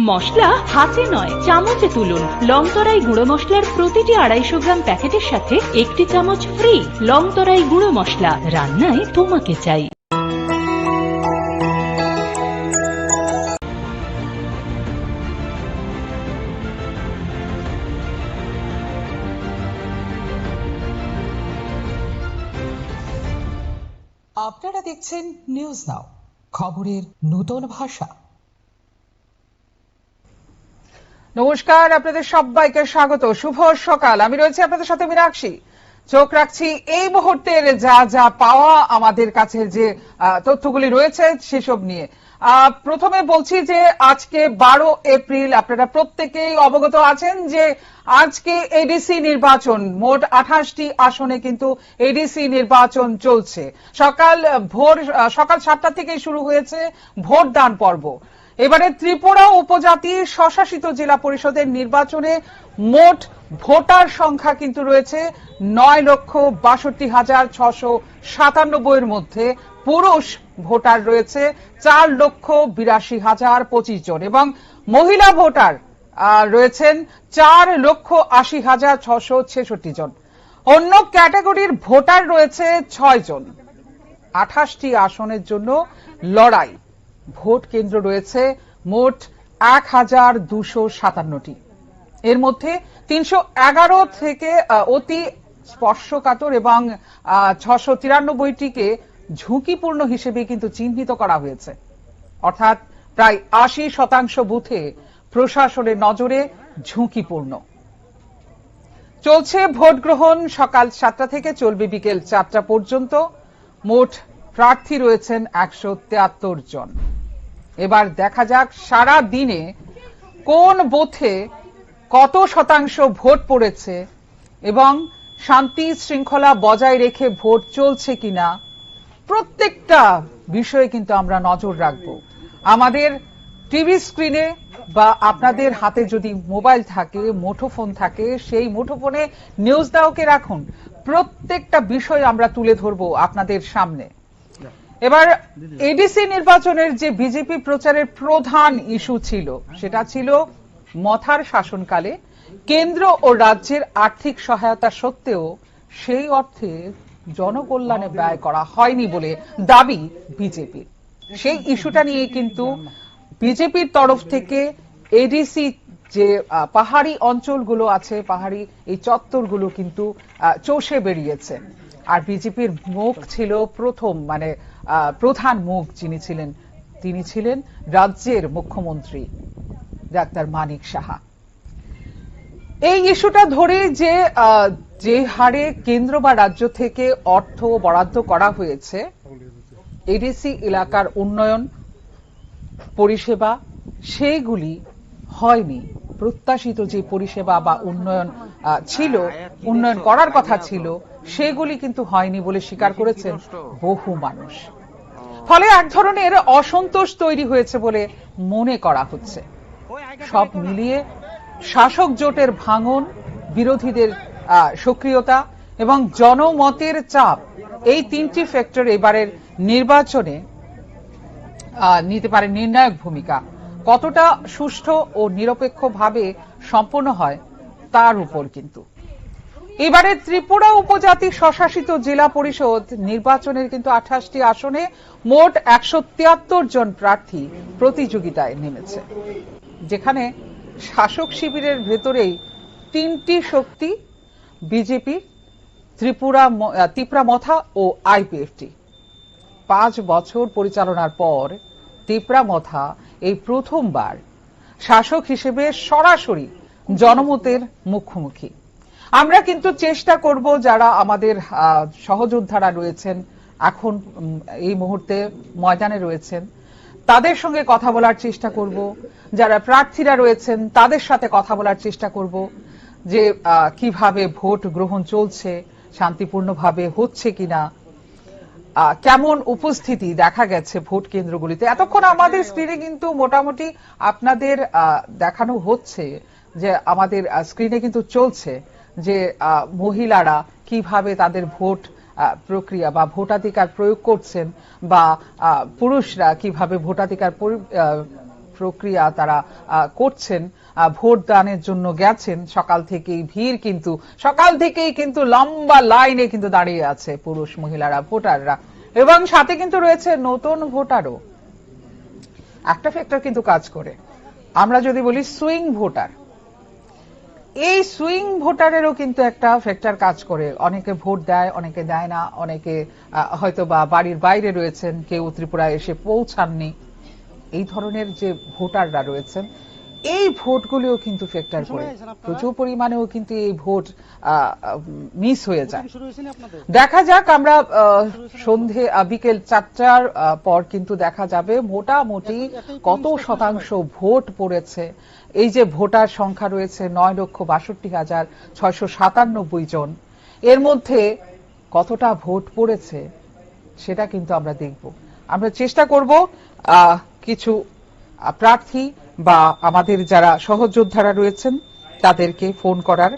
S15: মশলা হাতে নয় চামচে তুলুন। লংতরাই গুঁড়ো মশলার প্রতিটি 250 গ্রাম প্যাকেটের সাথে 1টি চামচ ফ্রি। লংতরাই গুঁড়ো মশলা, রান্নায় তোমাকে চাই।
S1: আপনারা দেখছেন নিউজ নাও, খবরের নতুন ভাষা।
S2: নমস্কার, আপনাদের সবাইকে স্বাগত। শুভ সকাল, আমি রয়েছি আপনাদের সাথে মীনাক্ষী। চোখ রাখছি এই মুহূর্তের যা যা পাওয়া আমাদের কাছে যে তথ্যগুলি রয়েছে সেসব নিয়ে। প্রথমে বলছি যে আজকে 12 এপ্রিল, আপনারা প্রত্যেকেই অবগত আছেন যে আজকে এডিসি নির্বাচন, মোট 28টি আসনে কিন্তু এডিসি নির্বাচন চলছে। সকাল 7টা থেকেই শুরু হয়েছে ভোটদান পর্ব। এবারে ত্রিপুরা উপজাতি স্বশাসিত জেলা পরিষদের নির্বাচনে মোট ভোটার সংখ্যা কিন্তু রয়েছে 9,62,697 এর মধ্যে পুরুষ ভোটার রয়েছে 4,82,025 জন এবং মহিলা ভোটার রয়েছেন 4,80,666 জন। অন্য ক্যাটাগরির ভোটার রয়েছে 6 জন। 28টি আসনের জন্য লড়াই। ভোট কেন্দ্র রয়েছে মোট 1,257টি। এর মধ্যে 311 থেকে অতি স্পর্শকাতর এবং 693টিকে ঝুঁকিপূর্ণ হিসেবে কিন্তু চিহ্নিত করা হয়েছে। অর্থাৎ প্রায় 80% বুথে প্রশাসনের নজরে ঝুঁকিপূর্ণ। চলছে ভোট গ্রহণ, সকাল 7টা থেকে চলবে বিকেল 4টা পর্যন্ত। মোট প্রার্থী রয়েছেন 173 জন। এবার দেখা যাক সারা দিনে কোন বুথে কত শতাংশ ভোট পড়েছে এবং শান্তি শৃঙ্খলা বজায় রেখে ভোট চলছে কিনা। প্রত্যেকটা বিষয়ে কিন্তু আমরা নজর রাখব। আমাদের টিভি স্ক্রিনে বা আপনাদের হাতে যদি মোবাইল থাকে, মুঠোফোন থাকে, সেই মুঠোফোনে নিউজ নাওকে রাখুন। প্রত্যেকটা বিষয় আমরা তুলে ধরব আপনাদের সামনে। এবার এডিসি নির্বাচনের যে বিজেপি প্রচারের প্রধান ইস্যু ছিল সেটা ছিল মথার শাসনকালে কেন্দ্র ও রাজ্যের আর্থিক সহায়তা সত্ত্বেও সেই অর্থে জনকল্যাণে ব্যয় করা হয়নি বলে দাবি বিজেপির। সেই ইস্যুটা নিয়ে কিন্তু বিজেপির তরফ থেকে এডিসি যে পাহাড়ি অঞ্চলগুলো আছে, পাহাড়ি এই চত্বরগুলো কিন্তু চষে বেরিয়েছে। আর বিজেপির মুখ ছিল প্রধান মুখ যিনি ছিলেন, তিনি ছিলেন রাজ্যের মুখ্যমন্ত্রী ডাক্তার মানিক সাহা। এই ইস্যুটা ধরে যে হারে কেন্দ্র বা রাজ্য থেকে অর্থ বরাদ্দ করা হয়েছে, এডিসি এলাকার উন্নয়ন পরিষেবা সেইগুলি হয়নি। প্রত্যাশিত যে পরিষেবা বা উন্নয়ন ছিল, উন্নয়ন করার কথা ছিল, সেগুলি কিন্তু হয়নি বলে স্বীকার করেছেন বহু মানুষ। ফলে এক ধরনের অসন্তোষ তৈরি হয়েছে বলে মনে করা হচ্ছে। সব মিলিয়ে শাসক জোটের ভাঙন, বিরোধীদের সক্রিয়তা এবং জনমতের চাপ, এই 3টি ফ্যাক্টর এবারের নির্বাচনে নিতে পারে নির্ণায়ক ভূমিকা। কতটা সুষ্ঠু ও নিরপেক্ষভাবে সম্পন্ন হয় তার উপর কিন্তু। এবারে ত্রিপুরা উপজাতি স্বশাসিত জেলা পরিষদ নির্বাচনের কিন্তু 28টি আসনে মোট 173 জন প্রার্থী প্রতিযোগিতায় নেমেছে, যেখানে শাসক শিবিরের ভেতরেই 3টি শক্তি, বিজেপি, তিপ্রামথা ও আইপিএফটি। 5 বছর পরিচালনার পর তিপ্রামথা এই প্রথমবার শাসক হিসেবে সরাসরি জনমতের মুখোমুখি। আমরা কিন্তু চেষ্টা করব, যারা আমাদের সহযোদ্ধারা রয়েছেন এখন এই মুহূর্তে ময়দানে রয়েছেন, তাদের সঙ্গে কথা বলার চেষ্টা করব। যারা প্রার্থীরা রয়েছেন তাদের সাথে কথা বলার চেষ্টা করব যে কিভাবে ভোট গ্রহণ চলছে, শান্তিপূর্ণভাবে হচ্ছে কিনা। কেমন উপস্থিতি দেখা গেছে ভোট কেন্দ্রগুলিতে। এতক্ষণ আমাদের স্ক্রিনে কিন্তু মোটামুটি আপনাদের দেখানো হচ্ছে যে আমাদের স্ক্রিনে কিন্তু চলছে যে মহিলারা কিভাবে তাদের ভোট প্রক্রিয়া বা ভোটাধিকার প্রয়োগ করছেন, বা পুরুষরা কিভাবে ভোটাধিকার প্রক্রিয়া তারা করছেন, ভোট দানের জন্য গেছেন। সকাল থেকেই কিন্তু লম্বা লাইনে কিন্তু দাঁড়িয়ে আছে পুরুষ মহিলারা, ভোটাররা, এবং সাথে কিন্তু রয়েছে নতুন ভোটারও। একটা ফ্যাক্টর কিন্তু কাজ করে, আমরা যদি বলি সুইং ভোটার, এই সুইং ভোটারেরও কিন্তু একটা ফ্যাক্টর কাজ করে। অনেকে ভোট দেয়, অনেকে দেয় না, অনেকে হয়তো বা বাড়ির বাইরে রয়েছেন, কেউ ত্রিপুরায় এসে পৌঁছাননি। এই ধরনের যে ভোটাররা রয়েছেন, এই ভোটগুলিও কিন্তু ফ্যাক্টর করে, প্রচুর পরিমাণেও কিন্তু এই ভোট মিস হয়ে যায়। দেখা যাক, আমরা সন্ধে বিকেল 4টার পর কিন্তু দেখা যাবে মোটামুটি কত শতাংশ ভোট পড়েছে। এই যে ভোটার সংখ্যা রয়েছে 9,62,697 জন, এর মধ্যে কতটা ভোট পড়েছে সেটা কিন্তু আমরা দেখব। আমরা চেষ্টা করব কিছু প্রার্থী বা আমাদের যারা সহযোদ্ধারা রয়েছেন তাদেরকে ফোন করার।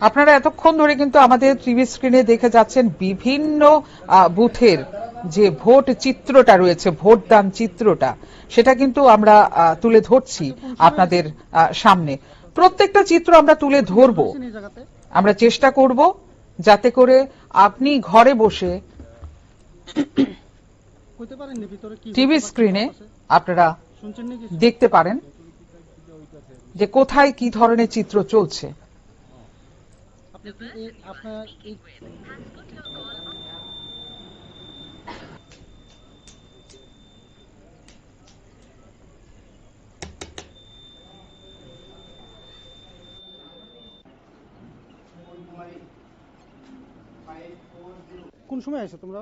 S2: আপনারা এতক্ষণ ধরে কিন্তু আমাদের টিভি স্ক্রিনে দেখে যাচ্ছেন বিভিন্ন বুথের যে ভোট চিত্রটা রয়েছে, ভোটদান চিত্রটা, সেটা কিন্তু আমরা তুলে ধরছি আপনাদের সামনে। প্রত্যেকটা চিত্র আমরা তুলে ধরব, আমরা চেষ্টা করব যাতে করে আপনি ঘরে বসে টিভি স্ক্রিনে আপনারা দেখতে পারেন যে কোথায় কি ধরনের চিত্র চলছে।
S4: কোন সময় আসো তোমরা?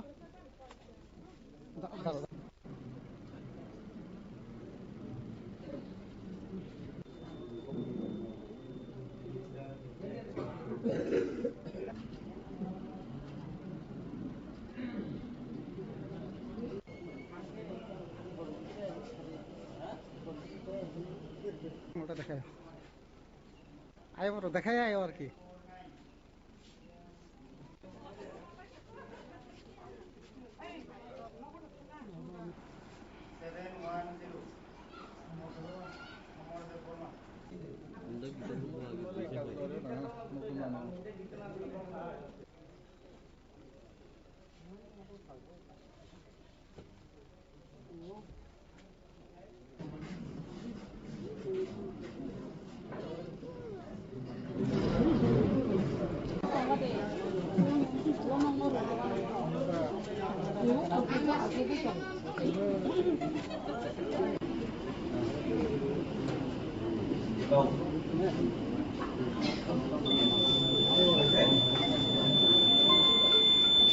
S4: দেখায় আয় বড়, দেখায় আয় আর কি।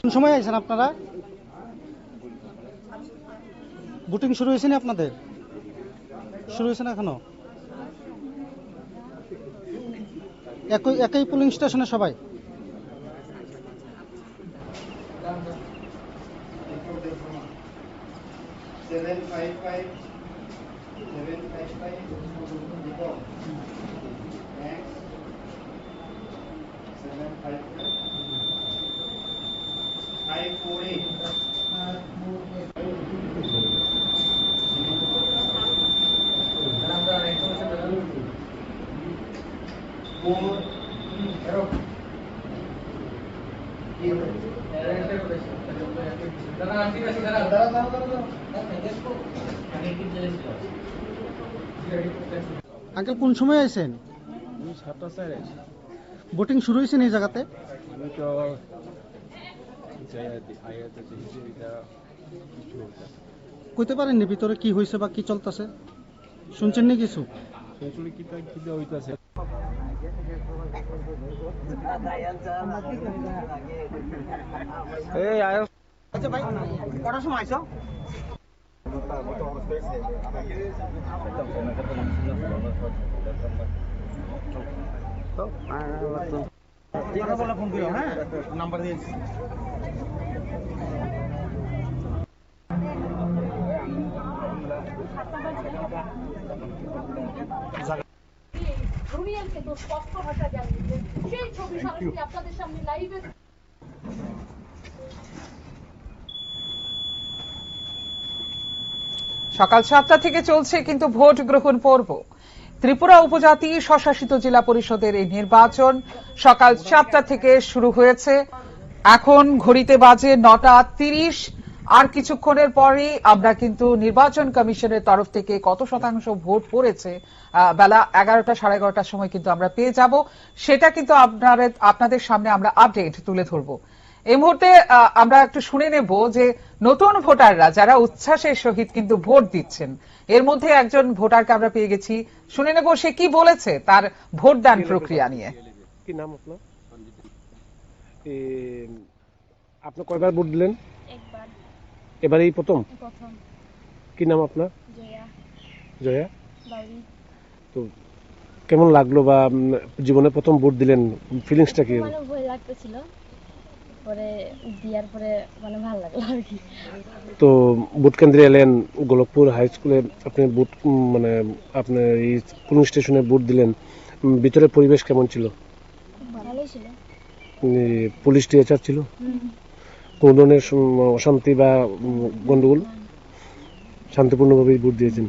S4: কোন সময় আইছেন আপনারা? ভোটিং শুরু হয়েছে না আপনাদের? শুরু হয়েছে না এখনো? একই পোলিং স্টেশনে সবাই? আঙ্কেল কোন সময় আইছেন? ভোটিং শুরু হয়েছে এই জায়গাতে? কইতে পারেননি ভিতরে কি হয়েছে বা কি চলতেছে? শুনছেন নি কিছু? আচ্ছা ভাই, কটার সময় আইছো? ফোন দিও, হ্যাঁ নাম্বার দিয়েছি।
S2: সকাল 7টা থেকে চলছে কিন্তু ভোট গ্রহণ পর্ব। ত্রিপুরা উপজাতি স্বশাসিত জেলা পরিষদের এই নির্বাচন সকাল 7টা থেকে শুরু হয়েছে। এখন ঘড়িতে বাজে 9:30। আর কিছুক্ষণের পরে আমরা কিন্তু নির্বাচন কমিশনের তরফ থেকে কত শতাংশ ভোট পড়েছে বেলা 11টা 11:30টার সময় কিন্তু আমরা পেয়ে যাব। সেটা কিন্তু আপনাদের সামনে আমরা আপডেট তুলে ধরবো। এই মুহূর্তে আমরা একটু শুনে নেব যে নতুন ভোটাররা যারা উচ্ছ্বাসের সহিত কিন্তু ভোট দিচ্ছেন, এর মধ্যে একজন ভোটারকে আমরা পেয়ে গেছি। শুনে নেব সে কি বলেছে তার ভোটদান প্রক্রিয়া নিয়ে।
S8: কি নাম আপনার? আপনি কয়বার ভোট দিলেন?
S16: একবার।
S8: এবারেই প্রথম?
S16: প্রথম।
S8: কি নাম আপনার?
S16: জয়া।
S8: জয়া।
S16: বাউরি।
S8: তো কেমন লাগলো বা জীবনে প্রথম ভোট দিলেন, ফিলিংসটা কি?
S16: মানে ভয় লাগতেছিল, পরে দেওয়ার পরে মানে ভালো লাগলো আর কি।
S8: তো ভোট কেন্দ্রে এলেন, গোলকপুর হাই স্কুলে আপনি ভোট মানে আপনার এই পুলিং স্টেশনে ভোট দিলেন, ভিতরে পরিবেশ কেমন ছিল?
S16: ভালোই ছিল।
S8: পুলিশ টিচার ছিল? কোন ধরনের অশান্তি বা গন্ডগোল? শান্তিপূর্ণভাবে ভোট দিয়েছেন।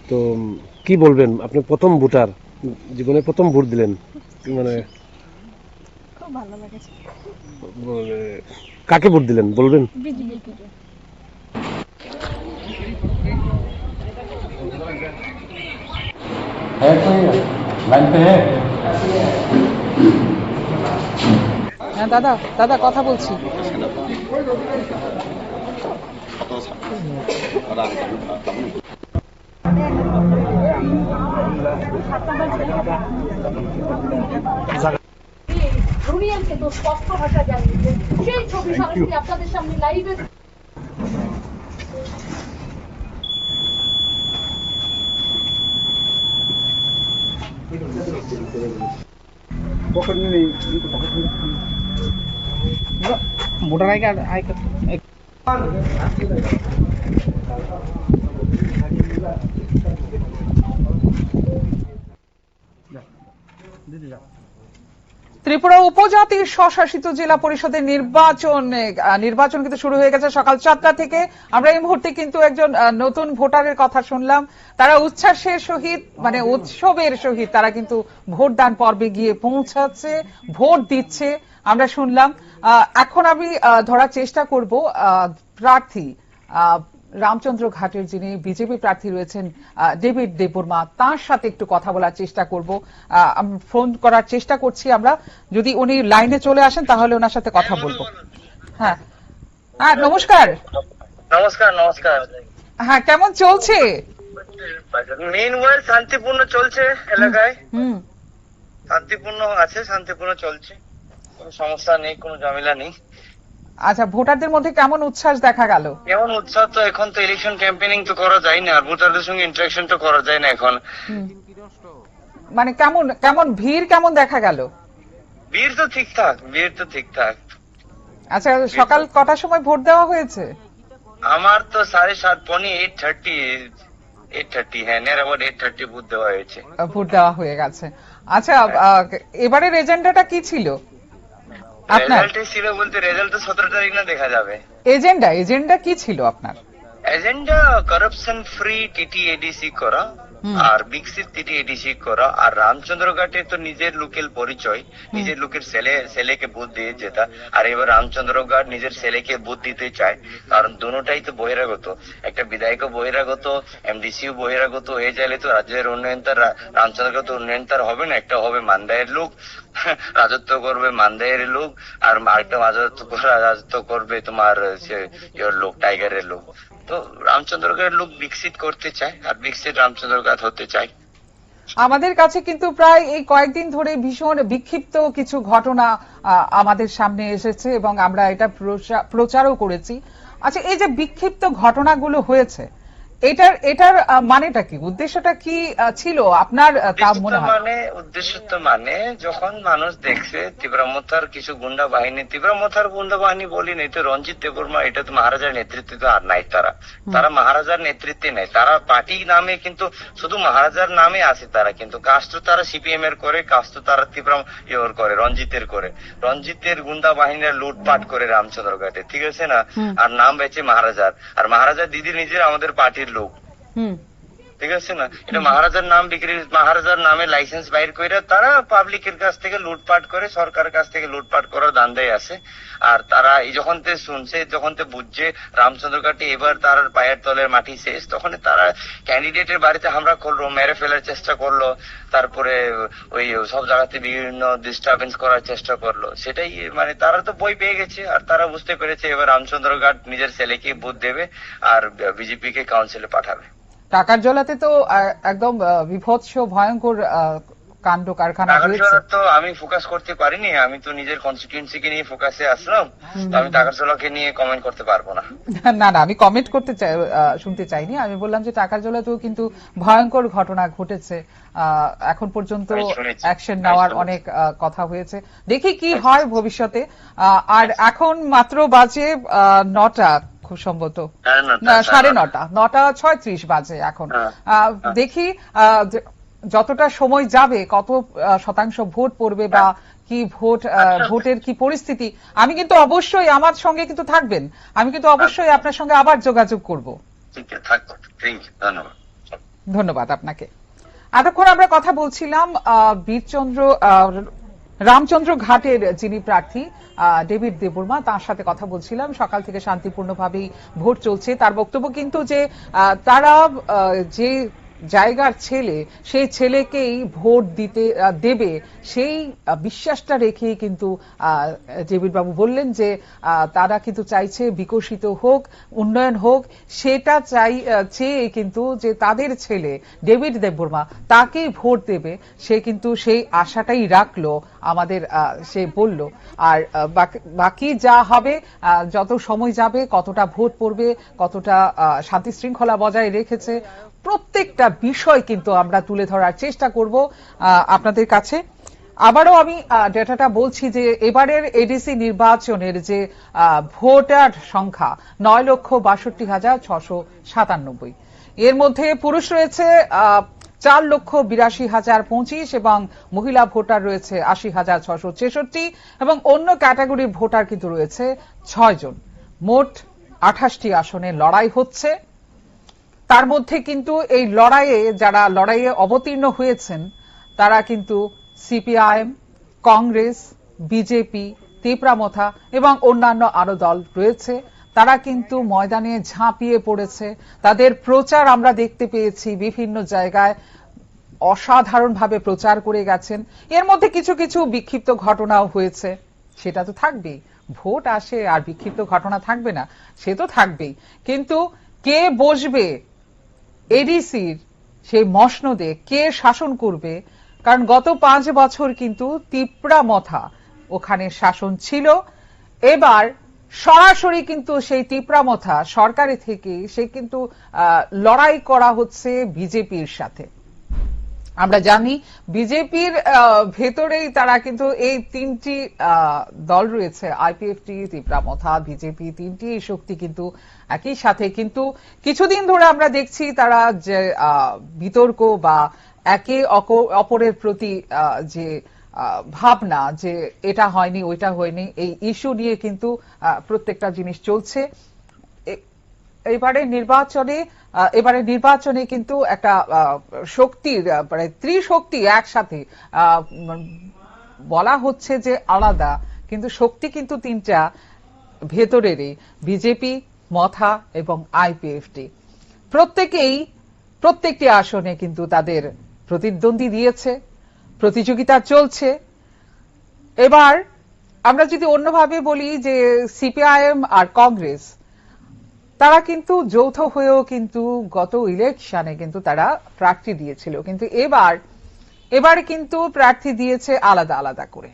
S8: তো কি বলবেন, আপনি প্রথম ভোটার, জীবনে প্রথম ভোট দিলেন, মানে
S16: খুব ভালো লেগেছে।
S8: কাকে ভোট দিলেন বলবেন?
S16: বিজেপি।
S2: হ্যাঁ দাদা, দাদা কথা বলছি।
S15: রুনিয়ালকে তো স্পষ্ট ভাষা জানিয়েছেন, সেই ছবি সরাসরি আপনাদের সামনে লাইভে।
S4: ভোটার আই কার্ড
S2: ত্রিপুরা উপজাতির স্বশাসিত জেলা পরিষদের নির্বাচন কিন্তু শুরু হয়ে গেছে সকাল 7টা থেকে। আমরা এই মুহূর্তে কিন্তু একজন নতুন ভোটারের কথা শুনলাম। তারা উচ্ছ্বাসের সহিত মানে উৎসবের সহিত তারা কিন্তু ভোটদান পর্বে গিয়ে পৌঁছাচ্ছে, ভোট দিচ্ছে আমরা শুনলাম। এখন আমি ধরার চেষ্টা করব প্রার্থী রামচন্দ্র ঘাটের যিনি বিজেপি প্রার্থী রয়েছেন ডেভিড দেববর্মা, তার সাথে একটু কথা বলার চেষ্টা করব। ফোন করার চেষ্টা করছি আমরা, যদি উনি লাইনে চলে আসেন তাহলে ওনার সাথে কথা বলবো। হ্যাঁ হ্যাঁ নমস্কার।
S17: নমস্কার। নমস্কার।
S2: হ্যাঁ কেমন চলছে?
S17: মেইন ওয়ার্ড শান্তিপূর্ণ চলছে এলাকায়। শান্তিপূর্ণ আছে, শান্তিপূর্ণ চলছে, কোনো সমস্যা নেই, কোনো ঝামেলা নেই।
S2: আচ্ছা, ভোটারদের মধ্যে কেমন উচ্ছ্বাস দেখা গেল?
S17: কেমন উৎসাহ, তো এখন তো ইলেকশন ক্যাম্পেইনিং তো করা যায় না, আর ভোটারদের সঙ্গে ইন্টারাকশন তো করা যায় না এখন।
S2: মানে কেমন ভিড় কেমন দেখা গেল?
S17: ভিড় তো ঠিকঠাক, ভিড় তো ঠিকঠাক।
S2: আচ্ছা, সকাল কটার সময় ভোট দেওয়া হয়েছে?
S17: আমার তো 7:30 পৌনে 8:30 হ্যাঁ, নিয়ার অ্যাবাউট 8:30 ভোট দেওয়া হয়েছে।
S2: ভোট দেওয়া হয়ে গেছে। আচ্ছা, এবারের এজেন্ডাটা কি ছিল আপনার?
S17: রেজাল্ট ছিল বলতে, রেজাল্ট তো 17 তারিখ না দেখা যাবে।
S2: এজেন্ডা কি ছিল আপনার?
S17: এজেন্ডা করাপশন ফ্রি টিটিএডিসি করা, আর বিকশিত টিটিএডিসি করা, আর রামচন্দ্রঘাটে তো নিজের লোকের পরিচয়, নিজের লোকের ছেলেকে ভোট দিয়ে যেতা। আর এবার রামচন্দ্রঘাট নিজের ছেলেকে ভোট দিতে চায়, কারণ দুটোটাই তো বহিরাগত, একটা বিধায়কও বহিরাগত, এমডিসিও বহিরাগত হয়ে যাইলে তো রাজ্যের উন্নয়ন তার, রামচন্দ্রঘাট উন্নয়ন তার হবে না। একটা হবে মান্দায়ের লোক রাজত্ব করবে, মান্দায়ের লোক, আর আরেকটা রাজত্ব করবে তোমার লোক টাইগারের লোক। তো রামচন্দ্রঘাটের লোক বিকশিত করতে চায়, আর বিকশিত রামচন্দ্রঘাট হতে চায়।
S2: আমাদের কাছে কিন্তু প্রায় এই কয়েকদিন ধরে ভীষণ বিক্ষিপ্ত কিছু ঘটনা আমাদের সামনে এসেছে এবং আমরা এটা প্রচারও করেছি। আচ্ছা, এই যে বিক্ষিপ্ত ঘটনাগুলো হয়েছে, এটার মানেটা কি, উদ্দেশ্যটা কি ছিল আপনার তা মনে হয়?
S17: মানে উদ্দেশ্য তো মানে যখন মানুষ দেখছে তীব্রমথার কিছু গুন্ডা বাহিনী বলি নাই তো রঞ্জিত দেববর্মা, এটা তো মহারাজার নেতৃত্বে তো আর নাই, তারা মহারাজার নেতৃত্বে নাই, তারা পার্টি নামে কিন্তু শুধু মহারাজার নামে আছে, তারা কিন্তু কাজ তো তারা সিপিএম এর করে, কাজ তো তারা ইয়োর করে, রঞ্জিতের গুন্ডা বাহিনীরা লুটপাট করে রামচন্দ্রঘাটে, ঠিক আছে না, আর নাম বেচে মহারাজার, আর মহারাজার দিদি নিজের আমাদের পার্টির লোক, ঠিক আছে না, এটা মহারাজার নাম বিক্রি, মহারাজার নামে লাইসেন্স বাইর করে তারা পাবলিকের কাছ থেকে লুটপাট করে, সরকারের কাছ থেকে লুটপাট করার দান্দায় আছে। আর তারা যখন তে শুনছে, যখন তে বুঝছে রামচন্দ্রঘাটে এবার তার পায়ের তলের মাটি শেষ, তখন তারা ক্যান্ডিডেটের বাড়িতে হামলা করলো, মেরে ফেলার চেষ্টা করলো, তারপরে ওই সব জায়গাতে বিভিন্ন ডিস্টার্বেন্স করার চেষ্টা করলো। সেটাই মানে তারা তো বই পেয়ে গেছে, আর তারা বুঝতে পেরেছে এবার রামচন্দ্রঘাট নিজের ছেলেকে ভোট দেবে আর বিজেপি কে কাউন্সিলে পাঠাবে।
S2: টাকার জলাতে তো একদম বিভৎস ভয়ঙ্কর কাণ্ড কারখানা হয়েছে।
S17: তো আমি ফোকাস করতে পারিনি, আমি তো নিজের কনস্টিটিউয়েন্সিকে নিয়ে ফোকাসে আসলাম, তো আমি টাকারজলাকে নিয়ে কমেন্ট করতে পারবো না।
S2: না, আমি কমেন্ট করতে শুনতে চাইনি, আমি বললাম যে টাকারজলাতেও কিন্তু ভয়ঙ্কর ঘটনা ঘটেছে, এখন পর্যন্ত অ্যাকশন নেওয়ার অনেক কথা হয়েছে, দেখি কি হয় ভবিষ্যতে। আর এখন মাত্র বাজে 9টা, খুব সম্ভবত 9:30, 9:36 বাজে এখন। দেখি যতটা সময় যাবে কত শতাংশ ভোট পড়বে বা কি ভোটের কি পরিস্থিতি, আমি কিন্তু অবশ্যই আমার সঙ্গে কিন্তু থাকবেন, আমি কিন্তু অবশ্যই আপনার সঙ্গে আবার যোগাযোগ করব। ধন্যবাদ আপনাকে। এতক্ষণ আমরা কথা বলছিলাম রামচন্দ্র ঘাটের যিনি প্রার্থী ডেভিড দেববর্মা, তার সাথে কথা বলছিলাম। সকাল থেকে শান্তিপূর্ণভাবেই ভোট চলছে। তার বক্তব্য কিন্তু যে তারা যে জায়গার ছেলে, সেই ছেলেকেই ভোট দেবে, সেই বিশ্বাসটা রেখেই কিন্তু ডেভিড বাবু বললেন যে তারা কিন্তু চাইছে বিকশিত হোক, উন্নয়ন হোক, সেটা চেয়ে কিন্তু যে তাদের ছেলে ডেভিড দেববর্মা তাকেই ভোট দেবে, সে কিন্তু সেই আশাটাই রাখলো আমাদের, সে বলল। আর বাকি যা হবে, যত সময় যাবে, কতটা ভোট পড়বে, কতটা শান্তি শৃঙ্খলা বজায় রেখেছে, প্রত্যেকটা বিষয় কিন্তু আমরা তুলে ধরার চেষ্টা করব আপনাদের কাছে। আবারও আমি ডেটাটা বলছি যে এবারের এডিসি নির্বাচনের যে ভোটার সংখ্যা 9,62,697, এর মধ্যে পুরুষ রয়েছে 4,82,025 এবং মহিলা ভোটার রয়েছে 80,666 এবং অন্য ক্যাটাগরির ভোটার কিন্তু রয়েছে 6 জন। মোট 28টি আসনে লড়াই হচ্ছে। তার মধ্যে কিন্তু এই যারা লড়াইয়ে অবতীর্ণ হয়েছেন তারা কিন্তু সিপিআইএম, কংগ্রেস, বিজেপি, তিপ্রামথা এবং অন্যান্য আরো দল রয়েছে। তারা কিন্তু ময়দানে ঝাঁপিয়ে পড়েছে, তাদের প্রচার আমরা দেখতে পেয়েছি, বিভিন্ন জায়গায় অসাধারণভাবে প্রচার করে গেছেন। এর মধ্যে কিছু কিছু বিক্ষিপ্ত ঘটনাও হয়েছে, সেটা তো থাকবেই, ভোট আসে আর বিক্ষিপ্ত ঘটনা থাকবে না, সে তো থাকবেই। কিন্তু কে বসবে এডিসির সেই মসনদে, কে শাসন করবে, কারণ গত 5 বছর কিন্তু তিপ্রামথা ওখানে শাসন ছিল, এবার সরাসরি কিন্তু সেই তিপ্রামথা সরকারি থেকে সে কিন্তু লড়াই করা হচ্ছে বিজেপির সাথে। আমরা জানি বিজেপির ভেতরেই তারা কিন্তু এই 3টি দল রয়েছে, আইপিএফটি, তিপ্রামথা, বিজেপি, 3টি শক্তি কিন্তু একই সাথে। কিন্তু কিছুদিন ধরে আমরা দেখছি তারা যে বিতর্ক বা একে অপরের প্রতি যে ভাবনা, যে এটা হয়নি ওইটা হয়নি, এই ইস্যু নিয়ে কিন্তু প্রত্যেকটা জিনিস চলছে। এবারে নির্বাচনে কিন্তু একটা শক্তির মানে ত্রিশক্তি একসাথে বলা হচ্ছে যে আলাদা, কিন্তু শক্তি কিন্তু 3টা ভেতরেরই, বিজেপি, মথা এবং আইপিএফটি। প্রত্যেকটি আসনে কিন্তু তাদের প্রতিদ্বন্দ্বী দিয়েছে, প্রতিযোগিতা চলছে। এবার আমরা যদি অন্যভাবে বলি যে সিপিআইএম আর কংগ্রেস, তারা কিন্তু যৌথ হয়েও কিন্তু গত ইলেকশনে কিন্তু তারা প্রার্থী দিয়েছিল, কিন্তু এবার কিন্তু প্রার্থী দিয়েছে আলাদা আলাদা করে।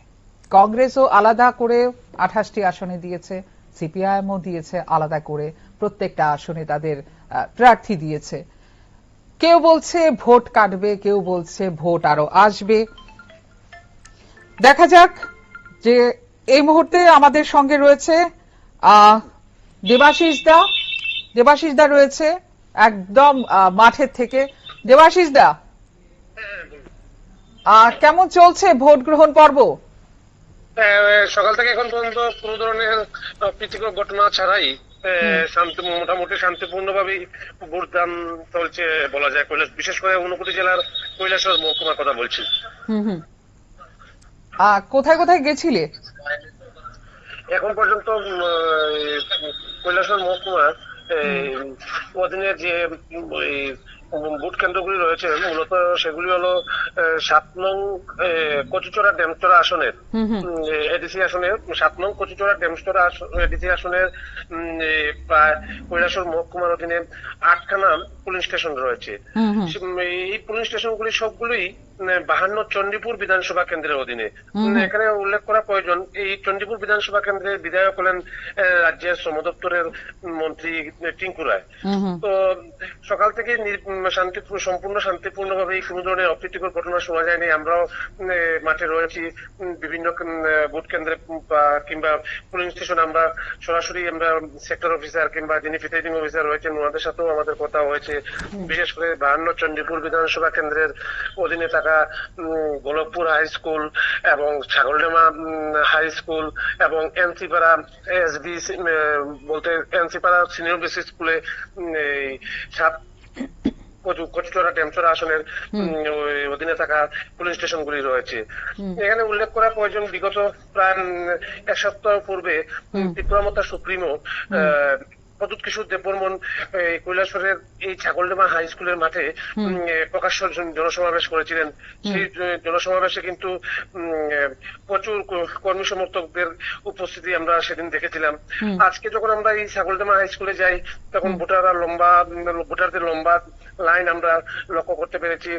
S2: কংগ্রেসও আলাদা করে 28টি আসনে দিয়েছে, সিপিআইএমও দিয়েছে আলাদা করে, প্রত্যেকটা আসনে তাদের প্রার্থী দিয়েছে। কেউ বলছে ভোট কাটবে, কেউ বলছে ভোট আরো আসবে। দেখা যাক। যে এই মুহূর্তে আমাদের সঙ্গে রয়েছে দেবাশিস দা রয়েছে একদম মাঠের থেকে। দেবাশিস দা, কেমন চলছে ভোট গ্রহণ পর্ব?
S8: সকাল থেকে এখন পর্যন্ত কোনো ধরনের প্রীতিকর ঘটনা ছাড়াই মোটামুটি শান্তিপূর্ণভাবেই ভোটদান চলছে বলা যায়। বিশেষ করে ঊনকোটি জেলার কৈলাসহর মহকুমার কথা বলছি।
S2: কোথায় কোথায় গেছিলে
S8: এখন পর্যন্ত? কৈলাসহর মহকুমার অধীনে যে ভোট কেন্দ্রগুলি রয়েছে মূলত সেগুলি হলো 7 নং কচুচড়া ড্যামচড়া আসনের এডিসি আসনের 7 নং কচুচড়া ড্যামচড়া এডিসি আসনের প্রায় কৈলাসহর মহকুমার অধীনে 8খানা পুলিশ স্টেশন রয়েছে। এই পুলিশ স্টেশনগুলি সবগুলোই 52 চণ্ডীপুর বিধানসভা কেন্দ্রের অধীনে। এখানে উল্লেখ করা প্রয়োজন, এই চণ্ডীপুর বিধানসভা কেন্দ্রের বিধায়ক হলেন রাজ্যের শ্রম দপ্তরের মন্ত্রী টিঙ্কু রায়। তো সকাল থেকে সম্পূর্ণ শান্তিপূর্ণভাবে কোনো ধরনের অপ্রীতিকর ঘটনা শোনা যায়নি। আমরাও মাঠে রয়েছি, বিভিন্ন ভোট কেন্দ্রে কিংবা পুলিং স্টেশন আমরা সরাসরি আমরা সেক্টর অফিসার কিংবা যিনি প্রিসাইডিং অফিসার রয়েছেন ওনাদের সাথেও আমাদের কথা হয়েছে। বিশেষ করে 52 চণ্ডীপুর বিধানসভা কেন্দ্রের অধীনে থাকা গোলকপুর হাই স্কুল এবং ছাগলডামা হাই স্কুল এবং এনসিপাড়া এসবি বলতে এনসিপাড়া সিনিয়র বেসিক স্কুলে কচুচড়া ড্যামচড়া আসনের অধীনে থাকা পুলিশ স্টেশনগুলি রয়েছে। এখানে উল্লেখ করা প্রয়োজন, বিগত প্রায় 1 সপ্তাহ পূর্বে ত্রিপুরামতা সুপ্রিমো প্রদ্যুৎ কিশোর দেববর্মন কৈলাসহরের এই ছাগলডামা হাই স্কুলের মাঠে প্রকাশ্য জনসমাবেশ করেছিলেন। সেই জনসমাবেশে কিন্তু প্রচুর কর্মী সমর্থকদের উপস্থিতি আমরা সেদিন দেখেছিলাম। আজকে যখন আমরা এই ছাগলডামা হাই স্কুলে যাই তখন ভোটারদের লম্বা লাইন আমরা লক্ষ্য করতে পেরেছি।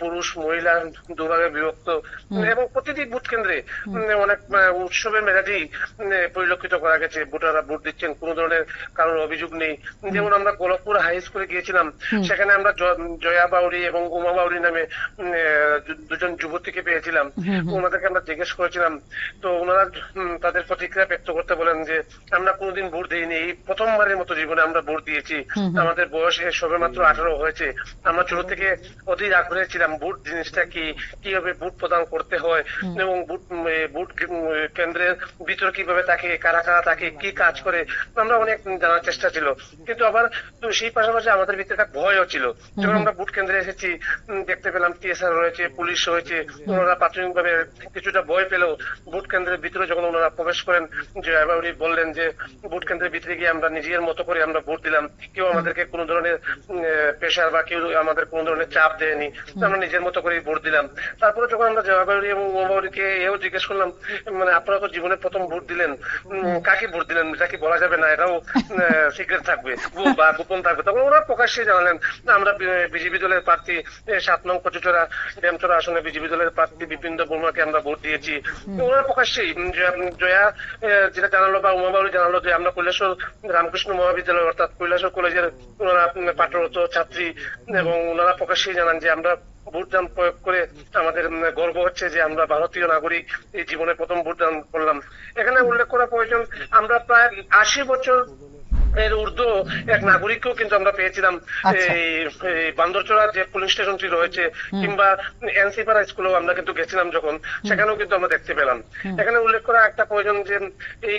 S8: পুরুষ মহিলা দুভাগে বিভক্ত এবং প্রতিটি ভোট কেন্দ্রে অনেক উৎসবের মেজাজি পরিলক্ষিত করা গেছে। ভোটাররা ভোট দিচ্ছেন, কোনো ধরনের কারোর অভিযোগ নেই। যেমন আমরা গোলকপুর হাই স্কুলে গিয়েছিলাম, সেখানে আমরা জয়া বাউরি এবং উমা বাউরি নামে 2জন যুবতীকে পেয়েছিলাম। ওনাদেরকে আমরা জিজ্ঞেস করেছিলাম, তো ওনারা তাদের প্রতিক্রিয়া ব্যক্ত করতে বলেন যে আমরা কোনোদিন ভোট দিইনি, এই প্রথমবারের মতো জীবনে আমরা ভোট দিয়েছি। আমাদের বয়স সবে মাত্র 18 হয়েছে। আমরা ছোট থেকে অধীর আগ্রহে ছিলাম ভোট জিনিসটা কি, কিভাবে ভোট প্রদান করতে হয় এবং ভোট কেন্দ্রের ভিতরে কিভাবে থাকে, কারা কারা থাকে, কি কাজ করে, আমরা অনেক জানার চেষ্টা ছিল। কিন্তু আবার সেই পাশাপাশি আমাদের ভিতরে একটা ভয়ও ছিল। যখন আমরা ভোট কেন্দ্রে এসেছি দেখতে পেলাম টিএসআর রয়েছে, পুলিশ রয়েছে, ওনারা প্রাথমিকভাবে কিছুটা ভয় পেলেও ভোট কেন্দ্রের ভিতরে যখন ওনারা প্রবেশ করেন জয়াবাউরি বললেন যে ভোট কেন্দ্রের ভিতরে গিয়ে আমরা নিজের মতো করে আমরা ভোট দিলাম, কেউ আমাদেরকে কোনো ধরনের প্রেশার বা কেউ আমাদের কোনো ধরনের চাপ দেয়নি, আমরা নিজের মতো করে ভোট দিলাম। তারপরে যখন আমরা জয়াবাউরি এবং উমাবাউরিকে এও জিজ্ঞেস করলাম, মানে আপনারা তো জীবনে প্রথম ভোট দিলেন, কাকে ভোট দিলেন এটা কি বলা যাবে না, এটাও সিক্রেট থাকবে বা গোপন থাকবে, তখন ওরা প্রকাশ্যে জানালেন আমরা বিজেপি দলের প্রার্থী 7 নং কচুচড়া ড্যামচড়া আসনে বিজেপি দলের প্রার্থী বিপিন বর্মাকে আমরা ভোট দিয়েছি। ওনারা প্রকাশ্যেই জয়া যেটা জানালো বা উমাবাউরি জানালো যে আমরা কৈলাসহর রামকৃষ্ণ মহাবিদ্যালয় অর্থাৎ কৈলাসহর কলেজের ওনারা পাঠরত ছাত্রী এবং ওনারা প্রকাশ্যেই জানান যে আমরা ভোটদান প্রয়োগ করে আমাদের গর্ব হচ্ছে যে আমরা ভারতীয় নাগরিক, এই জীবনে প্রথম ভোটদান করলাম। এখানে উল্লেখ করা প্রয়োজন, আমরা প্রায় 80 বছর এর ঊর্ধ্ব এক নাগরিককেও কিন্তু আমরা পেয়েছিলাম এই বান্দরচড়ার যে পুলিশ স্টেশনটি রয়েছে কিংবা এনসিপাড়া স্কুলেও আমরা কিন্তু গেছিলাম যখন, সেখানেও কিন্তু আমরা দেখতে পেলাম। এখানে উল্লেখ করা একটা প্রয়োজন যে এই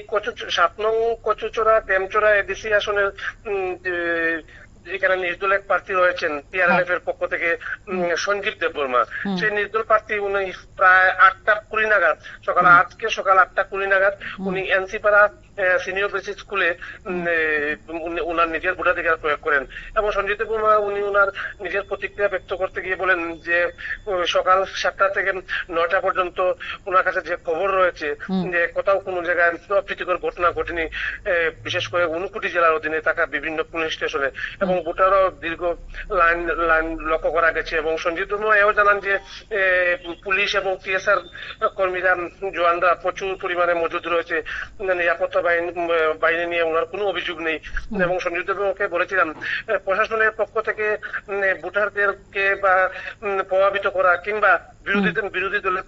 S8: 7 নং কচুচড়া ড্যামচড়া এডিসি আসনের এখানে নির্দল এক প্রার্থী রয়েছেন টিআরএফ এর পক্ষ থেকে সঞ্জীব দেববর্মা। সেই নির্দল প্রার্থী উনি প্রায় 8টা 20 নাগাদ আজকে সকাল 8টা 20 নাগাদ উনি এনসিপাড়া সিনিয়র বেসিক স্কুলে উনার নিজের ভোটাধিকার প্রয়োগ করেন এবং সঞ্জীব দেববর্মা উনি উনার নিজের প্রতিক্রিয়া ব্যক্ত করতে গিয়ে বলেন যে সকাল 7টা থেকে 9টা পর্যন্ত ওনার কাছে যে খবর রয়েছে যে কোথাও কোনো জায়গায় অপ্রীতিকর ঘটনা ঘটেনি, বিশেষ করে ঊনকোটি জেলার অধীনে থাকা বিভিন্ন পুলিশ স্টেশনে, এবং এবং ভোটারও দীর্ঘ লাইন লক্ষ্য করা গেছে। এবং সঞ্জিত বর্মা এও জানান যে পুলিশ এবং টিএসআর কর্মীরা জওয়ানরা প্রচুর পরিমাণে মজুদ রয়েছে, নিরাপত্তা বাহিনী নিয়ে ওনার কোনো অভিযোগ নেই। এবং সঞ্জিত বর্মাকে বলেছিলাম প্রশাসনের পক্ষ থেকে ভোটারদেরকে বা প্রভাবিত করা কিংবা বিরোধী দলের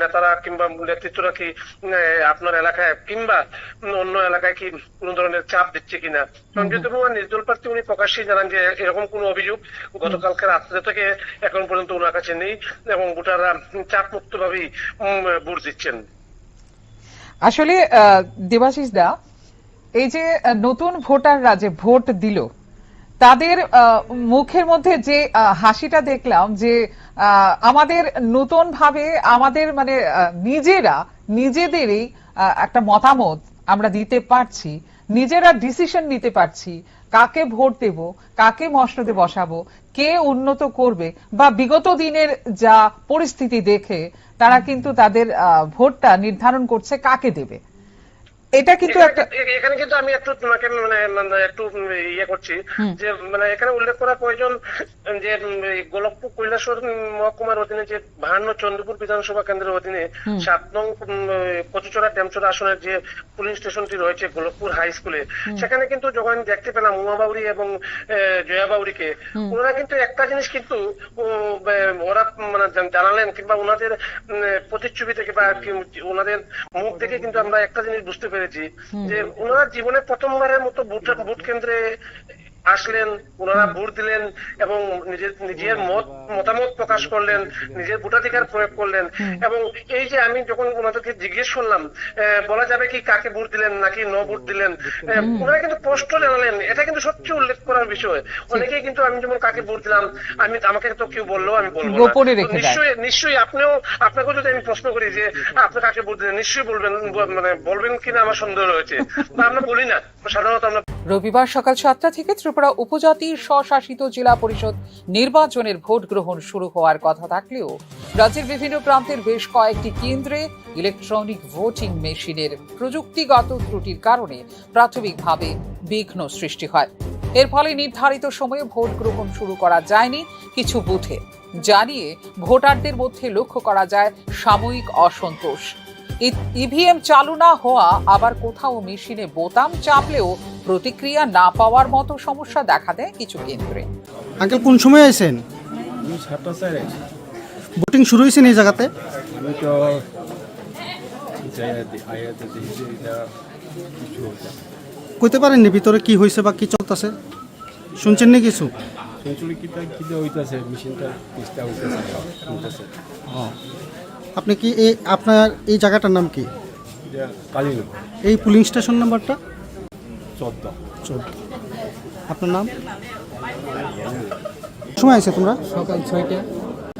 S8: নেতারা কিংবা নেতৃত্বরা কি আপনার এলাকায় কিংবা অন্য এলাকায় কি কোনো ধরনের চাপ দিচ্ছে কিনা। সঞ্জিত বর্মা নির্দল প্রার্থী, উনি প্রকাশ্যে জানান যে এরকম কোনো অভিযোগ গতকালকে রাত্রে থেকে এখন পর্যন্ত ওনার কাছে নেই এবং ভোটাররা চাপ মুক্ত ভাবেই ভোট দিচ্ছেন।
S2: আসলে দেবাশিস দা, এই যে নতুন ভোটাররা যে ভোট দিল তাদের মুখের মধ্যে যে হাসিটা দেখলাম, যে আমাদের নতুন ভাবে আমাদের মানে নিজেদেরই একটা মতামত আমরা দিতে পারছি, নিজেরা ডিসিশন নিতে পারছি কাকে ভোট দেব, কাকে মসনদে বসাবো, কে উন্নত করবে, বা বিগত দিনের যা পরিস্থিতি দেখে তারা কিন্তু তাদের ভোটটা নির্ধারণ করছে কাকে দেবে। এটা কিন্তু
S8: এখানে কিন্তু আমি একটু তোমাকে একটু ইয়ে করছি যে এখানে উল্লেখ করা প্রয়োজন যে গোলকপুর কৈলাসহর মহকুমার অধীনে যে 52 চন্দ্রপুর বিধানসভা কেন্দ্রের অধীনে 7 নং কচুচড়া ড্যামচড়া আসনের যে পুলিং স্টেশনটি রয়েছে গোলকপুর হাই স্কুলে, সেখানে কিন্তু যখন দেখতে পেলাম উমা বাউরি এবং জয়া বাউরিকে, ওনারা কিন্তু একটা জিনিস কিন্তু ওরা জানালেন কিংবা ওনাদের প্রতিচ্ছবি থেকে বা ওনাদের মুখ থেকে কিন্তু আমরা একটা জিনিস বুঝতে পেরেছি যে ওনারা জীবনে প্রথমবারের মতো ভোট কেন্দ্রে আসলেন, ওনারা ভোট দিলেন এবং নিজের মতামত প্রকাশ করলেন, নিজের ভোটাধিকার প্রয়োগ করলেন। এবং এই যে আমি যখন ওনাদেরকে জিজ্ঞেস করলাম বলা যাবে কি কাকে ভোট দিলেন নাকি ন ভোট দিলেন, ওনারা কিন্তু স্পষ্ট জানালেন। এটা কিন্তু সবচেয়ে উল্লেখ করার বিষয়। অনেকেই কিন্তু আমি যেমন কাকে ভোট দিলাম আমাকে তো কেউ বললো আমি বলবো নিশ্চয়ই আপনাকেও যদি আমি প্রশ্ন করি যে আপনি কাকে ভোট দিলেন, নিশ্চয়ই বলবেন কিনা আমার সন্দেহ রয়েছে, আমরা বলি না সাধারণত। আমরা
S2: রবিবার সকাল 7টা থেকে ত্রিপুরা উপজাতির স্বশাসিত জেলা পরিষদ নির্বাচনের ভোট গ্রহণ শুরু হওয়ার কথা থাকলেও রাজ্যের বিভিন্ন প্রান্তের বেশ কয়েকটি কেন্দ্রে ইলেকট্রনিক ভোটিং মেশিনের প্রযুক্তিগত ত্রুটির কারণে প্রাথমিকভাবে বিঘ্ন সৃষ্টি হয়। এর ফলে নির্ধারিত সময়ে ভোট গ্রহণ শুরু করা যায়নি কিছু বুথে, জানিয়ে ভোটারদের মধ্যে লক্ষ্য করা যায় সাময়িক অসন্তোষ। ইভিএম চালু না হওয়া, আবার কোথাও মেশিনে বোতাম চাপলেও প্রতিক্রিয়া না পাওয়ার মতো সমস্যা দেখা দেয় কিছু কেন্দ্রে।
S4: আঙ্কেল কোন সময় আইছেন? ভোটিং শুরু হয়েছে এই জায়গাতে? কইতে পারেননি ভিতরে কি হয়েছে বা কি চলতেছে? শুনছেন না কিছু? আপনি কি আপনার এই জায়গাটার নাম কি? এই পুলিং স্টেশন নাম্বারটা 14। আপনার নাম? সময় আছে তোমরা?
S18: সকাল 6টা।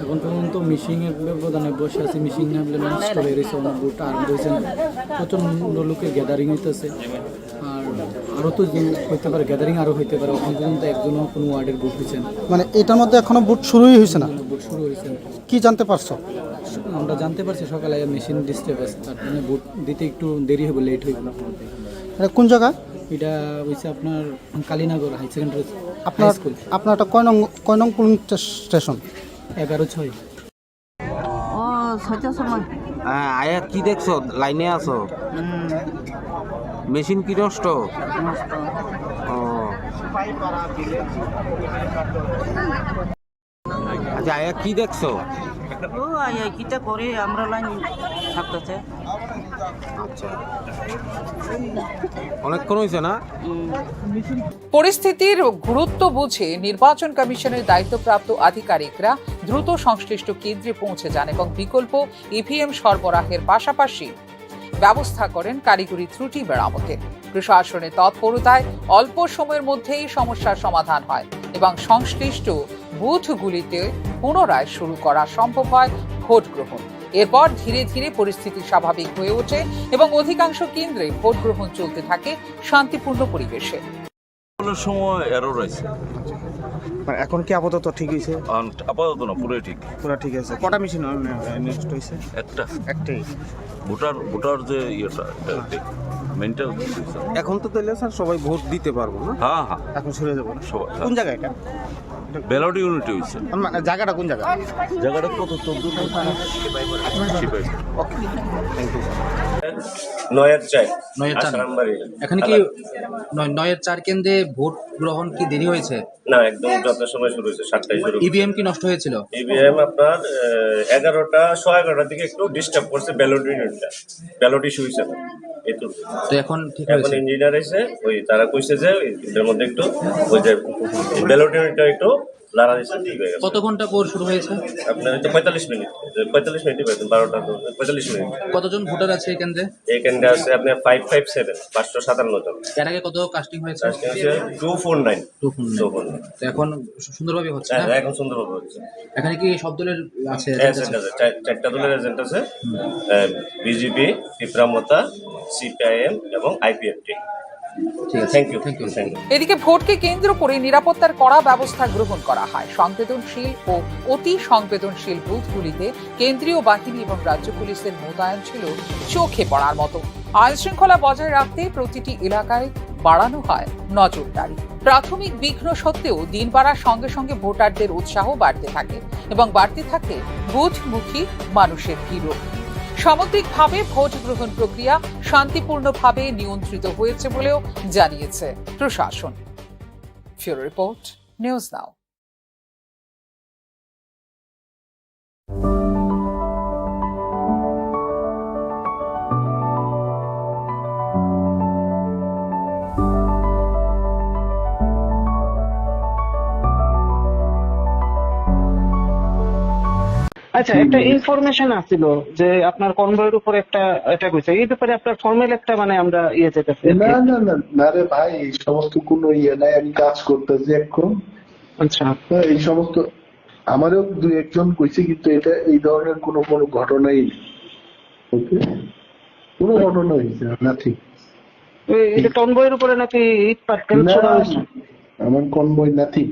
S18: এখন পর্যন্ত মিশিংয়ের ব্যবধানে বসে আছে। মিশিং না হলে নষ্ট হয়ে গেছে, অনেক ভোট আরম্ভ হয়েছে, প্রচণ্ড লোকের গ্যাদারিং হইতেছে। আর আরও তো হইতে পারে, গ্যাদারিং আরও হইতে পারে। এখন পর্যন্ত একজনও কোনো ওয়ার্ডের ভোট হয়েছে না।
S4: মানে এটার মধ্যে এখনো ভোট শুরুই হয়েছে না?
S18: ভোট শুরু হয়েছে না।
S4: কি জানতে পারছো?
S18: আমরা জানতে পারছি সকালে মেশিন ডিস্টার্ব আছে, তার জন্য ভোট দিতে একটু দেরি হবে, লেট হইব।
S4: কোন জায়গা
S18: এটা হয়েছে আপনার কালীনগর হাই সেকেন্ডারি স্কুল।
S4: আপনার এটা কয় নং পুলিং স্টেশন?
S18: 11-6।
S19: ও 6টার সময়। হ্যাঁ, আয়া কি দেখছো? লাইনে আছো? মেশিন কি নষ্ট? ও আচ্ছা, আয়া কি দেখছো? ও আয়া কিটা করে আমরা লাইন থাকতেছে। আচ্ছা, অনেকক্ষণ হয়েছে না?
S2: পরিস্থিতির গুরুত্ব বুঝে নির্বাচন কমিশনের দায়িত্বপ্রাপ্ত আধিকারিকরা দ্রুত সংশ্লিষ্ট কেন্দ্রে পৌঁছে যান এবং বিকল্প ইভিএম সরবরাহের পাশাপাশি ব্যবস্থা করেন কারিগরি ত্রুটি মেরামতের। প্রশাসনের তৎপরতায় অল্প সময়ের মধ্যেই সমস্যার সমাধান হয় এবং সংশ্লিষ্ট বুথগুলিতে পুনরায় শুরু করা সম্ভব হয় ভোট গ্রহণ। এরপর ধীরে ধীরে পরিস্থিতি স্বাভাবিক হয়ে ওঠে এবং অধিকাংশ কেন্দ্রে ভোট গ্রহণ চলতে থাকে শান্তিপূর্ণ পরিবেশে।
S20: সময় এরর রয়েছে।
S4: এখন কি আপাতত ঠিক হয়েছে?
S20: আপাতত না, পুরো ঠিক।
S4: পুরো ঠিক আছে। কটা মেশিন নেক্সট হয়েছে?
S20: একটাই ভোটার যে ইয়েটা মেনটা
S19: এখন তো তাহলে স্যার সবাই ভোট দিতে পারবো না?
S20: হ্যাঁ হ্যাঁ
S19: এখন শুরু হয়ে যাবো না?
S20: সবাই
S19: কোন জায়গায় এটা?
S20: ব্যালট ইউনিটি হয়েছে।
S19: মানে জায়গাটা কোন জায়গা?
S20: জায়গাটা কত 14 শিবাই।
S19: ওকে, থ্যাংক ইউ।
S17: নয়ের চাই
S19: নয়ের চার।
S17: এখানে কি
S19: নয়ের 4 কেন্দ্রে ভোট গ্রহণ কি দেরি হয়েছে?
S17: না, একদম যথাসময় শুরু হয়েছে, 7টায় শুরু।
S19: ইভিএম কি নষ্ট হয়েছিল?
S17: ইভিএম আপনার 11টার দিকে একটু ডিস্টার্ব করছে ব্যালট ইউনিটটা, ব্যালট ইস্যু হয়েছে না এতো।
S19: তো এখন ঠিক
S17: এখন
S19: হয়েছে?
S17: ইঞ্জিনিয়ার এসে ওই তারা কইছে যে এর মধ্যে একটু ওই যে ব্যালট ইউনিটটা একটু লাড়া দিচ্ছে, ঠিক হয়ে গেছে।
S19: কত ঘন্টা পর শুরু হয়েছে?
S17: আপনার তো 45 মিনিট 45 পাবেন, 12টা 45 মিনিট।
S19: কতজন ভোটার আছে এই কেন্দ্রে?
S17: এই কেন্দ্রে আছে আপনার 557 557 জন।
S19: এর আগে কত কাস্টিং হয়েছে?
S17: 249।
S19: তো এখন সুন্দরভাবে হচ্ছে না?
S17: হ্যাঁ, এখন সুন্দরভাবে হচ্ছে।
S19: এখানে কি সব দলের আছে?
S17: এজেন্ট আছে, 4টা দলের এজেন্ট আছে, বিজেপি, তীব্রামতা, সিপিআইএম এবং আইপিএফটি। Thank you.
S2: এদিকে ভোটকে কেন্দ্র করে নিরাপত্তার কড়া ব্যবস্থা গ্রহণ করা হয়। সংবেদনশীল ও অতি সংবেদনশীল বুথগুলিতে কেন্দ্রীয় বাহিনী এবং রাজ্য পুলিশের মোতায়েন ছিল চোখে পড়ার মতো। আইন শৃঙ্খলা বজায় রাখতে প্রতিটি এলাকায় বাড়ানো হয় নজরদারি। প্রাথমিক বিঘ্ন সত্ত্বেও দিন বাড়ার সঙ্গে সঙ্গে ভোটারদের উৎসাহ বাড়তে থাকে এবং বাড়তে থাকে বুথমুখী মানুষের ভিড়ও। সামগ্রিকভাবে ভোট গ্রহণ প্রক্রিয়া শান্তিপূর্ণভাবে নিয়ন্ত্রিত হয়েছে বলেও জানিয়েছে প্রশাসন। ফিউরো রিপোর্ট, নিউজ নাও।
S5: আচ্ছা, একটা ইনফরমেশন আসছিল যে আপনার কনভয়ের উপর একটা অ্যাটাক হয়েছে, এই ব্যাপারে আপনার ফর্মাল একটা মানে আমরা যেতেছি।
S9: না রে ভাই, এই সমস্ত কোনো নাই, আমি কাজ করতেছি এখন।
S5: আচ্ছা,
S9: এই সমস্ত আমারও 2-1 জন কইছে, কিন্তু এটা এই ধরনের কোনো ঘটনাই নেই। ওকে, কোনো ঘটনা হয়েছে না? ঠিক,
S5: এটা কনভয়ের উপরে নাকি ইট পাটকেল ছোড়া হয়েছে?
S9: আমার কনভয় না। ঠিক,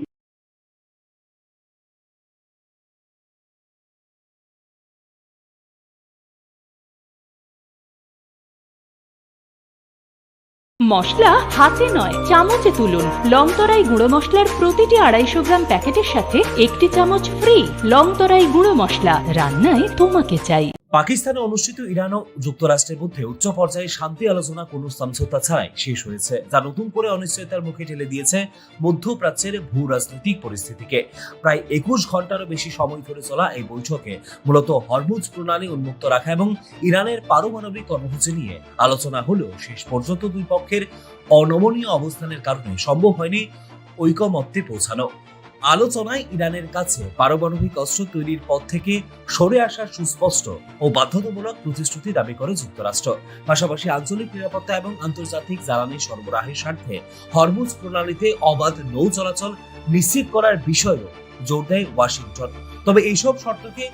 S15: মশলা হাতে নয় চামচে তুলুন। লংতরাই গুঁড়ো মশলার প্রতিটি 250 গ্রাম প্যাকেটের সাথে 1টি চামচ ফ্রি। লংতরাই গুঁড়ো মশলা, রান্নায় তোমাকে চাই।
S21: পাকিস্তানে অনুষ্ঠিত ইরান ও যুক্তরাষ্ট্রের মধ্যে উচ্চ পর্যায়ে শান্তি আলোচনা কোনো সমঝোতা ছাড়াই শেষ হয়েছে, যা নতুন করে অনিশ্চয়তার মুখে ঠেলে দিয়েছে মধ্যপ্রাচ্যের ভূ রাজনৈতিক পরিস্থিতিকে। প্রায় 21 ঘন্টারও বেশি সময় ধরে চলা এই বৈঠকে মূলত হরমুজ প্রণালী উন্মুক্ত রাখা এবং ইরানের পারমাণবিক কর্মসূচি নিয়ে আলোচনা হলেও শেষ পর্যন্ত দুই পক্ষের অনমনীয় অবস্থানের কারণে সম্ভব হয়নি ঐকমত্যে পৌঁছানো। আলোচনায় ইরানের কাছে পারমাণবিক অস্ত্র তৈরির পথ থেকে সরে আসার সুস্পষ্ট ও বাধ্যতামূলক প্রতিশ্রুতি দাবি করে যুক্তরাষ্ট্র। পাশাপাশি আঞ্চলিক নিরাপত্তা এবং আন্তর্জাতিক জ্বালানি সরবরাহের স্বার্থে হরমুজ প্রণালীতে অবাধ নৌ চলাচল নিশ্চিত করার বিষয়েও জোর দেয় ওয়াশিংটন। তবে এইসব শর্তকে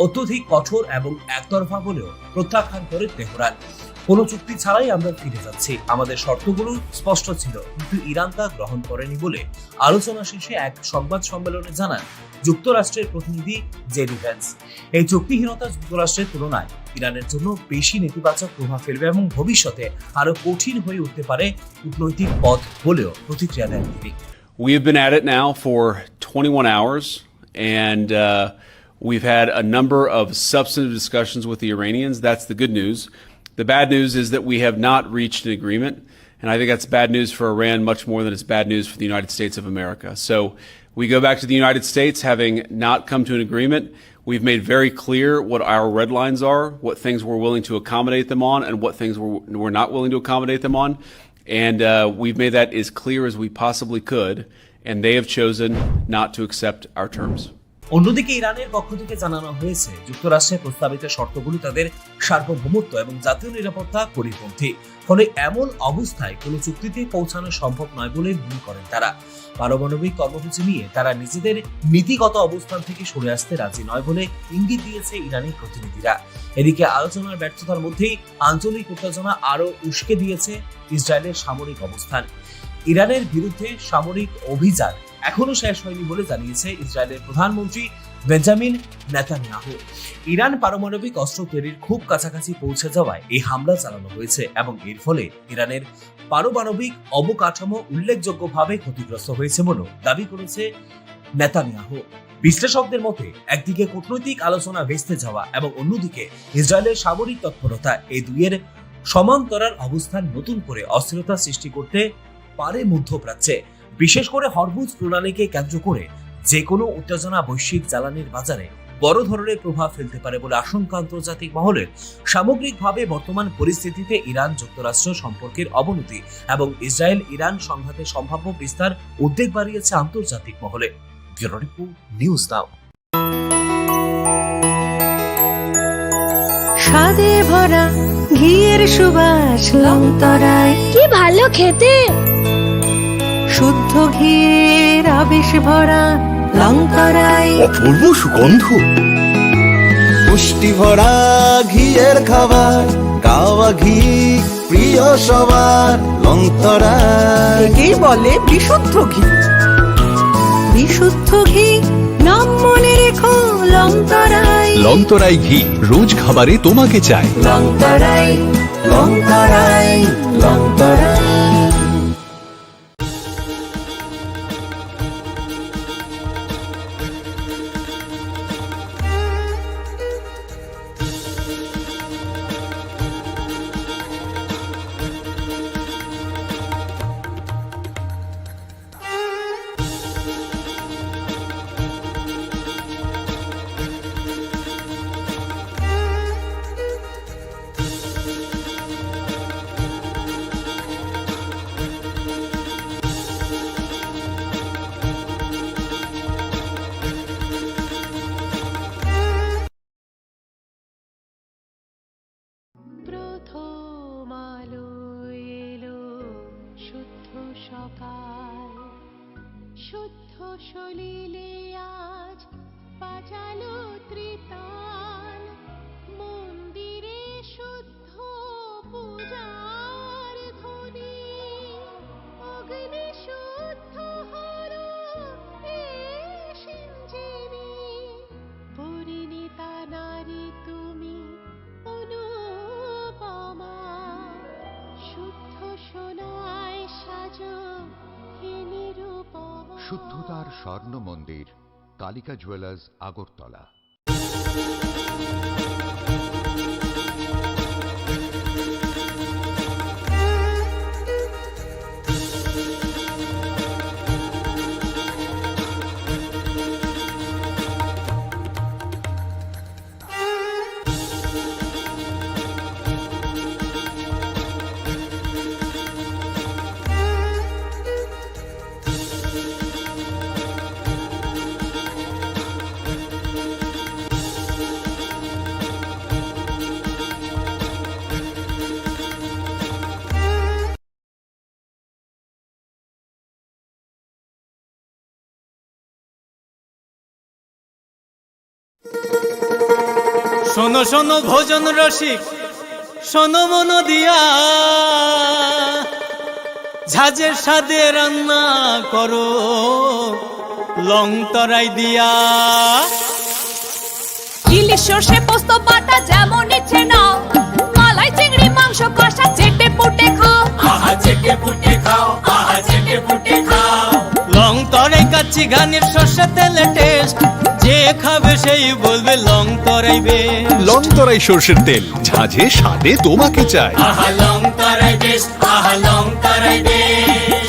S21: অত্যধিক কঠোর এবং একতরফা বলেও প্রত্যাখ্যান করে তেহরান। কোনো চুক্তি ছাড়াই আমরা ফিরে যাচ্ছি, আমাদের শর্তগুলো স্পষ্ট ছিল, কিন্তু ইরান তা গ্রহণ করেনি বলে আলোচনা শেষে এক সংবাদ সম্মেলনে জানান যুক্তরাষ্ট্রের প্রতিনিধি জেডি ভ্যান্স। এই চুক্তিহীনতা যুক্তরাষ্ট্রের তুলনায় ইরানের জন্য বেশি নেতিবাচক প্রভাব ফেলবে এবং ভবিষ্যতে আরো কঠিন হয়ে উঠতে পারে কূটনৈতিক পথ বলেও প্রতিক্রিয়া দেন তিনি।
S22: We have been at it now for 21 hours and we've had a number of substantive discussions with the Iranians. That's the good news. The bad news is that we have not reached an agreement, and I think that's bad news for Iran much more than it's bad news for the United States of America. So we go back to the United States having not come to an agreement. We've made very clear what our red lines are, what things we're willing to accommodate them on, and what things we're not willing to accommodate them on. And we've made that as clear as we possibly could, and they have chosen not to accept our terms.
S21: অন্যদিকে ইরানের পক্ষ থেকে জানানো হয়েছে যুক্তরাষ্ট্রের প্রস্তাবিত শর্তগুলো তাদের সার্বভৌমত্ব এবং জাতীয় নিরাপত্তা পরিপন্থী। ফলে এমন অবস্থায় কোনো চুক্তিতে পৌঁছানো সম্ভব নয় বলে মনে করেন তারা। পারমাণবিক কর্মসূচি নিয়ে তারা নিজেদের নীতিগত অবস্থান থেকে সরে আসতে রাজি নয় বলে ইঙ্গিত দিয়েছে ইরানি প্রতিনিধিরা। এদিকে আলোচনার ব্যর্থতার মধ্যেই আঞ্চলিক উত্তেজনা আরো উস্কে দিয়েছে ইসরায়েলের সামরিক অবস্থান। ইরানের বিরুদ্ধে সামরিক অভিযান এখনো শেষ হয়নি বলে জানিয়েছে ইসরায়েলের প্রধানমন্ত্রী বেঞ্জামিন নেতানিয়াহু। ইরান পারমাণবিক অস্ত্র তৈরির খুব কাছাকাছি পৌঁছে যাওয়ায় এই হামলা চালানো হয়েছে এবং এর ফলে ইরানের পারমাণবিক অবকাঠামো উল্লেখযোগ্যভাবে ক্ষতিগ্রস্ত হয়েছে বলে দাবি করেছে নেতানিয়াহু। বিশ্লেষকদের মতে একদিকে কূটনৈতিক আলোচনা ভেস্তে যাওয়া এবং অন্যদিকে ইসরায়েলের সামরিক তৎপরতা, এই দুইয়ের সমান্তরাল অবস্থান নতুন করে অস্থিরতা সৃষ্টি করতে পারে মধ্যপ্রাচ্যে। বিশেষ করে হরমুজ প্রণালীকে কেন্দ্র করে যে কোনো উত্তেজনা বৈশ্বিক জ্বালানির বাজারে বড় ধরনের প্রভাব ফেলতে পারে বলে আশঙ্কা আন্তর্জাতিক মহলের। সামগ্রিকভাবে বর্তমান পরিস্থিতিতে ইরান যুক্তরাষ্ট্র সম্পর্কের অবনতি এবং ইসরায়েল ইরান সংঘাতের সম্ভাব্য বিস্তার উদ্বেগ বাড়িয়েছে আন্তর্জাতিক মহলে। Bureau report, news now.
S10: স্বাদে ভরা ঘিয়ের সুবাস লংতরায়, কি ভালো খেতে। শুদ্ধ ঘিয়ের আবেশ ভরা লংতরায়,
S11: অপূর্ব সুগন্ধ। পুষ্টি ভরা ঘিয়ের খাবার, গাওয়া ঘি প্রিয় সবার লংতরায়।
S10: একেই বলে বিশুদ্ধ ঘি। বিশুদ্ধ ঘি নাম মনে রেখো লংতরায়।
S11: লংতরাই ঘি রোজ খাবারে তোমাকে চাই।
S10: লংতরায়, লংতরায়, লংতরায়। প্রথম আলো এলো, শুদ্ধ সকাল, শুদ্ধ সলিলে আজ বাজালো ত্রিতাল। মন্দিরে শুদ্ধ পূজার ধ্বনি, অগ্নি শুদ্ধ হলো এ সিঞ্জিনী। পরিণীতা নারী তুমি অনুপমা, শুদ্ধ সোনায় সাজো হে নিরুপমা।
S23: শুদ্ধতার স্বর্ণ মন্দির, কালিকা জুয়েলার্স, আগরতলা।
S24: শোনো শোনো ভোজন রসিক, শোনো মন দিয়া, ঝাঁঝের স্বাদে রান্না করো লংতরাই দিয়া।
S25: ইলিশ সর্ষে পোস্ত বাটা যেমন ইচ্ছে নাও, মালাই চিংড়ি মাংস কষা চেটে পুটে খাও।
S24: আহা চেটে পুটে খাও, আহা চেটে পুটে খাও। লংতরাই কাচ্চি ঘানির সর্ষে তেলে টেস্ট, যে খাবে সেই বলবে লংতরাই বেশ।
S11: লংতরাই সর্ষের তেল, ঝাঁঝে স্বাদে তোমাকে চাই।
S24: আহা লংতরাই বেশ, আহা লংতরাই বেশ।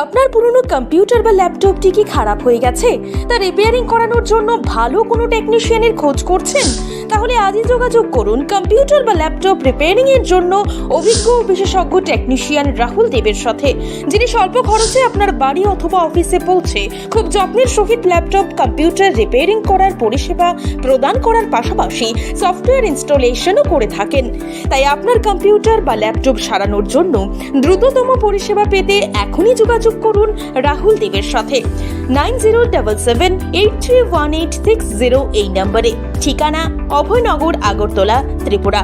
S3: আপনার পুরনো কম্পিউটার বা ল্যাপটপটি কি খারাপ হয়ে গেছে, তা রিপেয়ারিং করানোর জন্য ভালো কোনো টেকনিশিয়ানের খোঁজ করছেন? তাহলে আজই যোগাযোগ করুন কম্পিউটার বা ল্যাপটপ রিপেয়ারিং এর জন্য অভিজ্ঞ বিশেষজ্ঞ টেকনিশিয়ান রাহুল দেবের সাথে, যিনি স্বল্প খরচে আপনার বাড়ি অথবা অফিসে পৌঁছে খুব যত্নের সহিত ল্যাপটপ কম্পিউটার রিপেয়ারিং করার পরিষেবা প্রদান করার পাশাপাশি সফটওয়্যার ইনস্টলেশনও করে থাকেন। তাই আপনার কম্পিউটার বা ল্যাপটপ সারানোর জন্য দ্রুততম পরিষেবা পেতে এখনই যোগাযোগ করুন রাহুল দেবের সাথে 9077731860 এই নম্বরে। ঠিকানা অভয়নগর, আগরতলা, ত্রিপুরা।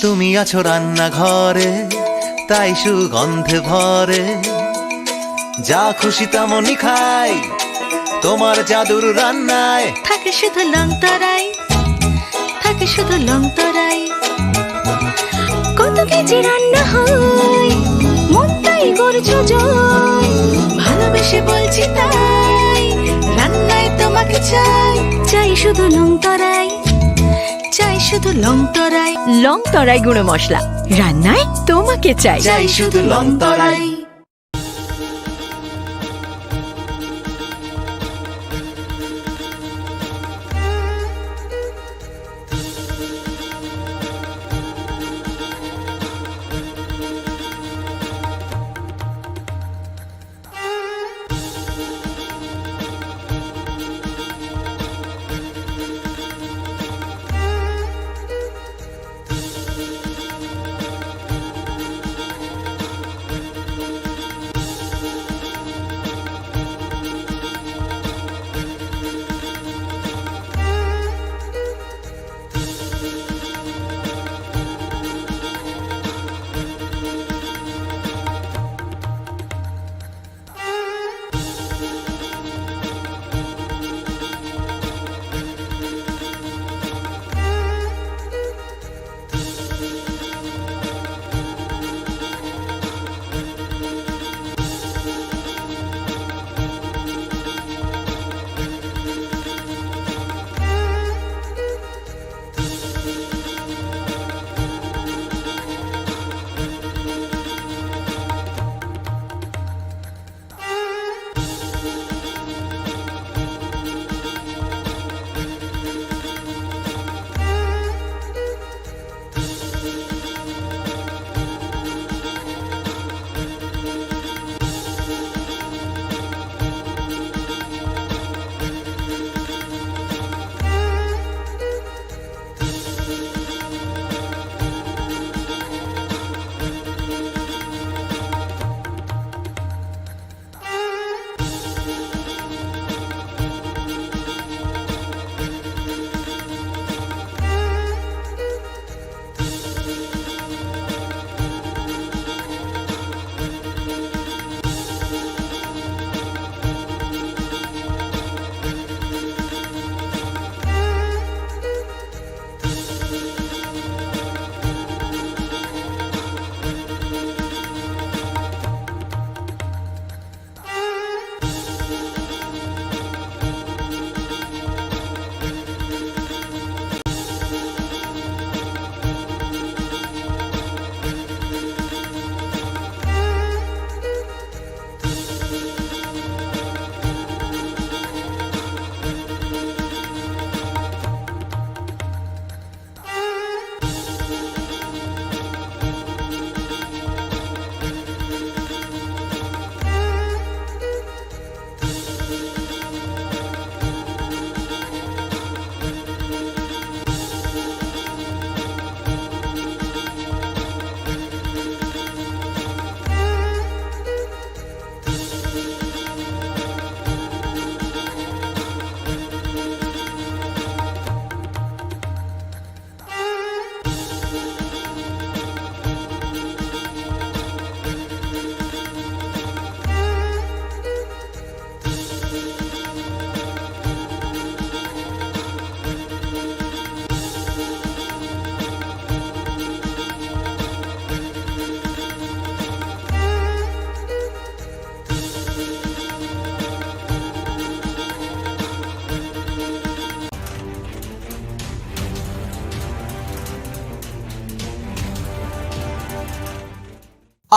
S6: তুমি আছো রান্নাঘরে, তাই সুগন্ধে ভরে, যা খুশি তেমনই খাই তোমার জাদুর রান্নায়।
S10: থাকে শুধু লং তরাই, থাকে শুধু লং তরাই, কত কেজি রান্না হয় মন তাই করছো জয়, ভালোবেসে বলছি তাই রান্নায় তোমাকে চাই, চাই শুধু লং তরাই, চাই শুধু লং তরাই।
S15: লং তরাই গুঁড়ো মশলা, রান্নায় তোমাকে চাই,
S6: চাই শুধু লং তরাই।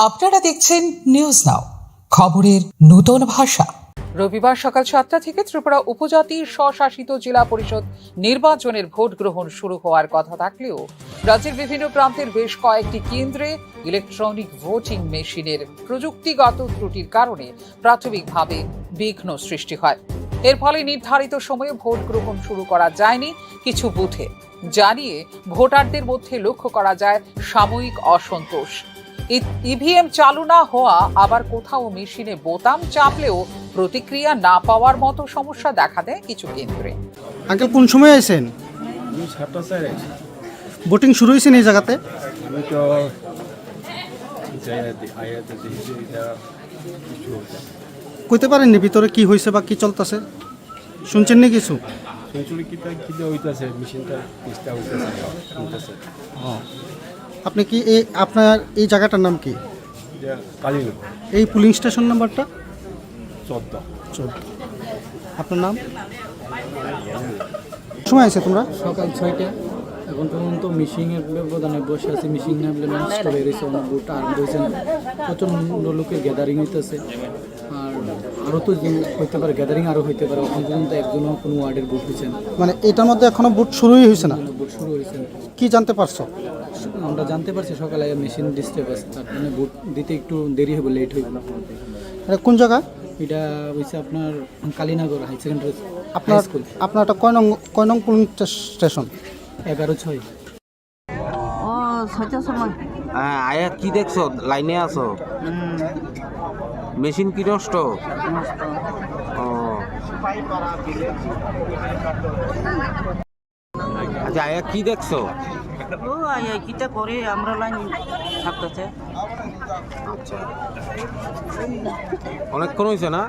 S2: আপনারা দেখছেন নিউজ নাও, খবরের নতুন ভাষা। রবিবার সকাল 7টা থেকে ত্রিপুরা উপজাতির স্বশাসিত জেলা পরিষদ নির্বাচনের ভোট গ্রহণ শুরু হওয়ার কথা থাকলেও রাজ্যের বিভিন্ন প্রান্তের বেশ কয়েকটি কেন্দ্রে ইলেকট্রনিক ভোটিং মেশিনের প্রযুক্তিগত ত্রুটির কারণে প্রাথমিকভাবে বিঘ্ন সৃষ্টি হয়। এর ফলে নির্ধারিত সময়ে ভোট গ্রহণ শুরু করা যায়নি কিছু বুথে, জানিয়ে ভোটারদের মধ্যে লক্ষ্য করা যায় সাময়িক অসন্তোষ। ইভিএম চালু না হওয়া, আবার কোথাও মেশিনে বোতাম চাপলেও প্রতিক্রিয়া না পাওয়ার মতো সমস্যা দেখা দেয় কিছু কেন্দ্রে।
S4: আঙ্কেল কোন সময় আইছেন? ভোটিং শুরু হয়েছে এই জায়গাতে?
S5: আমি তো
S4: কইতে পারেননি ভিতরে কি হয়েছে বা কি চলতেছে? শুনছেন না কিছু? আপনি কি আপনার এই জায়গাটার নাম কি? এই পুলিং স্টেশন নাম্বারটা 14। আপনার নাম? সময় আছে তোমরা?
S18: সকাল 6টা। এখন পর্যন্ত মিশিংয়ের ব্যবধানে বসে আছি। মিশিং না বলে নন স্টপ হয়ে গেছে, অনেক বুট আরম্ভ হয়েছে, প্রচণ্ড লোকের গ্যাদারিং হইতেছে। আর আরও তো হইতে পারে, গ্যাদারিং আরও হইতে পারে। এখন পর্যন্ত একজনও কোনো ওয়ার্ডের বুট হয়েছে না।
S4: মানে এটার মধ্যে এখনো বুট শুরুই হয়েছে না?
S18: বুট শুরু হয়েছে না।
S4: কি জানতে পারছো?
S18: আমরা জানতে পারছি সকালে মেশিন ডিস্টার্ব আছে, তার জন্য বুট দিতে একটু দেরি হবে, লেট হইব।
S4: এটা কোন জায়গা?
S18: এটা হয়েছে আপনার কালীনগর হাই সেকেন্ডারি
S4: আপনার
S18: স্কুল।
S4: আপনার এটা কয় নং পুলিং স্টেশন?
S18: 11/6।
S19: ও 6টার সময়। হ্যাঁ, আয়া কি দেখছো? লাইনে আছো? মেশিন কি নষ্ট? ও আচ্ছা, আয়া কি দেখছো? ও আয়া কিটা করে আমরা লাইন থাকতেছে। আচ্ছা, অনেকক্ষণ হয়েছে না?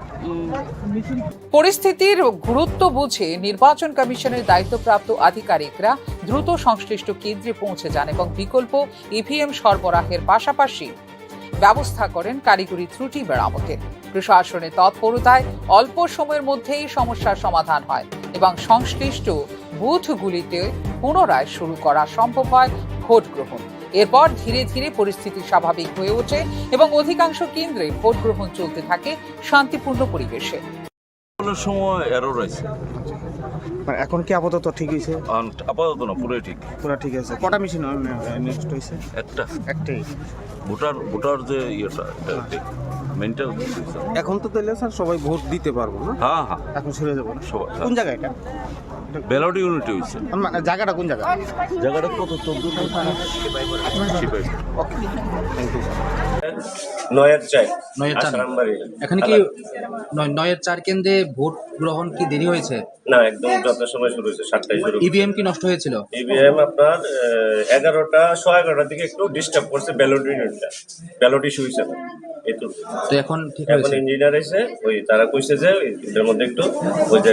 S2: পরিস্থিতির গুরুত্ব বুঝে নির্বাচন কমিশনের দায়িত্বপ্রাপ্ত আধিকারিকরা দ্রুত সংশ্লিষ্ট কেন্দ্রে পৌঁছে যান এবং বিকল্প ইভিএম সরবরাহের পাশাপাশি ব্যবস্থা করেন কারিগরি ত্রুটি মেরামতের। প্রশাসনের তৎপরতায় অল্প সময়ের মধ্যেই সমস্যার সমাধান হয় এবং সংশ্লিষ্ট বুথগুলিতে পুনরায় শুরু করা সম্ভব হয় ভোট গ্রহণ। এরপর ধীরে ধীরে পরিস্থিতি স্বাভাবিক হয়ে ওঠে এবং অধিকাংশ কেন্দ্রে ভোট গ্রহণ চলতে থাকে শান্তিপূর্ণ পরিবেশে।
S20: সময় এরর আছে।
S4: এখন কি আপাতত ঠিক হয়েছে?
S20: আপাতত না, পুরো ঠিক।
S4: পুরো ঠিক আছে। কটা মেশিন নেক্সট হয়েছে? একটাই।
S20: ভোটার যে ইয়েটা মেন্টাল।
S19: এখন তো তাহলে স্যার সবাই ভোট দিতে পারবো না?
S20: হ্যাঁ হ্যাঁ,
S4: এখন শুরু হয়ে যাবো না?
S20: সবাই।
S4: কোন জায়গা এটা?
S20: ব্যালট ইউনিটি হয়েছে।
S4: মানে জায়গাটা কোন জায়গা?
S20: জায়গাটা কত দূর?
S1: এখানে কি 9-4 কেন্দ্রে ভোট গ্রহণ কি দেরি হয়েছে?
S5: না, একদম যথাসময় শুরু হয়েছে। 7টায় শুরু।
S1: ইভিএম কি নষ্ট হয়েছিল?
S5: ইভিএম আপনার 11টার দিকে একটু ডিস্টার্ব করছে ব্যালট ইউনিটটা। ব্যালট ইস্যু হয়েছে না।
S1: তো এখন ঠিক
S5: এখন
S1: হয়েছে?
S5: ইঞ্জিনিয়ার এসে তারা কইছে যে এটার মধ্যে একটু ওই যে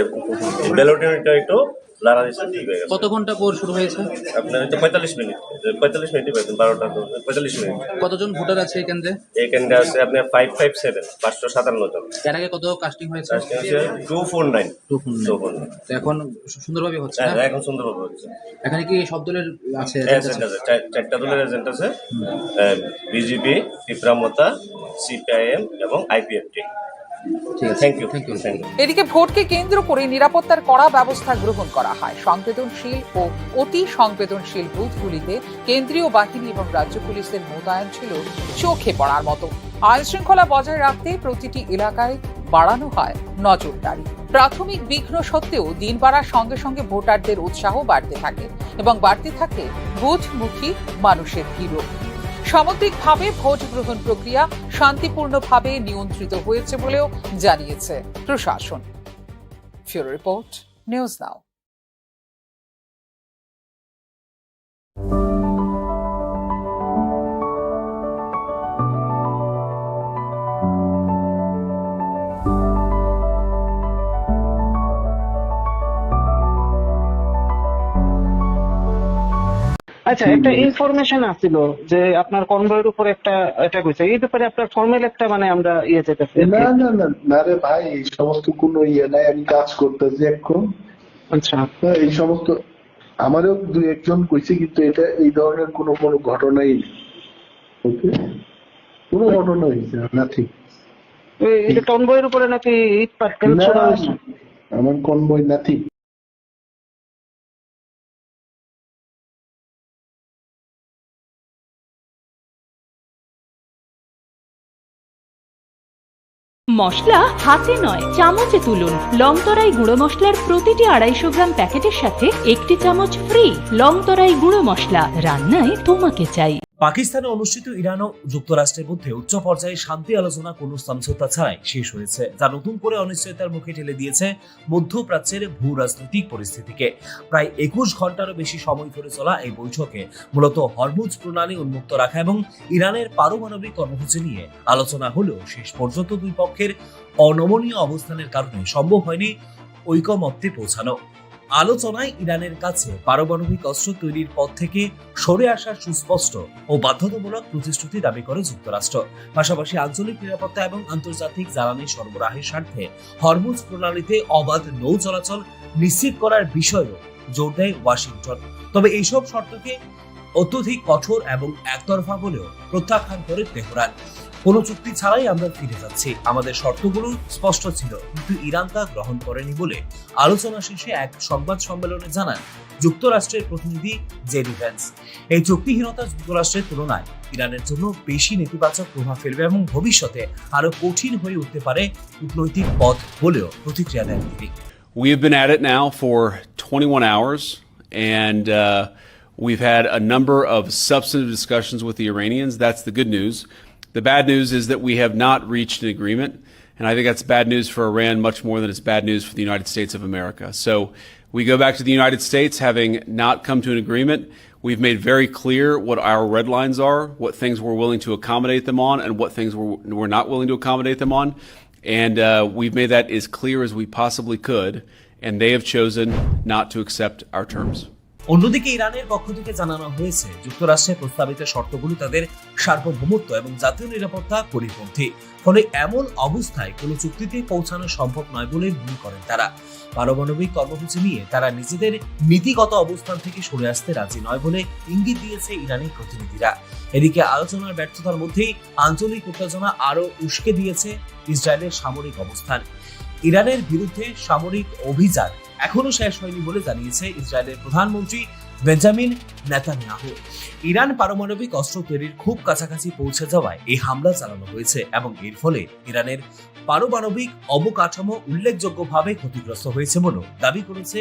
S5: ব্যালট ইউনিটটা একটু লাড়া দিচ্ছে, ঠিক হয়ে গেছে।
S1: কত ঘন্টা পর শুরু হয়েছে?
S5: আপনার 45 মিনিট। 45 মিনিটই পাইতেন, 12টা 45 মিনিট।
S1: কতজন ভোটার আছে এই কেন্দ্রে?
S5: এই কেন্দ্রে আছে আপনার 557 জন।
S1: এর আগে কত কাস্টিং হয়েছে?
S5: 249।
S1: তো এখন সুন্দরভাবে হচ্ছে না?
S5: এখন সুন্দরভাবে হচ্ছে।
S1: এখানে কি সব দলের আছে?
S5: এজেন্ট আছে, 4টা দলের এজেন্ট আছে। বিজেপি, ত্রিপুরা, সিপিআইএম এবং আইপিএফটি। Thank you.
S2: এদিকে ভোটকে কেন্দ্র করে নিরাপত্তার কড়া ব্যবস্থা গ্রহণ করা হয়। সংবেদনশীল ও অতি সংবেদনশীল বুথগুলিতে কেন্দ্রীয় বাহিনী এবং রাজ্য পুলিশের মোতায়েন ছিল চোখে পড়ার মতো। আইন শৃঙ্খলা বজায় রাখতে প্রতিটি এলাকায় বাড়ানো হয় নজরদারি। প্রাথমিক বিঘ্ন সত্ত্বেও দিন বাড়ার সঙ্গে সঙ্গে ভোটারদের উৎসাহ বাড়তে থাকে এবং বাড়তে থাকে বুথমুখী মানুষের ভিড়ও। সামগ্রিকভাবে ভোট গ্রহণ প্রক্রিয়া শান্তিপূর্ণভাবে নিয়ন্ত্রিত হয়েছে বলেও জানিয়েছে প্রশাসন। ফিউরো রিপোর্ট, নিউজ নাও।
S4: আচ্ছা, একটা ইনফরমেশন আসছিল যে আপনার কনভয়ের উপর একটা অ্যাটাক হয়েছে। এই ব্যাপারে আপনার ফর্মাল একটা মানে আমরা যেতেছি।
S9: না রে ভাই, এই সমস্ত কোনো নাই। আমি কাজ করতেছি এখন।
S4: আচ্ছা,
S9: এই সমস্ত আমারও 2-1 জন কইছে, কিন্তু এটা এই ধরনের কোনো ঘটনাই নেই। ওকে, তো কোনো ঘটনা হয়েছে না, নাথিং।
S19: এটা কনভয়ের উপরে নাকি ইট পাটকেল ছোড়া হয়েছে?
S9: আমার কনভয় নাথিং।
S15: মশলা হাতে নয় চামচে তুলুন। লংতরাই গুঁড়ো মশলার প্রতিটি 250 গ্রাম প্যাকেটের সাথে 1টি চামচ ফ্রি। লংতরাই গুঁড়ো মশলা, রান্নায় তোমাকে চাই।
S21: পাকিস্তানে অনুষ্ঠিত ইরান ও যুক্তরাষ্ট্রের মধ্যে উচ্চ পর্যায়ে শান্তি আলোচনা কোনো সমঝোতা ছাড়াই শেষ হয়েছে, যা নতুন করে অনিশ্চয়তার মুখে ঠেলে দিয়েছে মধ্যপ্রাচ্যের ভূ রাজনৈতিক পরিস্থিতিকে। প্রায় 21 ঘন্টারও বেশি সময় ধরে চলা এই বৈঠকে মূলত হরমুজ প্রণালী উন্মুক্ত রাখা এবং ইরানের পারমাণবিক কর্মসূচি নিয়ে আলোচনা হলেও শেষ পর্যন্ত দুই পক্ষের অনমনীয় অবস্থানের কারণে সম্ভব হয়নি ঐকমত্যে পৌঁছানো। আলোচনায় ইরানের কাছে পারমাণবিক অস্ত্র তৈরির পথ থেকে সরে আসার সুস্পষ্ট ও বাধ্যতামূলক প্রতিশ্রুতি দাবি করে যুক্তরাষ্ট্র। পাশাপাশি আঞ্চলিক নিরাপত্তা এবং আন্তর্জাতিক জ্বালানি সরবরাহের স্বার্থে হরমুজ প্রণালীতে অবাধ নৌ চলাচল নিশ্চিত করার বিষয়েও জোর দেয় ওয়াশিংটন। তবে এইসব শর্তকে অত্যধিক কঠোর এবং একতরফা বলেও প্রত্যাখ্যান করে তেহরান। কোনো চুক্তি ছাড়াই আমরা ফিরে যাচ্ছি, আমাদের শর্তগুলো স্পষ্ট ছিল, কিন্তু ইরান তা গ্রহণ করেনি বলে আলোচনা শেষে এক সংবাদ সম্মেলনে জানান যুক্তরাষ্ট্রের প্রতিনিধি জেডি ভ্যান্স। এই চুক্তিহীনতা যুক্তরাষ্ট্রের তুলনায় ইরানের জন্য বেশি নেতিবাচক প্রভাব ফেলবে এবং ভবিষ্যতে আরো কঠিন হয়ে উঠতে পারে কূটনৈতিক পথ বলেও প্রতিক্রিয়া দেন তিনি।
S22: We have been at it now for 21 hours, and we've had a number of substantive discussions with the Iranians. That's the good news. The bad news is that we have not reached an agreement, and I think that's bad news for Iran much more than it's bad news for the United States of America. So we go back to the United States having not come to an agreement. We've made very clear what our red lines are, what things we're willing to accommodate them on, and what things we're not willing to accommodate them on. And we've made that as clear as we possibly could, and they have chosen not to accept our terms.
S21: অন্যদিকে ইরানের পক্ষ থেকে জানানো হয়েছে যুক্তরাষ্ট্রের প্রস্তাবিত শর্তগুলো তাদের সার্বভৌমত্ব এবং জাতীয় নিরাপত্তা পরিপন্থী। ফলে এমন অবস্থায় কোনো চুক্তিতে পৌঁছানো সম্ভব নয় বলে মনে করেন তারা। পারমাণবিক কর্মসূচি নিয়ে তারা নিজেদের নীতিগত অবস্থান থেকে সরে আসতে রাজি নয় বলে ইঙ্গিত দিয়েছে ইরানি প্রতিনিধিরা। এদিকে আলোচনার ব্যর্থতার মধ্যেই আঞ্চলিক উত্তেজনা আরো উস্কে দিয়েছে ইসরায়েলের সামরিক অবস্থান। ইরানের বিরুদ্ধে সামরিক অভিযান এখনো শেষ হয়নি বলে জানিয়েছে ইসরায়েলের প্রধানমন্ত্রী বেঞ্জামিন নেতানিয়াহু। ইরান পারমাণবিক অস্ত্র তৈরির খুব কাছাকাছি পৌঁছে যাওয়ায় এই হামলা চালানো হয়েছে এবং এর ফলে ইরানের পারমাণবিক অবকাঠামো উল্লেখযোগ্যভাবে ক্ষতিগ্রস্ত হয়েছে বলে দাবি করেছে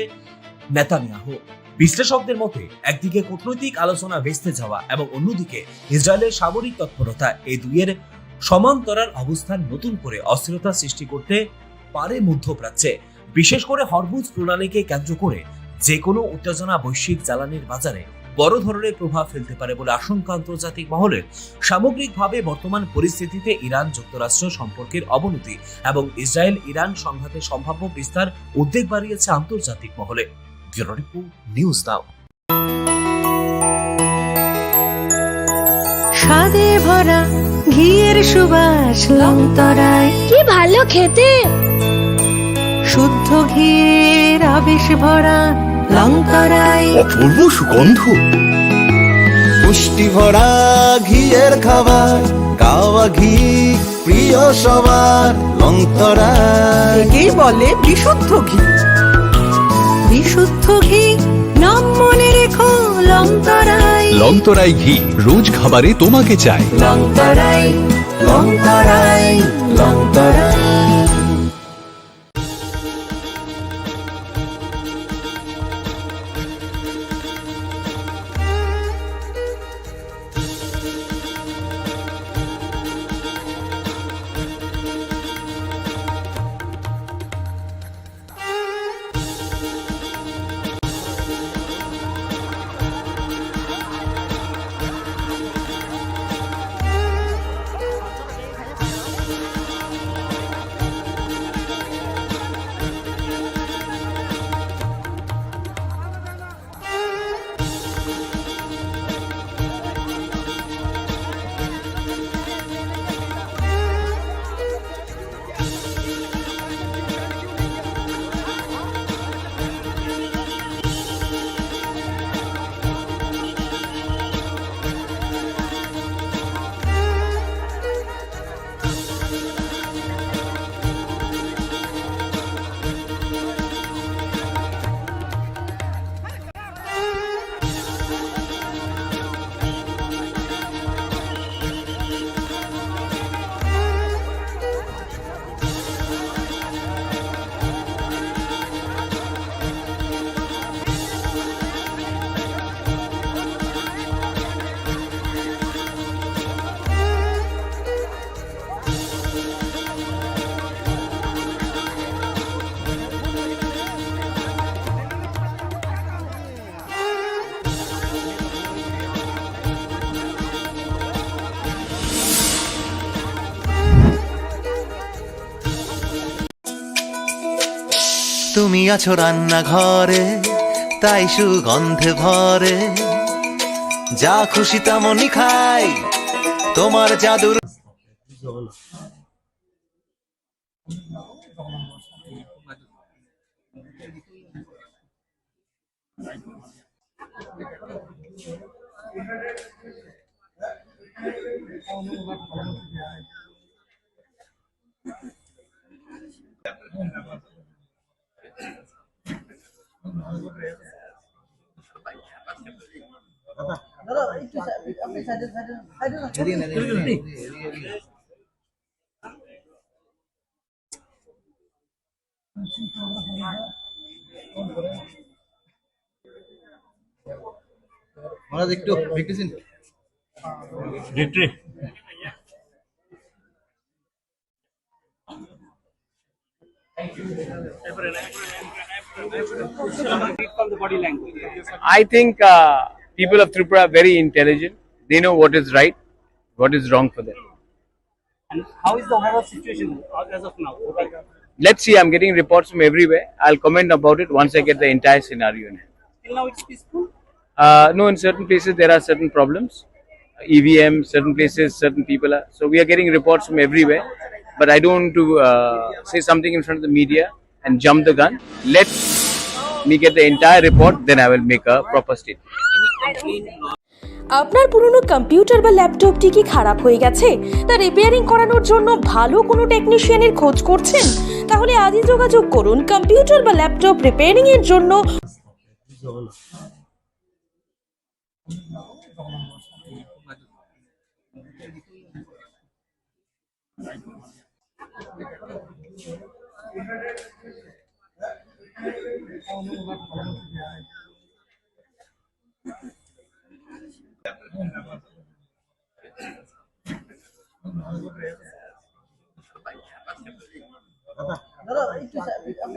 S21: নেতানিয়াহু। বিশ্লেষকদের মতে একদিকে কূটনৈতিক আলোচনা ভেস্তে যাওয়া এবং অন্যদিকে ইসরায়েলের সামরিক তৎপরতা, এই দুইয়ের সমান্তরাল অবস্থান নতুন করে অস্থিরতা সৃষ্টি করতে পারে মধ্যপ্রাচ্যে। বিশেষ করে হরমুজ প্রণালীকে কেন্দ্র করে যে কোনো উত্তেজনা বৈশ্বিক জ্বালানির বাজারে বড় ধরনের প্রভাব ফেলতে পারে বলে আশঙ্কা আন্তর্জাতিক মহলের। সামগ্রিকভাবে বর্তমান পরিস্থিতিতে ইরান যুক্তরাষ্ট্র সম্পর্কের অবনতি এবং ইসরায়েল ইরান সংঘাতের সম্ভাব্য বিস্তার উদ্বেগ বাড়িয়েছে আন্তর্জাতিক মহলে। Bureau report, news now.
S10: স্বাদে ভরা ঘিয়ের সুবাস লংতরায়, কি ভালো খেতে। শুদ্ধ ঘিয়ের আবেশ ভরা লংতরায়,
S6: অপূর্ব সুগন্ধ, পুষ্টি ভরা ঘিয়ের খাবার, গাওয়া ঘি প্রিয় সবার লংতরায়।
S10: একেই বলে বিশুদ্ধ ঘি। বিশুদ্ধ ঘি নাম মনে রেখো লংতরায়।
S11: লংতরাই ঘি রোজ খাবারে তোমাকে চাই।
S10: লংতরায়, লংতরায়, লংতরায়।
S6: তুমি আছো রান্নাঘরে, তাই সুগন্ধে ভরে, যা খুশি তেমনই খাই, তোমার জাদুর
S7: I think people of Tripura are very intelligent. They know what is right, what is wrong for them.
S5: And how is the overall situation as of now?
S7: Let's see, I'm getting reports from everywhere. I'll comment about it once I get the entire scenario in hand.
S5: Till now it's peaceful.
S7: No, in certain places there are certain problems. EVM, certain places, certain people are. So we are getting reports from everywhere. But I don't want to say something in front of the media and jump the gun. Let me get the entire report, then I will make a proper statement.
S3: আপনার পুরনো computer বা ল্যাপটপটি কি খারাপ হয়ে গেছে তা repairing করানোর জন্য ভালো কোনো টেকনিশিয়ানের খোঁজ করছেন? তাহলে আজই যোগাযোগ করুন কম্পিউটার বা ল্যাপটপ রিপেয়ারিং এর জন্য।